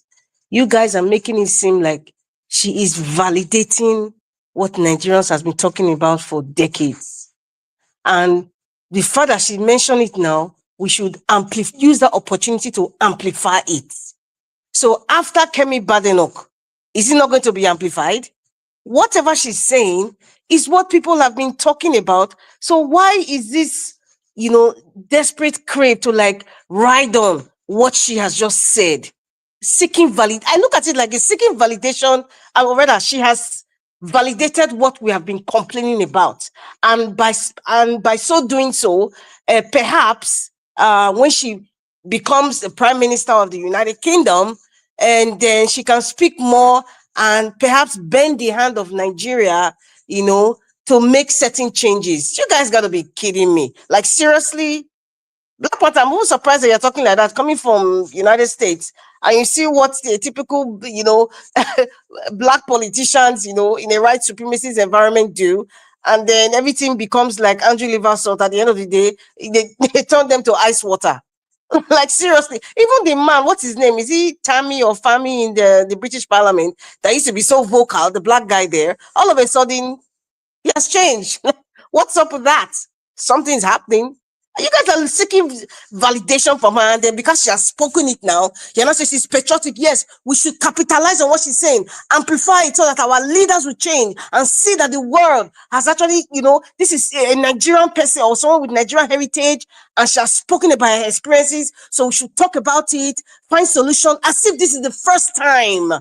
you guys are making it seem like she is validating what Nigerians has been talking about for decades. And the fact that she mentioned it now, we should use that opportunity to amplify it. So after Kemi Badenoch, is it not going to be amplified? Whatever she's saying is what people have been talking about. So why is this, desperate crave to ride on what she has just said? I look at it like it's seeking validation, or rather, she has validated what we have been complaining about. And by so doing so, perhaps when she becomes the Prime Minister of the United Kingdom, and then she can speak more and perhaps bend the hand of Nigeria, to make certain changes. You guys got to be kidding me. Like, seriously? Black Panther, I'm almost surprised that you're talking like that, coming from United States. And you see what the typical, black politicians, in a white supremacist environment do. And then everything becomes like Andrew Liver Salt. At the end of the day, they turn them to ice water. Like, seriously, even the man, what's his name? Is he Tammy or Fami in the British Parliament that used to be so vocal, the black guy there? All of a sudden, he has changed. What's up with that? Something's happening. You guys are seeking validation from her, and then because she has spoken it now, you're not saying she's patriotic. Yes, we should capitalize on what she's saying, amplify it so that our leaders will change and see that the world has actually, this is a Nigerian person or someone with Nigerian heritage, and she has spoken about her experiences. So we should talk about it, find solution, as if this is the first time.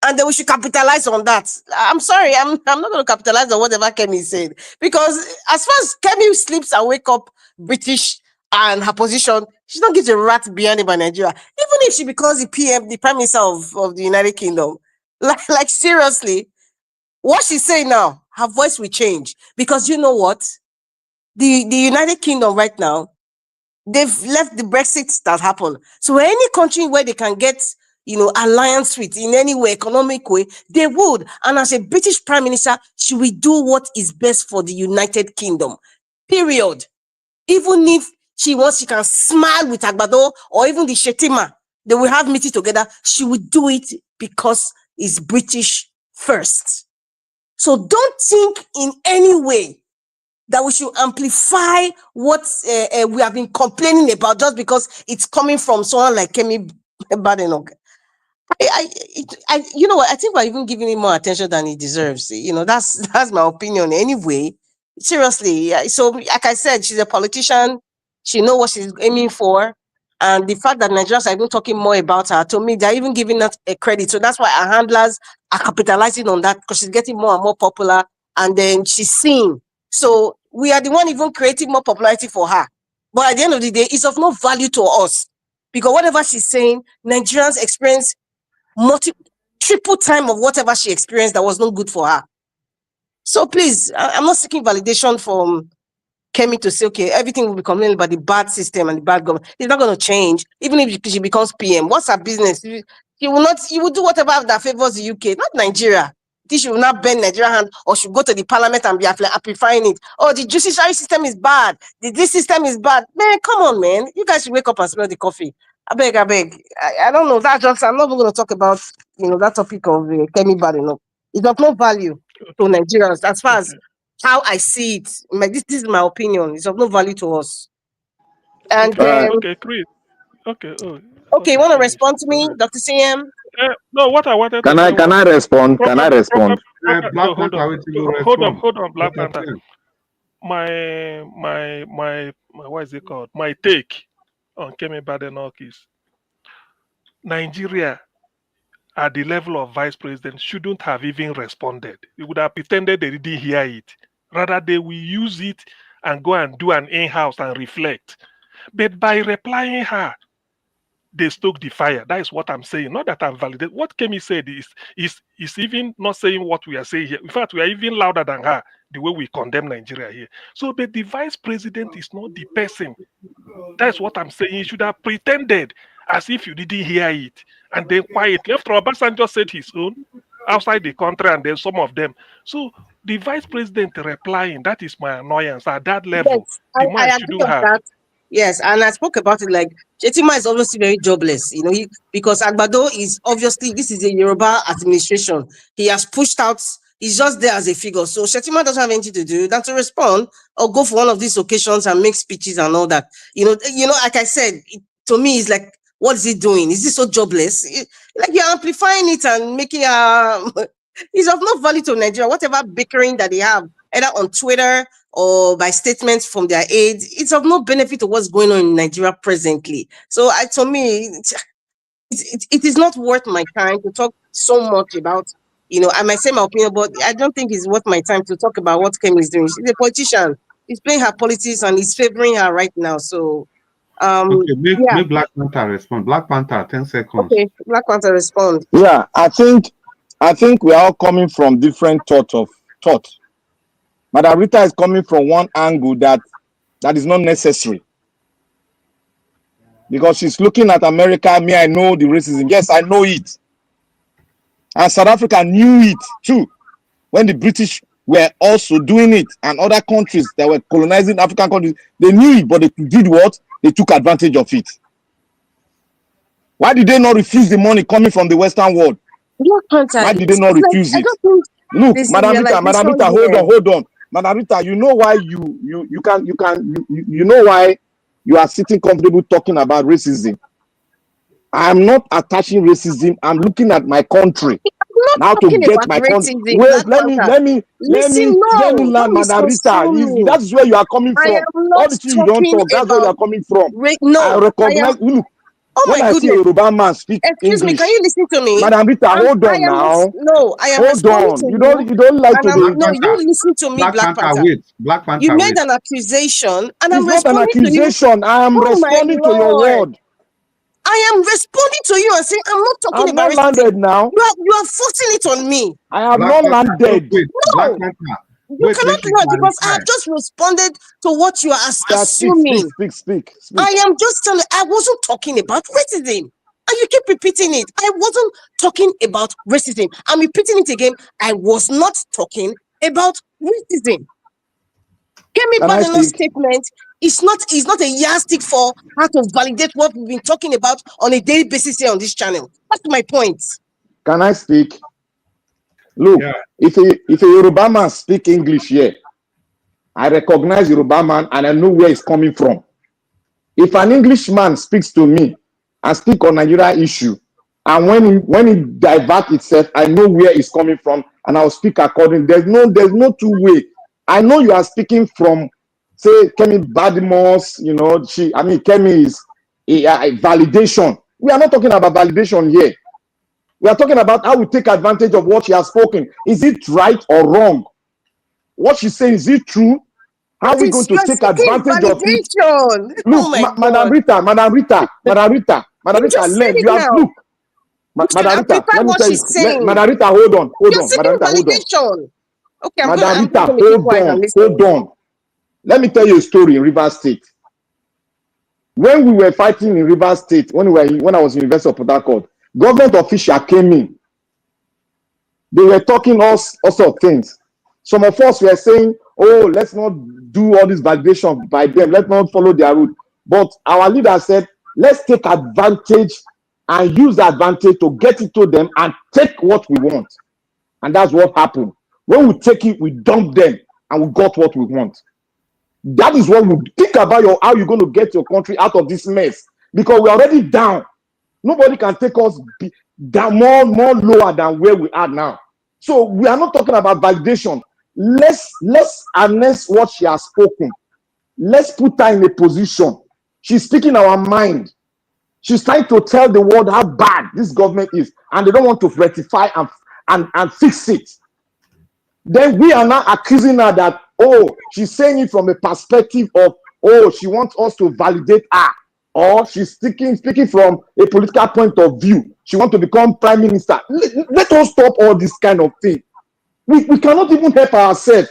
And then we should capitalize on that. I'm sorry, I'm not going to capitalize on whatever Kemi said. Because as far as Kemi sleeps and wake up British and her position, she don't give a rat behind about Nigeria. Even if she becomes the PM, the Prime Minister of the United Kingdom. Like seriously, what she's saying now, her voice will change. Because you know what? The United Kingdom right now, they've left the Brexit that happened. So any country where they can get, alliance with in any way, economic way, they would. And as a British Prime Minister, she will do what is best for the United Kingdom. Period. Even if she wants, she can smile with Agbado or even the Shetima. They will have meeting together. She will do it because it's British first. So don't think in any way that we should amplify what we have been complaining about just because it's coming from someone like Kemi Badenoch. You know what? I think we're even giving him more attention than he deserves. That's my opinion. Anyway, seriously. So, like I said, she's a politician. She knows what she's aiming for, and the fact that Nigerians are even talking more about her, to me, they're even giving her a credit. So that's why our handlers are capitalizing on that because she's getting more and more popular, and then she's seen. So we are the one even creating more popularity for her. But at the end of the day, it's of no value to us because whatever she's saying, Nigerians experience triple time of whatever she experienced that was not good for her. So please, I'm not seeking validation from Kemi to say, okay, everything will be complaining about the bad system and the bad government. It's not going to change, even if she becomes PM. What's her business? She will do whatever that favors the UK, not Nigeria. She will not bend Nigerian hand, or she'll go to the parliament and be amplifying it. Oh, the judiciary system is bad. This system is bad. Man, come on, man. You guys should wake up and smell the coffee. I beg. I don't know. I'm not even going to talk about, that topic of Kemi Badenoch. It's of no value to Nigerians as far as how I see it. This is my opinion. It's of no value to us. And okay, Chris. Okay. Okay, you want to respond to me, Dr. CM? No, what I wanted Can to say I respond? Can I respond? No, hold on, Black Panther. My what is it called? My take on Kemi Badenoch is Nigeria at the level of vice president shouldn't have even responded. They would have pretended they didn't hear it. Rather, they will use it and go and do an in-house and reflect. But by replying her, they stoke the fire. That is what I'm saying. Not that I'm validating. What Kemi said is even not saying what we are saying here. In fact, we are even louder than her, the way we condemn Nigeria here. So, but the vice president is not the person. That's what I'm saying. You should have pretended as if you didn't hear it. And then quietly, after Obasanjo said his own outside the country, and then some of them. So the vice president replying, that is my annoyance at that level. Yes, The I man agree shouldn't on have. that. Yes, and I spoke about it like Chetima is obviously very jobless, you know, because Agbado is obviously, this is a Yoruba administration. He has pushed out, he's just there as a figure. So Chetima doesn't have anything to do than to respond or go for one of these occasions and make speeches and all that. You know, like I said, to me, it's like, what is he doing? Is he so jobless? Like you're amplifying it and making he's of no value to Nigeria. Whatever bickering that they have, either on Twitter or by statements from their aides, it's of no benefit to what's going on in Nigeria presently. So to me, it is not worth my time to talk so much about, I might say my opinion, but I don't think it's worth my time to talk about what Kemi is doing. She's a politician. He's playing her politics and he's favoring her right now. So, Okay, yeah. make Black Panther respond. Black Panther, 10 seconds. Okay, Black Panther respond. Yeah, I think we are all coming from different thought. Madam Rita is coming from one angle that is not necessary. Because she's looking at America, me, I know the racism. Yes, I know it. And South Africa knew it too. When the British were also doing it, and other countries that were colonizing African countries, they knew it, but they did what? They took advantage of it. Why did they not refuse the money coming from the Western world? Why did they not refuse it? Look, Madam Rita, hold on. Madam Rita, you know why you know why you are sitting comfortable talking about racism. I'm not attaching racism. I'm looking at my country. Now to get my country. Wait, let me land, Madam Rita. That's where you are coming from. All the things you don't talk, that's where you are coming from. I recognize. Look, when I see a Yoruba man speak Excuse English, me, can you listen to me? Madam Rita, hold on now. I am hold on. to You don't like to do. No, you listen to me, Black Panther. Black Panther. You made an accusation, and I'm responding to you. It's not an accusation. I am responding to your word. I am responding to you and saying I'm not talking about racism. Landed now. You are forcing it on me. I have not landed. No. You cannot land because I have just responded to what you are assuming. Speak. I am just telling. I wasn't talking about racism, and you keep repeating it. I wasn't talking about racism. I'm repeating it again. I was not talking about racism. Kemi Badeno's statement is not a yardstick for how to validate what we've been talking about on a daily basis here on this channel. That's my point. Can I speak? Look, if a Yoruba man speak English here, I recognize Yoruba man and I know where he's coming from. If an Englishman speaks to me and speak on Nigeria issue, and when he divert itself, I know where he's coming from and I'll speak according. There's no two way. I know you are speaking from, say, Kemi Badimo's, Kemi is a validation. We are not talking about validation here. We are talking about how we take advantage of what she has spoken. Is it right or wrong? What she's saying, is it true? How are we going to take advantage of it? Look, Madam Rita, Madam Rita, learn. You have look. Madam Rita, let me tell you. Madam Rita, hold on. Madam Rita, hold on. Okay, Madam Rita, hold on. Let me tell you a story in Rivers State. When we were fighting in Rivers State, when I was in University of Port Harcourt, government official came in. They were talking all sorts of things. Some of us were saying, oh, let's not do all this validation by them. Let's not follow their route. But our leader said, let's take advantage and use the advantage to get it to them and take what we want. And that's what happened. When we take it, we dump them and we got what we want. That is what we think about how you're going to get your country out of this mess. Because we're already down. Nobody can take us down more lower than where we are now. So we are not talking about validation. Let's harness what she has spoken. Let's put her in a position. She's speaking our mind. She's trying to tell the world how bad this government is, and they don't want to rectify and fix it. Then we are now accusing her that, oh, she's saying it from a perspective of, oh, she wants us to validate her. or she's speaking from a political point of view. She wants to become prime minister. Let us stop all this kind of thing. We cannot even help ourselves.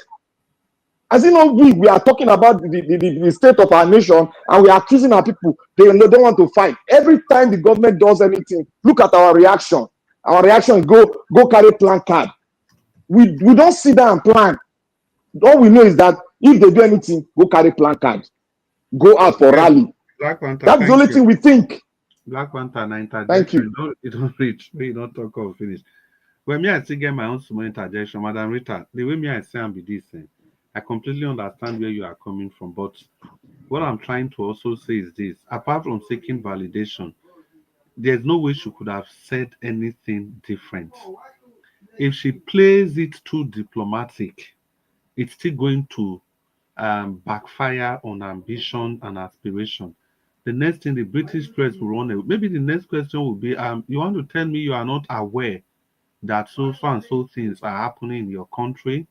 As you know, we are talking about the state of our nation, and we are accusing our people. They don't want to fight. Every time the government does anything, look at our reaction. Our reaction is go carry placard. We don't sit down and plan. All we know is that if they do anything, go carry placard. Go out for rally. Black Panther, that's the only thing we think. Black Panther, interjection. Thank you. You don't reach. We don't talk or finish. When me I still get my own small interjection, Madam Rita. The way me I say and be this, I completely understand where you are coming from. But what I'm trying to also say is this: apart from seeking validation, there's no way she could have said anything different. If she plays it too diplomatic, it's still going to backfire on ambition and aspiration. The next thing the British press will run away. Maybe the next question will be, you want to tell me you are not aware that so and so things are happening in your country?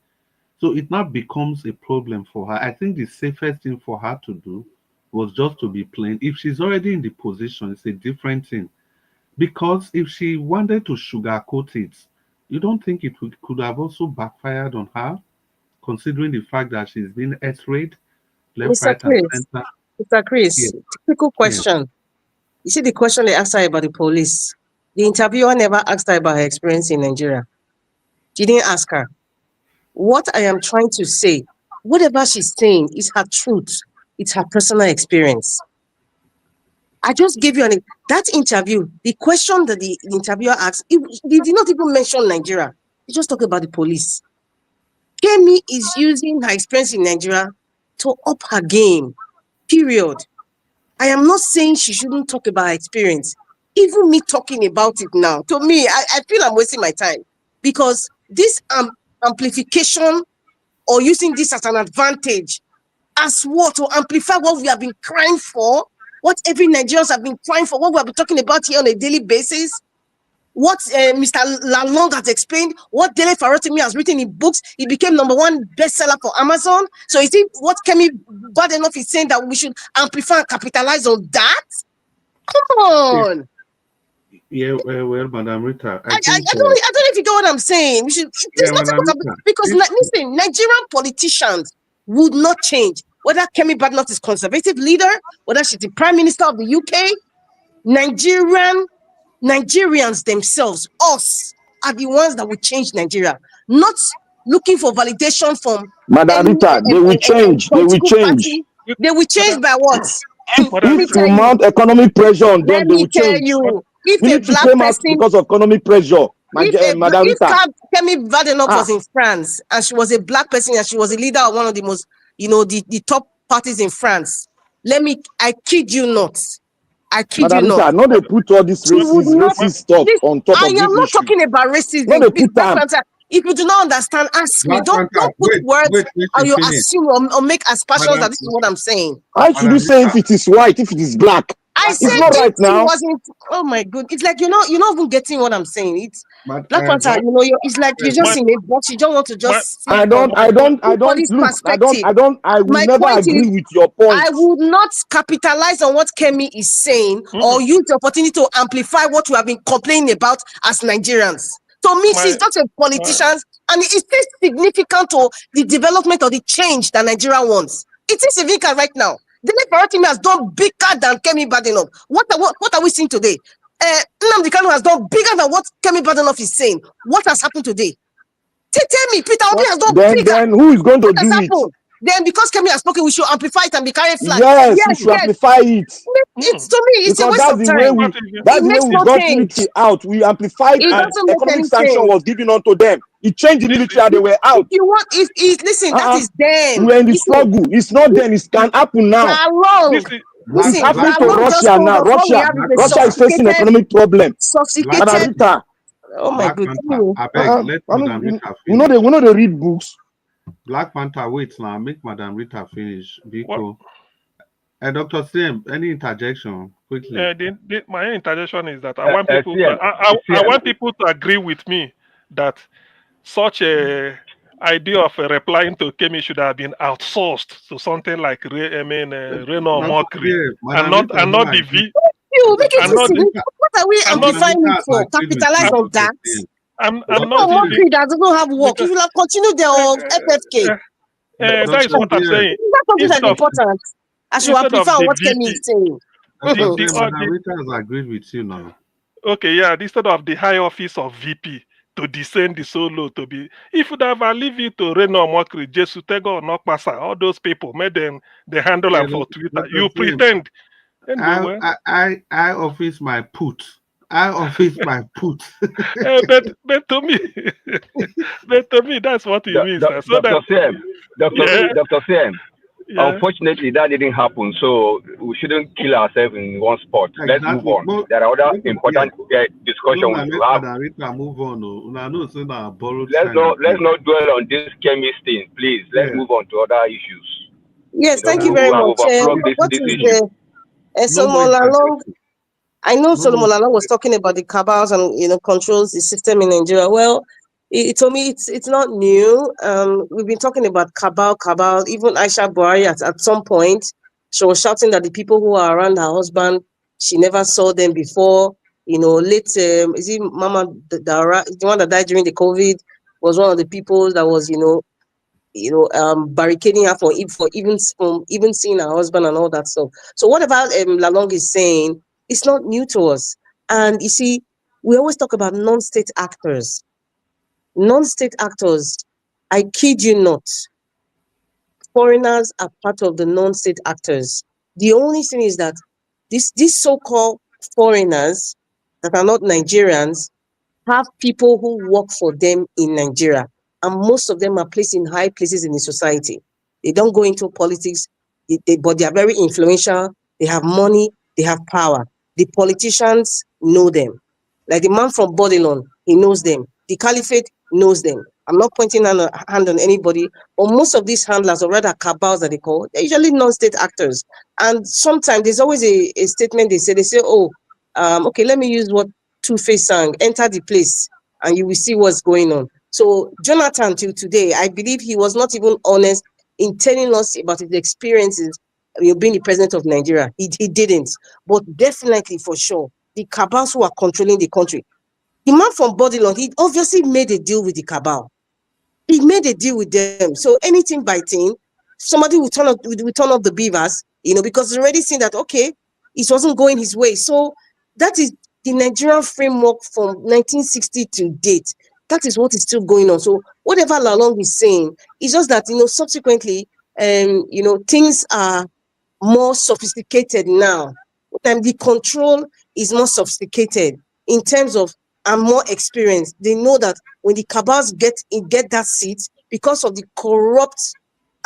So it now becomes a problem for her. I think the safest thing for her to do was just to be plain. If she's already in the position, it's a different thing. Because if she wanted to sugarcoat it, you don't think it could have also backfired on her, considering the fact that she's been x-rayed left, Mr. right, and Chris, center? Mr. Chris, Yes. typical question. You see the question they asked her about the police. The interviewer never asked her about her experience in Nigeria. She didn't ask her. What I am trying to say, whatever she's saying is her truth. It's her personal experience. I just gave you that interview. The question that the interviewer asked, he did not even mention Nigeria. He just talked about the police. Kemi is using her experience in Nigeria to up her game. Period. I am not saying she shouldn't talk about her experience. Even me talking about it now, to me, I feel I'm wasting my time, because this amplification or using this as an advantage, as what, to amplify what we have been crying for, what every Nigerians have been crying for, what we have been talking about here on a daily basis, what Mr. Lalong has explained, what Dele Farotimi has written in books. He became #1 bestseller for Amazon. So is it what Kemi bad enough is saying that we should amplify and capitalize on that? Come on. Yeah, well, Madam Rita, I don't know if you get what I'm saying. We should, there's nothing because listen, Nigerian politicians would not change. Whether Kemi Badenoch is conservative leader, whether she's the prime minister of the UK, Nigerians themselves, us, are the ones that will change Nigeria. Not looking for validation from Madam Rita, they will change. They will change. Party. They will change by what? If you mount economic pressure on them, they will change. If Military came out because of economic pressure. Madam Rita. Kemi Badenoch was in France and she was a black person and she was a leader of one of the most, the top parties in France. I kid you not. Madam Rita, no, they put all this racist stuff on top of this issue. I am not talking about racism. No, they put them. If you do not understand, ask me. Don't put words and you assume or make aspersions that this is what I'm saying. How should you say if it is white, if it is black? I said it's not right now. Oh my God! It's like you're not even getting what I'm saying. It's Black Panther. It's like you're just in a box. You don't want to just. I will never agree with your point. I would not capitalize on what Kemi is saying or use the opportunity to amplify what we have been complaining about as Nigerians. To me, she's just a politician, and it is significant to the development or the change that Nigeria wants. It is significant right now. Dele Farotimi has done bigger than Kemi Badenoch. What are we seeing today? Nnamdi Kanu has done bigger than what Kemi Badenoch is saying. What has happened today? Tell me, Peter Obi has done bigger. Then who is going to do it? Then because Kemi has spoken, we should amplify it and be carrying flag. Yes, we should amplify it. It's to me, it's because a waste of time. That's the way we got military out. We amplified and economic sanction was given onto them. It changed the military and they were out. If you want, listen, that is then. We're in the struggle. It's not then. It can happen now. It's happening to Russia now. Russia is facing economic problem. Sophisticated. Oh my goodness. We know they read books. Black Panther, wait now. Make Madam Rita finish. Biko. Dr. Sim, any interjection quickly? My interjection is that I want people. I want people to agree with me that such a idea of replying to Kemi should have been outsourced to something like Reno Mockery, and not the V. You make it and not easy. the, What are we and not amplifying it for? Capitalize on that. I'm What not about mockery that doesn't have work? because, You will have continued the FFK. that is what I'm saying. That's something that's important. I should instead of amplify on the what VP, Kemi is saying. Madam Rita has agreed with you now. Okay, yeah, instead of the high office of VP to descend the solo to be, if you ever leave it to Reno Mokri, Jesu Tego or Nokpasa, all those people made them the handle Yeah, for Twitter. Dr. You Sim, pretend. Anyway, I office my put. I office my put. but to me, but to me, that's what it means. So Dr. Sam, yeah, Dr. Sam, yeah. unfortunately, that didn't happen. So we shouldn't kill ourselves in one spot. Let's move on. Well, There are other important discussions we should have. Rita, move on. Let's not dwell on this chemist thing, please. Let's move on to other issues. Yes, thank you We very have much. overflowed What this is issue. Solomon Lalong? I know Solomon Lalong was talking about the cabals and controls the system in Nigeria. Well, it told me it's not new. We've been talking about cabal. Even Aisha Buhari at some point, she was shouting that the people who are around her husband, she never saw them before. Late is it Mama the one that died during the COVID was one of the people that was barricading her for even seeing her husband and all that stuff. So whatever Lalong is saying, it's not new to us. And you see, we always talk about non-state actors. Non-state actors, I kid you not, foreigners are part of the non-state actors. The only thing is that these so-called foreigners that are not Nigerians have people who work for them in Nigeria. And most of them are placed in high places in the society. They don't go into politics, but they are very influential. They have money, they have power. The politicians know them. Like the man from Babylon, he knows them. The caliphate knows them. I'm not pointing a hand on anybody, but most of these handlers, or rather cabals that they call, they're usually non-state actors. And sometimes there's always a statement they say, okay, let me use what Two-Face sang, enter the place and you will see what's going on. So Jonathan, till today, I believe he was not even honest in telling us about his experiences being the president of Nigeria. He didn't. But definitely, for sure, the cabals who are controlling the country. The man from Babylon, he obviously made a deal with the cabal. He made a deal with them. So anything by thing, somebody will turn up the beavers, because he's already seen that, okay, it wasn't going his way. So that is the Nigerian framework from 1960 to date. That is what is still going on. So whatever Lalong is saying, it's just that, subsequently, things are more sophisticated now. And the control is more sophisticated in terms of and more experienced. They know that when the cabals get that seat, because of the corrupt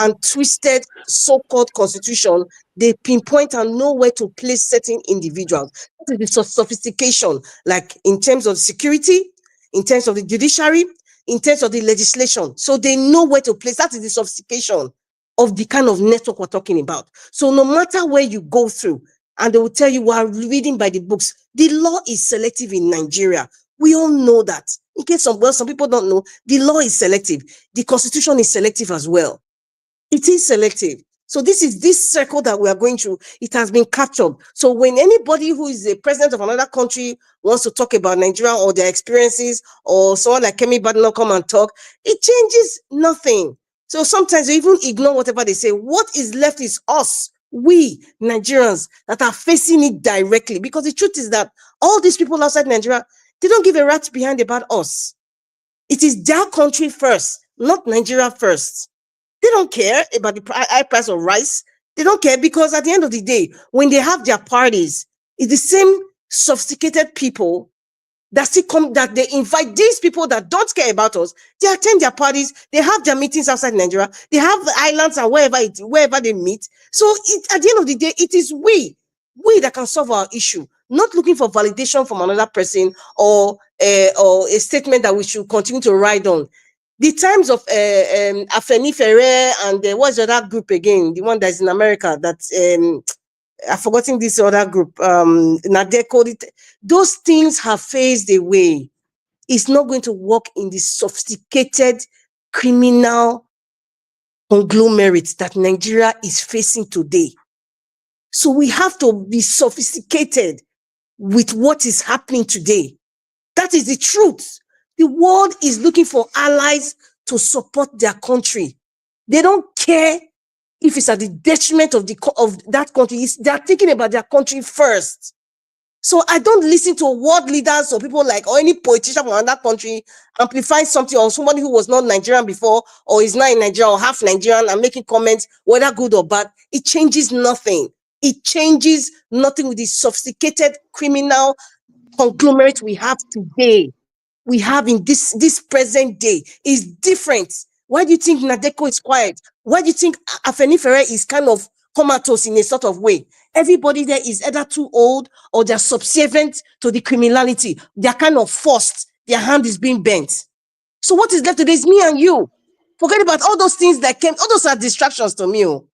and twisted so-called constitution, they pinpoint and know where to place certain individuals. That is the sophistication, like in terms of security, in terms of the judiciary, in terms of the legislation. So they know where to place. That is the sophistication of the kind of network we're talking about. So no matter where you go through, and they will tell you, we are reading by the books. The law is selective in Nigeria. We all know that. In case some people don't know, the law is selective. The constitution is selective as well. It is selective. So this circle that we are going through, it has been captured. So when anybody who is a president of another country wants to talk about Nigeria or their experiences, or someone like Kemi Badenoch come and talk, it changes nothing. So sometimes you even ignore whatever they say. What is left is us, we Nigerians, that are facing it directly. Because the truth is that all these people outside Nigeria, they don't give a rat behind about us. It is their country first, not Nigeria first. They don't care about the high price of rice. They don't care, because at the end of the day, when they have their parties, it's the same sophisticated people that still come, that they invite these people that don't care about us. They attend their parties. They have their meetings outside Nigeria. They have the islands and wherever they meet. So at the end of the day, it is we that can solve our issue, not looking for validation from another person or a statement that we should continue to ride on. The times of Afeni Ferrer and what's the other group again? The one that's in America, that I've forgotten this other group, Nadeco. Those things have phased away. It's not going to work in the sophisticated criminal conglomerate that Nigeria is facing today. So we have to be sophisticated with what is happening today. That is the truth. The world is looking for allies to support their country. They don't care if it's at the detriment of that country. They are thinking about their country first. So I don't listen to world leaders or people like, or any politician from another country amplifying something, or somebody who was not Nigerian before or is not in Nigeria or half Nigerian and making comments, whether good or bad. It changes nothing. It changes nothing with the sophisticated criminal conglomerate we have today. We have in this present day is different. Why do you think Nadeko is quiet? Why do you think Afenifere is kind of comatose in a sort of way? Everybody there is either too old or they're subservient to the criminality. They're kind of forced. Their hand is being bent. So what is left today is me and you. Forget about all those things that came. All those are distractions to me. All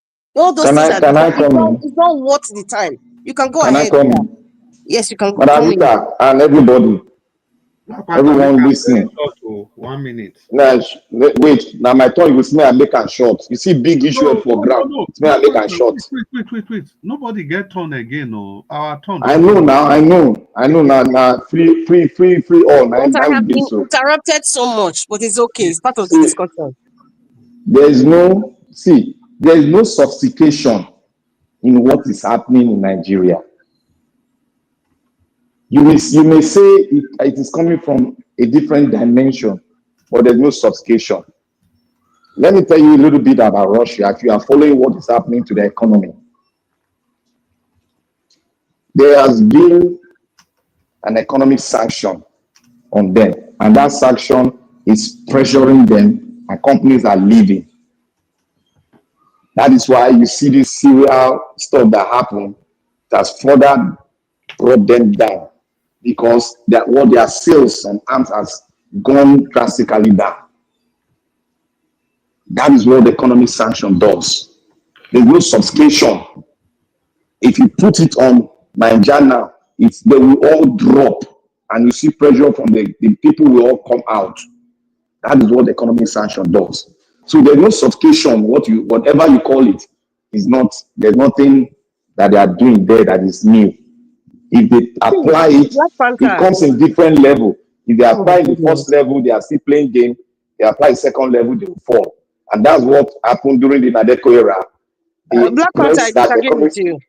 those things it's not worth the time. You can go ahead. Yes, you can. Madam Rita and everybody, everyone listening. 1 minute. Now, wait. Now my turn. You see me, I make a short. You see big issue for ground. It's me, I make a short. Wait. Nobody get turn again. No, our turn. I know now. I know now. Free all. But I have been interrupted so much, but it's okay. It's part of the discussion. There is no sophistication in what is happening in Nigeria. You may say it is coming from a different dimension, but there's no sophistication. Let me tell you a little bit about Russia. If you are following what is happening to the economy, there has been an economic sanction on them, and that sanction is pressuring them, and companies are leaving. That is why you see this serial stuff that happened that's further brought them down, because their sales and arms has gone drastically down. That is what the economic sanction does. There's no sophistication. If you put it on Nigeria now, they will all drop, and you see pressure from the people will all come out. That is what the economic sanction does. So there's no sophistication. Whatever you call it is not. There's nothing that they are doing there that is new. If they apply it, it comes in different level. If they apply the first level, they are still playing game. They apply the second level, they will fall. And that's what happened during the Nadeko era. Black Panther, I disagree with you.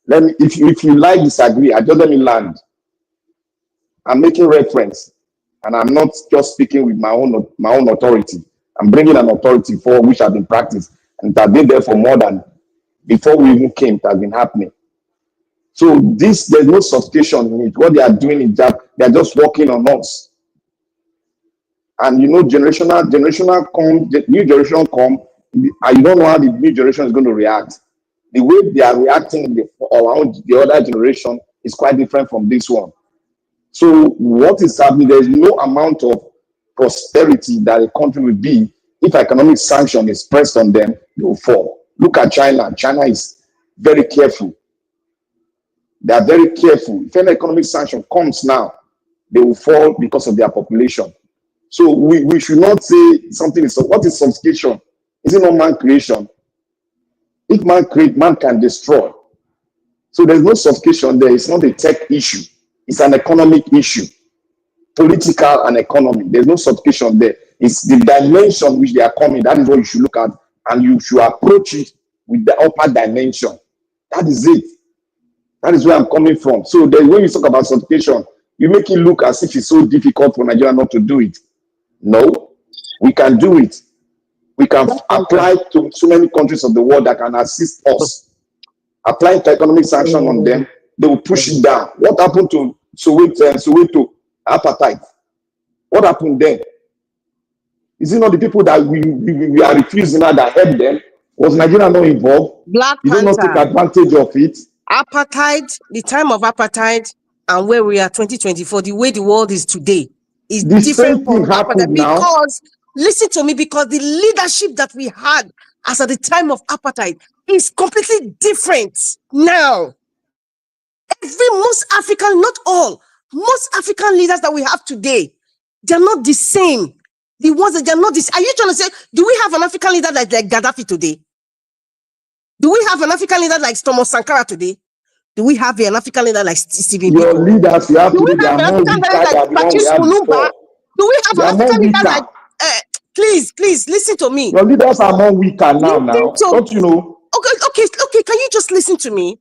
If you like disagree, let me land. I'm making reference, and I'm not just speaking with my own authority. I'm bringing an authority for which has been practiced, and it has been there for more than before we even came. It has been happening. So there's no sophistication in it. What they are doing is that they're just working on us. And you know, generational come, the new generation come, and you don't know how the new generation is going to react. The way they are reacting around the other generation is quite different from this one. So what is happening, there is no amount of prosperity that a country will be if economic sanction is pressed on them, they will fall. Look at China. China is very careful. They are very careful. If an economic sanction comes now, they will fall because of their population. So we should not say something is, what is sophistication? Is it not man creation? If man create, man can destroy. So there's no sophistication there. It's not a tech issue. It's an economic issue. Political and economy. There's no sophistication there. It's the dimension which they are coming. That is what you should look at. And you should approach it with the upper dimension. That is it. That is where I'm coming from. So when you talk about sophistication, you make it look as if it's so difficult for Nigeria not to do it. No, we can do it. We can apply to so many countries of the world that can assist us. Applying to economic sanction on them, they will push it down. What happened to Soweto apartheid? What happened then? Is it not the people that we are refusing now that help them? Was Nigeria not involved? Black Did they not take advantage of it? Apartheid, the time of apartheid, and where we are 2024, the way the world is today, is the different same thing from apartheid. now. Because, listen to me, because the leadership that we had as at the time of apartheid is completely different now. Most African, not all, most African leaders that we have today, they're not the same. The ones that they're not this. Are you trying to say, do we have an African leader like Gaddafi today? Do we have an African leader like Thomas Sankara today? Do we have an African leader like Stephen Your Biko? leaders you have Do we today, they have are an more African leader weaker like than the one we Patrice had Mulumba? before. Do we have They an are more African leader like, weaker. please, listen to me. Your leaders are more weaker now. Listen to, Don't you know? okay, can you just listen to me?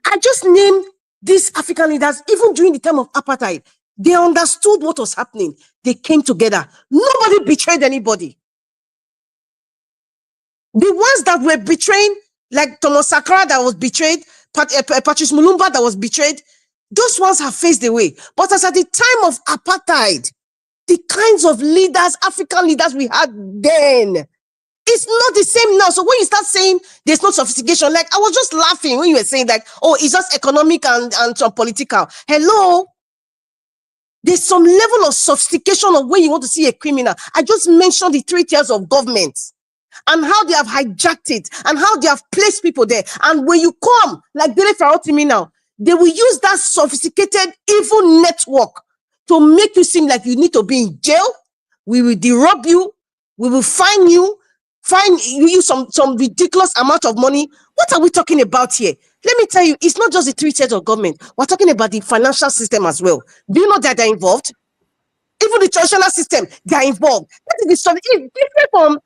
I just named these African leaders, even during the time of apartheid. They understood what was happening. They came together. Nobody betrayed anybody. The ones that were betraying, like Thomas Sankara that was betrayed, Patrice Mulumba that was betrayed, those ones have faced away. But as at the time of apartheid, the kinds of leaders, African leaders we had then, it's not the same now. So when you start saying there's no sophistication, like I was just laughing when you were saying that, oh, it's just economic and some political. Hello? There's some level of sophistication of when you want to see a criminal. I just mentioned the 3 tiers of government and how they have hijacked it and how they have placed people there. And when you come, like Dele Farotimi now, they will use that sophisticated evil network to make you seem like you need to be in jail. We will derob you. We will fine you some ridiculous amount of money. What are we talking about here? Let me tell you, it's not just the 3 tiers of government. We're talking about the financial system as well. Do you know that they're involved? Even the traditional system, they're involved. That is the stuff. It's different from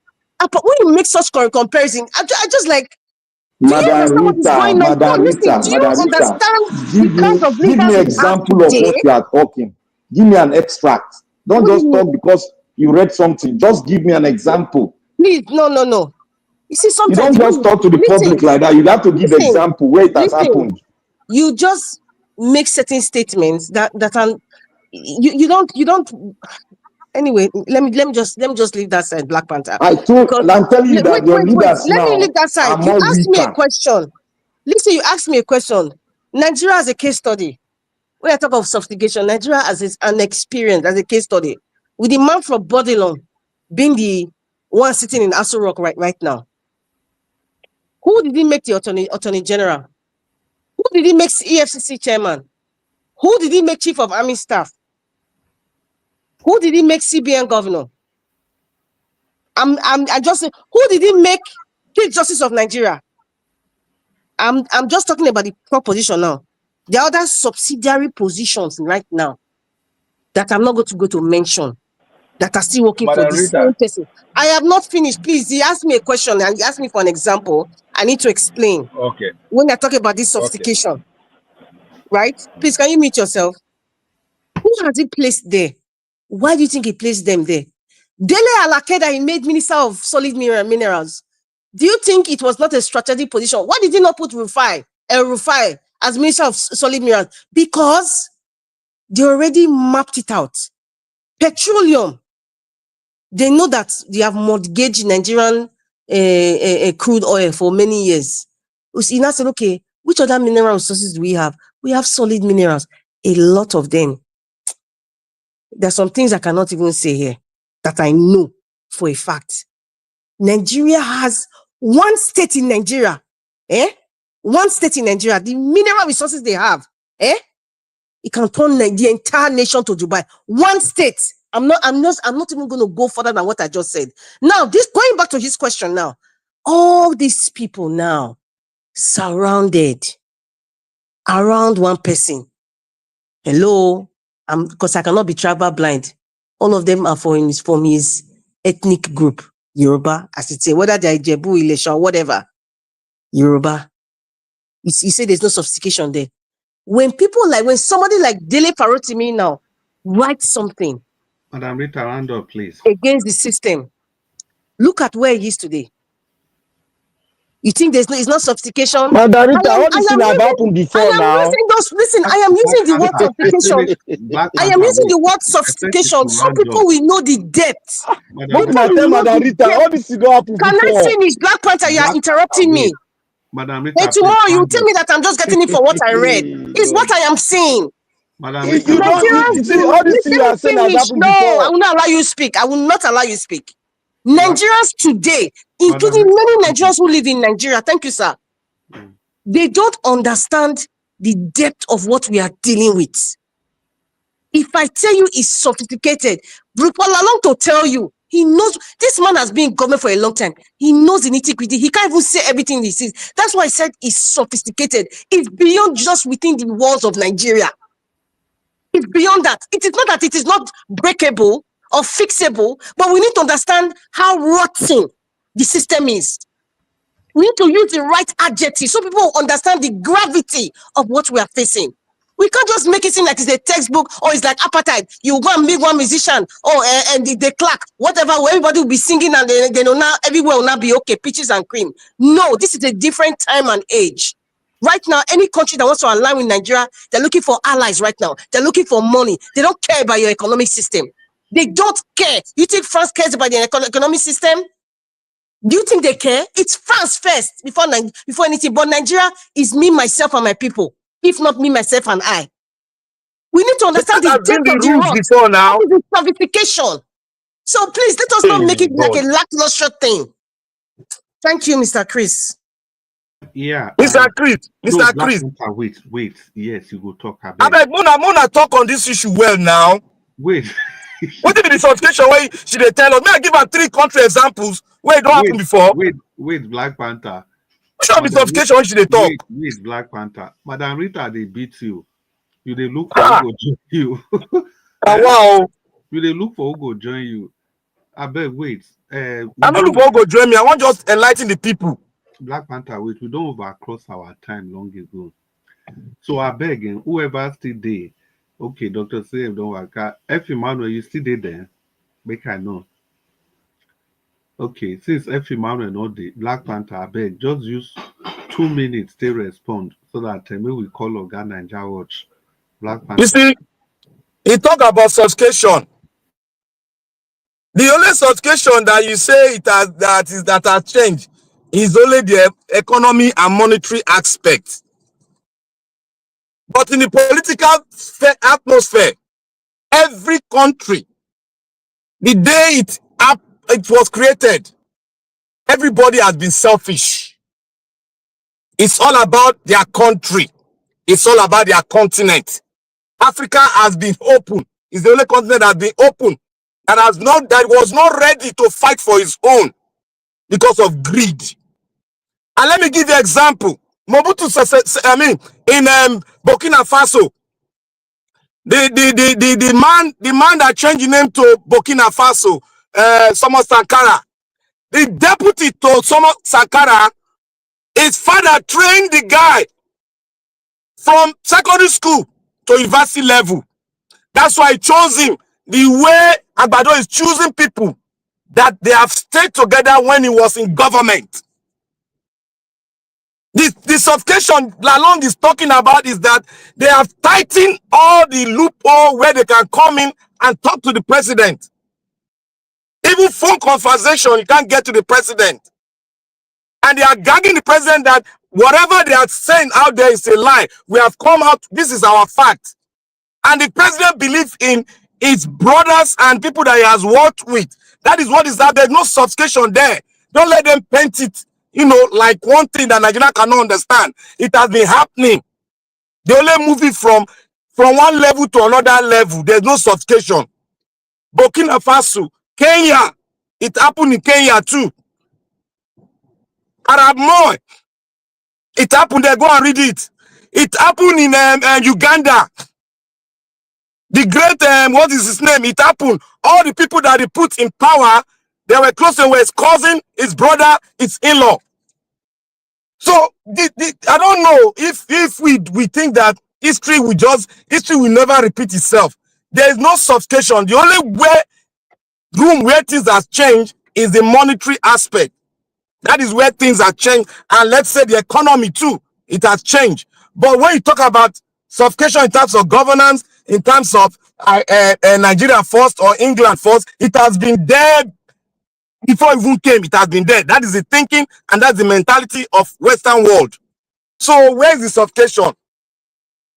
when you make such comparison. I just like, do you understand what is going on? No, listen, do you understand the kinds of give leaders me we have example of today? what you are talking. Give me an extract. Don't What do just you talk mean? because you read something. Just give me an example. Please, no. You see, You sometimes don't just talk to the public like that. You have to give example where it has happened. You just make certain statements that are you don't. Anyway, let me just leave that side, Black Panther. I'm telling you that your Wait. leaders Let me now leave that side. are You more asked me a weaker. question. Listen, you asked me a question. Nigeria as a case study. When I talk of sophistication, Nigeria as an experience, as a case study, with the man from Bodilon being the one sitting in Aso Rock right now. Who did he make the attorney general? Who did he make EFCC chairman? Who did he make chief of army staff? Who did he make CBN governor? I just saying, who did he make Chief Justice of Nigeria? I'm just talking about the top position now. The other subsidiary positions right now that I'm not going to go to mention that are still working for the same person. I have not finished. Please, he asked me a question and he asked me for an example. I need to explain. Okay. When I talk about this sophistication, right? Please, can you mute yourself? Who has he placed there? Why do you think he placed them there? Dele Alakeda, he made Minister of Solid Minerals. Do you think it was not a strategic position? Why did he not put Rufai as Minister of Solid Minerals? Because they already mapped it out. Petroleum, they know that they have mortgaged Nigerian crude oil for many years. You now said, okay, which other mineral resources do we have? We have solid minerals, a lot of them. There's some things I cannot even say here that I know for a fact. Nigeria has one state in Nigeria, one state in Nigeria, the mineral resources they have, it can turn the entire nation to Dubai. One state. I'm not even going to go further than what I just said. Now, going back to his question now, all these people now surrounded around one person. Hello, because I cannot be travel blind. All of them are from his ethnic group, Yoruba, as it say, whether they're Ijebu, Ilesha, or whatever. Yoruba. You say there's no sophistication there. When somebody like Dele Farotimi now writes something, Madam Rita, round up, please. Against the system, look at where he is today. You think it's not sophistication? Madam Rita, all this thing have happened before now. I am using the word sophistication. I am using the word sophistication. Some people will know the depth. Madam Rita, all this thing don't happen before. Can I finish? Black Panther, you are interrupting me. Madam Rita, and tomorrow you tell me that I'm just getting it for what I read. It's what I am saying. Madam Rita, all this thing you are saying has happened before. I will not allow you to speak. I will not allow you to speak. Nigerians today, including many Nigerians who live in Nigeria, thank you, sir. They don't understand the depth of what we are dealing with. If I tell you it's sophisticated, Bruce Paul along to tell you, He knows this man has been in government for a long time. He knows the nitty-gritty. He can't even say everything he sees. That's why I said it's sophisticated. It's beyond just within the walls of Nigeria. It's beyond that. It is not that it is not breakable or fixable, but we need to understand how rotten the system is. We need to use the right adjective so people understand the gravity of what we are facing. We can't just make it seem like it's a textbook or it's like apartheid. You go and make one musician or and the clerk, whatever, where everybody will be singing and they know now everywhere will now be okay, peaches and cream. No, this is a different time and age. Right now, any country that wants to align with Nigeria, they're looking for allies right now. They're looking for money. They don't care about your economic system. They don't care. You think France cares about the economic system? Do you think they care? It's France first before anything. But Nigeria is me, myself, and my people. If not me, myself, and I. We need to understand the depth of the rules before now. That is the sophistication. So please, let us not make it like a lackluster thing. Thank you, Mr. Chris. Yeah. Mr. Chris. No, Mr. Chris. Wait. Yes, you go talk about. I beg, Mona talk on this issue well now. Wait. What if the sophistication where she they tell us? May I give her 3 country examples where it don't happen before? Wait, Black Panther. Show me sophistication when she they talk. Wait, Black Panther. Madam Rita, they beat you. You they look for who go join you. Wow. You they look for who go join you. I beg, wait. I don't look for who go join me. I want just enlighten the people. Black Panther, wait. We don't overcross our time long ago. So I beg, whoever still there. Okay, Dr. Save don't work out. F. Emmanuel, you still there? Make I know. Okay, since F. Emmanuel not the Black Panther, I beg, just use 2 minutes to respond so that maybe we call Oga Nigeria Watch. Black Panther. You see, he talk about sophistication. The only sophistication that you say that has changed is only the economy and monetary aspect. But in the political atmosphere, every country, the day it was created, everybody has been selfish. It's all about their country. It's all about their continent. Africa has been open. It's the only continent that has been open that was not ready to fight for its own because of greed. And let me give you an example. Mobutu, in Burkina Faso, the man that changed the name to Burkina Faso, Thomas Sankara, the deputy to Thomas Sankara, his father trained the guy from secondary school to university level. That's why he chose him. The way Agbado is choosing people that they have stayed together when he was in government. The suffocation Lalong is talking about is that they have tightened all the loophole where they can come in and talk to the president. Even phone conversation, you can't get to the president. And they are gagging the president that whatever they are saying out there is a lie. We have come out, this is our fact. And the president believes in his brothers and people that he has worked with. That is what is that. There's no sophistication there. Don't let them paint it, like one thing that Nigeria cannot understand. It has been happening. They only move it from one level to another level. There's no sophistication. Burkina Faso, Kenya, it happened in Kenya too. Arab Moi, it happened there. Go and read it. It happened in Uganda. The great, what is his name? It happened. All the people that he put in power, they were close to his cousin, his brother, his in-law. So I don't know if we think that history will never repeat itself. There is no sophistication. The only room where things have changed is the monetary aspect. That is where things have changed. And let's say the economy too, it has changed. But when you talk about sophistication in terms of governance, in terms of Nigeria first or England first, it has been there before it even came. It has been there. That is the thinking and that's the mentality of Western world. So where is the sophistication?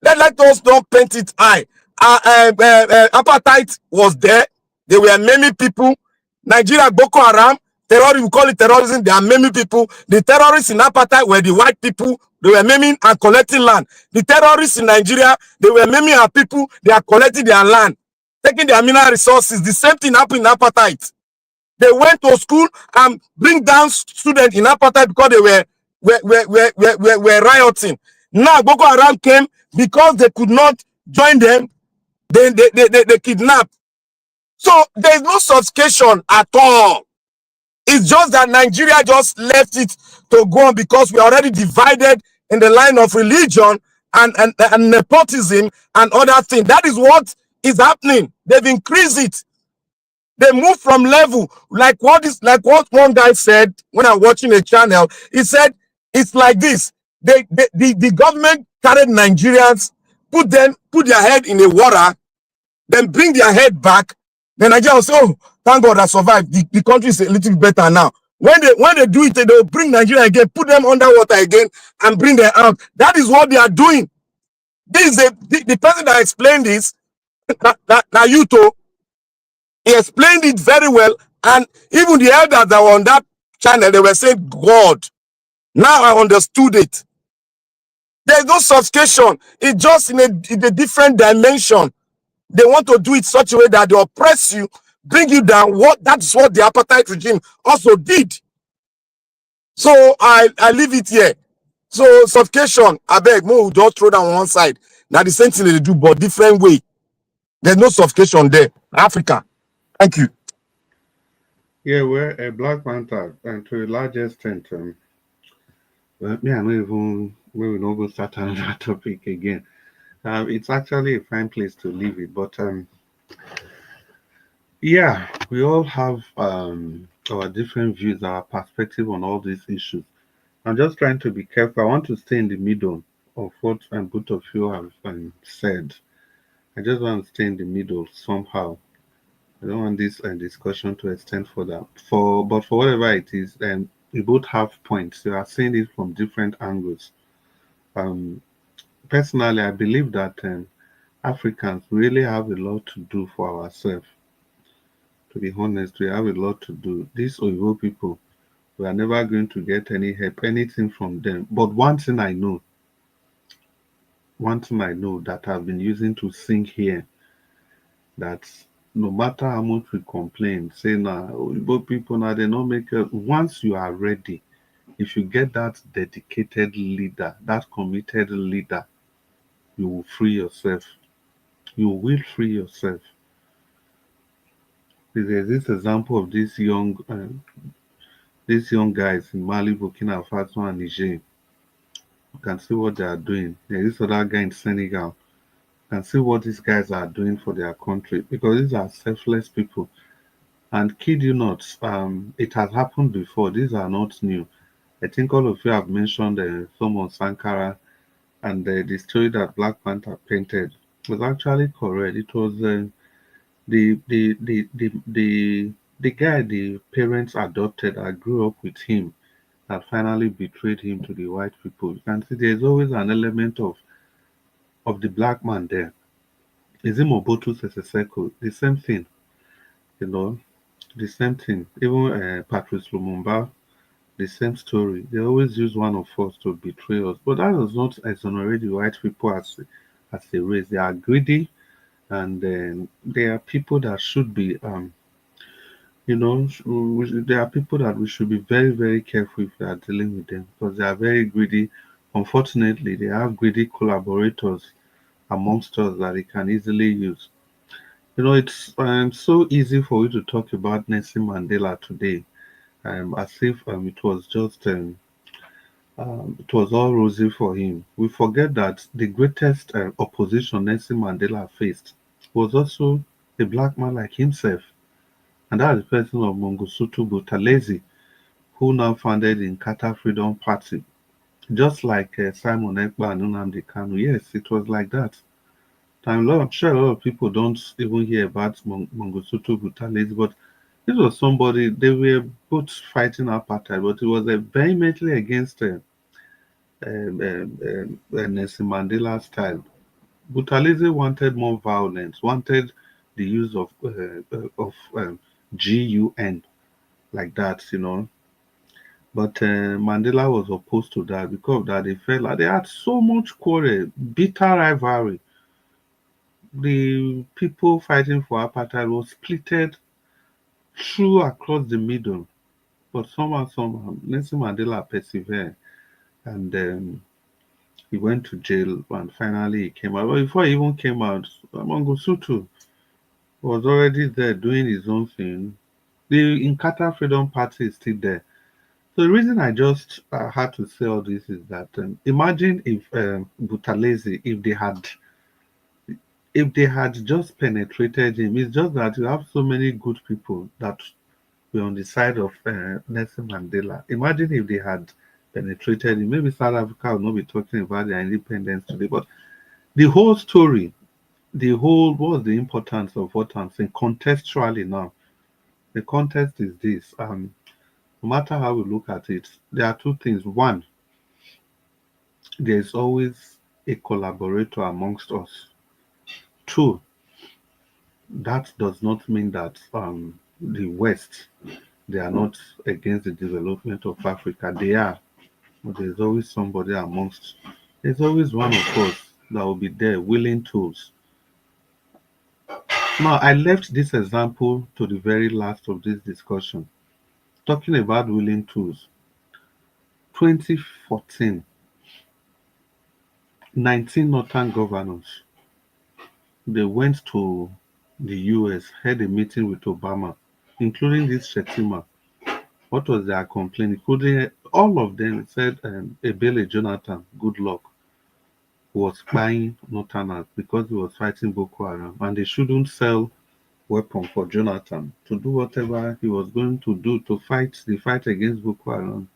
Let us don't paint it high. Apartheid was there. There were many people. Nigeria, Boko Haram, terrorism, we call it terrorism. There are many people. The terrorists in apartheid were the white people. They were maiming and collecting land. The terrorists in Nigeria, they were maiming our people. They are collecting their land, taking their mineral resources. The same thing happened in apartheid. They went to school and bring down students in apartheid because they were rioting. Now Boko Haram came because they could not join them. They kidnapped. So there is no substitution at all. It's just that Nigeria just left it to go on because we are already divided in the line of religion and nepotism and other things. That is what is happening. They've increased it. They move from level like what one guy said when I'm watching a channel. He said it's like this. The government carried Nigerians, put their head in the water, then bring their head back. Then Nigeria will say, "Oh, thank God I survived. The country is a little bit better now." When they do it, they will bring Nigeria again, put them underwater again, and bring them out. That is what they are doing. This is the person that explained this. Nayuto, he explained it very well, and even the elders that were on that channel, they were saying, "God." Now I understood it. There is no substitution. It's just in a different dimension. They want to do it such a way that they oppress you, bring you down. That's what the apartheid regime also did. So I leave it here. So suffocation, I beg, more don't throw down one side. Now the same thing they do, but different way. There's no suffocation there. Africa. Thank you. Yeah, we're a Black Panther, and to a large extent, well, me, I know even we will not go start another topic again. It's actually a fine place to leave it, but yeah, we all have our different views, our perspective on all these issues. I'm just trying to be careful. I want to stay in the middle of what both of you have said. I just want to stay in the middle somehow. I don't want this discussion to extend further. But for whatever it is, we both have points. You are seeing it from different angles. Personally, I believe that Africans really have a lot to do for ourselves. To be honest, we have a lot to do. These Oyibo people, we are never going to get any help, anything from them. But one thing I know that I've been using to sing here, that no matter how much we complain, say now, Oyibo people now they don't make it. Once you are ready, if you get that dedicated leader, that committed leader, you will free yourself. You will free yourself. There's this example of these young guys in Mali, Burkina Faso, and Niger. You can see what they are doing. There's this other guy in Senegal. You can see what these guys are doing for their country, because these are selfless people. And kid you not, it has happened before. These are not new. I think all of you have mentioned Thomas Sankara, and the story that Black Panther painted was actually correct. It was the guy the parents adopted and grew up with him that finally betrayed him to the white people. You can see there's always an element of the black man there. Is it Mobutu Sese Seko? The same thing, you know, the same thing. Even Patrice Lumumba, the same story. They always use one of us to betray us, but that does not exonerate the white people as a race. They are greedy, and they are people that should be there are people that we should be very, very careful if we are dealing with them, because they are very greedy. Unfortunately, they have greedy collaborators amongst us that they can easily use. It's so easy for you to talk about Nelson Mandela today, as if it was all rosy for him. We forget that the greatest opposition Nelson Mandela faced was also a black man like himself, and that is the person of Mangosuthu Buthelezi, who now founded the Inkatha Freedom Party, just like Simon Ekpa and Nnamdi Kanu. Yes, it was like that. I'm sure a lot of people don't even hear about Mangosuthu Buthelezi, but this was somebody, they were both fighting apartheid, but it was vehemently against Nelson Mandela style. Buthelezi wanted more violence, wanted the use of GUN like that, But Mandela was opposed to that. Because of that, they felt like they had so much quarrel, bitter rivalry. The people fighting for apartheid was splitted threw across the middle. But somehow, Nelson Mandela persevered, and he went to jail, and finally he came out. But before he even came out, Mangosuthu was already there doing his own thing. The Inkatha Freedom Party is still there. So the reason I just had to say all this is that imagine if Butalese, if they had just penetrated him. It's just that you have so many good people that were on the side of Nelson Mandela. Imagine if they had penetrated him. Maybe South Africa would not be talking about their independence today. But the whole story, what's the importance of what I'm saying contextually now? The context is this. No matter how we look at it, there are two things. One, there's always a collaborator amongst us. Two, that does not mean that the West, they are not against the development of Africa. They are, but there's always somebody amongst. There's always one of us that will be there, willing tools. Now, I left this example to the very last of this discussion, talking about willing tools. 2014, 19 northern governors, they went to the US, had a meeting with Obama, including this Shetima. What was their complaint? Including all of them said Ebele Jonathan, good luck, was buying Northerners because he was fighting Boko Haram, and they shouldn't sell weapons for Jonathan to do whatever he was going to do to fight the fight against Boko Haram.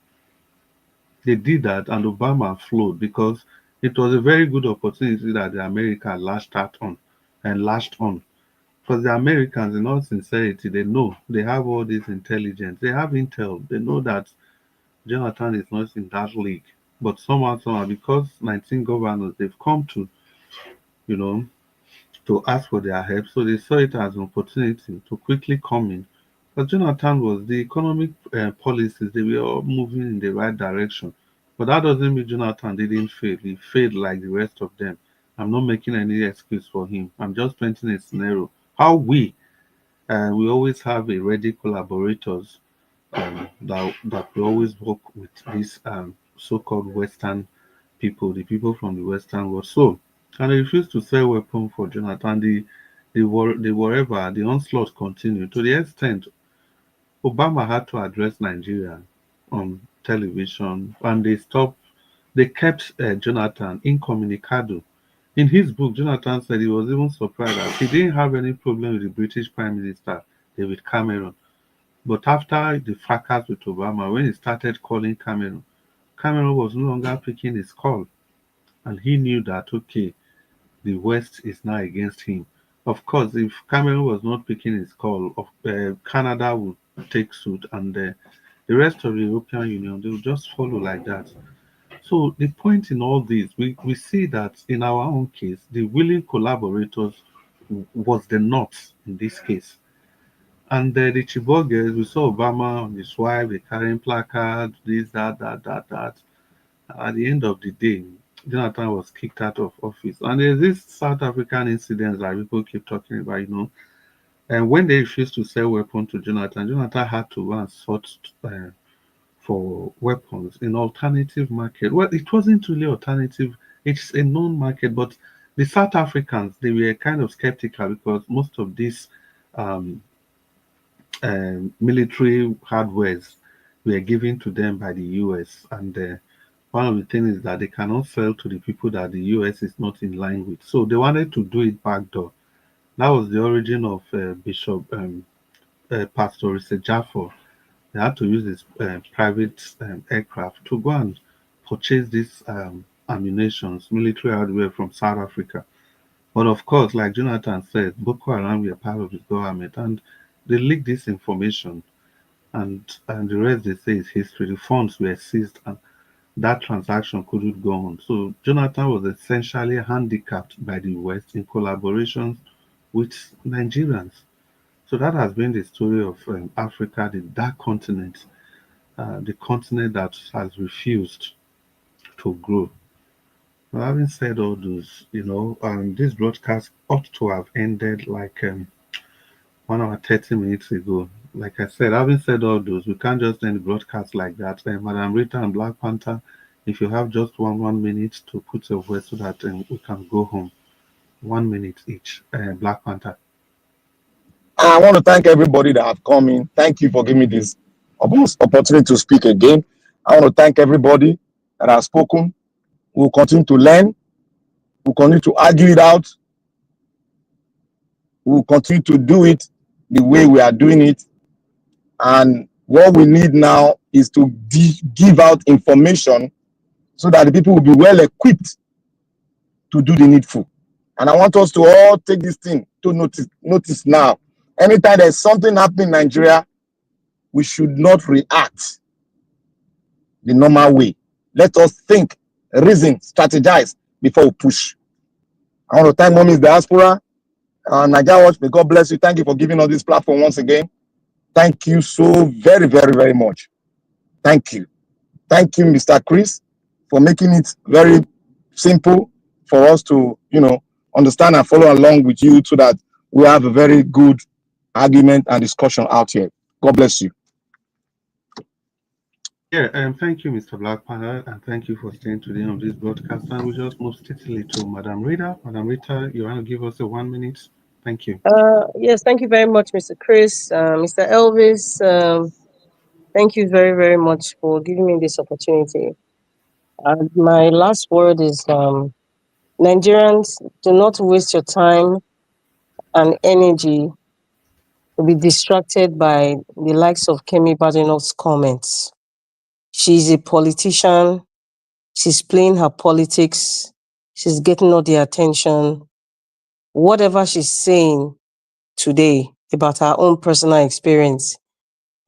They did that, and Obama flowed because it was a very good opportunity that the America lashed on. Because the Americans, in all sincerity, they know they have all this intelligence. They have intel. They know that Jonathan is not in that league. But somehow, because 19 governors, they've come to, you know, to ask for their help. So they saw it as an opportunity to quickly come in. But Jonathan was the economic policies, they were all moving in the right direction. But that doesn't mean Jonathan didn't fail. He failed like the rest of them. I'm not making any excuse for him. I'm just painting a scenario. How we always have a ready collaborators that we always work with these so-called Western people, the people from the Western world. So, and they refuse to sell weapons for Jonathan. The onslaught continued to the extent Obama had to address Nigeria on television, and they kept Jonathan incommunicado. In his book, Jonathan said he was even surprised that he didn't have any problem with the British Prime Minister, David Cameron. But after the fracas with Obama, when he started calling Cameron, Cameron was no longer picking his call. And he knew that, okay, the West is now against him. Of course, if Cameron was not picking his call, Canada would take suit, and the rest of the European Union, they will just follow like that. So the point in all this, we see that in our own case, the willing collaborators was the North in this case. And the Chibok girls, we saw Obama and his wife, they carrying placards, this, that. At the end of the day, Jonathan was kicked out of office. And there's this South African incident that people keep talking about, and when they refused to sell weapons to Jonathan, Jonathan had to go and sort for weapons in alternative market. Well, it wasn't really alternative, it's a known market, but the South Africans, they were kind of skeptical because most of these um, military hardwares were given to them by the US. And one of the things is that they cannot sell to the people that the US is not in line with. So they wanted to do it backdoor. That was the origin of Bishop Pastor Richard Jaffor. They had to use his private aircraft to go and purchase these ammunitions, military hardware from South Africa. But of course, like Jonathan said, Boko Haram were part of the government, and they leaked this information, and the rest they say is history. The funds were seized, and that transaction couldn't go on. So Jonathan was essentially handicapped by the West in collaboration with Nigerians. So that has been the story of Africa, the dark continent, the continent that has refused to grow. Well, having said all those, this broadcast ought to have ended like 1 hour 30 minutes ago. like I said, having said all those, we can't just end the broadcast like that. Madam Rita and Black Panther, if you have just one minute to put your voice so that we can go home. 1 minute each. Black Panther. I want to thank everybody that have come in. Thank you for giving me this opportunity to speak again. I want to thank everybody that has spoken. We'll continue to learn. We'll continue to argue it out. We'll continue to do it the way we are doing it. And what we need now is to give out information so that the people will be well equipped to do the needful. And I want us to all take this thing to notice now. Anytime there's something happening in Nigeria, we should not react the normal way. Let us think, reason, strategize before we push. I want to thank Mommy's Diaspora, Nigerian Watch. May God bless you. Thank you for giving us this platform once again. Thank you so very, very, very much. Thank you. Thank you, Mr. Chris, for making it very simple for us to, understand and follow along with you so that we have a very good argument and discussion out here. God bless you. Yeah, thank you, Mr. Black Panther, and thank you for staying today on this broadcast. And we just move steadily to Madam Rita. Madam Rita, you want to give us a 1 minute? Thank you. Yes, thank you very much, Mr. Chris. Mr. Elvis, thank you very, very much for giving me this opportunity. My last word is Nigerians, do not waste your time and energy to be distracted by the likes of Kemi Badenoch's comments. She's a politician. She's playing her politics. She's getting all the attention. Whatever she's saying today about her own personal experience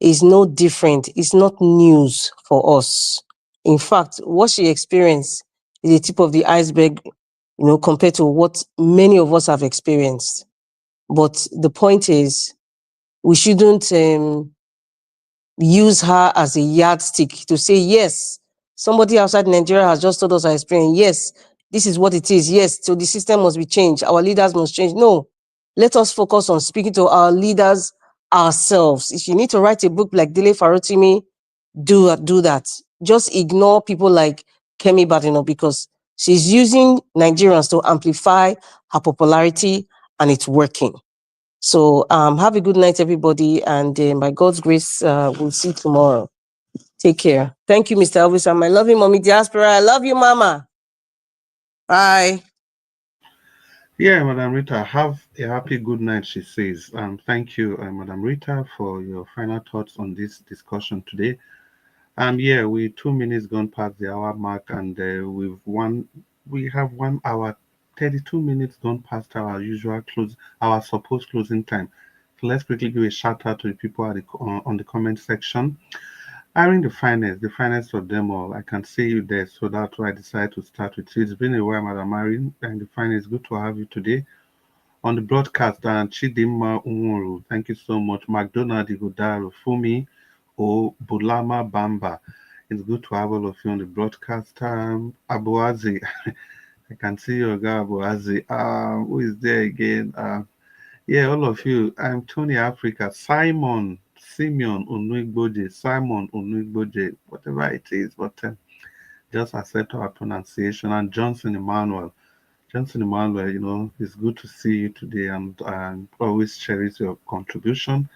is no different. It's not news for us. In fact, what she experienced is the tip of the iceberg, compared to what many of us have experienced. But the point is, we shouldn't use her as a yardstick to say, yes, somebody outside Nigeria has just told us our experience. Yes, this is what it is. Yes, so the system must be changed. Our leaders must change. No, let us focus on speaking to our leaders ourselves. If you need to write a book like Dele Farotimi, do that. Just ignore people like Kemi Badenoch because she's using Nigerians to amplify her popularity and it's working. So have a good night, everybody. And by God's grace, we'll see you tomorrow. Take care. Thank you, Mr. Elvis. And my loving Mommy Diaspora. I love you, Mama. Bye. Yeah, Madam Rita, have a happy good night, she says. Thank you, Madam Rita, for your final thoughts on this discussion today. Yeah, we 2 minutes gone past the hour mark, and we have 1 hour, 32 minutes gone past our our supposed closing time. So let's quickly give a shout out to the people on the comment section. Hiring the finest of them all. I can see you there, so that's why I decided to start with you. It's been a while, Madam Irene, and the finest. Good to have you today on the broadcast. And Chidimma Unwuru, thank you so much. McDonald Igudaro, Fumi, Bulama Bamba. It's good to have all of you on the broadcast. Abuazi, I can see your guy Abuazi. Who is there again? Yeah, all of you. I'm Tony Africa. Simeon Unuigboje, whatever it is, but just accept our pronunciation. And Johnson Emmanuel, it's good to see you today, and always cherish your contribution.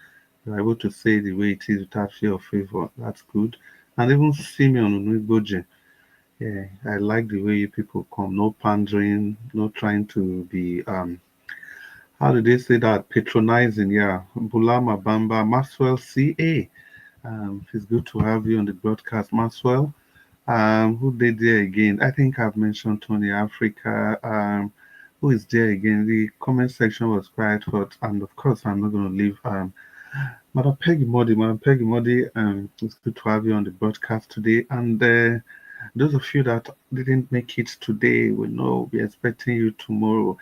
You're able to say the way it is without fear of favor. That's good. And even Simeon Unuigboje, yeah, I like the way you people come. No pandering, no trying to be how did they say that? Patronizing, yeah. Bulama Bamba, Maxwell CA. It's good to have you on the broadcast, Maxwell. Who did there again? I think I've mentioned Tony Africa. Who is there again? The comment section was quite hot, and of course, I'm not going to leave. Madam Peggy Modi, it's good to have you on the broadcast today. And those of you that didn't make it today, we know we're expecting you tomorrow.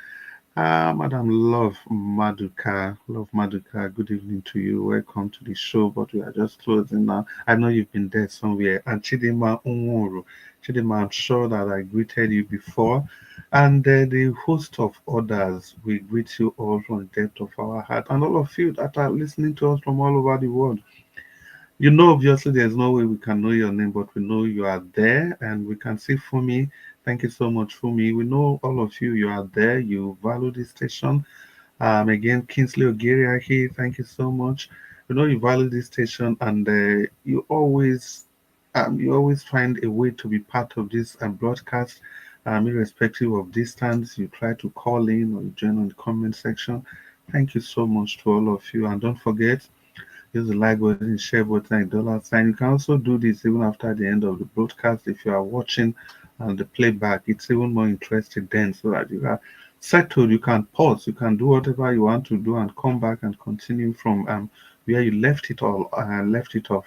Madam Love Maduka. Love Maduka, good evening to you. Welcome to the show, but we are just closing now. I know you've been there somewhere. And Chidima Unwuru. Chidima, I'm sure that I greeted you before. And the host of others, we greet you all from the depth of our heart. And all of you that are listening to us from all over the world. You know, obviously, there's no way we can know your name, but we know you are there, and we can see Fumi. Thank you so much, Fumi. We know all of you, you are there. You value this station. Again, Kingsley Ogiriaki, thank you so much. We know you value this station, and you always find a way to be part of this broadcast, irrespective of distance. You try to call in or you join on the comment section. Thank you so much to all of you, and don't forget, use the like button, share button, and $sign. You can also do this even after the end of the broadcast. If you are watching the playback, it's even more interesting then, so that you are settled. You can pause. You can do whatever you want to do and come back and continue from where you left it off.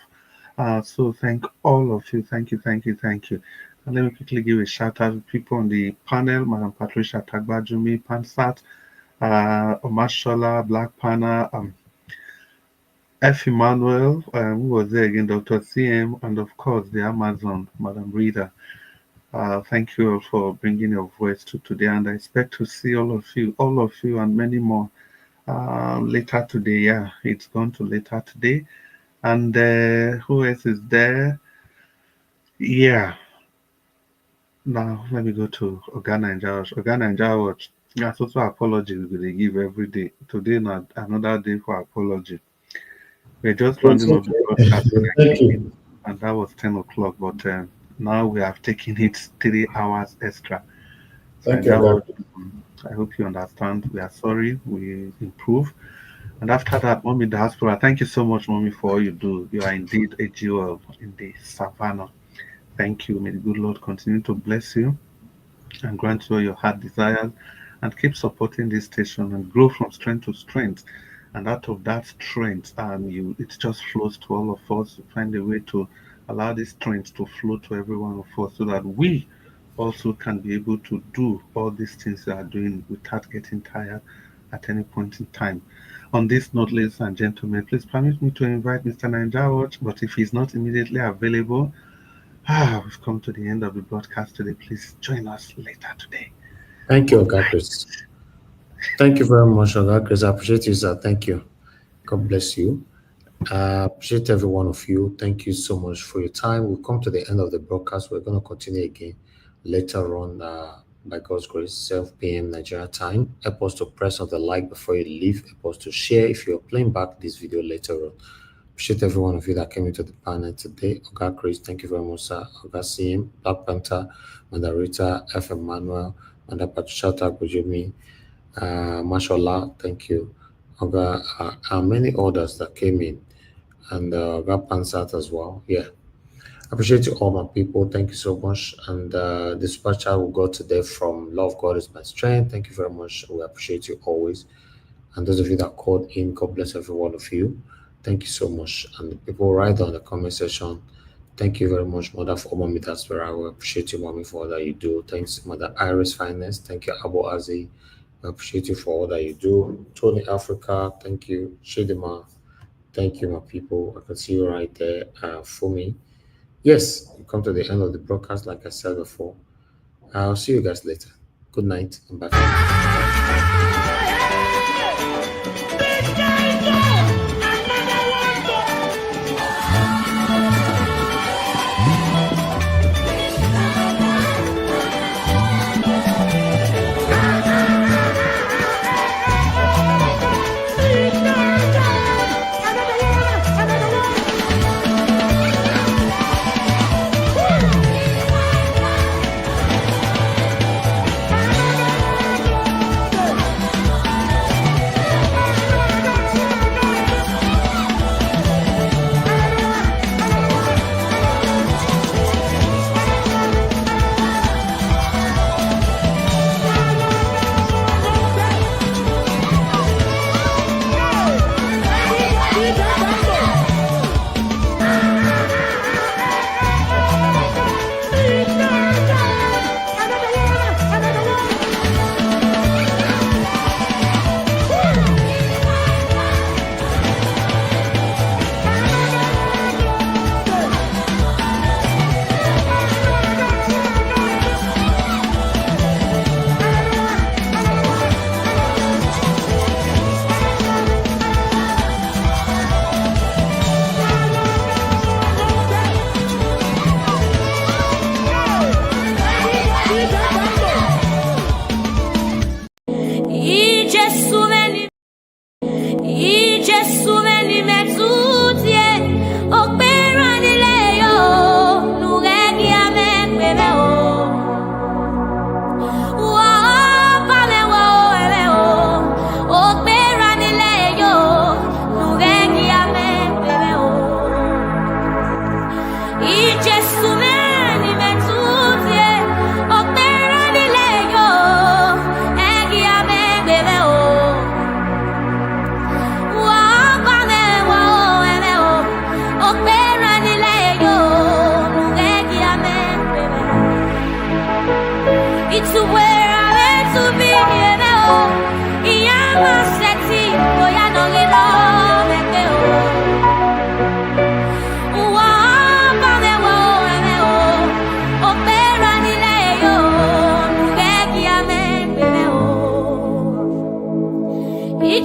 So thank all of you. Thank you, thank you, thank you. And let me quickly give a shout out to people on the panel: Madam Patricia Tagbajumi, Pansat, Omashola, Black Pana, F. Emmanuel, who was there again, Dr. CM, and of course the Amazon, Madam Rita. Thank you all for bringing your voice to today, and I expect to see all of you, and many more later today. Yeah, it's gone to later today. And who else is there? Yeah. Now let me go to Organa and Jawash. Organa and Jawash. That's also apology they give every day. Today, not another day for apology. We're just rounding up the broadcast, Thank you. and that was 10 o'clock, but now we have taken it 3 hours extra. So Thank you. I hope you understand. We are sorry, we improve. And after that, Mommy Diaspora, thank you so much, Mommy, for all you do. You are indeed a jewel in the savannah. Thank you. May the good Lord continue to bless you and grant you all your heart desires, and keep supporting this station and grow from strength to strength. And out of that strength, it just flows to all of us. To find a way to allow this strength to flow to every one of us, so that we also can be able to do all these things we are doing without getting tired at any point in time. On this note, ladies and gentlemen, please permit me to invite Mr. Ninja, but if he's not immediately available, we've come to the end of the broadcast today. Please join us later today. Thank you, Oga Chris. Thank you very much, Oga Chris. I appreciate you, sir. Thank you. God bless you. I appreciate every one of you. Thank you so much for your time. We've come to the end of the broadcast. We're going to continue again later on by God's grace, 7 p.m. Nigeria time. Help us to press on the like before you leave. Help us to share if you're playing back this video later on. Appreciate every one of you that came into the panel today. Oga Chris, thank you very much, sir. Oga CM, Black Panther, Mandarita, F. Emmanuel, Manda Patricia Tagbojumi, Mashallah, thank you. Oga, and many others that came in, and Oga Pansat as well. Yeah. Appreciate you all, my people. Thank you so much. And the super chat we got today from Love God is my strength. Thank you very much. We appreciate you always. And those of you that called in, God bless every one of you. Thank you so much. And the people right down in the comment section, thank you very much, Mother, for Mommy Diaspora. We appreciate you, Mommy, for all that you do. Thanks, Mother Iris Finest. Thank you, Abu Azi. I appreciate you for all that you do. Tony Africa, thank you. Shidima, thank you, my people. I can see you right there. For me, yes, we come to the end of the broadcast, like I said before. I'll see you guys later. Good night and bye.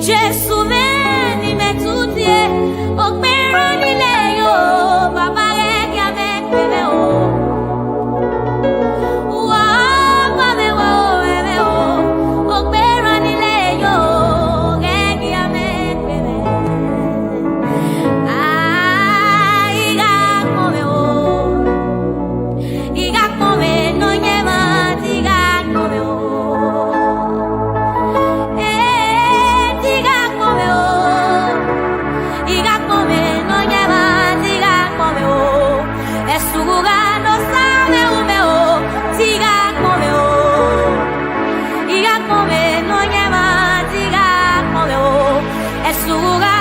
Jesu meni metutie okpero nile yo baba regi amekpeme o wa mame wo eme o okpero nile yo regi amekpeme iga kome no nyema tiga kome o Sugar